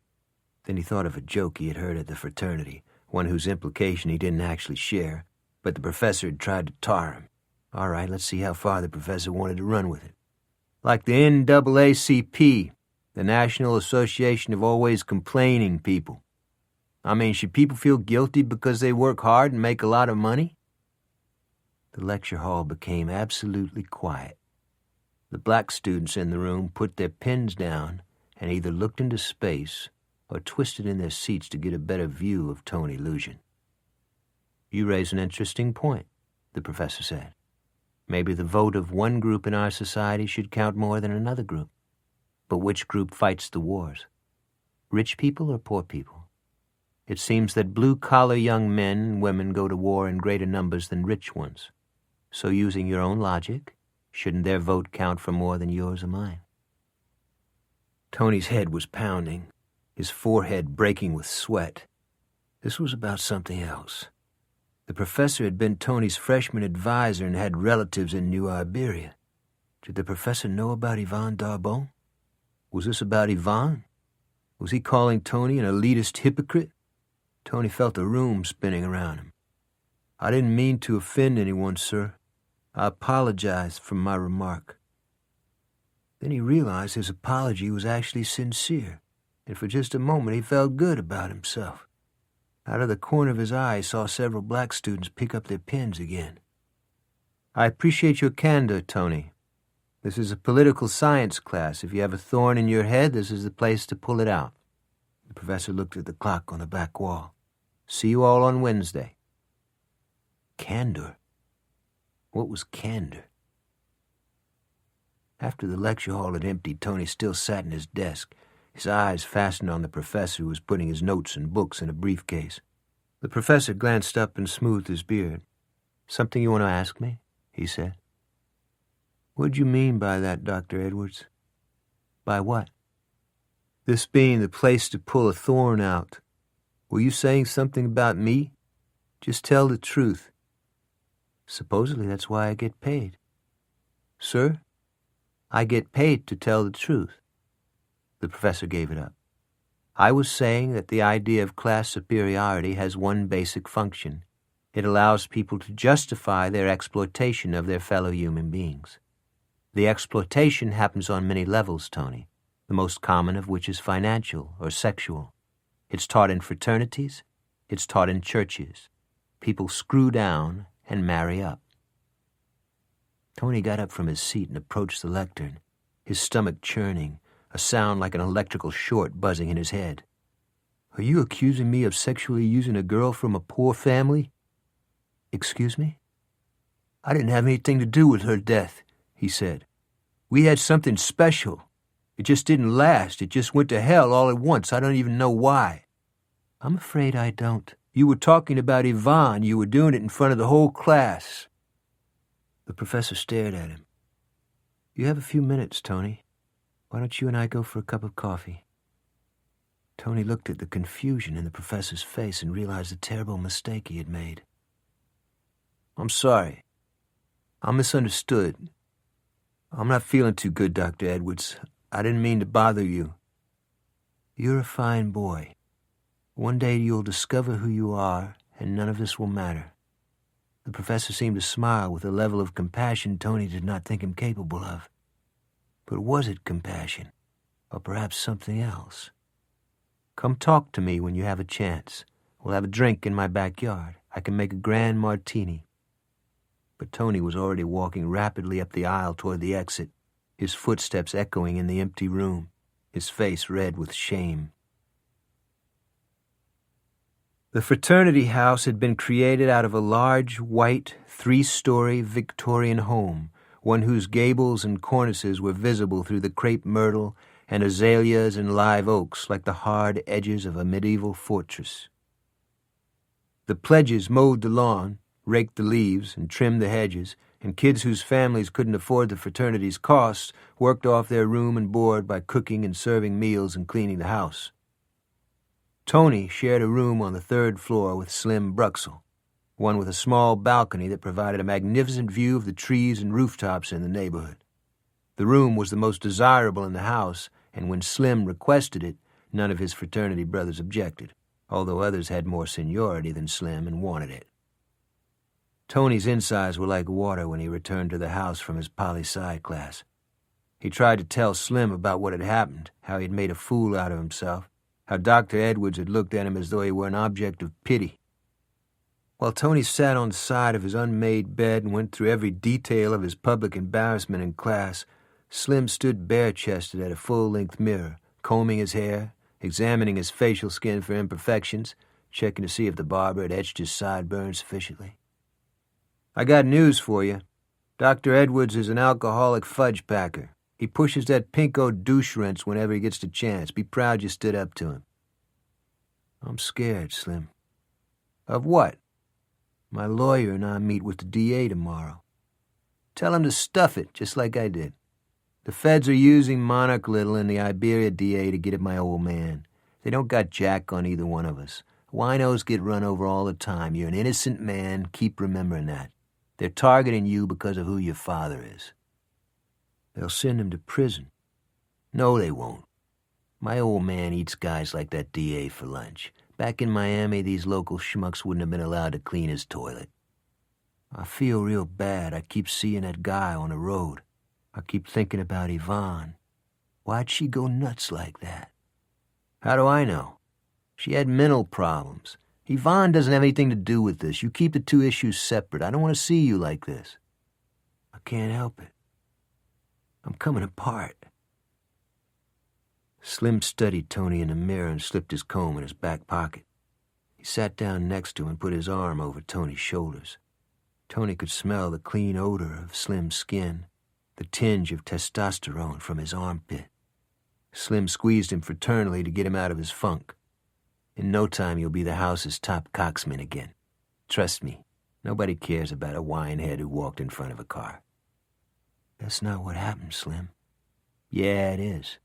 Then he thought of a joke he had heard at the fraternity, one whose implication he didn't actually share, but the professor had tried to tar him. All right, let's see how far the professor wanted to run with it. Like the NAACP, the National Association of Always Complaining People. I mean, should people feel guilty because they work hard and make a lot of money? The lecture hall became absolutely quiet. The black students in the room put their pens down and either looked into space or twisted in their seats to get a better view of Tony Lucian. You raise an interesting point, the professor said. Maybe the vote of one group in our society should count more than another group. But which group fights the wars? Rich people or poor people? It seems that blue-collar young men and women go to war in greater numbers than rich ones. So using your own logic, shouldn't their vote count for more than yours or mine? Tony's head was pounding, his forehead breaking with sweat. This was about something else. The professor had been Tony's freshman advisor and had relatives in New Iberia. Did the professor know about Yvonne Darbon? Was this about Yvonne? Was he calling Tony an elitist hypocrite? Tony felt the room spinning around him. I didn't mean to offend anyone, sir. I apologize for my remark. Then he realized his apology was actually sincere, and for just a moment he felt good about himself. Out of the corner of his eye, he saw several black students pick up their pens again. I appreciate your candor, Tony. This is a political science class. If you have a thorn in your head, this is the place to pull it out. The professor looked at the clock on the back wall. See you all on Wednesday. Candor? What was candor? After the lecture hall had emptied, Tony still sat in his desk, his eyes fastened on the professor who was putting his notes and books in a briefcase. The professor glanced up and smoothed his beard. Something you want to ask me? He said. What'd you mean by that, Dr. Edwards? By what? This being the place to pull a thorn out. Were you saying something about me? Just tell the truth. Supposedly that's why I get paid. Sir? I get paid to tell the truth. The professor gave it up. I was saying that the idea of class superiority has one basic function. It allows people to justify their exploitation of their fellow human beings. The exploitation happens on many levels, Tony. the most common of which is financial or sexual. It's taught in fraternities. It's taught in churches. People screw down and marry up. Tony got up from his seat and approached the lectern, his stomach churning, a sound like an electrical short buzzing in his head. "Are you accusing me of sexually using a girl from a poor family?" "Excuse me?" "I didn't have anything to do with her death," he said. "We had something special. It just didn't last. It just went to hell all at once. I don't even know why." "I'm afraid I don't." "You were talking about Yvonne. You were doing it in front of the whole class." The professor stared at him. "You have a few minutes, Tony. Why don't you and I go for a cup of coffee?" Tony looked at the confusion in the professor's face and realized the terrible mistake he had made. "I'm sorry. I misunderstood. I'm not feeling too good, Dr. Edwards. I didn't mean to bother you." "You're a fine boy. One day you'll discover who you are, and none of this will matter." The professor seemed to smile with a level of compassion Tony did not think him capable of. But was it compassion, or perhaps something else? "Come talk to me when you have a chance. We'll have a drink in my backyard. I can make a grand martini." But Tony was already walking rapidly up the aisle toward the exit, his footsteps echoing in the empty room, his face red with shame. The fraternity house had been created out of a large, white, 3-story Victorian home, one whose gables and cornices were visible through the crepe myrtle and azaleas and live oaks like the hard edges of a medieval fortress. The pledges mowed the lawn, raked the leaves, and trimmed the hedges, and kids whose families couldn't afford the fraternity's costs worked off their room and board by cooking and serving meals and cleaning the house. Tony shared a room on the 3rd floor with Slim Bruxell, one with a small balcony that provided a magnificent view of the trees and rooftops in the neighborhood. The room was the most desirable in the house, and when Slim requested it, none of his fraternity brothers objected, although others had more seniority than Slim and wanted it. Tony's insides were like water when he returned to the house from his poli-sci class. He tried to tell Slim about what had happened, how he had made a fool out of himself, how Dr. Edwards had looked at him as though he were an object of pity. While Tony sat on the side of his unmade bed and went through every detail of his public embarrassment in class, Slim stood bare-chested at a full-length mirror, combing his hair, examining his facial skin for imperfections, checking to see if the barber had etched his sideburns sufficiently. "I got news for you. Dr. Edwards is an alcoholic fudge packer. He pushes that pinko douche rinse whenever he gets the chance. Be proud you stood up to him." "I'm scared, Slim." "Of what?" "My lawyer and I meet with the DA tomorrow." "Tell him to stuff it, just like I did. The feds are using Monarch Little and the Iberia DA to get at my old man. They don't got jack on either one of us. Winos get run over all the time. You're an innocent man. Keep remembering that. They're targeting you because of who your father is." "They'll send him to prison." "No, they won't. My old man eats guys like that DA for lunch. Back in Miami, these local schmucks wouldn't have been allowed to clean his toilet. I feel real bad. I keep seeing that guy on the road. I keep thinking about Yvonne. Why'd she go nuts like that?" "How do I know? She had mental problems. Yvonne doesn't have anything to do with this. You keep the two issues separate. I don't want to see you like this." "I can't help it. I'm coming apart." Slim studied Tony in the mirror and slipped his comb in his back pocket. He sat down next to him and put his arm over Tony's shoulders. Tony could smell the clean odor of Slim's skin, the tinge of testosterone from his armpit. Slim squeezed him fraternally to get him out of his funk. "In no time you'll be the house's top coxman again. Trust me, nobody cares about a winehead who walked in front of a car." "That's not what happened, Slim." "Yeah, it is.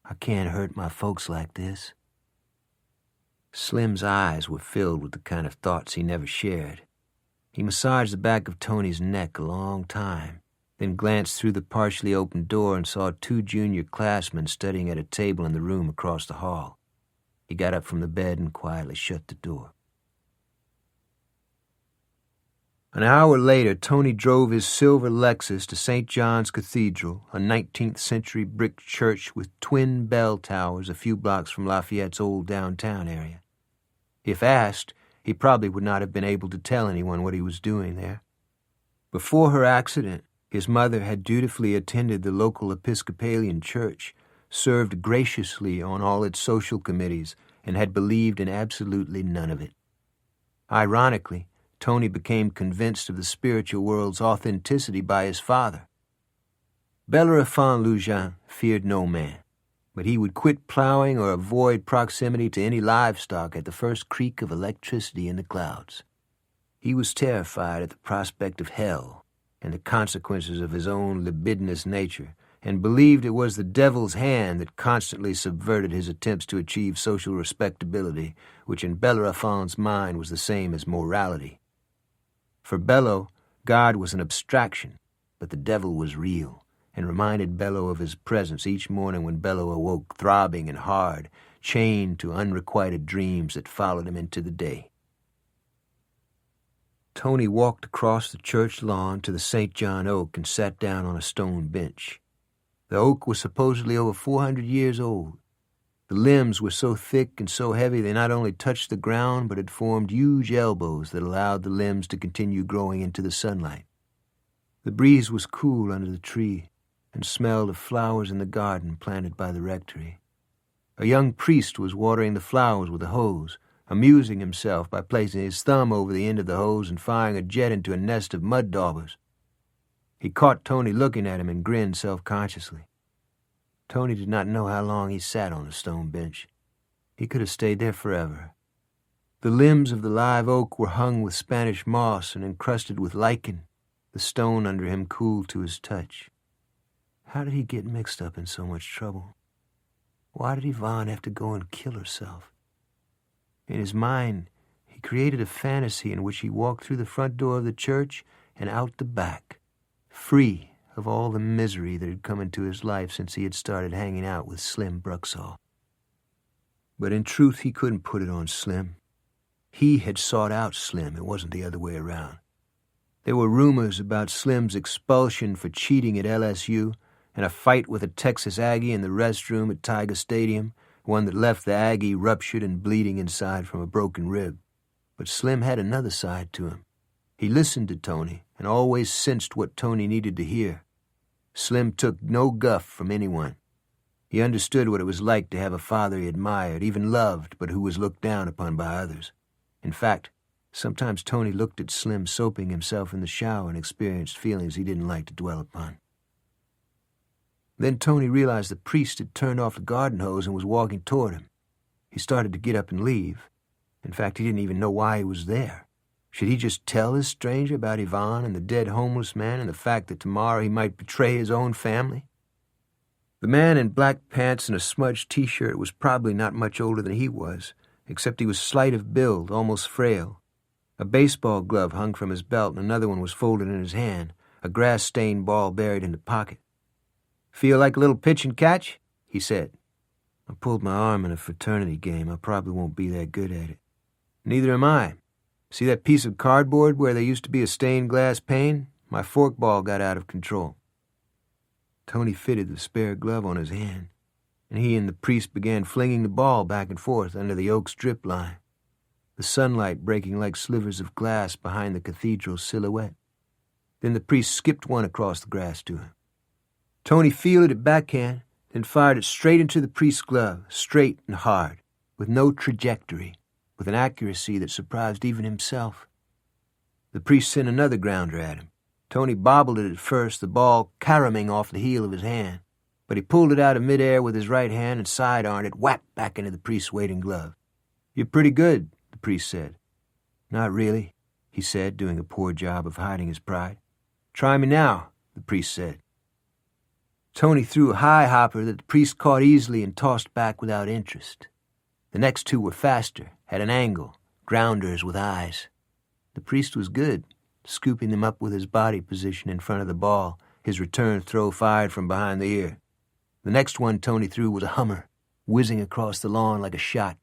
I can't hurt my folks like this." Slim's eyes were filled with the kind of thoughts he never shared. He massaged the back of Tony's neck a long time, then glanced through the partially open door and saw 2 junior classmen studying at a table in the room across the hall. He got up from the bed and quietly shut the door. An hour later, Tony drove his silver Lexus to St. John's Cathedral, a 19th-century brick church with twin bell towers a few blocks from Lafayette's old downtown area. If asked, he probably would not have been able to tell anyone what he was doing there. Before her accident, his mother had dutifully attended the local Episcopalian church, served graciously on all its social committees, and had believed in absolutely none of it. Ironically, Tony became convinced of the spiritual world's authenticity by his father. Bellerophon Lujan feared no man, but he would quit plowing or avoid proximity to any livestock at the first creak of electricity in the clouds. He was terrified at the prospect of hell and the consequences of his own libidinous nature, and believed it was the devil's hand that constantly subverted his attempts to achieve social respectability, which in Bellerophon's mind was the same as morality. For Bello, God was an abstraction, but the devil was real, and reminded Bello of his presence each morning when Bello awoke throbbing and hard, chained to unrequited dreams that followed him into the day. Tony walked across the church lawn to the St. John Oak and sat down on a stone bench. The oak was supposedly over 400 years old. The limbs were so thick and so heavy they not only touched the ground, but had formed huge elbows that allowed the limbs to continue growing into the sunlight. The breeze was cool under the tree and smelled of flowers in the garden planted by the rectory. A young priest was watering the flowers with a hose, amusing himself by placing his thumb over the end of the hose and firing a jet into a nest of mud daubers. He caught Tony looking at him and grinned self-consciously. Tony did not know how long he sat on the stone bench. He could have stayed there forever. The limbs of the live oak were hung with Spanish moss and encrusted with lichen. The stone under him cooled to his touch. How did he get mixed up in so much trouble? Why did Yvonne have to go and kill herself? In his mind, he created a fantasy in which he walked through the front door of the church and out the back, free of all the misery that had come into his life since he had started hanging out with Slim Bruxall. But in truth, he couldn't put it on Slim. He had sought out Slim. It wasn't the other way around. There were rumors about Slim's expulsion for cheating at LSU and a fight with a Texas Aggie in the restroom at Tiger Stadium, one that left the Aggie ruptured and bleeding inside from a broken rib. But Slim had another side to him. He listened to Tony and always sensed what Tony needed to hear. Slim took no guff from anyone. He understood what it was like to have a father he admired, even loved, but who was looked down upon by others. In fact, sometimes Tony looked at Slim soaping himself in the shower and experienced feelings he didn't like to dwell upon. Then Tony realized the priest had turned off the garden hose and was walking toward him. He started to get up and leave. In fact, he didn't even know why he was there. Should he just tell this stranger about Yvonne and the dead homeless man and the fact that tomorrow he might betray his own family? The man in black pants and a smudged T-shirt was probably not much older than he was, except he was slight of build, almost frail. A baseball glove hung from his belt and another one was folded in his hand, a grass-stained ball buried in the pocket. "Feel like a little pitch and catch?" he said. "I pulled my arm in a fraternity game. I probably won't be that good at it." "Neither am I. See that piece of cardboard where there used to be a stained glass pane? My forkball got out of control." Tony fitted the spare glove on his hand, and he and the priest began flinging the ball back and forth under the oak strip line, the sunlight breaking like slivers of glass behind the cathedral's silhouette. Then the priest skipped one across the grass to him. Tony fielded it backhand, then fired it straight into the priest's glove, straight and hard, with no trajectory, with an accuracy that surprised even himself. The priest sent another grounder at him. Tony bobbled it at first, the ball caraming off the heel of his hand, but he pulled it out of midair with his right hand and sidearmed it whap back into the priest's waiting glove. "You're pretty good," the priest said. "Not really," he said, doing a poor job of hiding his pride. "Try me now," the priest said. Tony threw a high hopper that the priest caught easily and tossed back without interest. The next two were faster, at an angle, grounders with eyes. The priest was good, scooping them up with his body position in front of the ball, his return throw fired from behind the ear. The next one Tony threw was a hummer, whizzing across the lawn like a shot.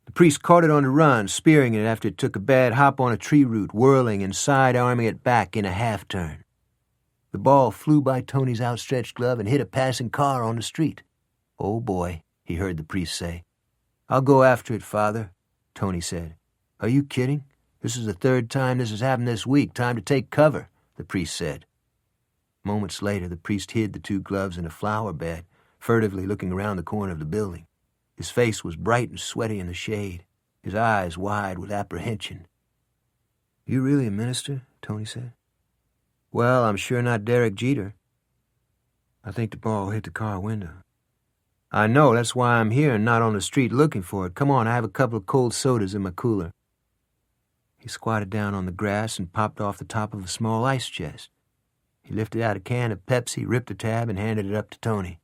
The priest caught it on the run, spearing it after it took a bad hop on a tree root, whirling and side-arming it back in a half-turn. The ball flew by Tony's outstretched glove and hit a passing car on the street. "Oh, boy," he heard the priest say. "I'll go after it, Father," Tony said. "Are you kidding? This is the third time this has happened this week. Time to take cover," the priest said. Moments later, the priest hid the two gloves in a flower bed, furtively looking around the corner of the building. His face was bright and sweaty in the shade, his eyes wide with apprehension. "You really a minister?" Tony said. "Well, I'm sure not Derek Jeter." "I think the ball hit the car window." "I know, that's why I'm here and not on the street looking for it. Come on, I have a couple of cold sodas in my cooler." He squatted down on the grass and popped off the top of a small ice chest. He lifted out a can of Pepsi, ripped the tab, and handed it up to Tony.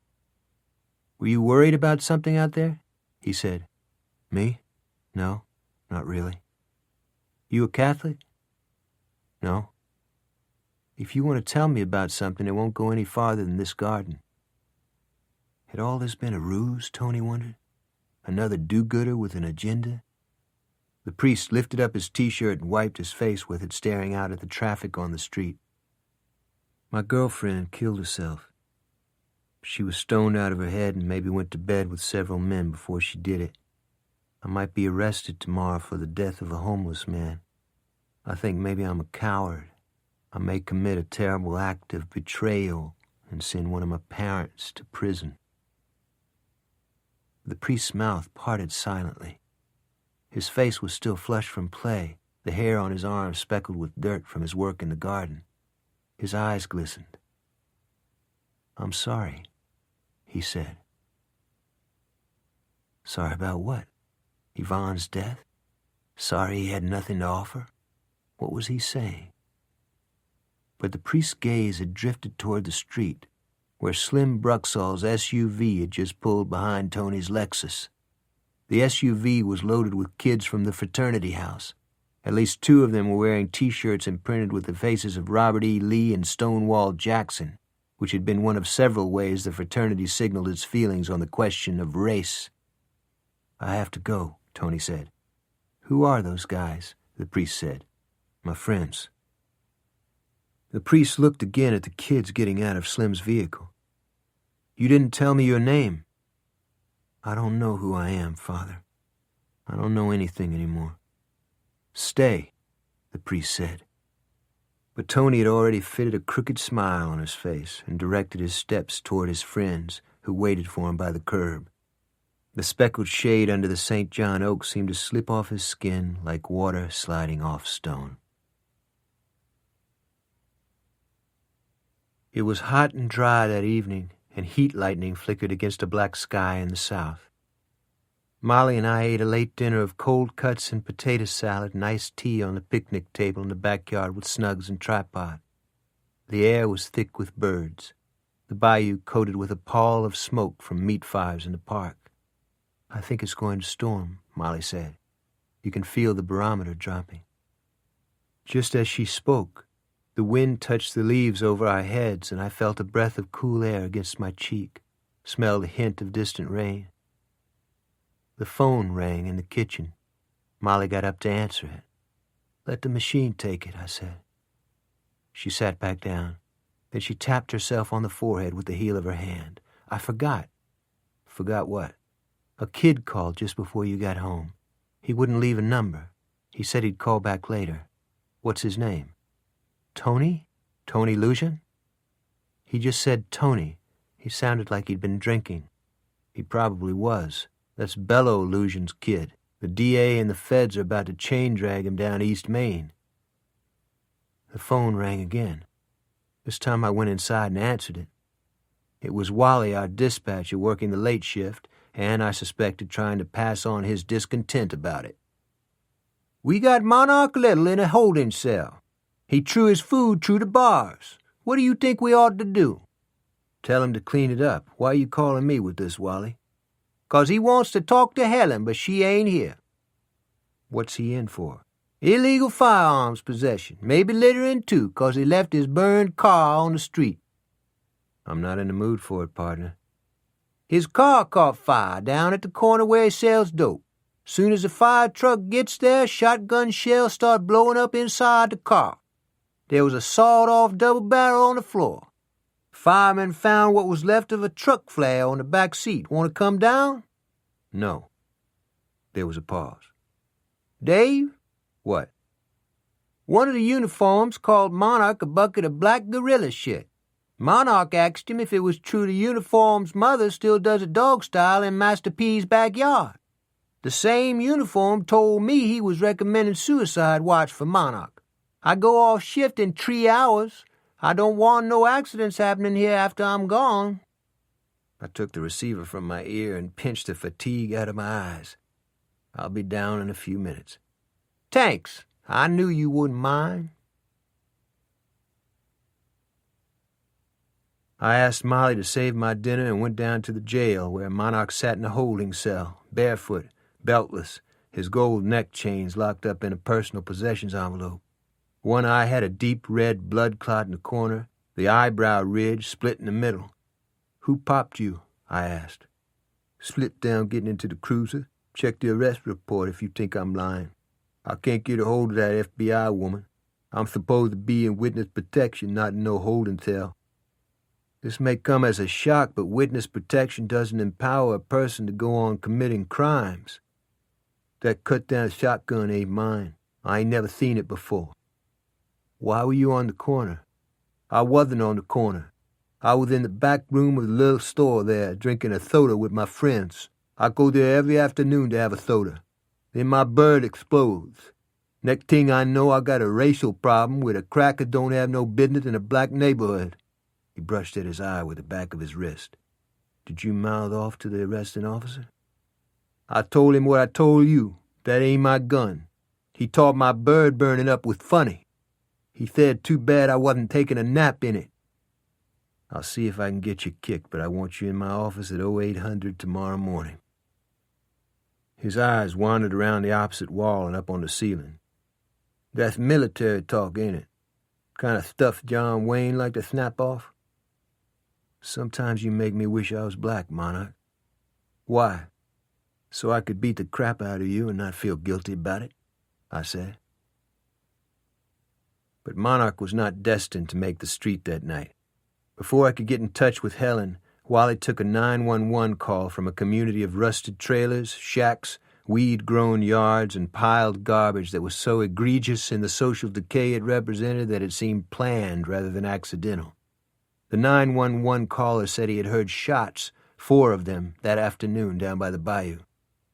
"Were you worried about something out there?" he said. "Me? No, not really." "You a Catholic?" "No." "If you want to tell me about something, it won't go any farther than this garden." Had all this been a ruse, Tony wondered? Another do-gooder with an agenda? The priest lifted up his T-shirt and wiped his face with it, staring out at the traffic on the street. "My girlfriend killed herself. She was stoned out of her head and maybe went to bed with several men before she did it. I might be arrested tomorrow for the death of a homeless man. I think maybe I'm a coward. I may commit a terrible act of betrayal and send one of my parents to prison." The priest's mouth parted silently. His face was still flushed from play, the hair on his arm speckled with dirt from his work in the garden. His eyes glistened. "I'm sorry," he said. Sorry about what? Yvonne's death? Sorry he had nothing to offer? What was he saying? But the priest's gaze had drifted toward the street, where Slim Bruxall's SUV had just pulled behind Tony's Lexus. The SUV was loaded with kids from the fraternity house. At least two of them were wearing T-shirts imprinted with the faces of Robert E. Lee and Stonewall Jackson, which had been one of several ways the fraternity signaled its feelings on the question of race. "I have to go," Tony said. "Who are those guys?" the priest said. "My friends." The priest looked again at the kids getting out of Slim's vehicle. "You didn't tell me your name." "I don't know who I am, Father. I don't know anything anymore." "Stay," the priest said. But Tony had already fitted a crooked smile on his face and directed his steps toward his friends, who waited for him by the curb. The speckled shade under the St. John oak seemed to slip off his skin like water sliding off stone. It was hot and dry that evening, and heat lightning flickered against a black sky in the south. Molly and I ate a late dinner of cold cuts and potato salad and iced tea on the picnic table in the backyard with Snugs and Tripod. The air was thick with birds, the bayou coated with a pall of smoke from meat fires in the park. "I think it's going to storm," Molly said. "You can feel the barometer dropping." Just as she spoke, the wind touched the leaves over our heads, and I felt a breath of cool air against my cheek, smelled a hint of distant rain. The phone rang in the kitchen. Molly got up to answer it. "Let the machine take it," I said. She sat back down. Then she tapped herself on the forehead with the heel of her hand. "I forgot." "Forgot what?" "A kid called just before you got home. He wouldn't leave a number. He said he'd call back later." "What's his name?" "Tony? Tony Lucian?" "He just said Tony. He sounded like he'd been drinking." "He probably was. That's Bello Lucian's kid. The DA and the feds are about to chain drag him down East Main." The phone rang again. This time I went inside and answered it. It was Wally, our dispatcher, working the late shift, and I suspected trying to pass on his discontent about it. "We got Monarch Little in a holding cell. He threw his food through the bars. What do you think we ought to do?" "Tell him to clean it up. Why are you calling me with this, Wally?" "'Cause he wants to talk to Helen, but she ain't here." "What's he in for?" "Illegal firearms possession. Maybe littering too, 'cause he left his burned car on the street." "I'm not in the mood for it, partner." "His car caught fire down at the corner where he sells dope. Soon as the fire truck gets there, shotgun shells start blowing up inside the car. There was a sawed-off double barrel on the floor. Firemen found what was left of a truck flare on the back seat. Want to come down? No. There was a pause. Dave? What? One of the uniforms called Monarch a bucket of black gorilla shit. Monarch asked him if it was true the uniform's mother still does a dog style in Master P's backyard. The same uniform told me he was recommending suicide watch for Monarch. I go off shift in 3 hours. I don't want no accidents happening here after I'm gone. I took the receiver from my ear and pinched the fatigue out of my eyes. I'll be down in a few minutes. Thanks. I knew you wouldn't mind. I asked Molly to save my dinner and went down to the jail where Monarch sat in a holding cell, barefoot, beltless, his gold neck chains locked up in a personal possessions envelope. One eye had a deep red blood clot in the corner, the eyebrow ridge split in the middle. Who popped you? I asked. Slipped down getting into the cruiser. Check the arrest report if you think I'm lying. I can't get a hold of that FBI woman. I'm supposed to be in witness protection, not in no holding cell. This may come as a shock, but witness protection doesn't empower a person to go on committing crimes. That cut-down shotgun ain't mine. I ain't never seen it before. Why were you on the corner? I wasn't on the corner. I was in the back room of the little store there, drinking a soda with my friends. I go there every afternoon to have a soda. Then my bird explodes. Next thing I know, I got a racial problem with a cracker don't have no business in a black neighborhood. He brushed at his eye with the back of his wrist. Did you mouth off to the arresting officer? I told him what I told you. That ain't my gun. He thought my bird burning up was funny. He said too bad I wasn't taking a nap in it. I'll see if I can get you kicked, but I want you in my office at 0800 tomorrow morning. His eyes wandered around the opposite wall and up on the ceiling. That's military talk, ain't it? Kind of stuff John Wayne like to snap off? Sometimes you make me wish I was black, Monarch. Why? So I could beat the crap out of you and not feel guilty about it, I said. But Monarch was not destined to make the street that night. Before I could get in touch with Helen, Wally took a 911 call from a community of rusted trailers, shacks, weed-grown yards, and piled garbage that was so egregious in the social decay it represented that it seemed planned rather than accidental. The 911 caller said he had heard shots, 4 of them, that afternoon down by the bayou.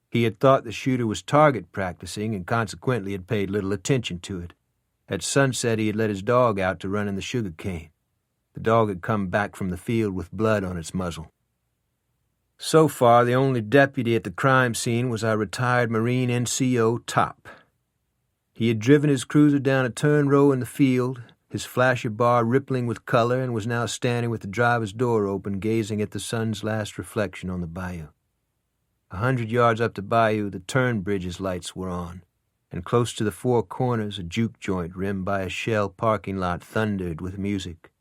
He had thought the shooter was target practicing and consequently had paid little attention to it. At sunset, he had let his dog out to run in the sugar cane. The dog had come back from the field with blood on its muzzle. So far, the only deputy at the crime scene was our retired Marine NCO, Top. He had driven his cruiser down a turn row in the field, his flasher bar rippling with color, and was now standing with the driver's door open, gazing at the sun's last reflection on the bayou. 100 yards up the bayou, the turn bridge's lights were on, and close to the 4 corners, a juke joint rimmed by a shell parking lot thundered with music.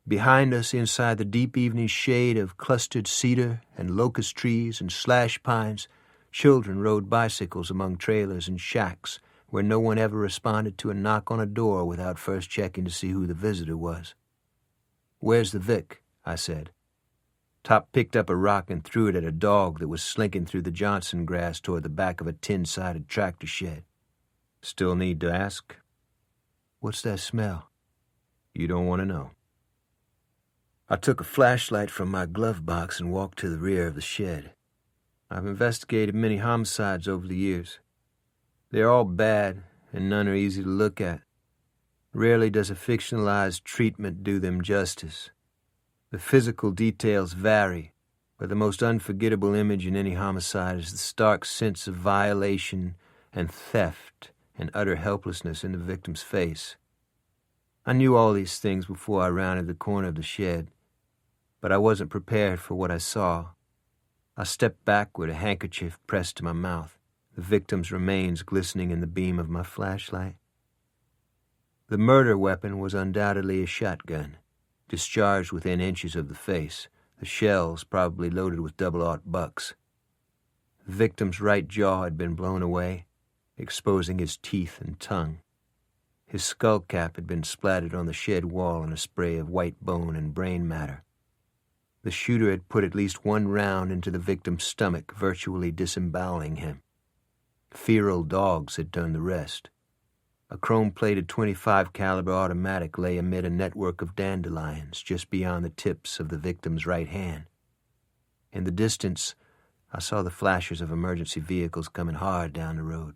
Behind us, inside the deep evening shade of clustered cedar and locust trees and slash pines, children rode bicycles among trailers and shacks where no one ever responded to a knock on a door without first checking to see who the visitor was. "Where's the Vic?" I said. Top picked up a rock and threw it at a dog that was slinking through the Johnson grass toward the back of a tin-sided tractor shed. "Still need to ask?" "What's that smell?" "You don't want to know." I took a flashlight from my glove box and walked to the rear of the shed. I've investigated many homicides over the years. They're all bad, and none are easy to look at. Rarely does a fictionalized treatment do them justice. The physical details vary, but the most unforgettable image in any homicide is the stark sense of violation and theft and utter helplessness in the victim's face. I knew all these things before I rounded the corner of the shed, but I wasn't prepared for what I saw. I stepped back with a handkerchief pressed to my mouth, the victim's remains glistening in the beam of my flashlight. The murder weapon was undoubtedly a shotgun, discharged within inches of the face, the shells probably loaded with double-aught bucks. The victim's right jaw had been blown away, exposing his teeth and tongue. His skull cap had been splattered on the shed wall in a spray of white bone and brain matter. The shooter had put at least one round into the victim's stomach, virtually disemboweling him. Feral dogs had done the rest. A chrome-plated .25 caliber automatic lay amid a network of dandelions just beyond the tips of the victim's right hand. In the distance, I saw the flashes of emergency vehicles coming hard down the road.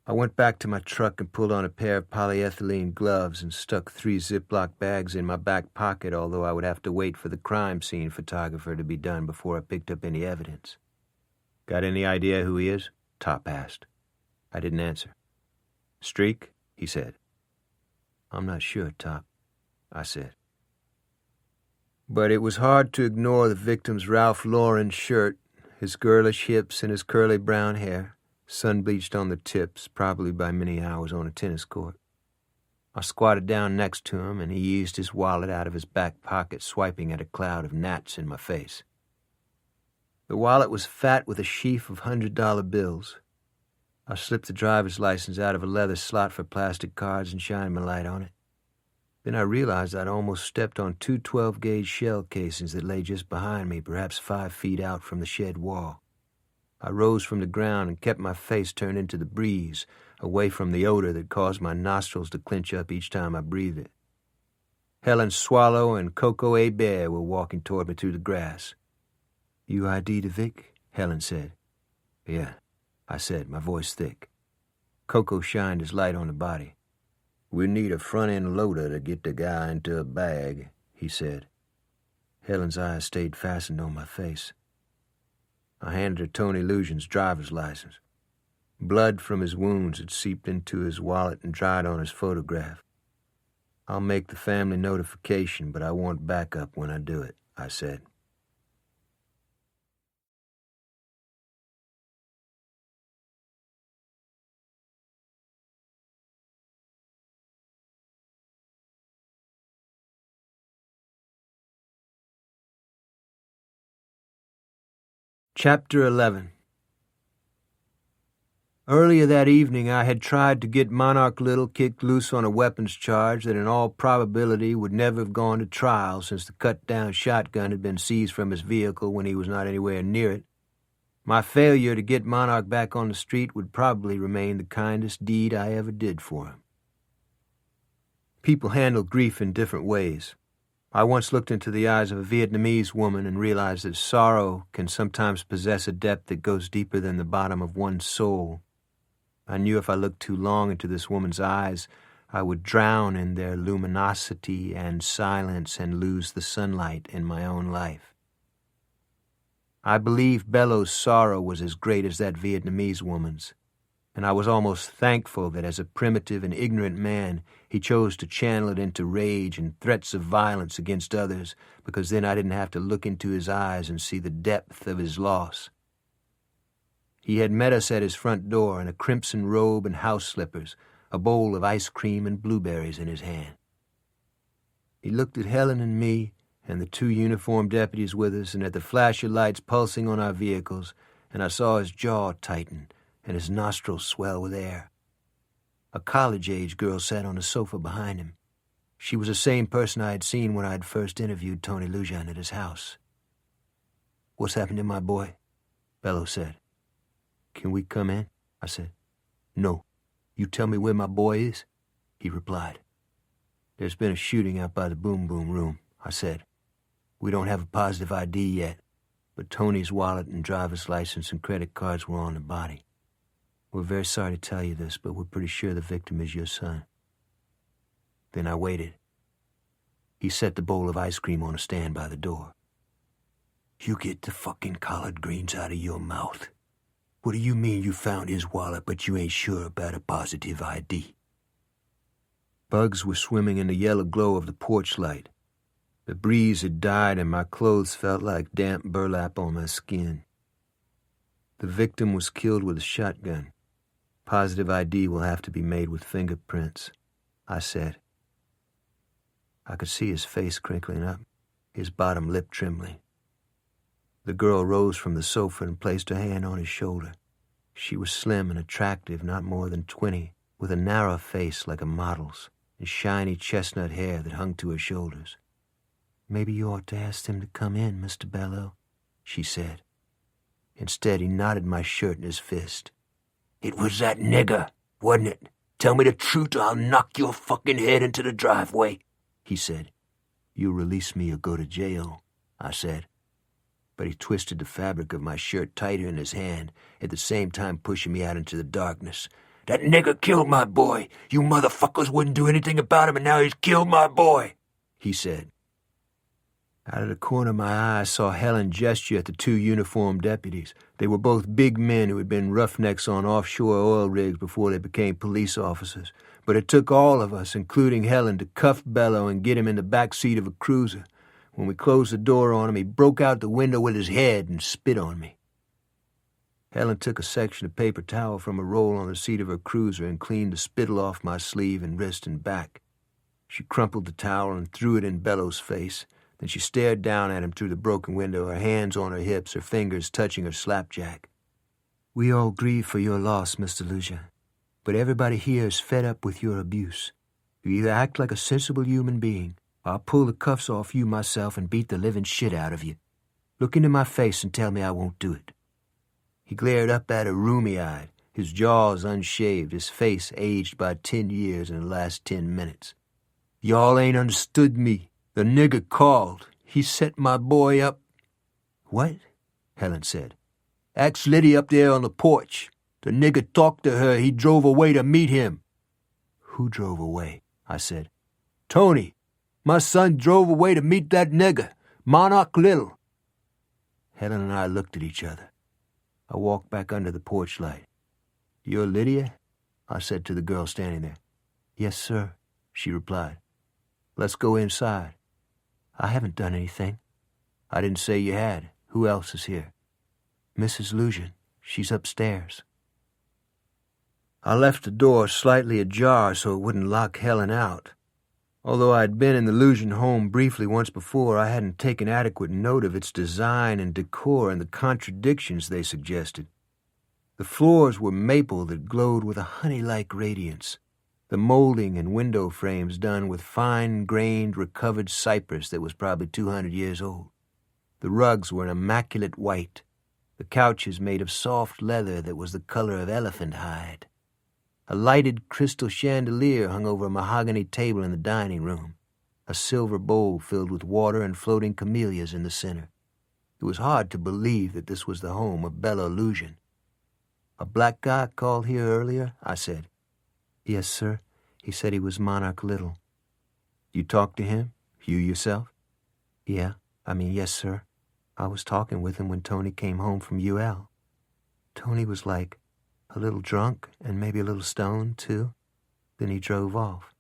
I went back to my truck and pulled on a pair of polyethylene gloves and stuck 3 Ziploc bags in my back pocket, although I would have to wait for the crime scene photographer to be done before I picked up any evidence. "Got any idea who he is?" Top asked. I didn't answer. "Streak?" he said. "I'm not sure, Top," I said. But it was hard to ignore the victim's Ralph Lauren shirt, his girlish hips and his curly brown hair, sun-bleached on the tips, probably by many hours on a tennis court. I squatted down next to him, and he eased his wallet out of his back pocket, swiping at a cloud of gnats in my face. The wallet was fat with a sheaf of $100 bills. I slipped the driver's license out of a leather slot for plastic cards and shined my light on it. Then I realized I'd almost stepped on 2 12-gauge shell casings that lay just behind me, perhaps 5 feet out from the shed wall. I rose from the ground and kept my face turned into the breeze, away from the odor that caused my nostrils to clench up each time I breathed it. Helen Swallow and Coco A. Bear were walking toward me through the grass. "You ID'd Vic?" Helen said. "Yeah," I said, my voice thick. Coco shined his light on the body. "We need a front-end loader to get the guy into a bag," he said. Helen's eyes stayed fastened on my face. I handed her Tony Lujan's driver's license. Blood from his wounds had seeped into his wallet and dried on his photograph. "I'll make the family notification, but I want backup when I do it," I said. Chapter 11. Earlier that evening, I had tried to get Monarch Little kicked loose on a weapons charge that in all probability would never have gone to trial since the cut-down shotgun had been seized from his vehicle when he was not anywhere near it. My failure to get Monarch back on the street would probably remain the kindest deed I ever did for him. People handle grief in different ways. I once looked into the eyes of a Vietnamese woman and realized that sorrow can sometimes possess a depth that goes deeper than the bottom of one's soul. I knew if I looked too long into this woman's eyes, I would drown in their luminosity and silence and lose the sunlight in my own life. I believe Bello's sorrow was as great as that Vietnamese woman's, and I was almost thankful that as a primitive and ignorant man, he chose to channel it into rage and threats of violence against others, because then I didn't have to look into his eyes and see the depth of his loss. He had met us at his front door in a crimson robe and house slippers, a bowl of ice cream and blueberries in his hand. He looked at Helen and me and the 2 uniformed deputies with us and at the flash of lights pulsing on our vehicles, and I saw his jaw tighten and his nostrils swell with air. A college-age girl sat on a sofa behind him. She was the same person I had seen when I had first interviewed Tony Lujan at his house. "What's happened to my boy?" Bello said. "Can we come in?" I said. "No. You tell me where my boy is," he replied. "There's been a shooting out by the Boom Boom room," I said. "We don't have a positive ID yet, but Tony's wallet and driver's license and credit cards were on the body. We're very sorry to tell you this, but we're pretty sure the victim is your son." Then I waited. He set the bowl of ice cream on a stand by the door. "You get the fucking collard greens out of your mouth. What do you mean you found his wallet, but you ain't sure about a positive ID?" Bugs were swimming in the yellow glow of the porch light. The breeze had died and my clothes felt like damp burlap on my skin. The victim was killed with a shotgun. Positive ID will have to be made with fingerprints, I said. I could see his face crinkling up, his bottom lip trembling. The girl rose from the sofa and placed her hand on his shoulder. She was slim and attractive, not more than 20, with a narrow face like a model's and shiny chestnut hair that hung to her shoulders. "Maybe you ought to ask them to come in, Mr. Bello," she said. Instead, he knotted my shirt in his fist. "It was that nigger, wasn't it? Tell me the truth or I'll knock your fucking head into the driveway," he said. "You release me or go to jail," I said. But he twisted the fabric of my shirt tighter in his hand, at the same time pushing me out into the darkness. "That nigger killed my boy. You motherfuckers wouldn't do anything about him, and now he's killed my boy," he said. Out of the corner of my eye, I saw Helen gesture at the two uniformed deputies. They were both big men who had been roughnecks on offshore oil rigs before they became police officers. But it took all of us, including Helen, to cuff Bello and get him in the back seat of a cruiser. When we closed the door on him, he broke out the window with his head and spit on me. Helen took a section of paper towel from a roll on the seat of her cruiser and cleaned the spittle off my sleeve and wrist and back. She crumpled the towel and threw it in Bello's face. Then she stared down at him through the broken window, her hands on her hips, her fingers touching her slapjack. "We all grieve for your loss, Mr. Lucia, but everybody here is fed up with your abuse. You either act like a sensible human being, or I'll pull the cuffs off you myself and beat the living shit out of you. Look into my face and tell me I won't do it." He glared up at her rheumy-eyed, his jaws unshaved, his face aged by 10 years in the last 10 minutes. "Y'all ain't understood me. The nigger called. He set my boy up." "What?" Helen said. "Ask Liddy up there on the porch. The nigger talked to her. He drove away to meet him." "Who drove away?" I said. "Tony. My son drove away to meet that nigger, Monarch Little." Helen and I looked at each other. I walked back under the porch light. "You're Lydia?" I said to the girl standing there. "Yes, sir," she replied. "Let's go inside." "I haven't done anything." "I didn't say you had. Who else is here?" "Mrs. Lucian. She's upstairs." I left the door slightly ajar so it wouldn't lock Helen out. Although I had been in the Lucian home briefly once before, I hadn't taken adequate note of its design and decor and the contradictions they suggested. The floors were maple that glowed with a honey-like radiance, the molding and window frames done with fine-grained, recovered cypress that was probably 200 years old. The rugs were an immaculate white, the couches made of soft leather that was the color of elephant hide. A lighted crystal chandelier hung over a mahogany table in the dining room, a silver bowl filled with water and floating camellias in the center. It was hard to believe that this was the home of Bello Lucian. "A black guy called here earlier?" I said. "Yes, sir. He said he was Monarch Little." "You talked to him? You yourself?" Yes, sir. I was talking with him when Tony came home from UL. Tony was like a little drunk and maybe a little stoned, too. Then he drove off."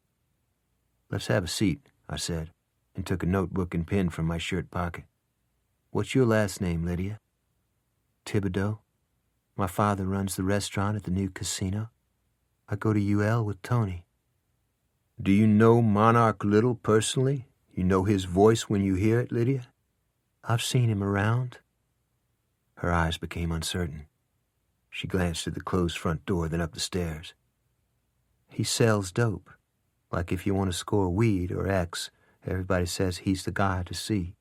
"Let's have a seat," I said, and took a notebook and pen from my shirt pocket. "What's your last name, Lydia?" "Thibodeau. My father runs the restaurant at the new casino. I go to UL with Tony." "Do you know Monarch Little personally? You know his voice when you hear it, Lydia?" "I've seen him around." Her eyes became uncertain. She glanced at the closed front door, then up the stairs. "He sells dope. Like if you want to score weed or X, everybody says he's the guy to see."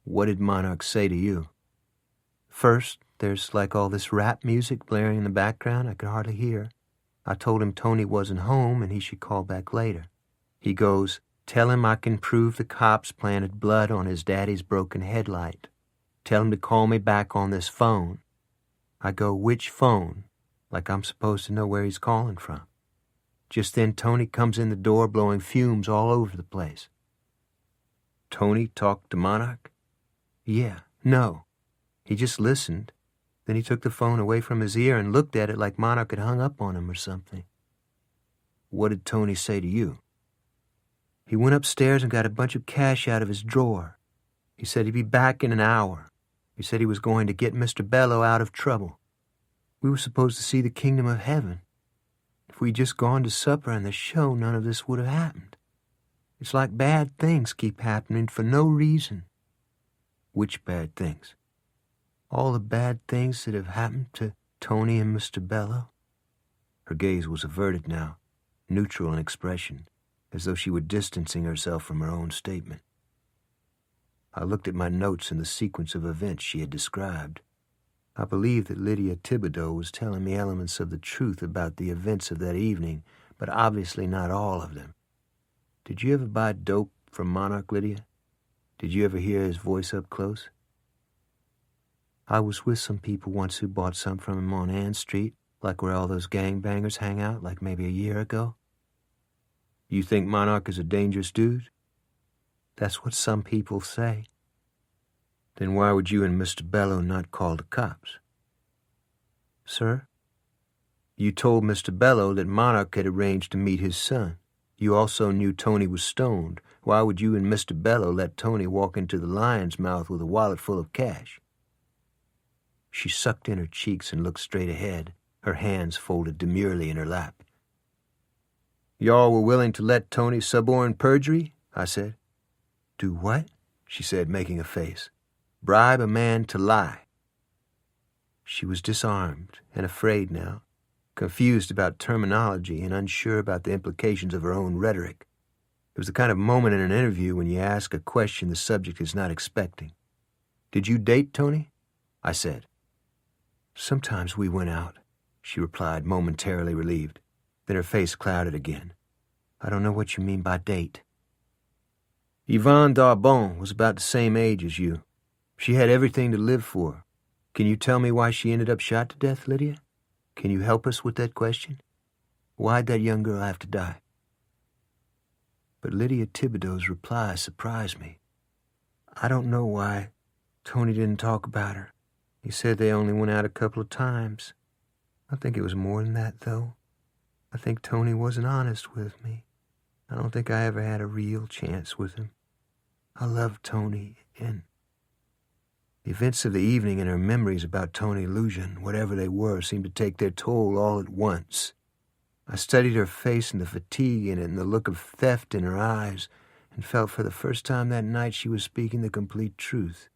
"What did Monarch say to you?" "First, there's like all this rap music blaring in the background I could hardly hear. I told him Tony wasn't home and he should call back later. He goes, 'Tell him I can prove the cops planted blood on his daddy's broken headlight. Tell him to call me back on this phone.' I go, 'Which phone?' Like I'm supposed to know where he's calling from. Just then Tony comes in the door blowing fumes all over the place." "Tony talked to Monarch?" "Yeah, no. He just listened. Then he took the phone away from his ear and looked at it like Monarch had hung up on him or something." "What did Tony say to you?" "He went upstairs and got a bunch of cash out of his drawer. He said he'd be back in an hour. He said he was going to get Mr. Bello out of trouble. We were supposed to see the kingdom of heaven. If we'd just gone to supper and the show, none of this would have happened. It's like bad things keep happening for no reason." "Which bad things?" All the bad things that have happened to Tony and Mr. Bello?" Her gaze was averted now, neutral in expression, as though she were distancing herself from her own statement. I looked at my notes and the sequence of events she had described. I believed that Lydia Thibodeau was telling me elements of the truth about the events of that evening, but obviously not all of them. "Did you ever buy dope from Monarch, Lydia? Did you ever hear his voice up close?" "I was with some people once who bought some from him on Ann Street, like where all those gangbangers hang out, like maybe a year ago." "You think Monarch is a dangerous dude?" "That's what some people say." "Then why would you and Mr. Bello not call the cops?" "Sir?" "You told Mr. Bello that Monarch had arranged to meet his son. You also knew Tony was stoned. Why would you and Mr. Bello let Tony walk into the lion's mouth with a wallet full of cash?" She sucked in her cheeks and looked straight ahead, her hands folded demurely in her lap. "Y'all were willing to let Tony suborn perjury?" I said. "Do what?" she said, making a face. "Bribe a man to lie." She was disarmed and afraid now, confused about terminology and unsure about the implications of her own rhetoric. It was the kind of moment in an interview when you ask a question the subject is not expecting. "Did you date Tony?" I said. "Sometimes we went out," she replied, momentarily relieved. Then her face clouded again. "I don't know what you mean by date." "Yvonne Darbon was about the same age as you. She had everything to live for. Can you tell me why she ended up shot to death, Lydia? Can you help us with that question? Why'd that young girl have to die?" But Lydia Thibodeau's reply surprised me. "I don't know why. Tony didn't talk about her. He said they only went out a couple of times. I think it was more than that, though. I think Tony wasn't honest with me. I don't think I ever had a real chance with him. I loved Tony, and..." The events of the evening and her memories about Tony Lujan, whatever they were, seemed to take their toll all at once. I studied her face and the fatigue in it and the look of theft in her eyes, and felt for the first time that night she was speaking the complete truth.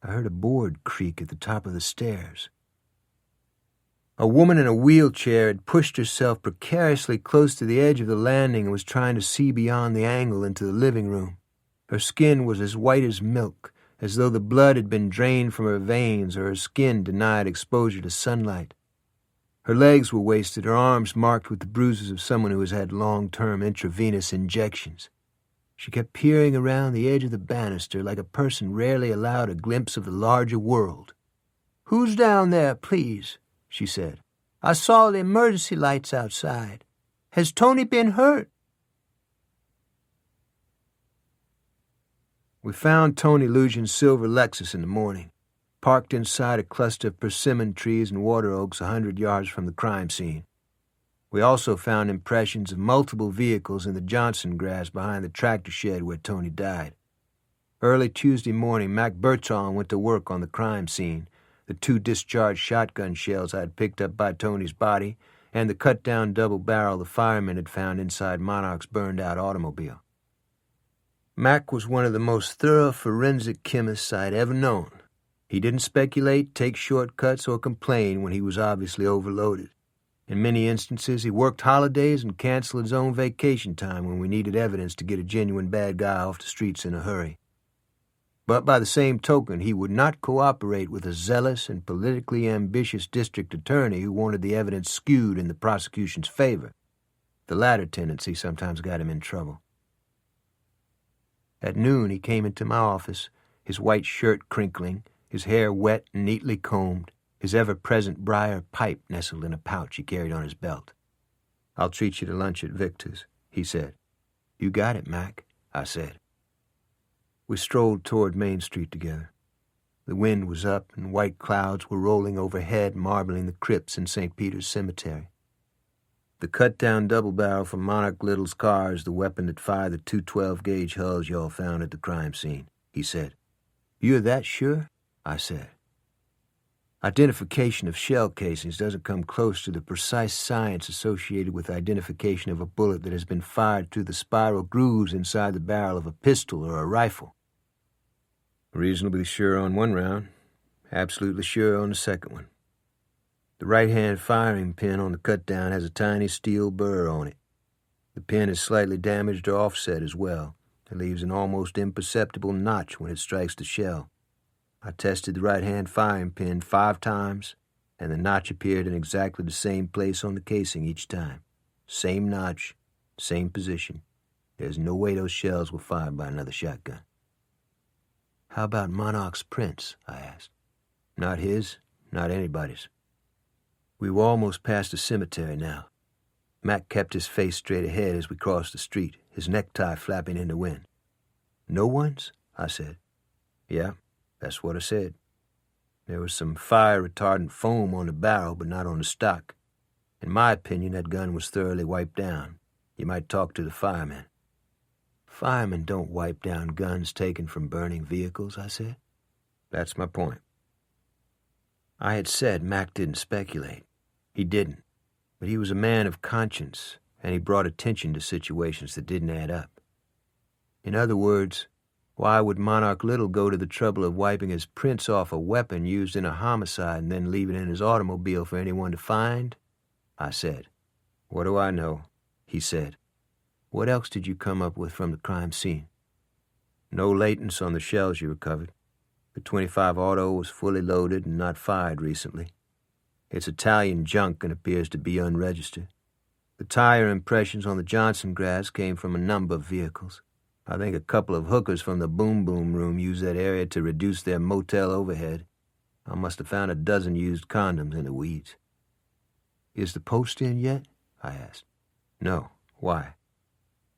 I heard a board creak at the top of the stairs. A woman in a wheelchair had pushed herself precariously close to the edge of the landing and was trying to see beyond the angle into the living room. Her skin was as white as milk, as though the blood had been drained from her veins or her skin denied exposure to sunlight. Her legs were wasted, her arms marked with the bruises of someone who has had long-term intravenous injections. She kept peering around the edge of the banister like a person rarely allowed a glimpse of the larger world. "Who's down there, please?" she said. "I saw the emergency lights outside. Has Tony been hurt?" We found Tony Lujan's silver Lexus in the morning, parked inside a cluster of persimmon trees and water oaks 100 yards from the crime scene. We also found impressions of multiple vehicles in the Johnson grass behind the tractor shed where Tony died. Early Tuesday morning, Mac Bertrand went to work on the crime scene. The 2 discharged shotgun shells I had picked up by Tony's body and the cut-down double barrel the firemen had found inside Monarch's burned-out automobile. Mac was one of the most thorough forensic chemists I'd ever known. He didn't speculate, take shortcuts, or complain when he was obviously overloaded. In many instances, he worked holidays and canceled his own vacation time when we needed evidence to get a genuine bad guy off the streets in a hurry. But by the same token, he would not cooperate with a zealous and politically ambitious district attorney who wanted the evidence skewed in the prosecution's favor. The latter tendency sometimes got him in trouble. At noon, he came into my office, his white shirt crinkling, his hair wet and neatly combed, his ever-present briar pipe nestled in a pouch he carried on his belt. "I'll treat you to lunch at Victor's," he said. "You got it, Mac," I said. We strolled toward Main Street together. The wind was up and white clouds were rolling overhead, marbling the crypts in St. Peter's Cemetery. "The cut-down double-barrel from Monarch Little's car is the weapon that fired the 2 12-gauge hulls y'all found at the crime scene," he said. "You're that sure?" I said. Identification of shell casings doesn't come close to the precise science associated with identification of a bullet that has been fired through the spiral grooves inside the barrel of a pistol or a rifle. "Reasonably sure on one round. Absolutely sure on the second one. The right-hand firing pin on the cut-down has a tiny steel burr on it. The pin is slightly damaged or offset as well. It leaves an almost imperceptible notch when it strikes the shell. I tested the right-hand firing pin 5 times, and the notch appeared in exactly the same place on the casing each time. Same notch, same position. There's no way those shells were fired by another shotgun. How about Monarch's prints? I asked. Not his, not anybody's. We were almost past the cemetery now. Mac kept his face straight ahead as we crossed the street, his necktie flapping in the wind. No one's? I said. Yeah, that's what I said. There was some fire-retardant foam on the barrel, but not on the stock. In my opinion, that gun was thoroughly wiped down. You might talk to the firemen. Firemen don't wipe down guns taken from burning vehicles, I said. That's my point. I had said Mac didn't speculate. He didn't. But he was a man of conscience, and he brought attention to situations that didn't add up. In other words, why would Monarch Little go to the trouble of wiping his prints off a weapon used in a homicide and then leave it in his automobile for anyone to find? I said. What do I know? He said. What else did you come up with from the crime scene? No latents on the shells you recovered. The .25 auto was fully loaded and not fired recently. It's Italian junk and appears to be unregistered. The tire impressions on the Johnson grass came from a number of vehicles. I think a couple of hookers from the Boom Boom Room used that area to reduce their motel overhead. I must have found a dozen used condoms in the weeds. Is the post in yet? I asked. No. Why?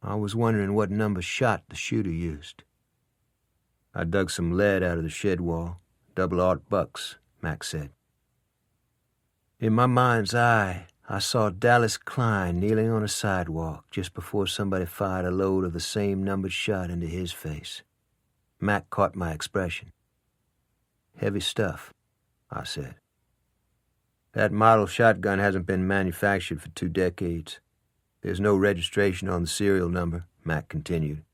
I was wondering what number shot the shooter used. I dug some lead out of the shed wall. 00 bucks, Mac said. In my mind's eye, I saw Dallas Klein kneeling on a sidewalk just before somebody fired a load of the same numbered shot into his face. Mac caught my expression. Heavy stuff, I said. That model shotgun hasn't been manufactured for 2 decades. There's no registration on the serial number, Mac continued.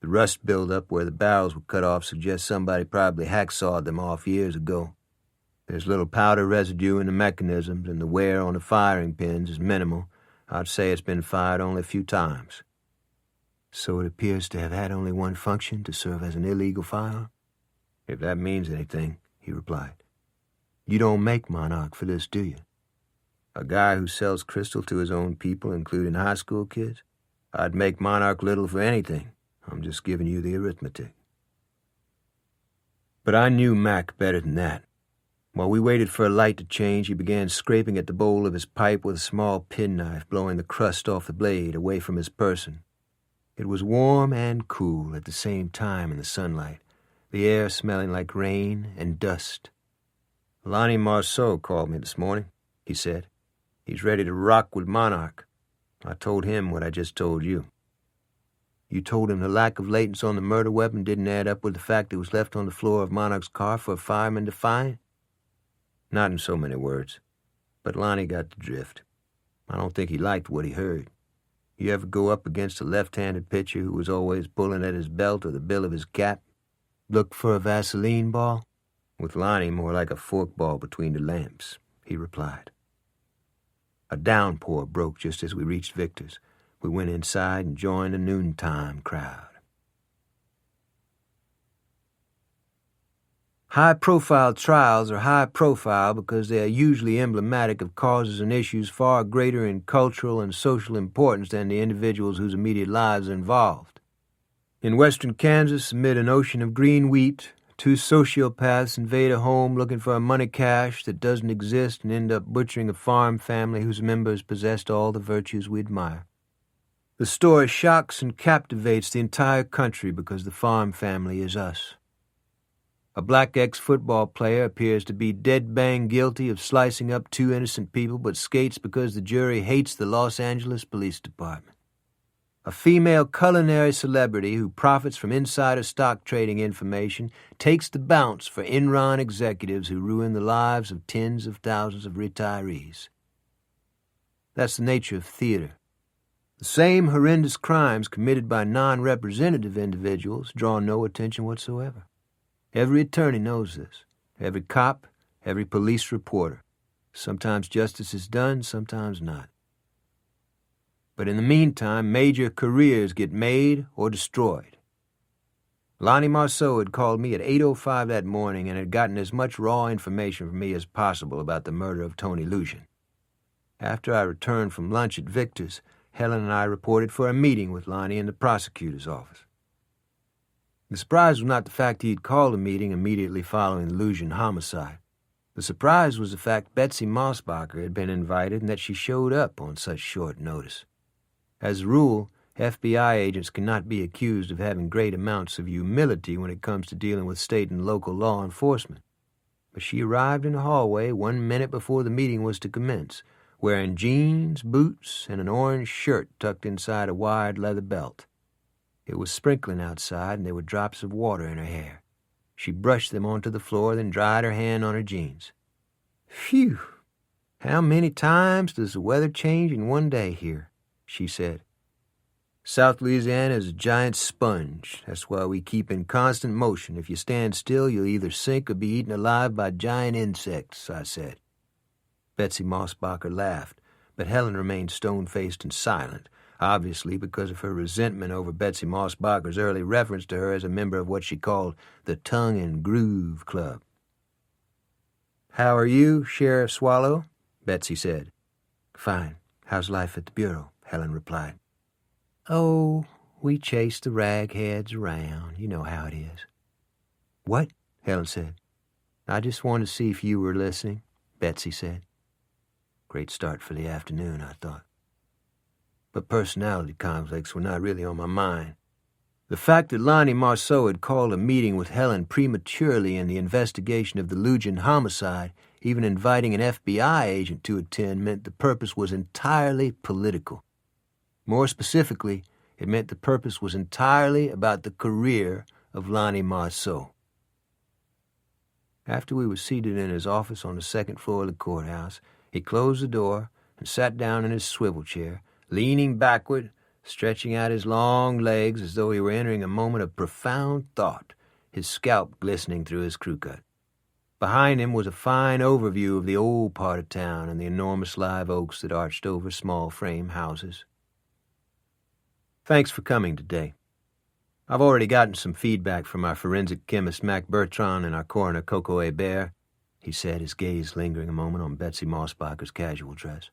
The rust buildup where the barrels were cut off suggests somebody probably hacksawed them off years ago. There's little powder residue in the mechanisms, and the wear on the firing pins is minimal. I'd say it's been fired only a few times. So it appears to have had only one function, to serve as an illegal firearm? If that means anything, he replied. You don't make Monarch for this, do you? A guy who sells crystal to his own people, including high school kids? I'd make Monarch Little for anything. I'm just giving you the arithmetic. But I knew Mac better than that. While we waited for a light to change, he began scraping at the bowl of his pipe with a small penknife, blowing the crust off the blade away from his person. It was warm and cool at the same time in the sunlight, the air smelling like rain and dust. Lonnie Marceau called me this morning, he said. He's ready to rock with Monarch. I told him what I just told you. You told him the lack of latents on the murder weapon didn't add up with the fact it was left on the floor of Monarch's car for a fireman to find? Not in so many words, but Lonnie got the drift. I don't think he liked what he heard. You ever go up against a left-handed pitcher who was always pulling at his belt or the bill of his cap? Look for a Vaseline ball? With Lonnie, more like a forkball between the lamps, he replied. A downpour broke just as we reached Victor's. We went inside and joined the noontime crowd. High-profile trials are high-profile because they are usually emblematic of causes and issues far greater in cultural and social importance than the individuals whose immediate lives are involved. In western Kansas, amid an ocean of green wheat, 2 sociopaths invade a home looking for a money cache that doesn't exist and end up butchering a farm family whose members possessed all the virtues we admire. The story shocks and captivates the entire country because the farm family is us. A black ex-football player appears to be dead-bang guilty of slicing up 2 innocent people but skates because the jury hates the Los Angeles Police Department. A female culinary celebrity who profits from insider stock trading information takes the bounce for Enron executives who ruin the lives of tens of thousands of retirees. That's the nature of theater. The same horrendous crimes committed by non-representative individuals draw no attention whatsoever. Every attorney knows this. every cop, every police reporter. Sometimes justice is done, sometimes not. But in the meantime, major careers get made or destroyed. Lonnie Marceau had called me at 8:05 that morning and had gotten as much raw information from me as possible about the murder of Tony Lucian. After I returned from lunch at Victor's, Helen and I reported for a meeting with Lonnie in the prosecutor's office. The surprise was not the fact he had called a meeting immediately following the Lucian homicide. The surprise was the fact Betsy Mossbacher had been invited and that she showed up on such short notice. As a rule, FBI agents cannot be accused of having great amounts of humility when it comes to dealing with state and local law enforcement. But she arrived in the hallway 1 minute before the meeting was to commence, wearing jeans, boots, and an orange shirt tucked inside a wide leather belt. It was sprinkling outside, and there were drops of water in her hair. She brushed them onto the floor, then dried her hand on her jeans. "Phew! How many times does the weather change in one day here?" she said. "South Louisiana is a giant sponge. That's why we keep in constant motion. If you stand still, you'll either sink or be eaten alive by giant insects," I said. Betsy Mossbacher laughed, but Helen remained stone-faced and silent, obviously because of her resentment over Betsy Mossbacher's early reference to her as a member of what she called the Tongue and Groove Club. "How are you, Sheriff Swallow?" Betsy said. "Fine. How's life at the Bureau?" Helen replied. "Oh, we chase the ragheads around. You know how it is." "What?" Helen said. "I just wanted to see if you were listening," Betsy said. Great start for the afternoon, I thought. But personality conflicts were not really on my mind. The fact that Lonnie Marceau had called a meeting with Helen prematurely in the investigation of the Lucian homicide, even inviting an FBI agent to attend, meant the purpose was entirely political. More specifically, it meant the purpose was entirely about the career of Lonnie Marceau. After we were seated in his office on the second floor of the courthouse, he closed the door and sat down in his swivel chair, leaning backward, stretching out his long legs as though he were entering a moment of profound thought, his scalp glistening through his crew cut. Behind him was a fine overview of the old part of town and the enormous live oaks that arched over small frame houses. "Thanks for coming today. I've already gotten some feedback from our forensic chemist Mac Bertrand and our coroner Coco Hebert," he said, his gaze lingering a moment on Betsy Mossbacher's casual dress.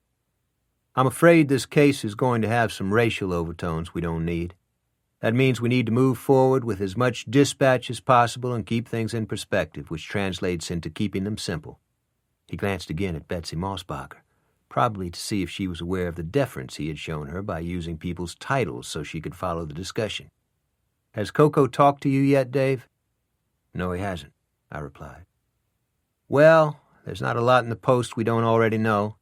"I'm afraid this case is going to have some racial overtones we don't need. That means we need to move forward with as much dispatch as possible and keep things in perspective, which translates into keeping them simple." He glanced again at Betsy Mossbacher, probably to see if she was aware of the deference he had shown her by using people's titles so she could follow the discussion. "Has Coco talked to you yet, Dave?" "No, he hasn't," I replied. "Well, there's not a lot in the Post we don't already know.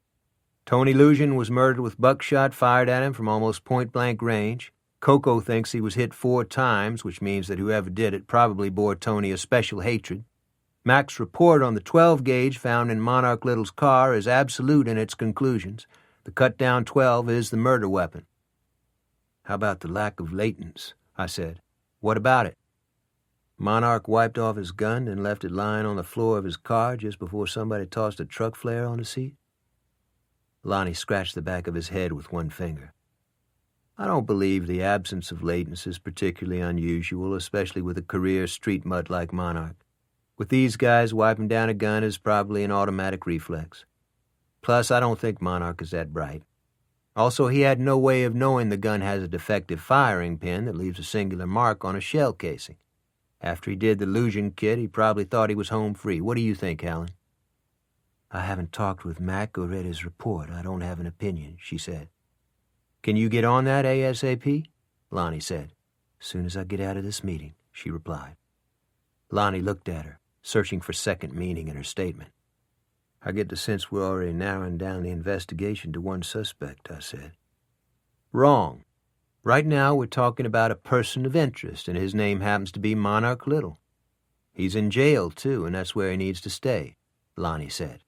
Tony Lucian was murdered with buckshot fired at him from almost point-blank range. Coco thinks he was hit 4 times, which means that whoever did it probably bore Tony a special hatred. Mac's report on the 12-gauge found in Monarch Little's car is absolute in its conclusions. The cut-down 12 is the murder weapon." "How about the lack of latents?" I said. "What about it?" "Monarch wiped off his gun and left it lying on the floor of his car just before somebody tossed a truck flare on the seat." Lonnie scratched the back of his head with one finger. "I don't believe the absence of latents is particularly unusual, especially with a career street mutt like Monarch. With these guys, wiping down a gun is probably an automatic reflex. Plus, I don't think Monarch is that bright. Also, he had no way of knowing the gun has a defective firing pin that leaves a singular mark on a shell casing. After he did the Lucian kit, he probably thought he was home free. What do you think, Helen?" "I haven't talked with Mac or read his report. I don't have an opinion," she said. "Can you get on that ASAP?" Lonnie said. "As soon as I get out of this meeting," she replied. Lonnie looked at her, searching for second meaning in her statement. "I get the sense we're already narrowing down the investigation to one suspect," I said. "Wrong. Right now we're talking about a person of interest, and his name happens to be Monarch Little. He's in jail, too, and that's where he needs to stay," Lonnie said.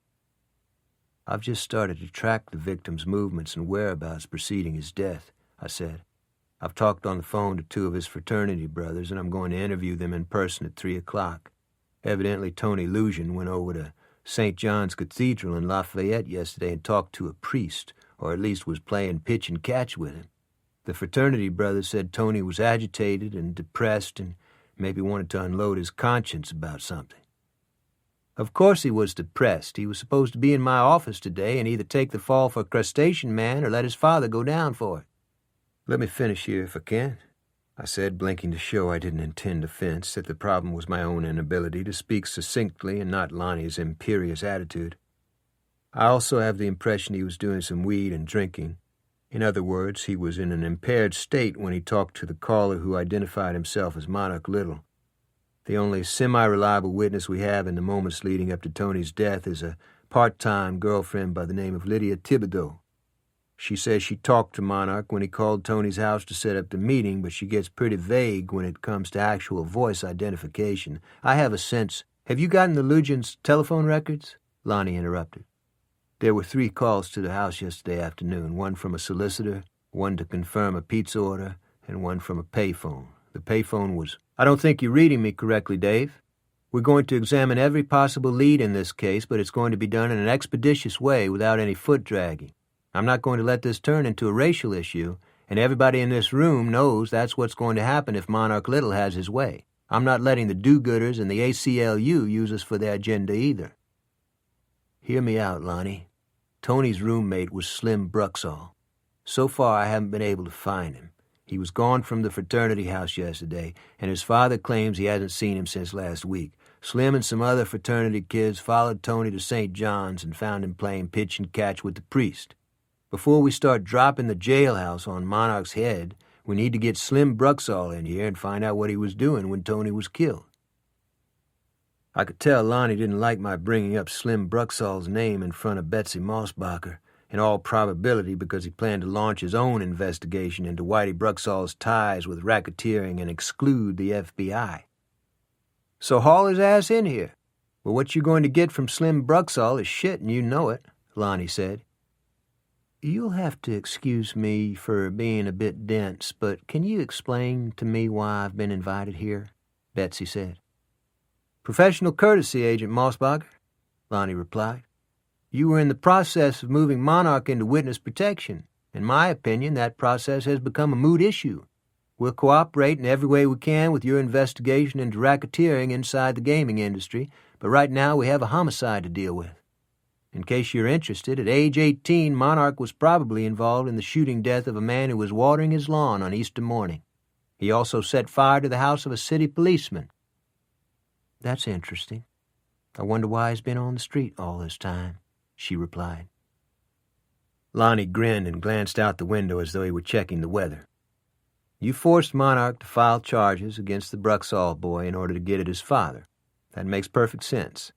"I've just started to track the victim's movements and whereabouts preceding his death," I said. "I've talked on the phone to 2 of his fraternity brothers, and I'm going to interview them in person at 3 o'clock. Evidently Tony Lusion went over to St. John's Cathedral in Lafayette yesterday and talked to a priest, or at least was playing pitch and catch with him. The fraternity brother said Tony was agitated and depressed and maybe wanted to unload his conscience about something. Of course he was depressed. He was supposed to be in my office today and either take the fall for crustacean man or let his father go down for it. Let me finish here if I can, I said, blinking to show I didn't intend offense, that the problem was my own inability to speak succinctly and not Lonnie's imperious attitude. I also have the impression he was doing some weed and drinking. In other words, he was in an impaired state when he talked to the caller who identified himself as Monarch Little. The only semi-reliable witness we have in the moments leading up to Tony's death is a part-time girlfriend by the name of Lydia Thibodeau. She says she talked to Monarch when he called Tony's house to set up the meeting, but she gets pretty vague when it comes to actual voice identification. I have a sense... Have you gotten the Lugians' telephone records? Lonnie interrupted. There were 3 calls to the house yesterday afternoon, one from a solicitor, one to confirm a pizza order, and one from a payphone. The payphone was... I don't think you're reading me correctly, Dave. We're going to examine every possible lead in this case, but it's going to be done in an expeditious way without any foot-dragging. I'm not going to let this turn into a racial issue, and everybody in this room knows that's what's going to happen if Monarch Little has his way. I'm not letting the do-gooders and the ACLU use us for their agenda either. Hear me out, Lonnie. Tony's roommate was Slim Bruxall. So far, I haven't been able to find him. He was gone from the fraternity house yesterday, and his father claims he hasn't seen him since last week. Slim and some other fraternity kids followed Tony to St. John's and found him playing pitch and catch with the priest. Before we start dropping the jailhouse on Monarch's head, we need to get Slim Bruxall in here and find out what he was doing when Tony was killed. I could tell Lonnie didn't like my bringing up Slim Bruxall's name in front of Betsy Mossbacher, in all probability because he planned to launch his own investigation into Whitey Bruxall's ties with racketeering and exclude the FBI. So haul his ass in here. Well, what you're going to get from Slim Bruxall is shit, and you know it, Lonnie said. You'll have to excuse me for being a bit dense, but can you explain to me why I've been invited here? Betsy said. Professional courtesy, Agent Mossbacher, Lonnie replied. You were in the process of moving Monarch into witness protection. In my opinion, that process has become a moot issue. We'll cooperate in every way we can with your investigation into racketeering inside the gaming industry, but right now we have a homicide to deal with. In case you're interested, at age 18, Monarch was probably involved in the shooting death of a man who was watering his lawn on Easter morning. He also set fire to the house of a city policeman. That's interesting. I wonder why he's been on the street all this time, she replied. Lonnie grinned and glanced out the window as though he were checking the weather. You forced Monarch to file charges against the Bruxall boy in order to get at his father. That makes perfect sense.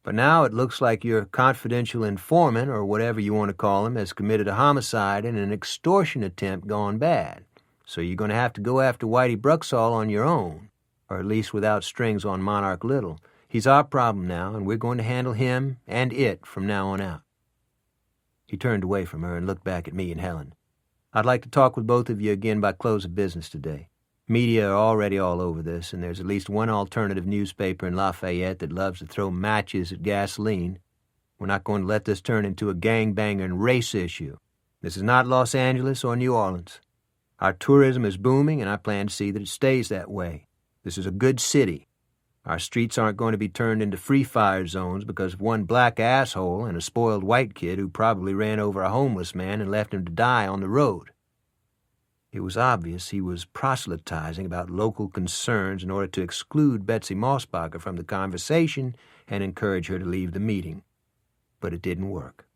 But now it looks like your confidential informant, or whatever you want to call him, has committed a homicide and an extortion attempt gone bad. So you're going to have to go after Whitey Bruxall on your own, or at least without strings on Monarch Little. He's our problem now, and we're going to handle him and it from now on out. He turned away from her and looked back at me and Helen. I'd like to talk with both of you again by close of business today. Media are already all over this, and there's at least one alternative newspaper in Lafayette that loves to throw matches at gasoline. We're not going to let this turn into a gangbanger and race issue. This is not Los Angeles or New Orleans. Our tourism is booming, and I plan to see that it stays that way. This is a good city. Our streets aren't going to be turned into free fire zones because of one black asshole and a spoiled white kid who probably ran over a homeless man and left him to die on the road. It was obvious he was proselytizing about local concerns in order to exclude Betsy Mossbacher from the conversation and encourage her to leave the meeting. But it didn't work.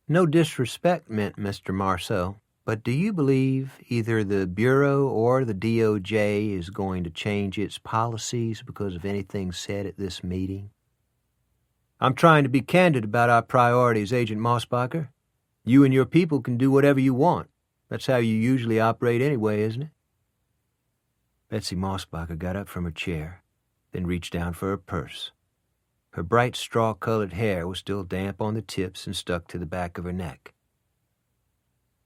No disrespect meant, Mr. Marceau, but do you believe either the Bureau or the DOJ is going to change its policies because of anything said at this meeting? I'm trying to be candid about our priorities, Agent Mossbacher. You and your people can do whatever you want. That's how you usually operate anyway, isn't it? Betsy Mossbacher got up from her chair, then reached down for her purse. Her bright straw-colored hair was still damp on the tips and stuck to the back of her neck.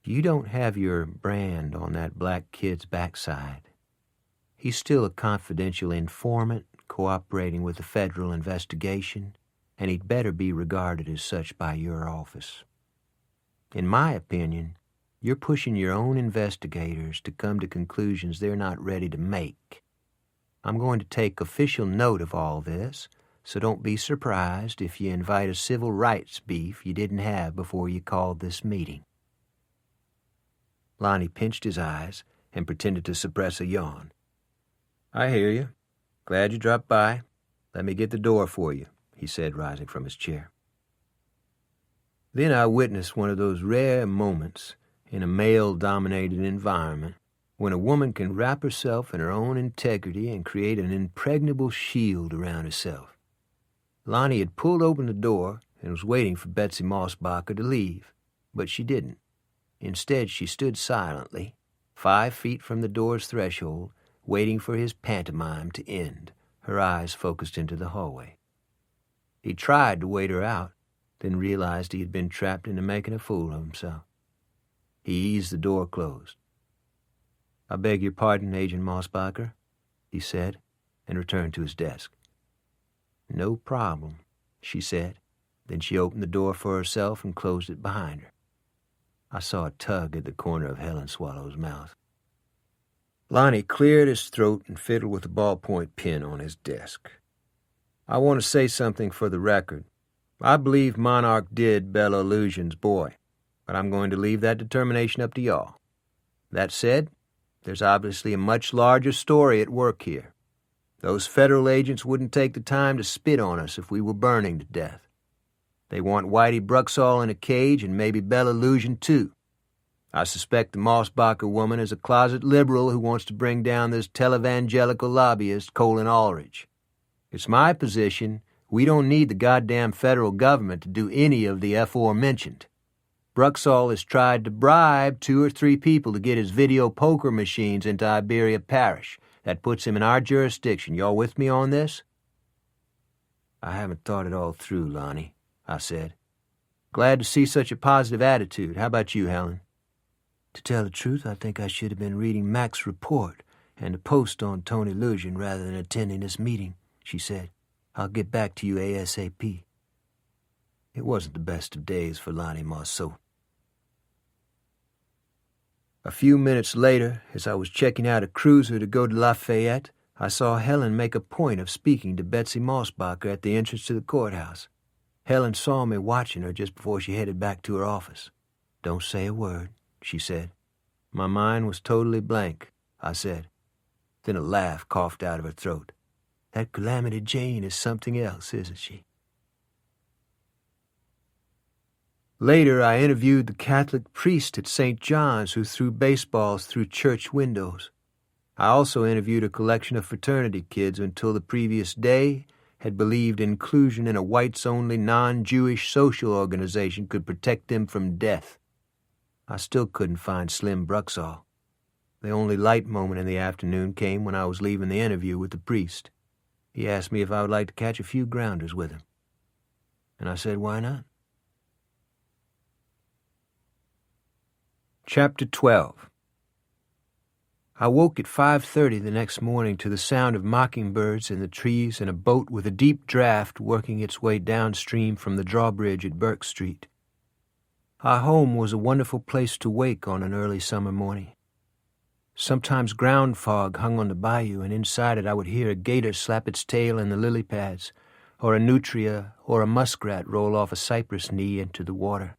You don't have your brand on that black kid's backside. He's still a confidential informant, cooperating with the federal investigation, and he'd better be regarded as such by your office. In my opinion, you're pushing your own investigators to come to conclusions they're not ready to make. I'm going to take official note of all this, so don't be surprised if you invite a civil rights beef you didn't have before you called this meeting." Lonnie pinched his eyes and pretended to suppress a yawn. "I hear you. Glad you dropped by. Let me get the door for you," he said, rising from his chair. Then I witnessed one of those rare moments in a male-dominated environment when a woman can wrap herself in her own integrity and create an impregnable shield around herself. Lonnie had pulled open the door and was waiting for Betsy Mossbacher to leave, but she didn't. Instead, she stood silently, 5 feet from the door's threshold, waiting for his pantomime to end, her eyes focused into the hallway. He tried to wait her out, then realized he had been trapped into making a fool of himself. He eased the door closed. "I beg your pardon, Agent Mossbacher," he said, and returned to his desk. "No problem," she said. Then she opened the door for herself and closed it behind her. I saw a tug at the corner of Helen Swallow's mouth. Lonnie cleared his throat and fiddled with a ballpoint pen on his desk. "I want to say something for the record. I believe Monarch did Bella Illusion's boy, but I'm going to leave that determination up to y'all. That said, there's obviously a much larger story at work here. Those federal agents wouldn't take the time to spit on us if we were burning to death. They want Whitey Bruxall in a cage and maybe Bella Illusion too. I suspect the Mossbacher woman is a closet liberal who wants to bring down this televangelical lobbyist, Colin Aldrich. It's my position we don't need the goddamn federal government to do any of the aforementioned. Bruxall has tried to bribe 2 or 3 people to get his video poker machines into Iberia Parish. That puts him in our jurisdiction. Y'all with me on this?" "I haven't thought it all through, Lonnie," I said. "Glad to see such a positive attitude. How about you, Helen?" "To tell the truth, I think I should have been reading Mac's report and a post on Tony Illusion rather than attending this meeting," she said. "I'll get back to you ASAP." It wasn't the best of days for Lonnie Marceau. A few minutes later, as I was checking out a cruiser to go to Lafayette, I saw Helen make a point of speaking to Betsy Mossbacher at the entrance to the courthouse. Helen saw me watching her just before she headed back to her office. "Don't say a word," she said. "My mind was totally blank," I said. Then a laugh coughed out of her throat. "That Calamity Jane is something else, isn't she?" Later, I interviewed the Catholic priest at St. John's who threw baseballs through church windows. I also interviewed a collection of fraternity kids who until the previous day had believed inclusion in a whites-only non-Jewish social organization could protect them from death. I still couldn't find Slim Bruxall. The only light moment in the afternoon came when I was leaving the interview with the priest. He asked me if I would like to catch a few grounders with him. And I said, why not? Chapter 12. I woke at 5:30 the next morning to the sound of mockingbirds in the trees and a boat with a deep draft working its way downstream from the drawbridge at Burke Street. Our home was a wonderful place to wake on an early summer morning. Sometimes ground fog hung on the bayou, and inside it I would hear a gator slap its tail in the lily pads, or a nutria or a muskrat roll off a cypress knee into the water.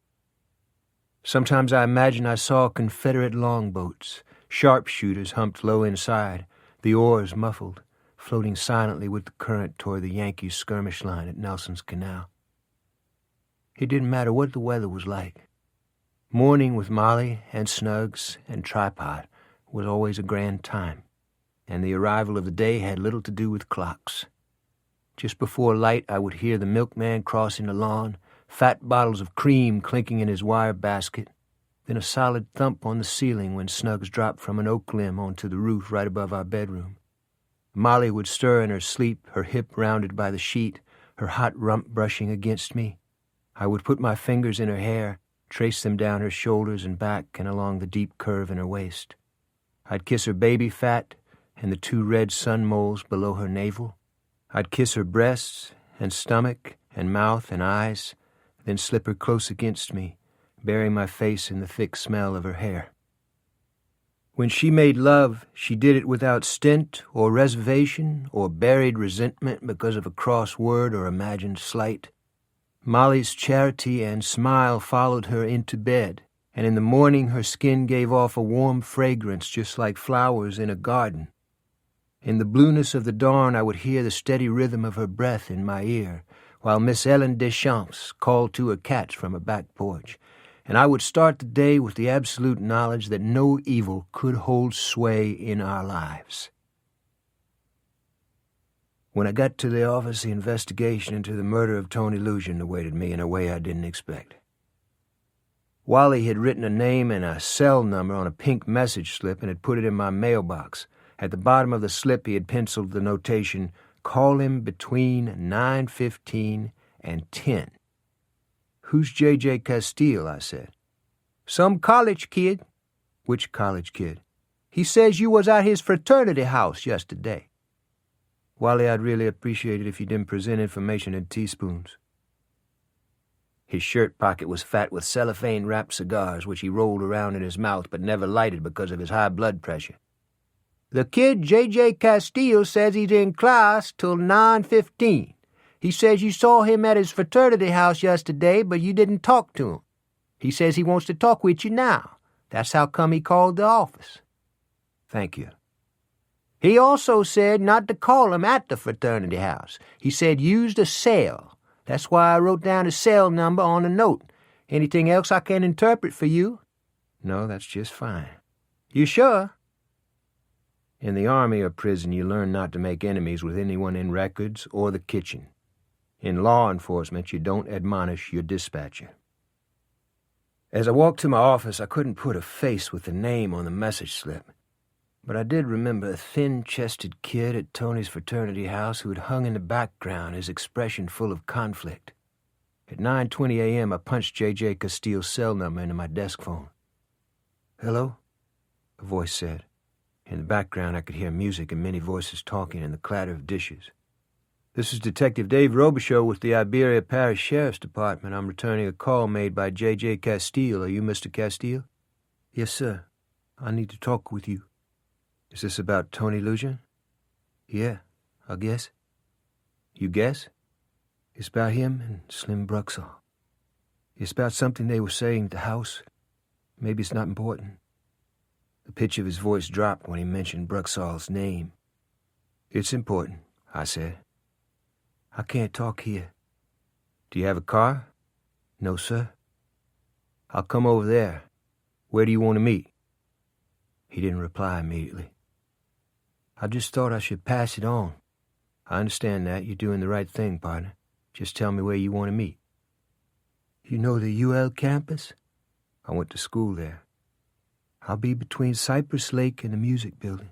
Sometimes I imagined I saw Confederate longboats, sharpshooters humped low inside, the oars muffled, floating silently with the current toward the Yankee skirmish line at Nelson's Canal. It didn't matter what the weather was like. Morning with Molly and Snugs and Tripod was always a grand time, and the arrival of the day had little to do with clocks. Just before light I would hear the milkman crossing the lawn, fat bottles of cream clinking in his wire basket, then a solid thump on the ceiling when Snugs dropped from an oak limb onto the roof right above our bedroom. Molly would stir in her sleep, her hip rounded by the sheet, her hot rump brushing against me. I would put my fingers in her hair, trace them down her shoulders and back and along the deep curve in her waist. I'd kiss her baby fat and the 2 red sun moles below her navel. I'd kiss her breasts and stomach and mouth and eyes, then slip her close against me, burying my face in the thick smell of her hair. When she made love, she did it without stint or reservation or buried resentment because of a cross word or imagined slight. Molly's charity and smile followed her into bed, and in the morning her skin gave off a warm fragrance just like flowers in a garden. In the blueness of the dawn I would hear the steady rhythm of her breath in my ear, while Miss Ellen Deschamps called to her cats from a back porch, and I would start the day with the absolute knowledge that no evil could hold sway in our lives. When I got to the office, the investigation into the murder of Tony Lujan awaited me in a way I didn't expect. Wally had written a name and a cell number on a pink message slip and had put it in my mailbox. At the bottom of the slip he had penciled the notation, "Call him between 9:15 and 10. "Who's J.J. Castile?" I said. "Some college kid." "Which college kid?" "He says you was at his fraternity house yesterday." "Wally, I'd really appreciate it if you didn't present information in teaspoons." His shirt pocket was fat with cellophane-wrapped cigars, which he rolled around in his mouth but never lighted because of his high blood pressure. "The kid J.J. Castile says he's in class till 9:15. He says you saw him at his fraternity house yesterday, but you didn't talk to him. He says he wants to talk with you now. That's how come he called the office." "Thank you." "He also said not to call him at the fraternity house. He said use the cell. That's why I wrote down the cell number on the note. Anything else I can interpret for you?" "No, that's just fine." "You sure?" In the army or prison, you learn not to make enemies with anyone in records or the kitchen. In law enforcement, you don't admonish your dispatcher. As I walked to my office, I couldn't put a face with the name on the message slip, but I did remember a thin-chested kid at Tony's fraternity house who had hung in the background, his expression full of conflict. At 9:20 a.m., I punched J.J. Castile's cell number into my desk phone. "Hello?" a voice said. In the background, I could hear music and many voices talking and the clatter of dishes. "This is Detective Dave Robichaud with the Iberia Parish Sheriff's Department. I'm returning a call made by J.J. Castile. Are you Mr. Castile?" "Yes, sir. I need to talk with you." "Is this about Tony Lujan?" "Yeah, I guess." "You guess?" "It's about him and Slim Bruxall. It's about something they were saying at the house. Maybe it's not important." The pitch of his voice dropped when he mentioned Bruxall's name. "It's important," I said. "I can't talk here." "Do you have a car?" "No, sir." "I'll come over there. Where do you want to meet?" He didn't reply immediately. "I just thought I should pass it on. I understand that. You're doing the right thing, partner. Just tell me where you want to meet." "You know the UL campus?" "I went to school there." "I'll be between Cypress Lake and the music building."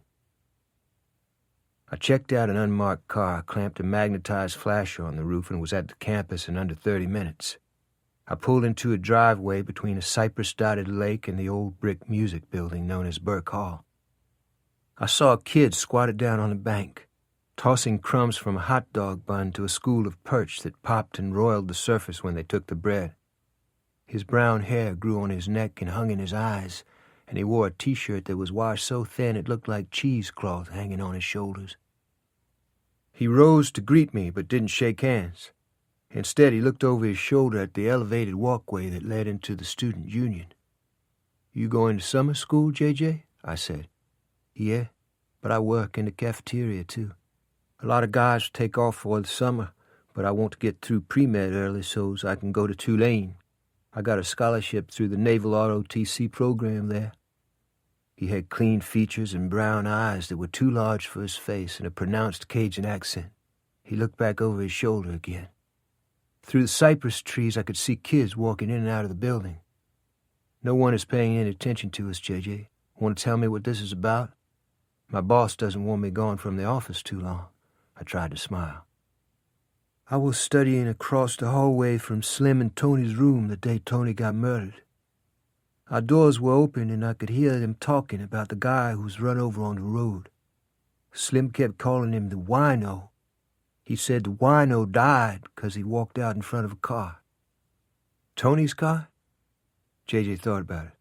I checked out an unmarked car, clamped a magnetized flasher on the roof, and was at the campus in under 30 minutes. I pulled into a driveway between a cypress-dotted lake and the old brick music building known as Burke Hall. I saw a kid squatted down on the bank, tossing crumbs from a hot dog bun to a school of perch that popped and roiled the surface when they took the bread. His brown hair grew on his neck and hung in his eyes, and he wore a T-shirt that was washed so thin it looked like cheesecloth hanging on his shoulders. He rose to greet me, but didn't shake hands. Instead, he looked over his shoulder at the elevated walkway that led into the student union. "You going to summer school, J.J.?" I said. "Yeah, but I work in the cafeteria, too. A lot of guys take off for the summer, but I want to get through pre-med early so I can go to Tulane. I got a scholarship through the Naval ROTC program there." He had clean features and brown eyes that were too large for his face and a pronounced Cajun accent. He looked back over his shoulder again. Through the cypress trees, I could see kids walking in and out of the building. "No one is paying any attention to us, J.J. Want to tell me what this is about? My boss doesn't want me gone from the office too long." I tried to smile. "I was studying across the hallway from Slim and Tony's room the day Tony got murdered. Our doors were open and I could hear them talking about the guy who was run over on the road. Slim kept calling him the wino. He said the wino died because he walked out in front of a car. Tony's car? J.J. thought about it.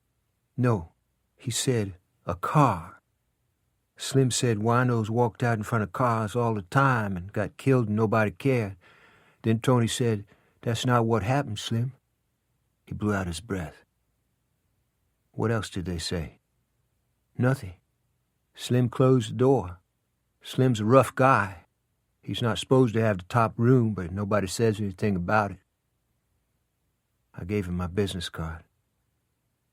No, he said a car. Slim said winos walked out in front of cars all the time and got killed and nobody cared. Then Tony said, "That's not what happened, Slim." He blew out his breath. What else did they say? Nothing. Slim closed the door. Slim's a rough guy. He's not supposed to have the top room, but nobody says anything about it. I gave him my business card.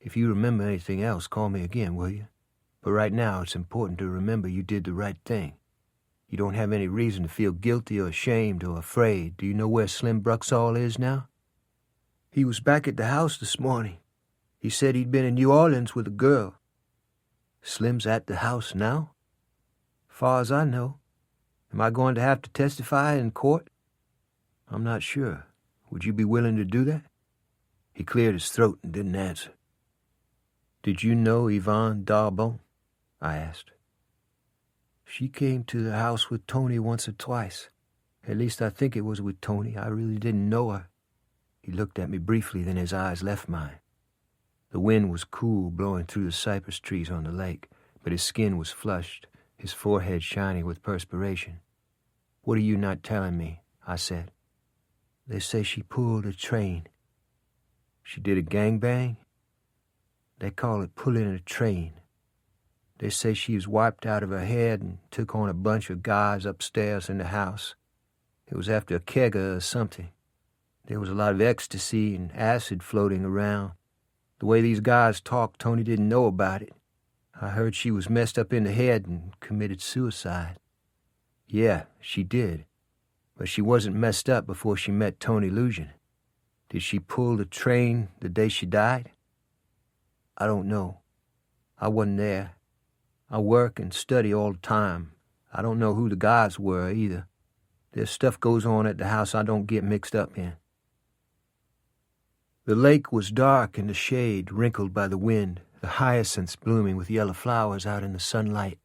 If you remember anything else, call me again, will you? But right now, it's important to remember you did the right thing. You don't have any reason to feel guilty or ashamed or afraid. Do you know where Slim Bruxall is now? He was back at the house this morning. He said he'd been in New Orleans with a girl. Slim's at the house now? Far as I know. Am I going to have to testify in court? I'm not sure. Would you be willing to do that? He cleared his throat and didn't answer. Did you know Yvonne Darbon? I asked. She came to the house with Tony once or twice. At least I think it was with Tony. I really didn't know her. He looked at me briefly, then his eyes left mine. The wind was cool, blowing through the cypress trees on the lake, but his skin was flushed, his forehead shiny with perspiration. What are you not telling me? I said. They say she pulled a train. She did a gangbang? They call it pulling a train. They say she was wiped out of her head and took on a bunch of guys upstairs in the house. It was after a kegger or something. There was a lot of ecstasy and acid floating around. The way these guys talked, Tony didn't know about it. I heard she was messed up in the head and committed suicide. Yeah, she did. But she wasn't messed up before she met Tony Lujan. Did she pull the train the day she died? I don't know. I wasn't there. I work and study all the time. I don't know who the guys were either. There's stuff goes on at the house I don't get mixed up in. The lake was dark in the shade, wrinkled by the wind, the hyacinths blooming with yellow flowers out in the sunlight.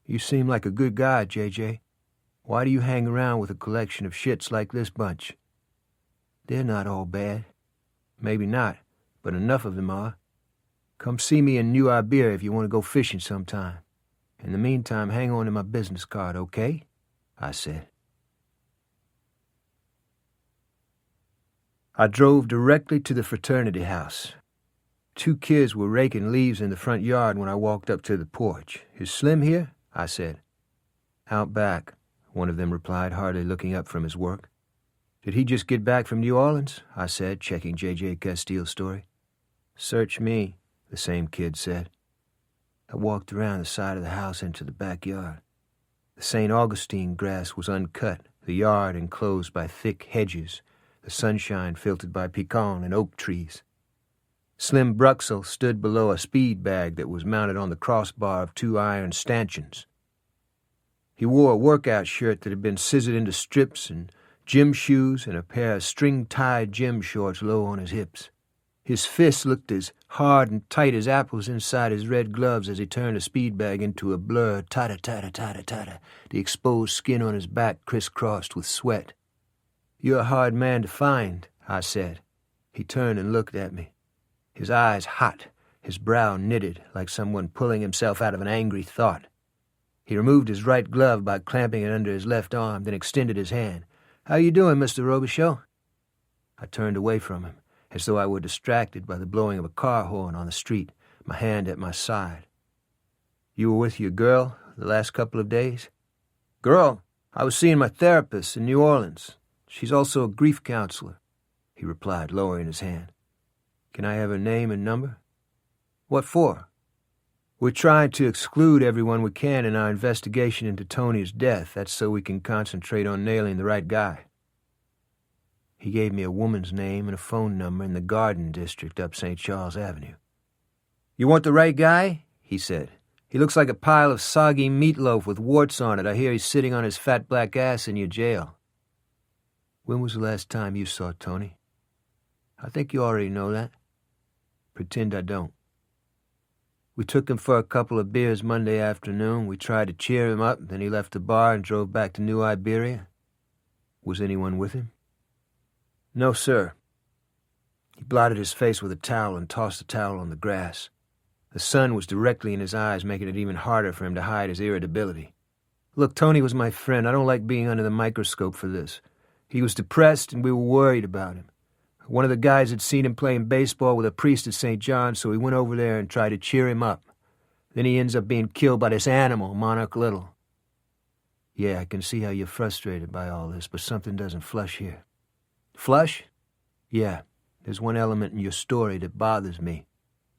You seem like a good guy, J.J. Why do you hang around with a collection of shits like this bunch? They're not all bad. Maybe not, but enough of them are. Come see me in New Iberia if you want to go fishing sometime. In the meantime, hang on to my business card, okay? I said. I drove directly to the fraternity house. 2 kids were raking leaves in the front yard when I walked up to the porch. Is Slim here? I said. Out back, one of them replied, hardly looking up from his work. Did he just get back from New Orleans? I said, checking J.J. Castile's story. Search me, the same kid said. I walked around the side of the house into the backyard. The St. Augustine grass was uncut, the yard enclosed by thick hedges, the sunshine filtered by pecan and oak trees. Slim Bruxall stood below a speed bag that was mounted on the crossbar of 2 iron stanchions. He wore a workout shirt that had been scissored into strips and gym shoes and a pair of string-tied gym shorts low on his hips. His fists looked as hard and tight as apples inside his red gloves as he turned the speed bag into a blur, tighter, the exposed skin on his back crisscrossed with sweat. You're a hard man to find, I said. He turned and looked at me. His eyes hot, his brow knitted like someone pulling himself out of an angry thought. He removed his right glove by clamping it under his left arm, then extended his hand. How you doing, Mr. Robichaud? I turned away from him, as though I were distracted by the blowing of a car horn on the street, my hand at my side. You were with your girl the last couple of days? Girl? I was seeing my therapist in New Orleans. She's also a grief counselor, he replied, lowering his hand. Can I have her name and number? What for? We're trying to exclude everyone we can in our investigation into Tony's death. That's so we can concentrate on nailing the right guy. He gave me a woman's name and a phone number in the Garden District up St. Charles Avenue. You want the right guy? He said. He looks like a pile of soggy meatloaf with warts on it. I hear he's sitting on his fat black ass in your jail. When was the last time you saw Tony? I think you already know that. Pretend I don't. We took him for a couple of beers Monday afternoon. We tried to cheer him up, then he left the bar and drove back to New Iberia. Was anyone with him? No, sir. He blotted his face with a towel and tossed the towel on the grass. The sun was directly in his eyes, making it even harder for him to hide his irritability. Look, Tony was my friend. I don't like being under the microscope for this. He was depressed, and we were worried about him. One of the guys had seen him playing baseball with a priest at St. John's, so he went over there and tried to cheer him up. Then he ends up being killed by this animal, Monarch Little. Yeah, I can see how you're frustrated by all this, but something doesn't flush here. Flush? Yeah, there's one element in your story that bothers me.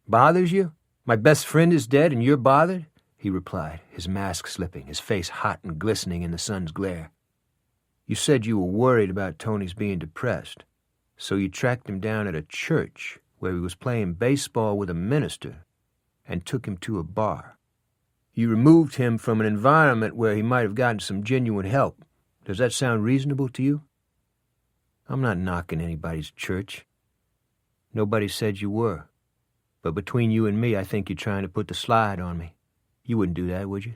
Bothers you? My best friend is dead and you're bothered? He replied, his mask slipping, his face hot and glistening in the sun's glare. You said you were worried about Tony's being depressed, so you tracked him down at a church where he was playing baseball with a minister and took him to a bar. You removed him from an environment where he might have gotten some genuine help. Does that sound reasonable to you? I'm not knocking anybody's church. Nobody said you were. But between you and me, I think you're trying to put the slide on me. You wouldn't do that, would you?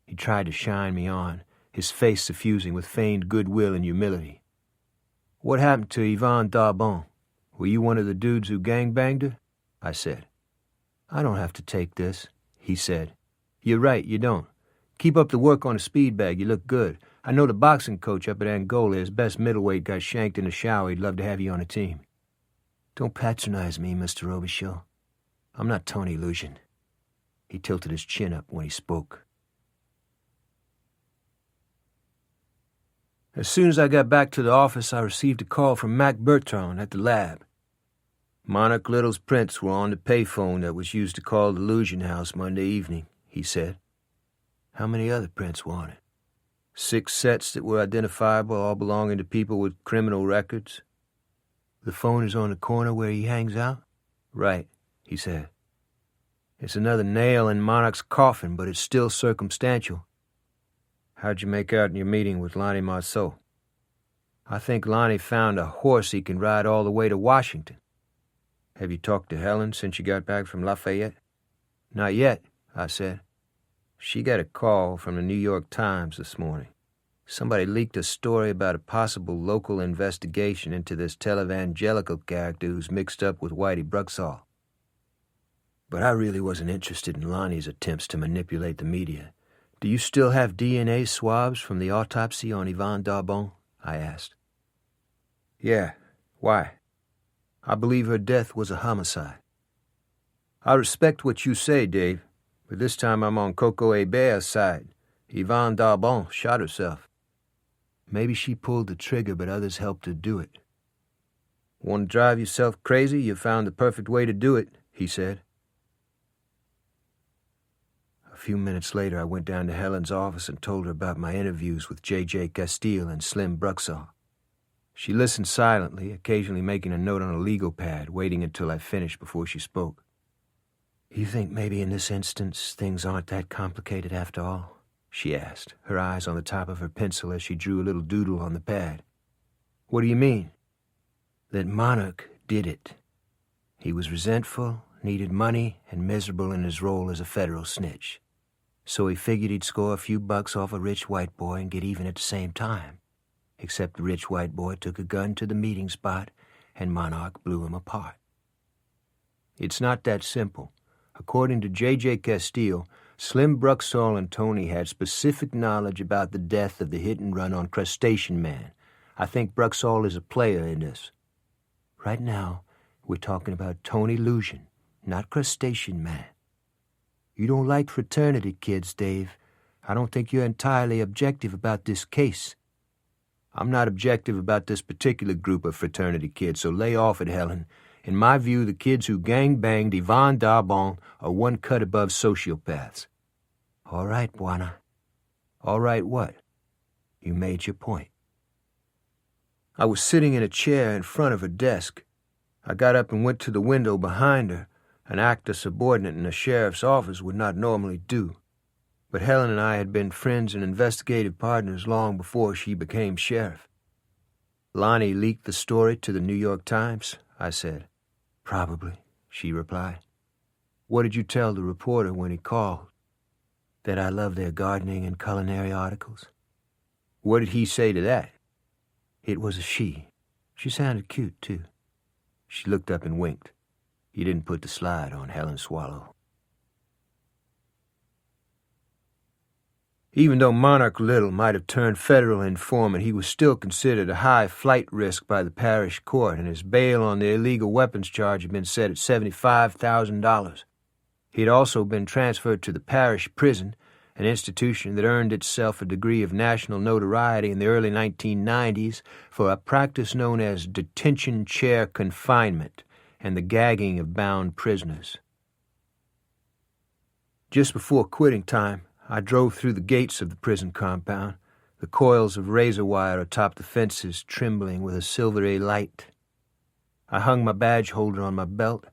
He tried to shine me on, his face suffusing with feigned goodwill and humility. What happened to Yvonne Darbon? Were you one of the dudes who gangbanged her? I said. I don't have to take this, he said. You're right, you don't. Keep up the work on the speed bag, you look good. I know the boxing coach up at Angola, his best middleweight, got shanked in the shower. He'd love to have you on a team. Don't patronize me, Mr. Robichaud. I'm not Tony Lucian. He tilted his chin up when he spoke. As soon as I got back to the office, I received a call from Mac Bertrand at the lab. Monarch Little's prints were on the payphone that was used to call the Lucian house Monday evening, he said. How many other prints were on it? 6 sets that were identifiable, all belonging to people with criminal records. The phone is on the corner where he hangs out? Right, he said. It's another nail in Monarch's coffin, but it's still circumstantial. How'd you make out in your meeting with Lonnie Marceau? I think Lonnie found a horse he can ride all the way to Washington. Have you talked to Helen since you got back from Lafayette? Not yet, I said. She got a call from the New York Times this morning. Somebody leaked a story about a possible local investigation into this televangelical character who's mixed up with Whitey Bruxall. But I really wasn't interested in Lonnie's attempts to manipulate the media. Do you still have DNA swabs from the autopsy on Yvonne Darbon? I asked. Yeah. Why? I believe her death was a homicide. I respect what you say, Dave, but this time I'm on Coco Hébert's side. Yvonne Darbon shot herself. Maybe she pulled the trigger, but others helped her do it. Want to drive yourself crazy? You found the perfect way to do it, he said. A few minutes later, I went down to Helen's office and told her about my interviews with J.J. Castile and Slim Bruxall. She listened silently, occasionally making a note on a legal pad, waiting until I finished before she spoke. You think maybe in this instance things aren't that complicated after all? She asked, her eyes on the top of her pencil as she drew a little doodle on the pad. What do you mean? That Monarch did it. He was resentful, needed money, and miserable in his role as a federal snitch. So he figured he'd score a few bucks off a rich white boy and get even at the same time. Except the rich white boy took a gun to the meeting spot and Monarch blew him apart. It's not that simple. According to J.J. Castile, Slim Bruxall and Tony had specific knowledge about the death of the hit-and-run on Crustacean Man. I think Bruxall is a player in this. Right now, we're talking about Tony Lucian, not Crustacean Man. You don't like fraternity kids, Dave. I don't think you're entirely objective about this case. I'm not objective about this particular group of fraternity kids, so lay off it, Helen. In my view, the kids who gang-banged Yvonne Darbon are one cut above sociopaths. All right, Buana. All right what? You made your point. I was sitting in a chair in front of her desk. I got up and went to the window behind her, an act a subordinate in a sheriff's office would not normally do. But Helen and I had been friends and investigative partners long before she became sheriff. Lonnie leaked the story to the New York Times, I said. Probably, she replied. What did you tell the reporter when he called? That I love their gardening and culinary articles. What did he say to that? It was a she. She sounded cute, too. She looked up and winked. He didn't put the slide on Helen Swallow. Even though Monarch Little might have turned federal informant, he was still considered a high flight risk by the parish court, and his bail on the illegal weapons charge had been set at $75,000. He had also been transferred to the parish prison, an institution that earned itself a degree of national notoriety in the early 1990s for a practice known as detention chair confinement and the gagging of bound prisoners. Just before quitting time, I drove through the gates of the prison compound, the coils of razor wire atop the fences trembling with a silvery light. I hung my badge holder on my belt,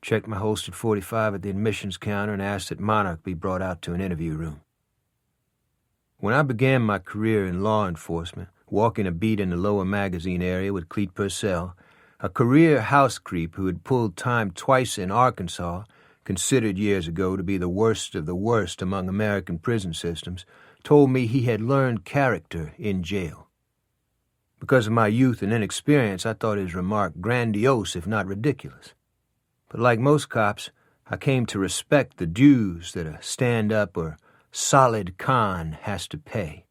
checked my holstered .45 at the admissions counter, and asked that Monarch be brought out to an interview room. When I began my career in law enforcement, walking a beat in the lower magazine area with Clete Purcell, a career house creep who had pulled time twice in Arkansas, considered years ago to be the worst of the worst among American prison systems, told me he had learned character in jail. Because of my youth and inexperience, I thought his remark grandiose, if not ridiculous. But like most cops, I came to respect the dues that a stand-up or solid con has to pay.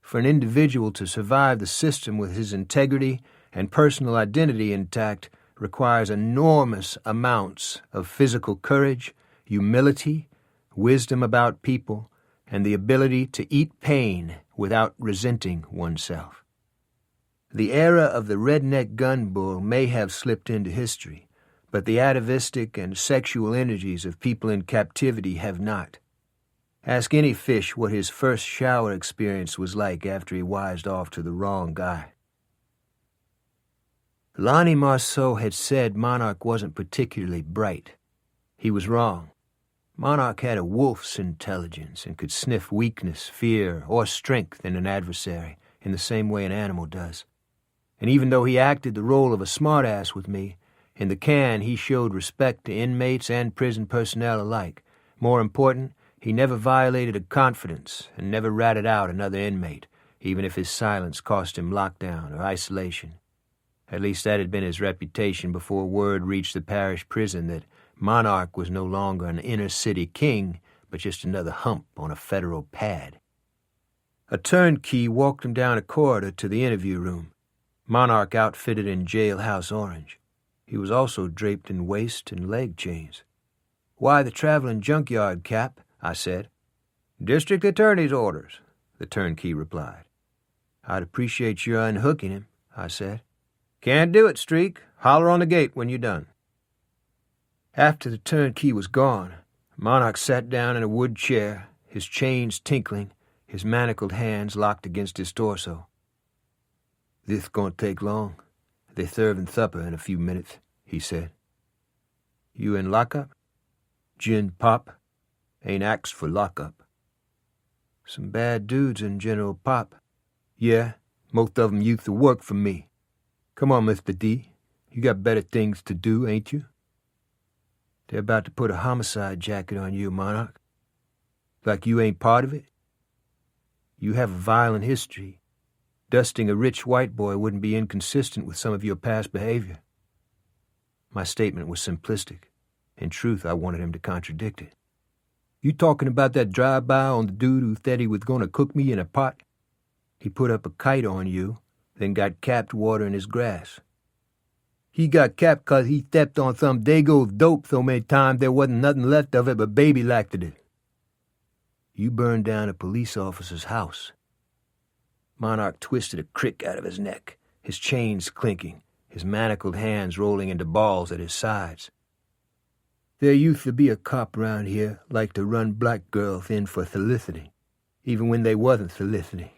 For an individual to survive the system with his integrity and personal identity intact requires enormous amounts of physical courage, humility, wisdom about people, and the ability to eat pain without resenting oneself. The era of the redneck gun bull may have slipped into history, but the atavistic and sexual energies of people in captivity have not. Ask any fish what his first shower experience was like after he wised off to the wrong guy. Lonnie Marceau had said Monarch wasn't particularly bright. He was wrong. Monarch had a wolf's intelligence and could sniff weakness, fear, or strength in an adversary in the same way an animal does. And even though he acted the role of a smartass with me, in the can he showed respect to inmates and prison personnel alike. More important, he never violated a confidence and never ratted out another inmate, even if his silence cost him lockdown or isolation. At least that had been his reputation before word reached the parish prison that Monarch was no longer an inner-city king, but just another hump on a federal pad. A turnkey walked him down a corridor to the interview room, Monarch outfitted in jailhouse orange. He was also draped in waist and leg chains. "Why the traveling junkyard, Cap?" I said. "District Attorney's orders," the turnkey replied. "I'd appreciate your unhooking him," I said. "Can't do it, Streak. Holler on the gate when you're done." After the turnkey was gone, Monarch sat down in a wood chair, his chains tinkling, his manacled hands locked against his torso. "This gonna take long. They serving supper in a few minutes," he said. "You in lockup?" "Gin Pop. Ain't axed for lockup." "Some bad dudes in General Pop." "Yeah, most of 'em used to work for me. Come on, Mr. D. You got better things to do, ain't you?" "They're about to put a homicide jacket on you, Monarch. Like you ain't part of it? You have a violent history. Dusting a rich white boy wouldn't be inconsistent with some of your past behavior." My statement was simplistic. In truth, I wanted him to contradict it. "You talking about that drive-by on the dude who said he was going to cook me in a pot? He put up a kite on you, then got capped watering his grass." "He got capped 'cause he stepped on some Dago's dope so many times there wasn't nothing left of it but baby lactic." "You burned down a police officer's house." Monarch twisted a crick out of his neck, his chains clinking, his manacled hands rolling into balls at his sides. "There used to be a cop around here like to run black girls in for soliciting, even when they wasn't soliciting.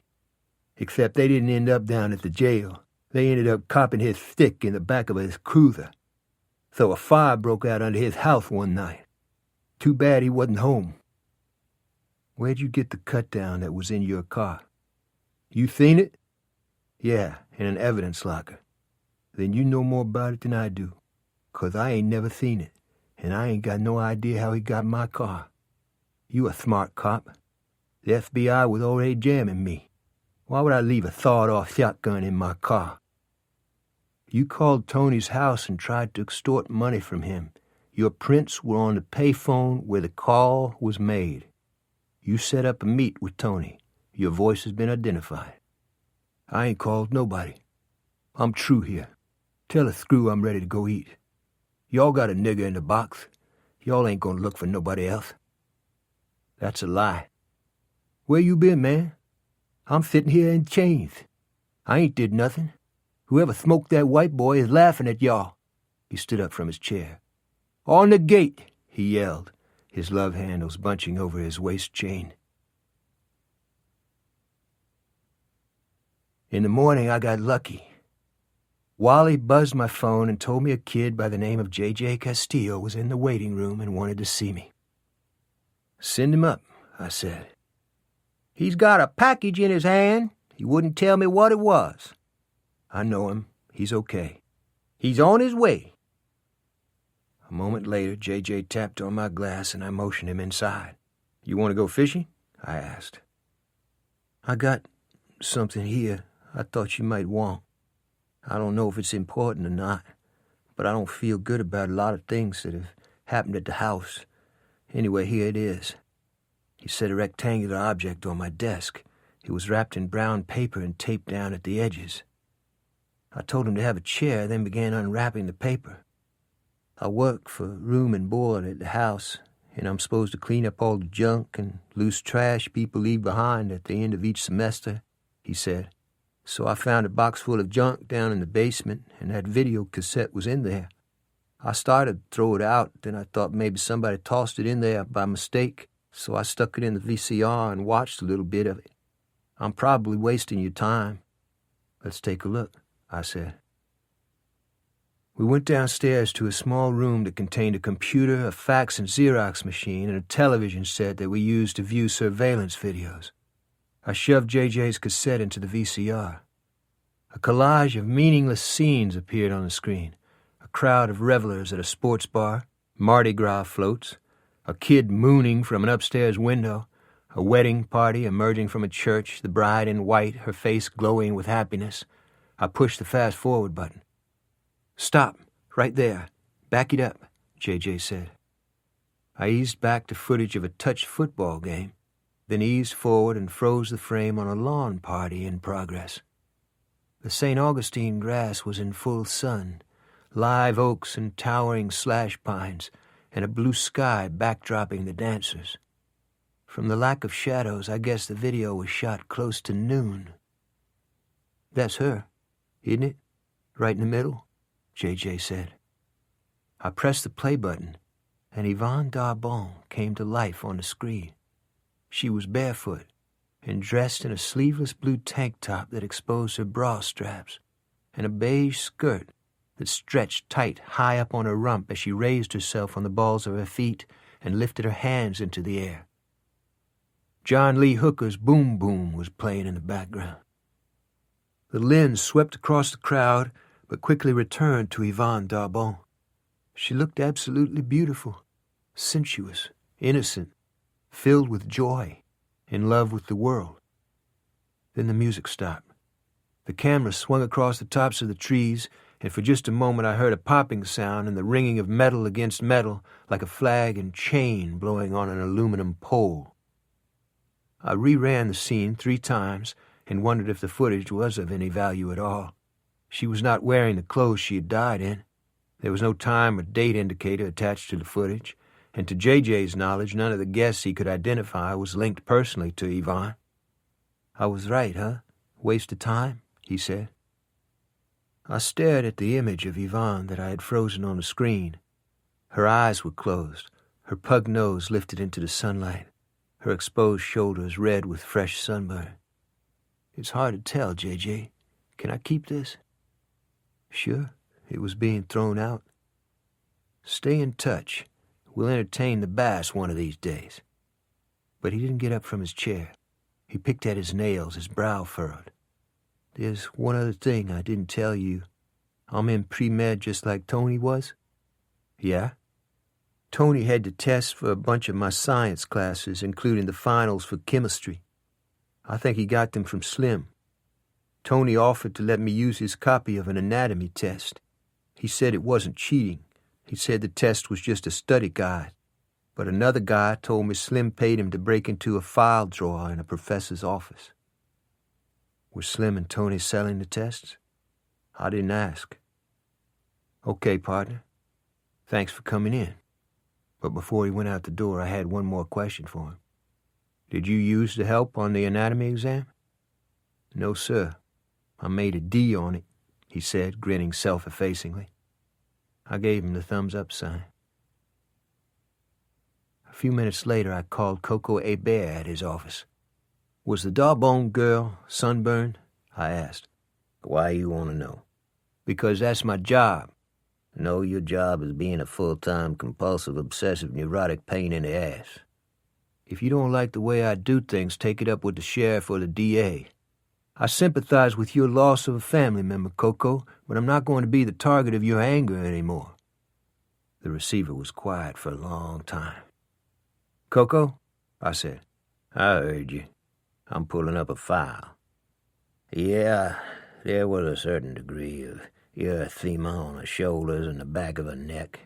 Except they didn't end up down at the jail. They ended up copping his stick in the back of his cruiser. So a fire broke out under his house one night. Too bad he wasn't home." "Where'd you get the cut-down that was in your car?" "You seen it?" "Yeah, in an evidence locker." "Then you know more about it than I do, 'cause I ain't never seen it, and I ain't got no idea how he got in my car. You a smart cop. The FBI was already jamming me. Why would I leave a thawed-off shotgun in my car? You called Tony's house and tried to extort money from him. Your prints were on the payphone where the call was made. You set up a meet with Tony. Your voice has been identified. I ain't called nobody. I'm true here. Tell the screw I'm ready to go eat. Y'all got a nigger in the box. Y'all ain't gonna look for nobody else. That's a lie. Where you been, man? I'm sitting here in chains. I ain't did nothing. Whoever smoked that white boy is laughing at y'all. He stood up from his chair. On the gate, he yelled, his love handles bunching over his waist chain. In the morning, I got lucky. Wally buzzed my phone and told me a kid by the name of J.J. Castillo was in the waiting room and wanted to see me. Send him up, I said. He's got a package in his hand. He wouldn't tell me what it was. I know him. He's okay. He's on his way. A moment later, J.J. tapped on my glass and I motioned him inside. You want to go fishing? I asked. I got something here I thought you might want. I don't know if it's important or not, but I don't feel good about a lot of things that have happened at the house. Anyway, here it is. He set a rectangular object on my desk. It was wrapped in brown paper and taped down at the edges. I told him to have a chair, then began unwrapping the paper. I work for room and board at the house, and I'm supposed to clean up all the junk and loose trash people leave behind at the end of each semester, he said. So I found a box full of junk down in the basement, and that video cassette was in there. I started to throw it out, then I thought maybe somebody tossed it in there by mistake, so I stuck it in the VCR and watched a little bit of it. I'm probably wasting your time. Let's take a look, I said. We went downstairs to a small room that contained a computer, a fax and Xerox machine, and a television set that we used to view surveillance videos. I shoved JJ's cassette into the VCR. A collage of meaningless scenes appeared on the screen. A crowd of revelers at a sports bar, Mardi Gras floats, a kid mooning from an upstairs window, a wedding party emerging from a church, the bride in white, her face glowing with happiness. I pushed the fast-forward button. Stop, right there. Back it up, JJ said. I eased back to footage of a touch football game, then eased forward and froze the frame on a lawn party in progress. The St. Augustine grass was in full sun, live oaks and towering slash pines, and a blue sky backdropping the dancers. From the lack of shadows, I guess the video was shot close to noon. That's her, isn't it? Right in the middle, JJ said. I pressed the play button, and Yvonne Darbon came to life on the screen. She was barefoot and dressed in a sleeveless blue tank top that exposed her bra straps and a beige skirt that stretched tight high up on her rump as she raised herself on the balls of her feet and lifted her hands into the air. John Lee Hooker's Boom Boom was playing in the background. The lens swept across the crowd, but quickly returned to Yvonne Darbon. She looked absolutely beautiful, sensuous, innocent, filled with joy, in love with the world. Then the music stopped. The camera swung across the tops of the trees, and for just a moment I heard a popping sound and the ringing of metal against metal, like a flag and chain blowing on an aluminum pole. I reran the scene 3 times and wondered if the footage was of any value at all. She was not wearing the clothes she had died in. There was no time or date indicator attached to the footage, and to JJ's knowledge, none of the guests he could identify was linked personally to Yvonne. I was right, huh? Waste of time, he said. I stared at the image of Yvonne that I had frozen on the screen. Her eyes were closed, her pug nose lifted into the sunlight, her exposed shoulders red with fresh sunburn. It's hard to tell, JJ. Can I keep this? Sure, it was being thrown out. Stay in touch. We'll entertain the bass one of these days. But he didn't get up from his chair. He picked at his nails, his brow furrowed. There's one other thing I didn't tell you. I'm in pre-med just like Tony was. Yeah? Tony had to test for a bunch of my science classes, including the finals for chemistry. I think he got them from Slim. Tony offered to let me use his copy of an anatomy test. He said it wasn't cheating. He said the test was just a study guide. But another guy told me Slim paid him to break into a file drawer in a professor's office. Were Slim and Tony selling the tests? I didn't ask. Okay, partner. Thanks for coming in. But before he went out the door, I had one more question for him. Did you use the help on the anatomy exam? No, sir. I made a D on it, he said, grinning self-effacingly. I gave him the thumbs-up sign. A few minutes later, I called Coco Hébert at his office. Was the Darbonne girl sunburned? I asked. Why you want to know? Because that's my job. No, your job is being a full-time, compulsive, obsessive, neurotic pain in the ass. If you don't like the way I do things, take it up with the sheriff or the DA. I sympathize with your loss of a family member, Coco, but I'm not going to be the target of your anger anymore. The receiver was quiet for a long time. Coco? I said. I heard you. I'm pulling up a file. Yeah, there was a certain degree of erythema on the shoulders and the back of her neck.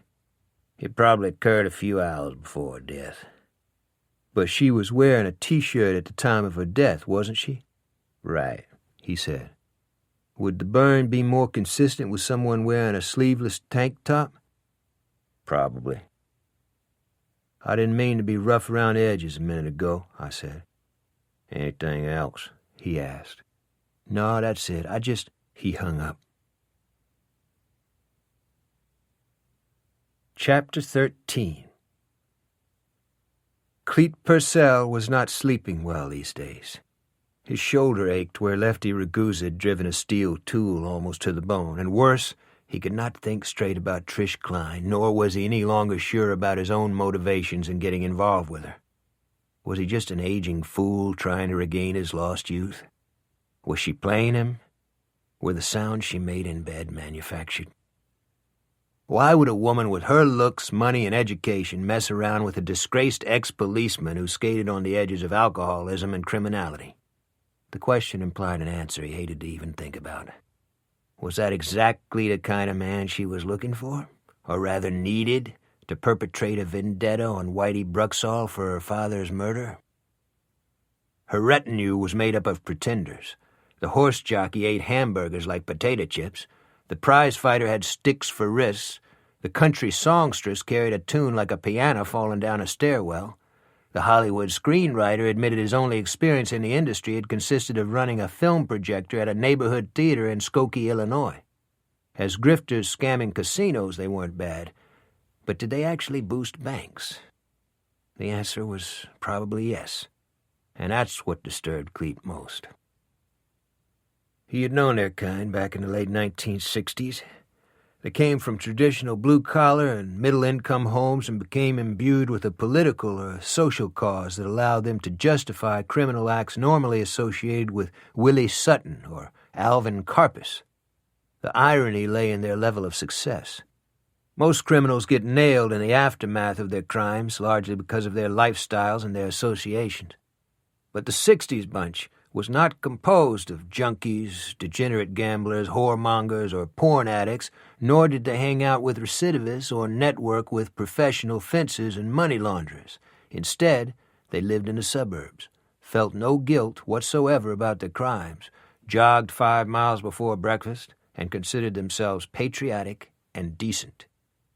It probably occurred a few hours before her death. But she was wearing a T-shirt at the time of her death, wasn't she? Right, he said. Would the burn be more consistent with someone wearing a sleeveless tank top? Probably. I didn't mean to be rough around the edges a minute ago, I said. Anything else? He asked. No, that's it. He hung up. Chapter 13. Clete Purcell was not sleeping well these days. His shoulder ached where Lefty Ragusa had driven a steel tool almost to the bone, and worse, he could not think straight about Trish Klein, nor was he any longer sure about his own motivations in getting involved with her. Was he just an aging fool trying to regain his lost youth? Was she playing him? Were the sounds she made in bed manufactured? Why would a woman with her looks, money, and education mess around with a disgraced ex-policeman who skated on the edges of alcoholism and criminality? The question implied an answer he hated to even think about. Was that exactly the kind of man she was looking for? Or rather needed, to perpetrate a vendetta on Whitey Bruxall for her father's murder? Her retinue was made up of pretenders. The horse jockey ate hamburgers like potato chips. The prize fighter had sticks for wrists. The country songstress carried a tune like a piano falling down a stairwell. The Hollywood screenwriter admitted his only experience in the industry had consisted of running a film projector at a neighborhood theater in Skokie, Illinois. As grifters scamming casinos, they weren't bad. But did they actually boost banks? The answer was probably yes. And that's what disturbed Clete most. He had known their kind back in the late 1960s. They came from traditional blue-collar and middle-income homes and became imbued with a political or social cause that allowed them to justify criminal acts normally associated with Willie Sutton or Alvin Karpis. The irony lay in their level of success. Most criminals get nailed in the aftermath of their crimes, largely because of their lifestyles and their associations. But the 60s bunch was not composed of junkies, degenerate gamblers, whoremongers, or porn addicts, nor did they hang out with recidivists or network with professional fencers and money launderers. Instead, they lived in the suburbs, felt no guilt whatsoever about their crimes, jogged 5 miles before breakfast, and considered themselves patriotic and decent.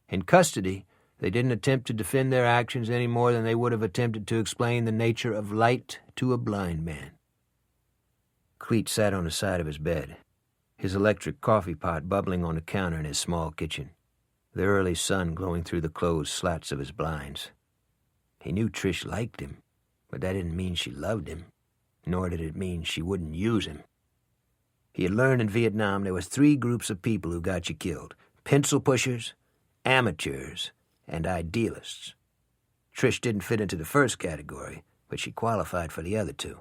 In custody, they didn't attempt to defend their actions any more than they would have attempted to explain the nature of light to a blind man. Clete sat on the side of his bed, his electric coffee pot bubbling on the counter in his small kitchen, the early sun glowing through the closed slats of his blinds. He knew Trish liked him, but that didn't mean she loved him, nor did it mean she wouldn't use him. He had learned in Vietnam there was 3 groups of people who got you killed: pencil pushers, amateurs, and idealists. Trish didn't fit into the first category, but she qualified for the other 2.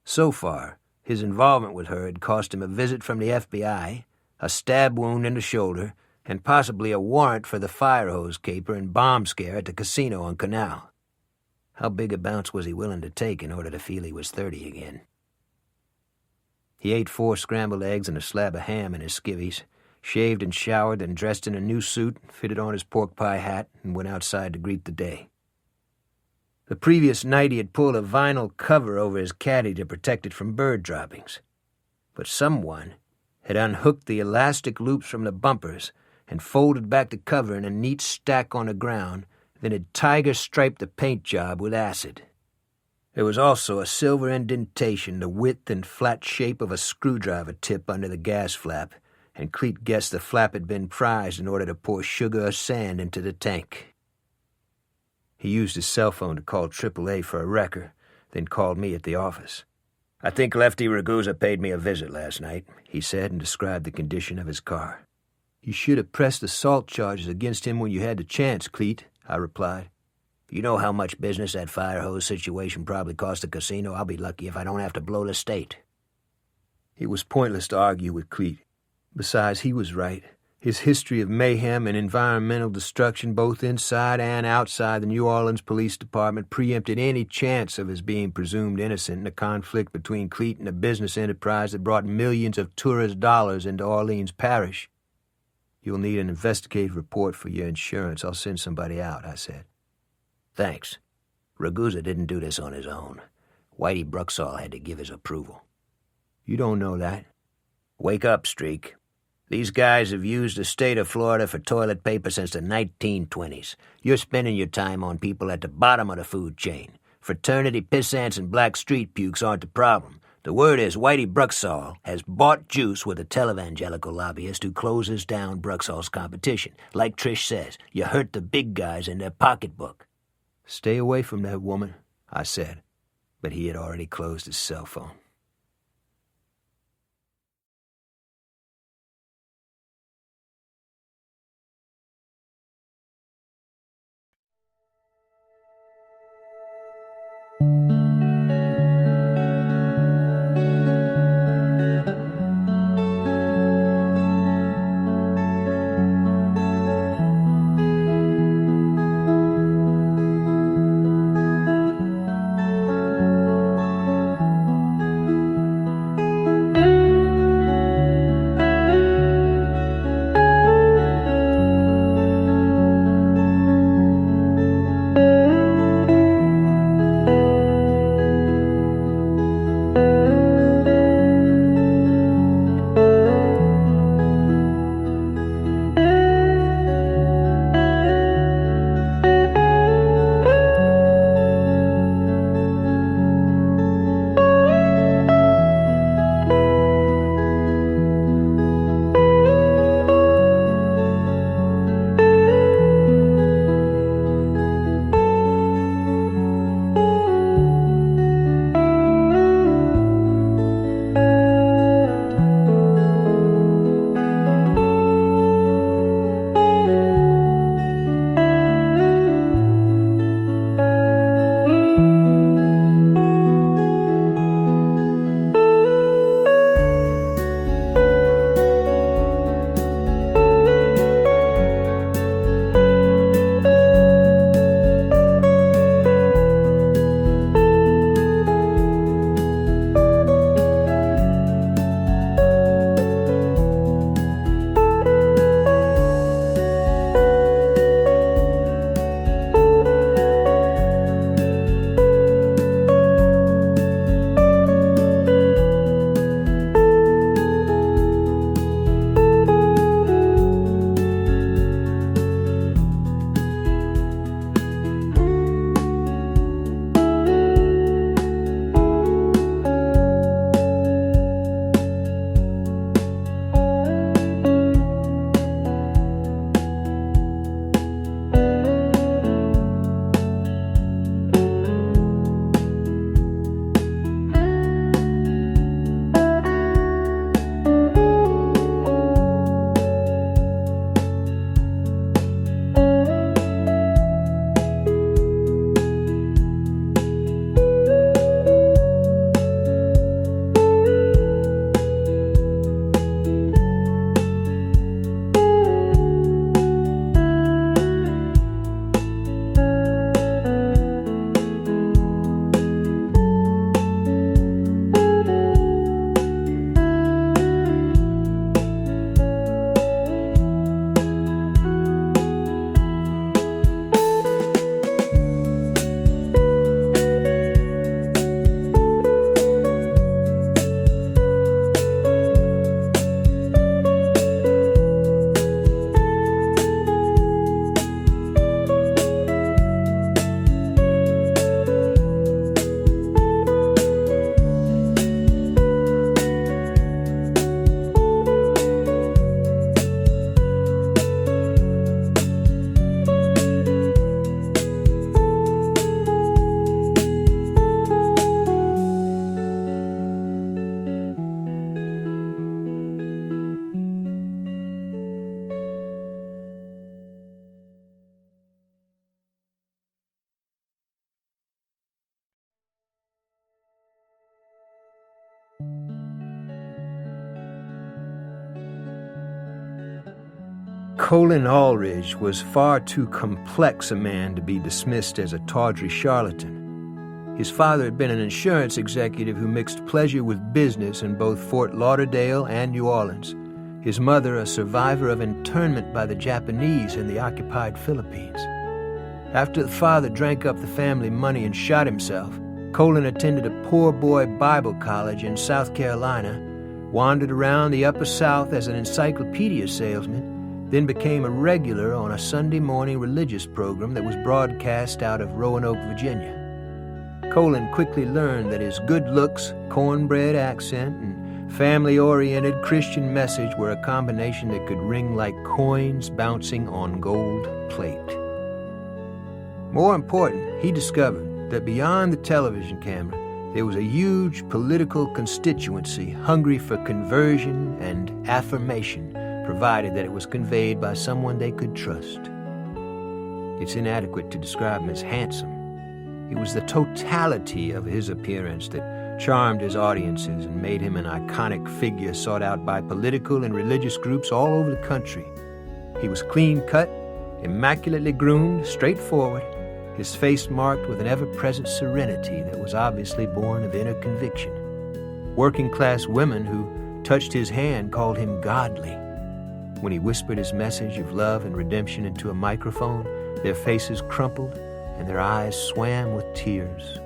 So far, his involvement with her had cost him a visit from the FBI, a stab wound in the shoulder, and possibly a warrant for the fire hose caper and bomb scare at the casino on Canal. How big a bounce was he willing to take in order to feel he was 30 again? He ate 4 scrambled eggs and a slab of ham in his skivvies, shaved and showered, then dressed in a new suit, fitted on his pork pie hat, and went outside to greet the day. The previous night he had pulled a vinyl cover over his caddy to protect it from bird droppings. But someone had unhooked the elastic loops from the bumpers and folded back the cover in a neat stack on the ground, then had tiger-striped the paint job with acid. There was also a silver indentation the width and flat shape of a screwdriver tip under the gas flap, and Cleet guessed the flap had been prized in order to pour sugar or sand into the tank. He used his cell phone to call AAA for a wrecker, then called me at the office. "I think Lefty Ragusa paid me a visit last night," he said, and described the condition of his car. "You should have pressed assault charges against him when you had the chance, Cleet," I replied. "You know how much business that fire hose situation probably cost the casino? I'll be lucky if I don't have to blow the state." It was pointless to argue with Cleet. Besides, he was right. His history of mayhem and environmental destruction both inside and outside the New Orleans Police Department preempted any chance of his being presumed innocent in a conflict between Cleet and a business enterprise that brought millions of tourist dollars into Orleans Parish. "You'll need an investigative report for your insurance. I'll send somebody out," I said. "Thanks. Ragusa didn't do this on his own. Whitey Bruxall had to give his approval." "You don't know that." "Wake up, Streak. These guys have used the state of Florida for toilet paper since the 1920s. You're spending your time on people at the bottom of the food chain. Fraternity pissants and black street pukes aren't the problem. The word is Whitey Bruxall has bought juice with a televangelical lobbyist who closes down Bruxall's competition. Like Trish says, you hurt the big guys in their pocketbook." "Stay away from that woman," I said, but he had already closed his cell phone. Colin Aldridge was far too complex a man to be dismissed as a tawdry charlatan. His father had been an insurance executive who mixed pleasure with business in both Fort Lauderdale and New Orleans. His mother, a survivor of internment by the Japanese in the occupied Philippines. After the father drank up the family money and shot himself, Colin attended a poor boy Bible college in South Carolina, wandered around the Upper South as an encyclopedia salesman, then became a regular on a Sunday morning religious program that was broadcast out of Roanoke, Virginia. Colin quickly learned that his good looks, cornbread accent, and family-oriented Christian message were a combination that could ring like coins bouncing on gold plate. More important, he discovered that beyond the television camera, there was a huge political constituency hungry for conversion and affirmation, provided that it was conveyed by someone they could trust. It's inadequate to describe him as handsome. It was the totality of his appearance that charmed his audiences and made him an iconic figure sought out by political and religious groups all over the country. He was clean-cut, immaculately groomed, straightforward, his face marked with an ever-present serenity that was obviously born of inner conviction. Working-class women who touched his hand called him godly. When he whispered his message of love and redemption into a microphone, their faces crumpled and their eyes swam with tears.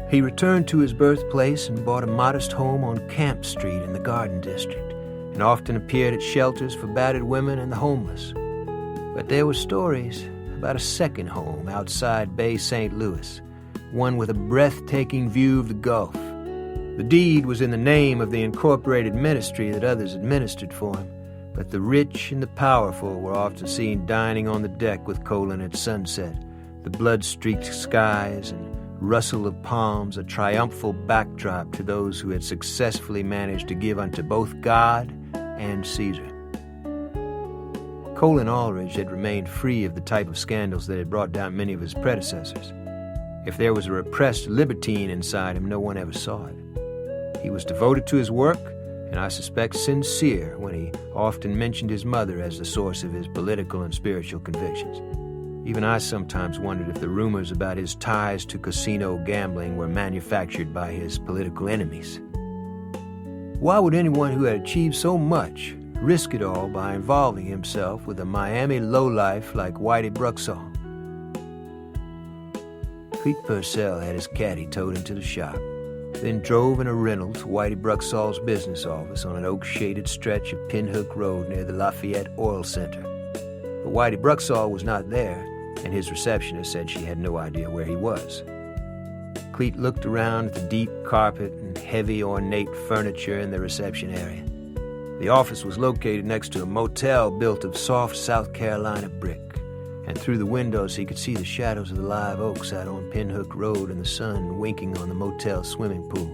He returned to his birthplace and bought a modest home on Camp Street in the Garden District, and often appeared at shelters for battered women and the homeless. But there were stories about a second home outside Bay St. Louis, one with a breathtaking view of the Gulf. The deed was in the name of the incorporated ministry that others administered for him, but the rich and the powerful were often seen dining on the deck with Colin at sunset, the blood-streaked skies and rustle of palms a triumphal backdrop to those who had successfully managed to give unto both God and Caesar. Colin Aldridge had remained free of the type of scandals that had brought down many of his predecessors. If there was a repressed libertine inside him, no one ever saw it. He was devoted to his work, and I suspect sincere when he often mentioned his mother as the source of his political and spiritual convictions. Even I sometimes wondered if the rumors about his ties to casino gambling were manufactured by his political enemies. Why would anyone who had achieved so much risk it all by involving himself with a Miami lowlife like Whitey Bruxall? Cleet Purcell had his caddy towed into the shop, then drove in a rental to Whitey Bruxall's business office on an oak-shaded stretch of Pinhook Road near the Lafayette Oil Center. But Whitey Bruxall was not there, and his receptionist said she had no idea where he was. Cleet looked around at the deep carpet and heavy ornate furniture in the reception area. The office was located next to a motel built of soft South Carolina brick, and through the windows he could see the shadows of the live oaks out on Pinhook Road and the sun winking on the motel swimming pool.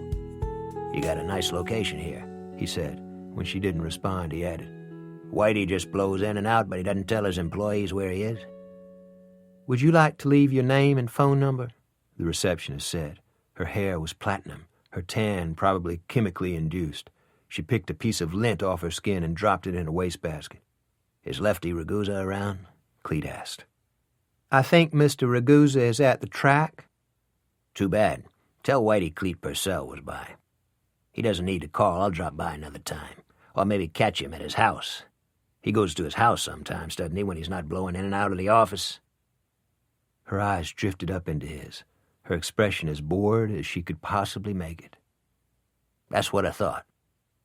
"You got a nice location here," he said. When she didn't respond, he added, "Whitey just blows in and out, but he doesn't tell his employees where he is." "Would you like to leave your name and phone number?" the receptionist said. Her hair was platinum, her tan probably chemically induced. She picked a piece of lint off her skin and dropped it in a wastebasket. "Is Lefty Ragusa around?" Cleet asked. "I think Mr. Ragusa is at the track." "Too bad. Tell Whitey Cleet Purcell was by. He doesn't need to call. I'll drop by another time. Or maybe catch him at his house. He goes to his house sometimes, doesn't he, when he's not blowing in and out of the office?" Her eyes drifted up into his, her expression as bored as she could possibly make it. "That's what I thought.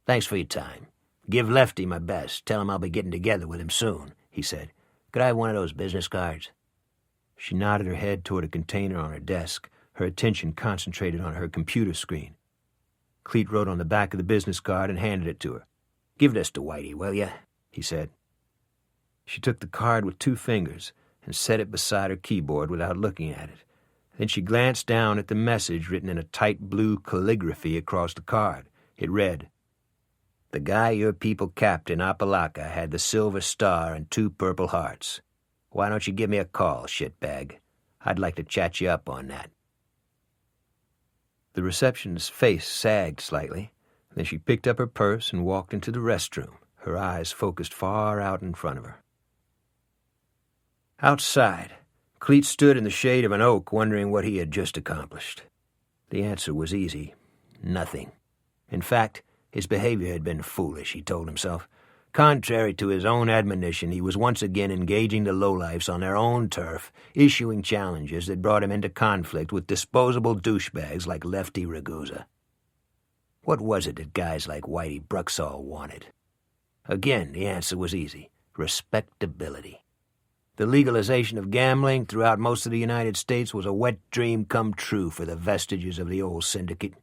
Thanks for your time. Give Lefty my best. Tell him I'll be getting together with him soon," he said. "Could I have one of those business cards?" She nodded her head toward a container on her desk, her attention concentrated on her computer screen. Cleet wrote on the back of the business card and handed it to her. "Give this to Whitey, will you?" he said. She took the card with 2 fingers and set it beside her keyboard without looking at it. Then she glanced down at the message written in a tight blue calligraphy across the card. It read, "The guy your people capped in Apalaka had the silver star and 2 purple hearts. Why don't you give me a call, shitbag? I'd like to chat you up on that." The receptionist's face sagged slightly. Then she picked up her purse and walked into the restroom, her eyes focused far out in front of her. Outside, Cleet stood in the shade of an oak wondering what he had just accomplished. The answer was easy. Nothing. In fact, his behavior had been foolish, he told himself. Contrary to his own admonition, he was once again engaging the lowlifes on their own turf, issuing challenges that brought him into conflict with disposable douchebags like Lefty Ragusa. What was it that guys like Whitey Bruxall wanted? Again, the answer was easy. Respectability. The legalization of gambling throughout most of the United States was a wet dream come true for the vestiges of the old syndicate.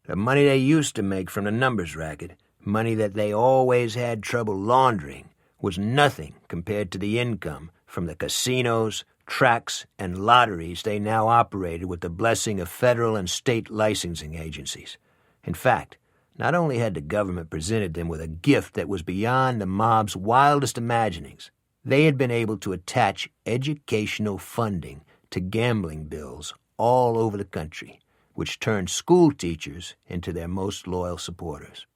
The money they used to make from the numbers racket, money that they always had trouble laundering, was nothing compared to the income from the casinos, tracks, and lotteries they now operated with the blessing of federal and state licensing agencies. In fact, not only had the government presented them with a gift that was beyond the mob's wildest imaginings, they had been able to attach educational funding to gambling bills all over the country, which turned school teachers into their most loyal supporters.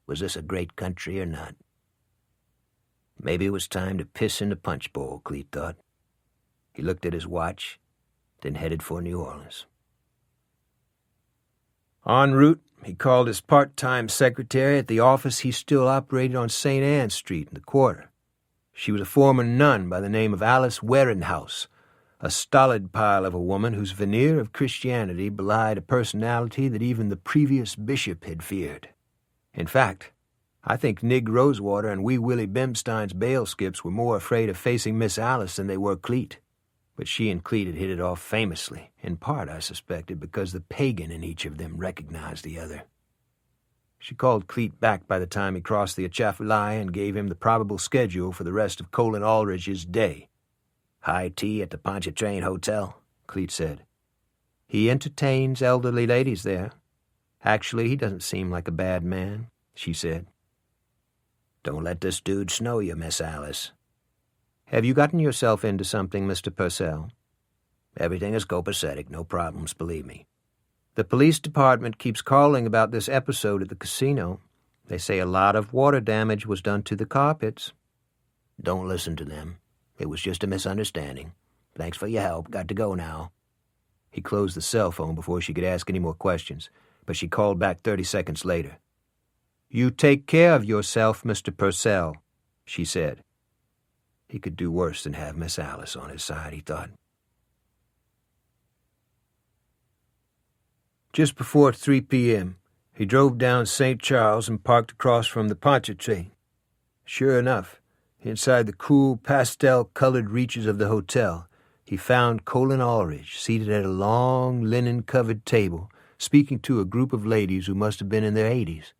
Was this a great country or not? Maybe it was time to piss in the punch bowl, Cleet thought. He looked at his watch, then headed for New Orleans. En route, he called his part-time secretary at the office he still operated on St. Anne Street in the Quarter. She was a former nun by the name of Alice Waringhouse, a stolid pile of a woman whose veneer of Christianity belied a personality that even the previous bishop had feared. In fact, I think Nig Rosewater and Wee Willie Bimstein's bail skips were more afraid of facing Miss Alice than they were Cleet. But she and Cleet had hit it off famously, in part, I suspected, because the pagan in each of them recognized the other. She called Cleet back by the time he crossed the Atchafalaya and gave him the probable schedule for the rest of Colin Aldrich's day. "High tea at the Pontchartrain Hotel," Cleet said. "He entertains elderly ladies there. Actually, he doesn't seem like a bad man," she said. "Don't let this dude snow you, Miss Alice." "Have you gotten yourself into something, Mr. Purcell?" "Everything is copacetic, no problems, believe me." "The police department keeps calling about this episode at the casino. They say a lot of water damage was done to the carpets." "Don't listen to them. It was just a misunderstanding. Thanks for your help. Got to go now." He closed the cell phone before she could ask any more questions, but she called back 30 seconds later. "You take care of yourself, Mr. Purcell," she said. He could do worse than have Miss Alice on his side, he thought. Just before 3 p.m., he drove down St. Charles and parked across from the Pontchartrain. Sure enough, inside the cool, pastel-colored reaches of the hotel, he found Colin Aldrich seated at a long, linen-covered table, speaking to a group of ladies who must have been in their 80s.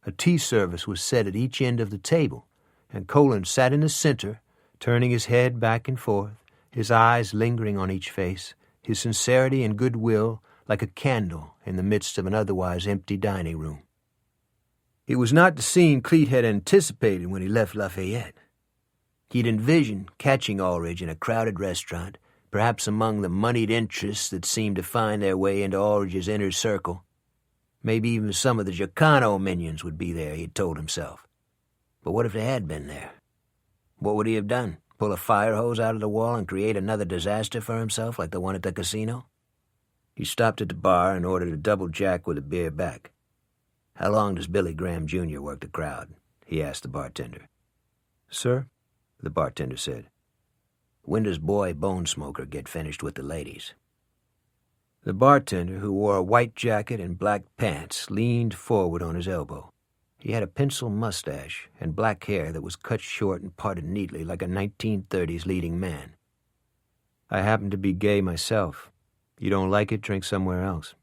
A tea service was set at each end of the table, and Colin sat in the center, turning his head back and forth, his eyes lingering on each face, his sincerity and goodwill like a candle in the midst of an otherwise empty dining room. It was not the scene Cleet had anticipated when he left Lafayette. He'd envisioned catching Aldrich in a crowded restaurant, perhaps among the moneyed interests that seemed to find their way into Aldrich's inner circle. Maybe even some of the Jacano minions would be there, he had told himself. But what if they had been there? What would he have done? Pull a fire hose out of the wall and create another disaster for himself like the one at the casino? He stopped at the bar and ordered a double jack with a beer back. "How long does Billy Graham Jr. work the crowd?" he asked the bartender. "Sir?" the bartender said. "When does Boy Bone Smoker get finished with the ladies?" The bartender, who wore a white jacket and black pants, leaned forward on his elbow. He had a pencil mustache and black hair that was cut short and parted neatly like a 1930s leading man. "I happen to be gay myself. You don't like it, drink somewhere else."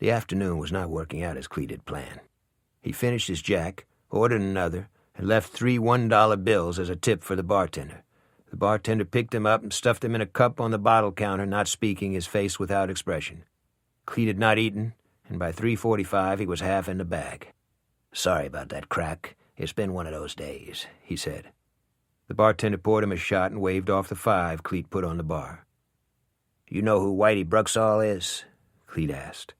The afternoon was not working out as Cleet had planned. He finished his jack, ordered another, and left 3 $1 bills as a tip for the bartender. The bartender picked them up and stuffed them in a cup on the bottle counter, not speaking, his face without expression. Cleet had not eaten, and by 3:45 he was half in the bag. "Sorry about that crack. It's been one of those days," he said. The bartender poured him a shot and waved off the 5 Cleet put on the bar. "You know who Whitey Bruxall is?" Cleet asked.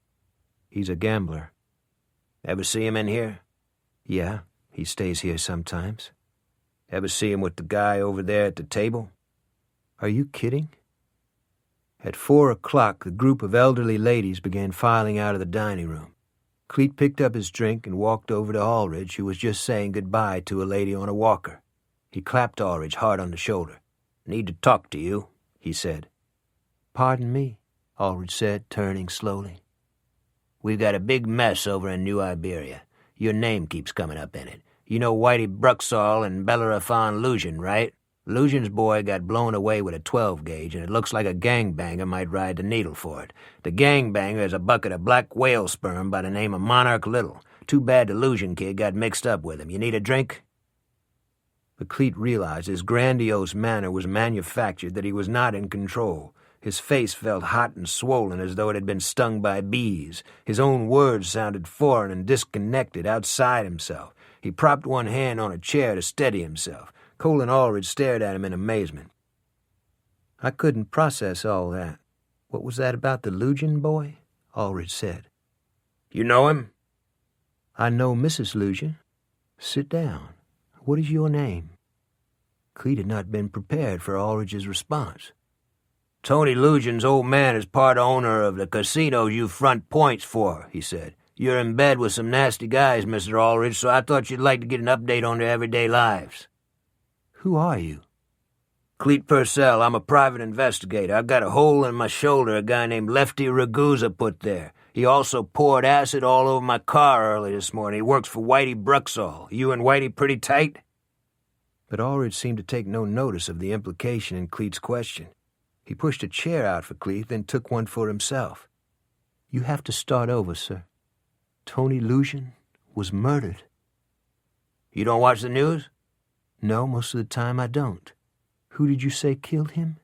"He's a gambler." "Ever see him in here?" Yeah, he stays here sometimes. Ever see him with the guy over there at the table? Are you kidding? At 4 o'clock, the group of elderly ladies began filing out of the dining room. Cleet picked up his drink and walked over to Ulrich, who was just saying goodbye to a lady on a walker. He clapped Ulrich hard on the shoulder. "Need to talk to you," he said. "Pardon me," Ulrich said, turning slowly. "We've got a big mess over in New Iberia. Your name keeps coming up in it. You know Whitey Bruxall and Bellerophon Lucian, right? Lucian's boy got blown away with a 12-gauge, and it looks like a gangbanger might ride the needle for it. The gangbanger is a bucket of black whale sperm by the name of Monarch Little. Too bad the Lucian kid got mixed up with him. You need a drink?" But Cleet realized his grandiose manner was manufactured, that he was not in control. His face felt hot and swollen as though it had been stung by bees. His own words sounded foreign and disconnected, outside himself. He propped one hand on a chair to steady himself. Cole and Ulrich stared at him in amazement. "I couldn't process all that. What was that about the Lucian boy?" Ulrich said. "You know him?" "I know Mrs. Lucian. Sit down. What is your name?" Cleet had not been prepared for Ulrich's response. "Tony Lucian's old man is part owner of the casino you front points for," he said. "You're in bed with some nasty guys, Mr. Ulrich, so I thought you'd like to get an update on their everyday lives." "Who are you?" "Cleet Purcell. I'm a private investigator. I've got a hole in my shoulder a guy named Lefty Ragusa put there. He also poured acid all over my car early this morning. He works for Whitey Bruxall. You and Whitey pretty tight?" But Ulrich seemed to take no notice of the implication in Cleet's question. He pushed a chair out for Cleet, then took one for himself. "You have to start over, sir. Tony Lucian was murdered." "You don't watch the news?" "No, most of the time I don't. Who did you say killed him?"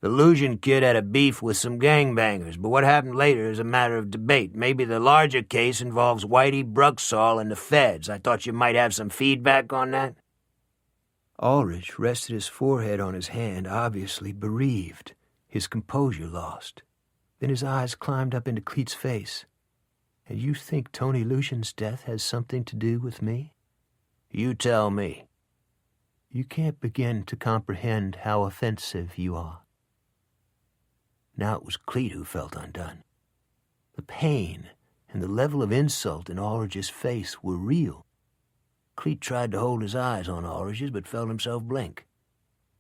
"The Lucian kid had a beef with some gangbangers, but what happened later is a matter of debate. Maybe the larger case involves Whitey Bruxall and the feds. I thought you might have some feedback on that." Ulrich rested his forehead on his hand, obviously bereaved, his composure lost. Then his eyes climbed up into Cleet's face. "And you think Tony Lucian's death has something to do with me?" "You tell me." "You can't begin to comprehend how offensive you are." Now it was Cleet who felt undone. The pain and the level of insult in Ulrich's face were real. Cleet tried to hold his eyes on Ulrich's, but felt himself blink.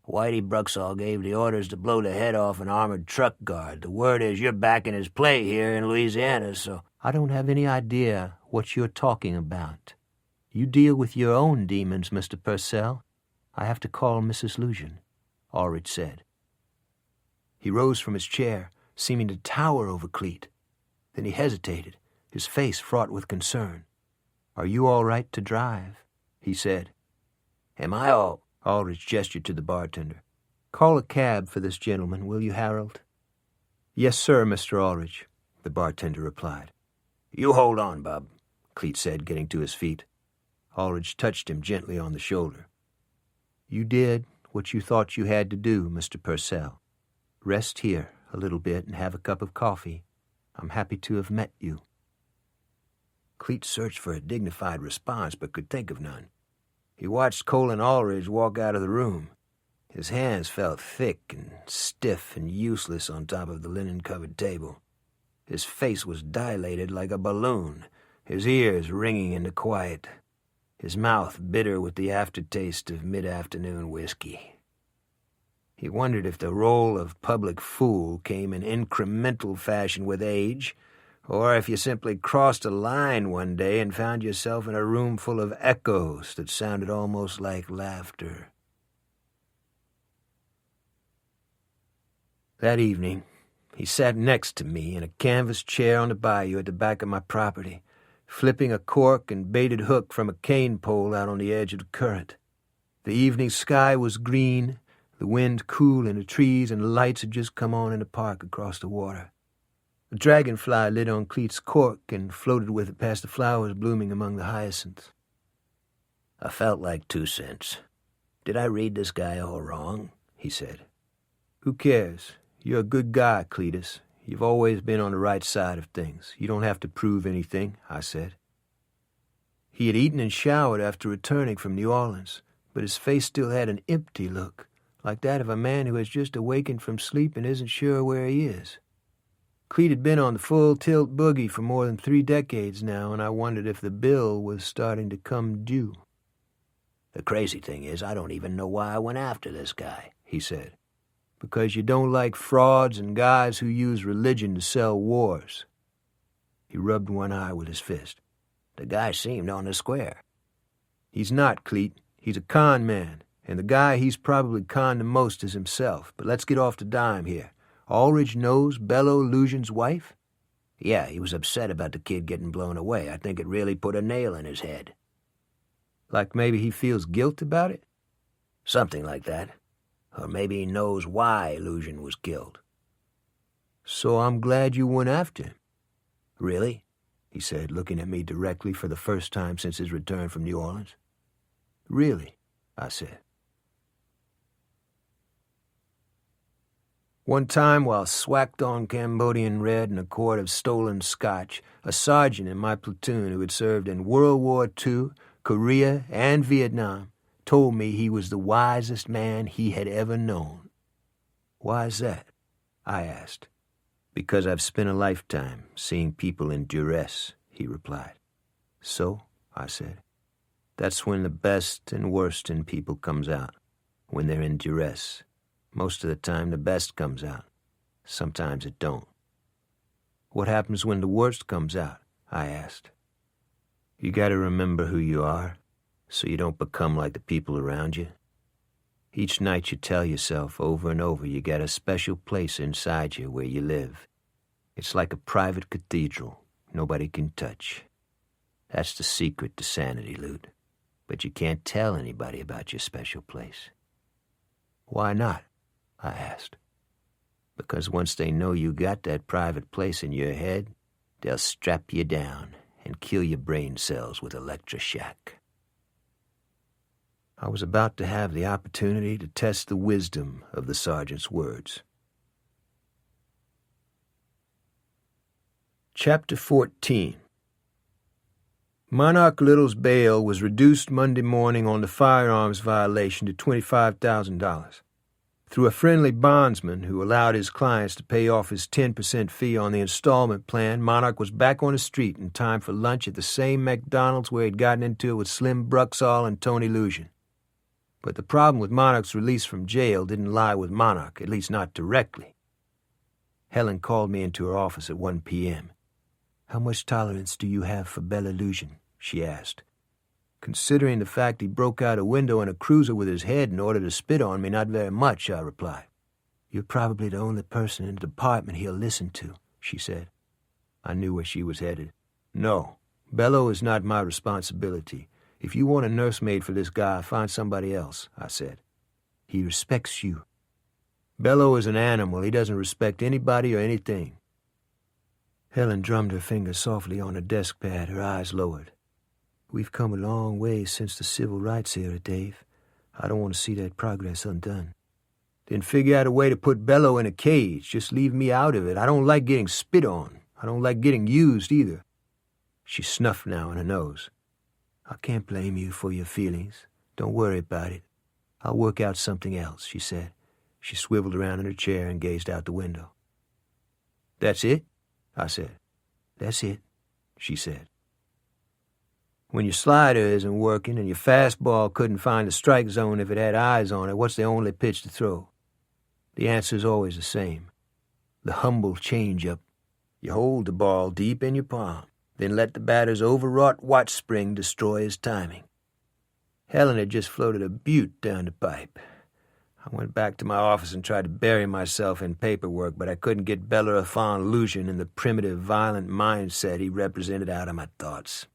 "Whitey Bruxall gave the orders to blow the head off an armored truck guard. The word is you're back in his play here in Louisiana, so—" "I don't have any idea what you're talking about. You deal with your own demons, Mr. Purcell. I have to call Mrs. Lucian," Ulrich said. He rose from his chair, seeming to tower over Cleet. Then he hesitated, his face fraught with concern. "Are you all right to drive?" he said. "Am I all—" Ulrich gestured to the bartender. "Call a cab for this gentleman, will you, Harold?" "Yes, sir, Mr. Ulrich," the bartender replied. "You hold on, Bob," Cleet said, getting to his feet. Ulrich touched him gently on the shoulder. "You did what you thought you had to do, Mr. Purcell. Rest here a little bit and have a cup of coffee. I'm happy to have met you." Cleet searched for a dignified response, but could think of none. He watched Cole and Ulrich walk out of the room. His hands felt thick and stiff and useless on top of the linen-covered table. His face was dilated like a balloon, his ears ringing in the quiet, his mouth bitter with the aftertaste of mid-afternoon whiskey. He wondered if the role of public fool came in incremental fashion with age, or if you simply crossed a line one day and found yourself in a room full of echoes that sounded almost like laughter. That evening, he sat next to me in a canvas chair on the bayou at the back of my property, flipping a cork and baited hook from a cane pole out on the edge of the current. The evening sky was green, the wind cool in the trees, and the lights had just come on in the park across the water. A dragonfly lit on Cleet's cork and floated with it past the flowers blooming among the hyacinths. "I felt like 2 cents. Did I read this guy all wrong?" he said. "Who cares? You're a good guy, Cletus. You've always been on the right side of things. You don't have to prove anything," I said. He had eaten and showered after returning from New Orleans, but his face still had an empty look, like that of a man who has just awakened from sleep and isn't sure where he is. Cleet had been on the full-tilt boogie for more than 3 decades now, and I wondered if the bill was starting to come due. "The crazy thing is, I don't even know why I went after this guy," he said. "Because you don't like frauds and guys who use religion to sell wars." He rubbed one eye with his fist. "The guy seemed on the square." "He's not, Cleet. He's a con man, and the guy he's probably conned the most is himself. But let's get off the dime here. Aldrich knows Bello Lusian's wife?" "Yeah, he was upset about the kid getting blown away. I think it really put a nail in his head." "Like maybe he feels guilt about it?" "Something like that. Or maybe he knows why Lusian was killed." "So I'm glad you went after him." "Really?" he said, looking at me directly for the first time since his return from New Orleans. "Really?" I said. One time, while swacked on Cambodian red and a quart of stolen scotch, a sergeant in my platoon who had served in World War II, Korea, and Vietnam told me he was the wisest man he had ever known. "Why is that?" I asked. "Because I've spent a lifetime seeing people in duress," he replied. "So?" I said. "That's when the best and worst in people comes out, when they're in duress. Most of the time the best comes out. Sometimes it don't." "What happens when the worst comes out?" I asked. "You gotta remember who you are, so you don't become like the people around you. Each night you tell yourself over and over you got a special place inside you where you live. It's like a private cathedral nobody can touch. That's the secret to sanity, Lute. But you can't tell anybody about your special place." "Why not?" I asked. "Because once they know you got that private place in your head, they'll strap you down and kill your brain cells with electroshock." I was about to have the opportunity to test the wisdom of the sergeant's words. Chapter 14. Monarch Little's bail was reduced Monday morning on the firearms violation to $25,000. Through a friendly bondsman who allowed his clients to pay off his 10% fee on the installment plan, Monarch was back on the street in time for lunch at the same McDonald's where he'd gotten into it with Slim Bruxall and Tony Lusian. But the problem with Monarch's release from jail didn't lie with Monarch, at least not directly. Helen called me into her office at 1 p.m. "How much tolerance do you have for Bella Lusian?" she asked. "Considering the fact he broke out a window in a cruiser with his head in order to spit on me, not very much," I replied. "You're probably the only person in the department he'll listen to," she said. I knew where she was headed. "No, Bello is not my responsibility. If you want a nursemaid for this guy, find somebody else," I said. "He respects you." "Bello is an animal. He doesn't respect anybody or anything." Helen drummed her fingers softly on her desk pad, her eyes lowered. "We've come a long way since the civil rights era, Dave. I don't want to see that progress undone." "Then figure out a way to put Bello in a cage. Just leave me out of it. I don't like getting spit on. I don't like getting used either." She snuffed now in her nose. "I can't blame you for your feelings. Don't worry about it. I'll work out something else," she said. She swiveled around in her chair and gazed out the window. "That's it?" I said. "That's it," she said. "When your slider isn't working and your fastball couldn't find the strike zone if it had eyes on it, what's the only pitch to throw?" The answer's always the same. The humble change-up. You hold the ball deep in your palm, then let the batter's overwrought watch spring destroy his timing. Helen had just floated a butte down the pipe. I went back to my office and tried to bury myself in paperwork, but I couldn't get Bellerophon Lusian and the primitive, violent mindset he represented out of my thoughts.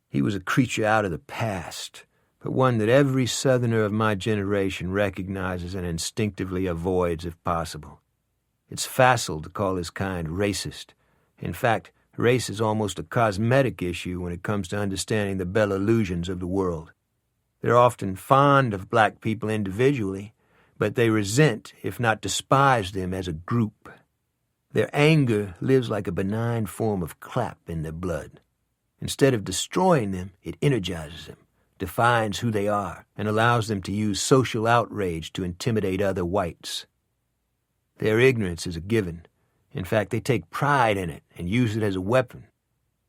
He was a creature out of the past, but one that every Southerner of my generation recognizes and instinctively avoids if possible. It's facile to call his kind racist. In fact, race is almost a cosmetic issue when it comes to understanding the Bella Lusians of the world. They're often fond of black people individually, but they resent, if not despise them as a group. Their anger lives like a benign form of clap in their blood. Instead of destroying them, it energizes them, defines who they are, and allows them to use social outrage to intimidate other whites. Their ignorance is a given. In fact, they take pride in it and use it as a weapon.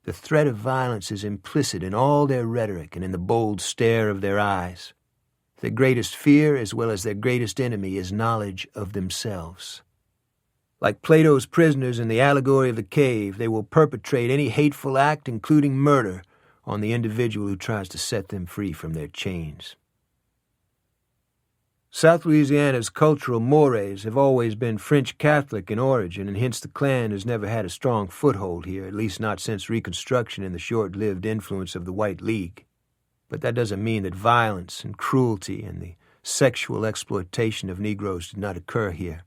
The threat of violence is implicit in all their rhetoric and in the bold stare of their eyes. Their greatest fear, as well as their greatest enemy, is knowledge of themselves. Like Plato's prisoners in the allegory of the cave, they will perpetrate any hateful act, including murder, on the individual who tries to set them free from their chains. South Louisiana's cultural mores have always been French Catholic in origin, and hence the Klan has never had a strong foothold here, at least not since Reconstruction and the short-lived influence of the White League. But that doesn't mean that violence and cruelty and the sexual exploitation of Negroes did not occur here.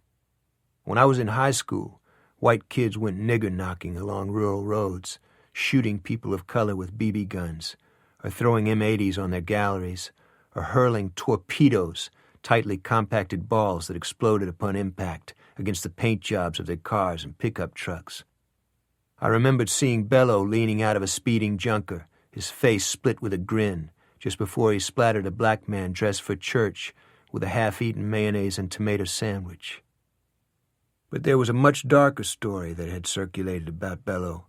When I was in high school, white kids went nigger-knocking along rural roads, shooting people of color with BB guns, or throwing M80s on their galleries, or hurling torpedoes, tightly compacted balls that exploded upon impact, against the paint jobs of their cars and pickup trucks. I remembered seeing Bello leaning out of a speeding junker, his face split with a grin, just before he splattered a black man dressed for church with a half-eaten mayonnaise and tomato sandwich. But there was a much darker story that had circulated about Bello,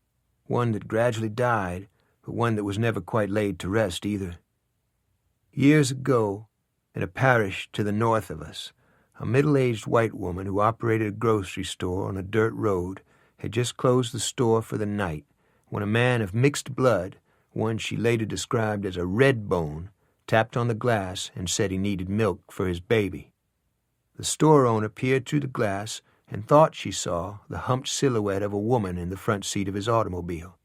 one that gradually died, but one that was never quite laid to rest either. Years ago, in a parish to the north of us, a middle-aged white woman who operated a grocery store on a dirt road had just closed the store for the night when a man of mixed blood, one she later described as a red bone, tapped on the glass and said he needed milk for his baby. The store owner peered through the glass and thought she saw the humped silhouette of a woman in the front seat of his automobile.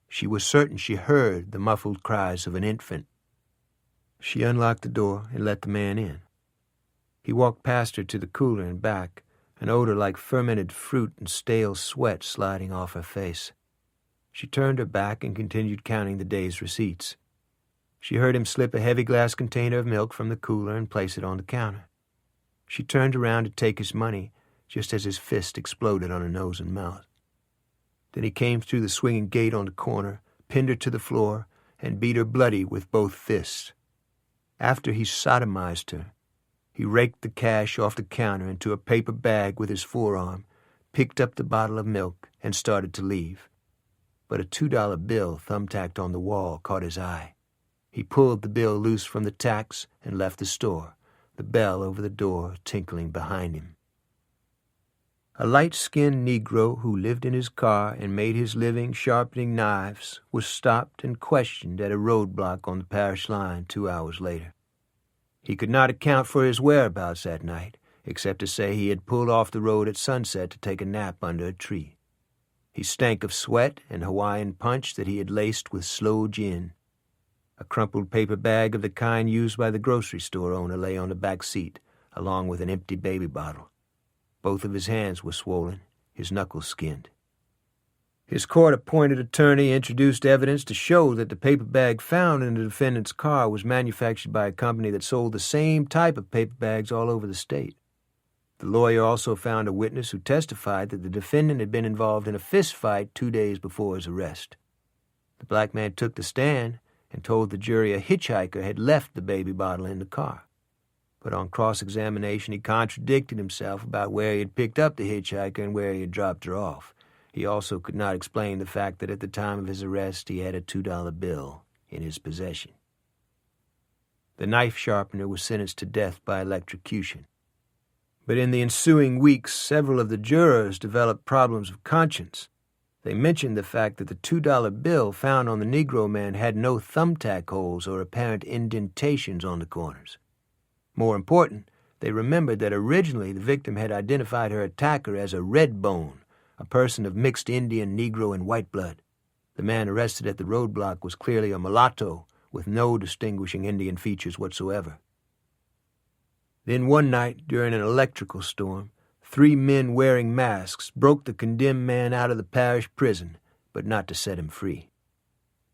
She was certain she heard the muffled cries of an infant. She unlocked the door and let the man in. He walked past her to the cooler and back, an odor like fermented fruit and stale sweat sliding off her face. She turned her back and continued counting the day's receipts. She heard him slip a heavy glass container of milk from the cooler and place it on the counter. She turned around to take his money, just as his fist exploded on her nose and mouth. Then he came through the swinging gate on the corner, pinned her to the floor, and beat her bloody with both fists. After he sodomized her, he raked the cash off the counter into a paper bag with his forearm, picked up the bottle of milk, and started to leave. But a $2 bill thumbtacked on the wall caught his eye. He pulled the bill loose from the tacks and left the store, the bell over the door tinkling behind him. A light-skinned Negro who lived in his car and made his living sharpening knives was stopped and questioned at a roadblock on the parish line 2 hours later. He could not account for his whereabouts that night, except to say he had pulled off the road at sunset to take a nap under a tree. He stank of sweat and Hawaiian punch that he had laced with sloe gin. A crumpled paper bag of the kind used by the grocery store owner lay on the back seat, along with an empty baby bottle. Both of his hands were swollen, his knuckles skinned. His court-appointed attorney introduced evidence to show that the paper bag found in the defendant's car was manufactured by a company that sold the same type of paper bags all over the state. The lawyer also found a witness who testified that the defendant had been involved in a fist fight 2 days before his arrest. The black man took the stand and told the jury a hitchhiker had left the baby bottle in the car. But on cross-examination, he contradicted himself about where he had picked up the hitchhiker and where he had dropped her off. He also could not explain the fact that at the time of his arrest, he had a $2 bill in his possession. The knife sharpener was sentenced to death by electrocution. But in the ensuing weeks, several of the jurors developed problems of conscience. They mentioned the fact that the $2 bill found on the Negro man had no thumbtack holes or apparent indentations on the corners. More important, they remembered that originally the victim had identified her attacker as a red bone, a person of mixed Indian, Negro, and white blood. The man arrested at the roadblock was clearly a mulatto with no distinguishing Indian features whatsoever. Then one night, during an electrical storm, 3 men wearing masks broke the condemned man out of the parish prison, but not to set him free.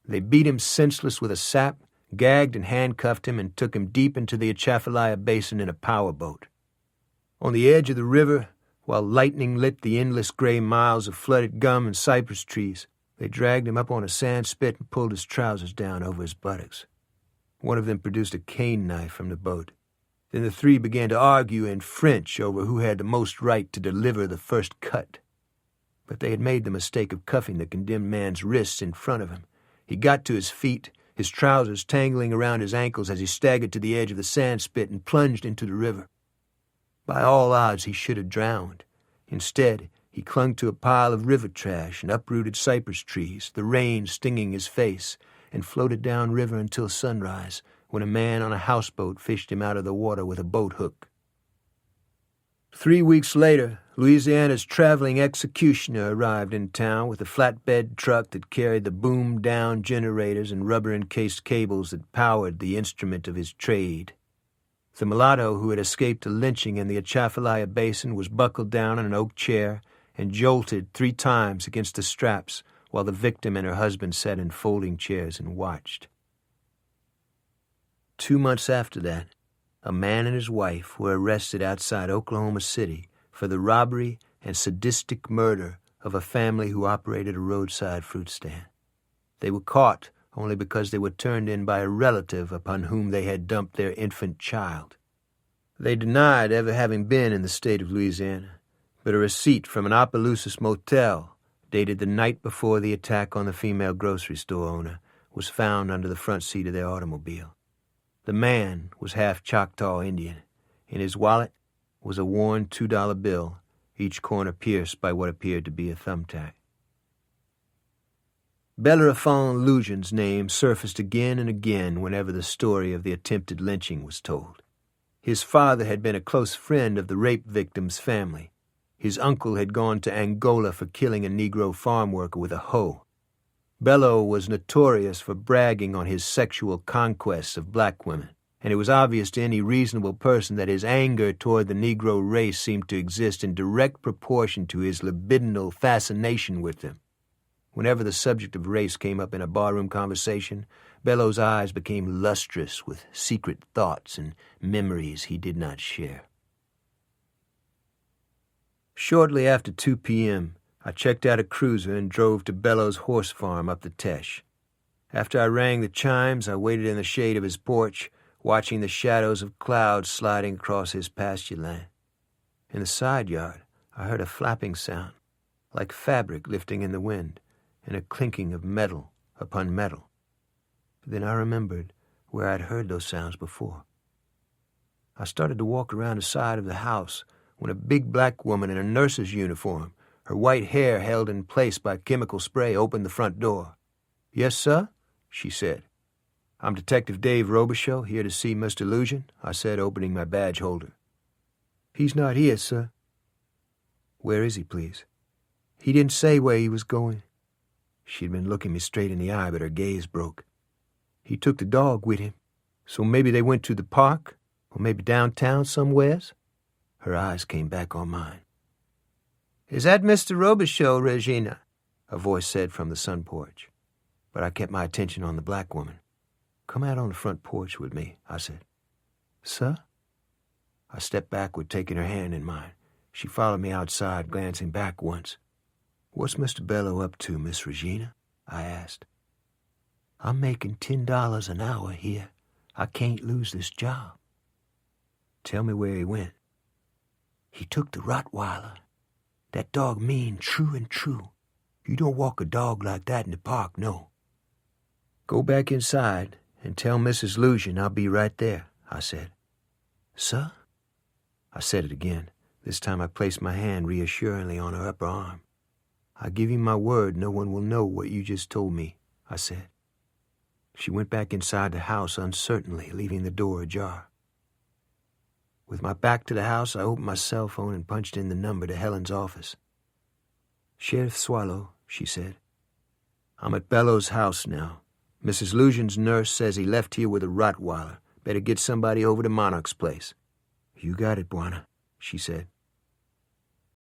They beat him senseless with a sap, gagged and handcuffed him, and took him deep into the Atchafalaya Basin in a powerboat. On the edge of the river, while lightning lit the endless gray miles of flooded gum and cypress trees, They dragged him up on a sand spit and pulled his trousers down over his buttocks. One of them produced a cane knife from the boat. Then the three began to argue in French over who had the most right to deliver the first cut. But they had made the mistake of cuffing the condemned man's wrists in front of him. He got to his feet, his trousers tangling around his ankles as he staggered to the edge of the sand spit and plunged into the river. By all odds, he should have drowned. Instead, he clung to a pile of river trash and uprooted cypress trees, the rain stinging his face, and floated down river until sunrise, when a man on a houseboat fished him out of the water with a boat hook. 3 weeks later, Louisiana's traveling executioner arrived in town with a flatbed truck that carried the boom-down generators and rubber-encased cables that powered the instrument of his trade. The mulatto who had escaped a lynching in the Atchafalaya Basin was buckled down on an oak chair and jolted 3 times against the straps while the victim and her husband sat in folding chairs and watched. 2 months after that, a man and his wife were arrested outside Oklahoma City for the robbery and sadistic murder of a family who operated a roadside fruit stand. They were caught only because they were turned in by a relative upon whom they had dumped their infant child. They denied ever having been in the state of Louisiana, but a receipt from an Opelousas motel, dated the night before the attack on the female grocery store owner, was found under the front seat of their automobile. The man was half Choctaw Indian. In his wallet was a worn $2 bill, each corner pierced by what appeared to be a thumbtack. Bellerophon Lujan's name surfaced again and again whenever the story of the attempted lynching was told. His father had been a close friend of the rape victim's family. His uncle had gone to Angola for killing a Negro farm worker with a hoe. Bello was notorious for bragging on his sexual conquests of black women, and it was obvious to any reasonable person that his anger toward the Negro race seemed to exist in direct proportion to his libidinal fascination with them. Whenever the subject of race came up in a barroom conversation, Bello's eyes became lustrous with secret thoughts and memories he did not share. Shortly after 2 p.m., I checked out a cruiser and drove to Bello's horse farm up the Teche. After I rang the chimes, I waited in the shade of his porch, watching the shadows of clouds sliding across his pasture land. In the side yard, I heard a flapping sound, like fabric lifting in the wind, and a clinking of metal upon metal. But then I remembered where I'd heard those sounds before. I started to walk around the side of the house when a big black woman in a nurse's uniform, her white hair held in place by chemical spray, opened the front door. "Yes, sir?" she said. "I'm Detective Dave Robichaux, here to see Mr. Lujan," I said, opening my badge holder. "He's not here, sir." "Where is he, please?" "He didn't say where he was going." She'd been looking me straight in the eye, but her gaze broke. "He took the dog with him, so maybe they went to the park, or maybe downtown somewheres." Her eyes came back on mine. "Is that Mr. Robichaux, Regina?" a voice said from the sun porch. But I kept my attention on the black woman. "Come out on the front porch with me," I said. "Sir?" I stepped backward, taking her hand in mine. She followed me outside, glancing back once. "What's Mr. Bello up to, Miss Regina?" I asked. "I'm making $10 an hour here. I can't lose this job." "Tell me where he went." "He took the Rottweiler. That dog mean, true and true. You don't walk a dog like that in the park, no." "Go back inside and tell Mrs. Lujan I'll be right there," I said. "Sir?" I said it again. This time I placed my hand reassuringly on her upper arm. "I give you my word no one will know what you just told me," I said. She went back inside the house uncertainly, leaving the door ajar. With my back to the house, I opened my cell phone and punched in the number to Helen's office. "Sheriff Swallow," she said. "I'm at Bello's house now. Mrs. Lujan's nurse says he left here with a Rottweiler. Better get somebody over to Monarch's place." "You got it, Bwana," she said.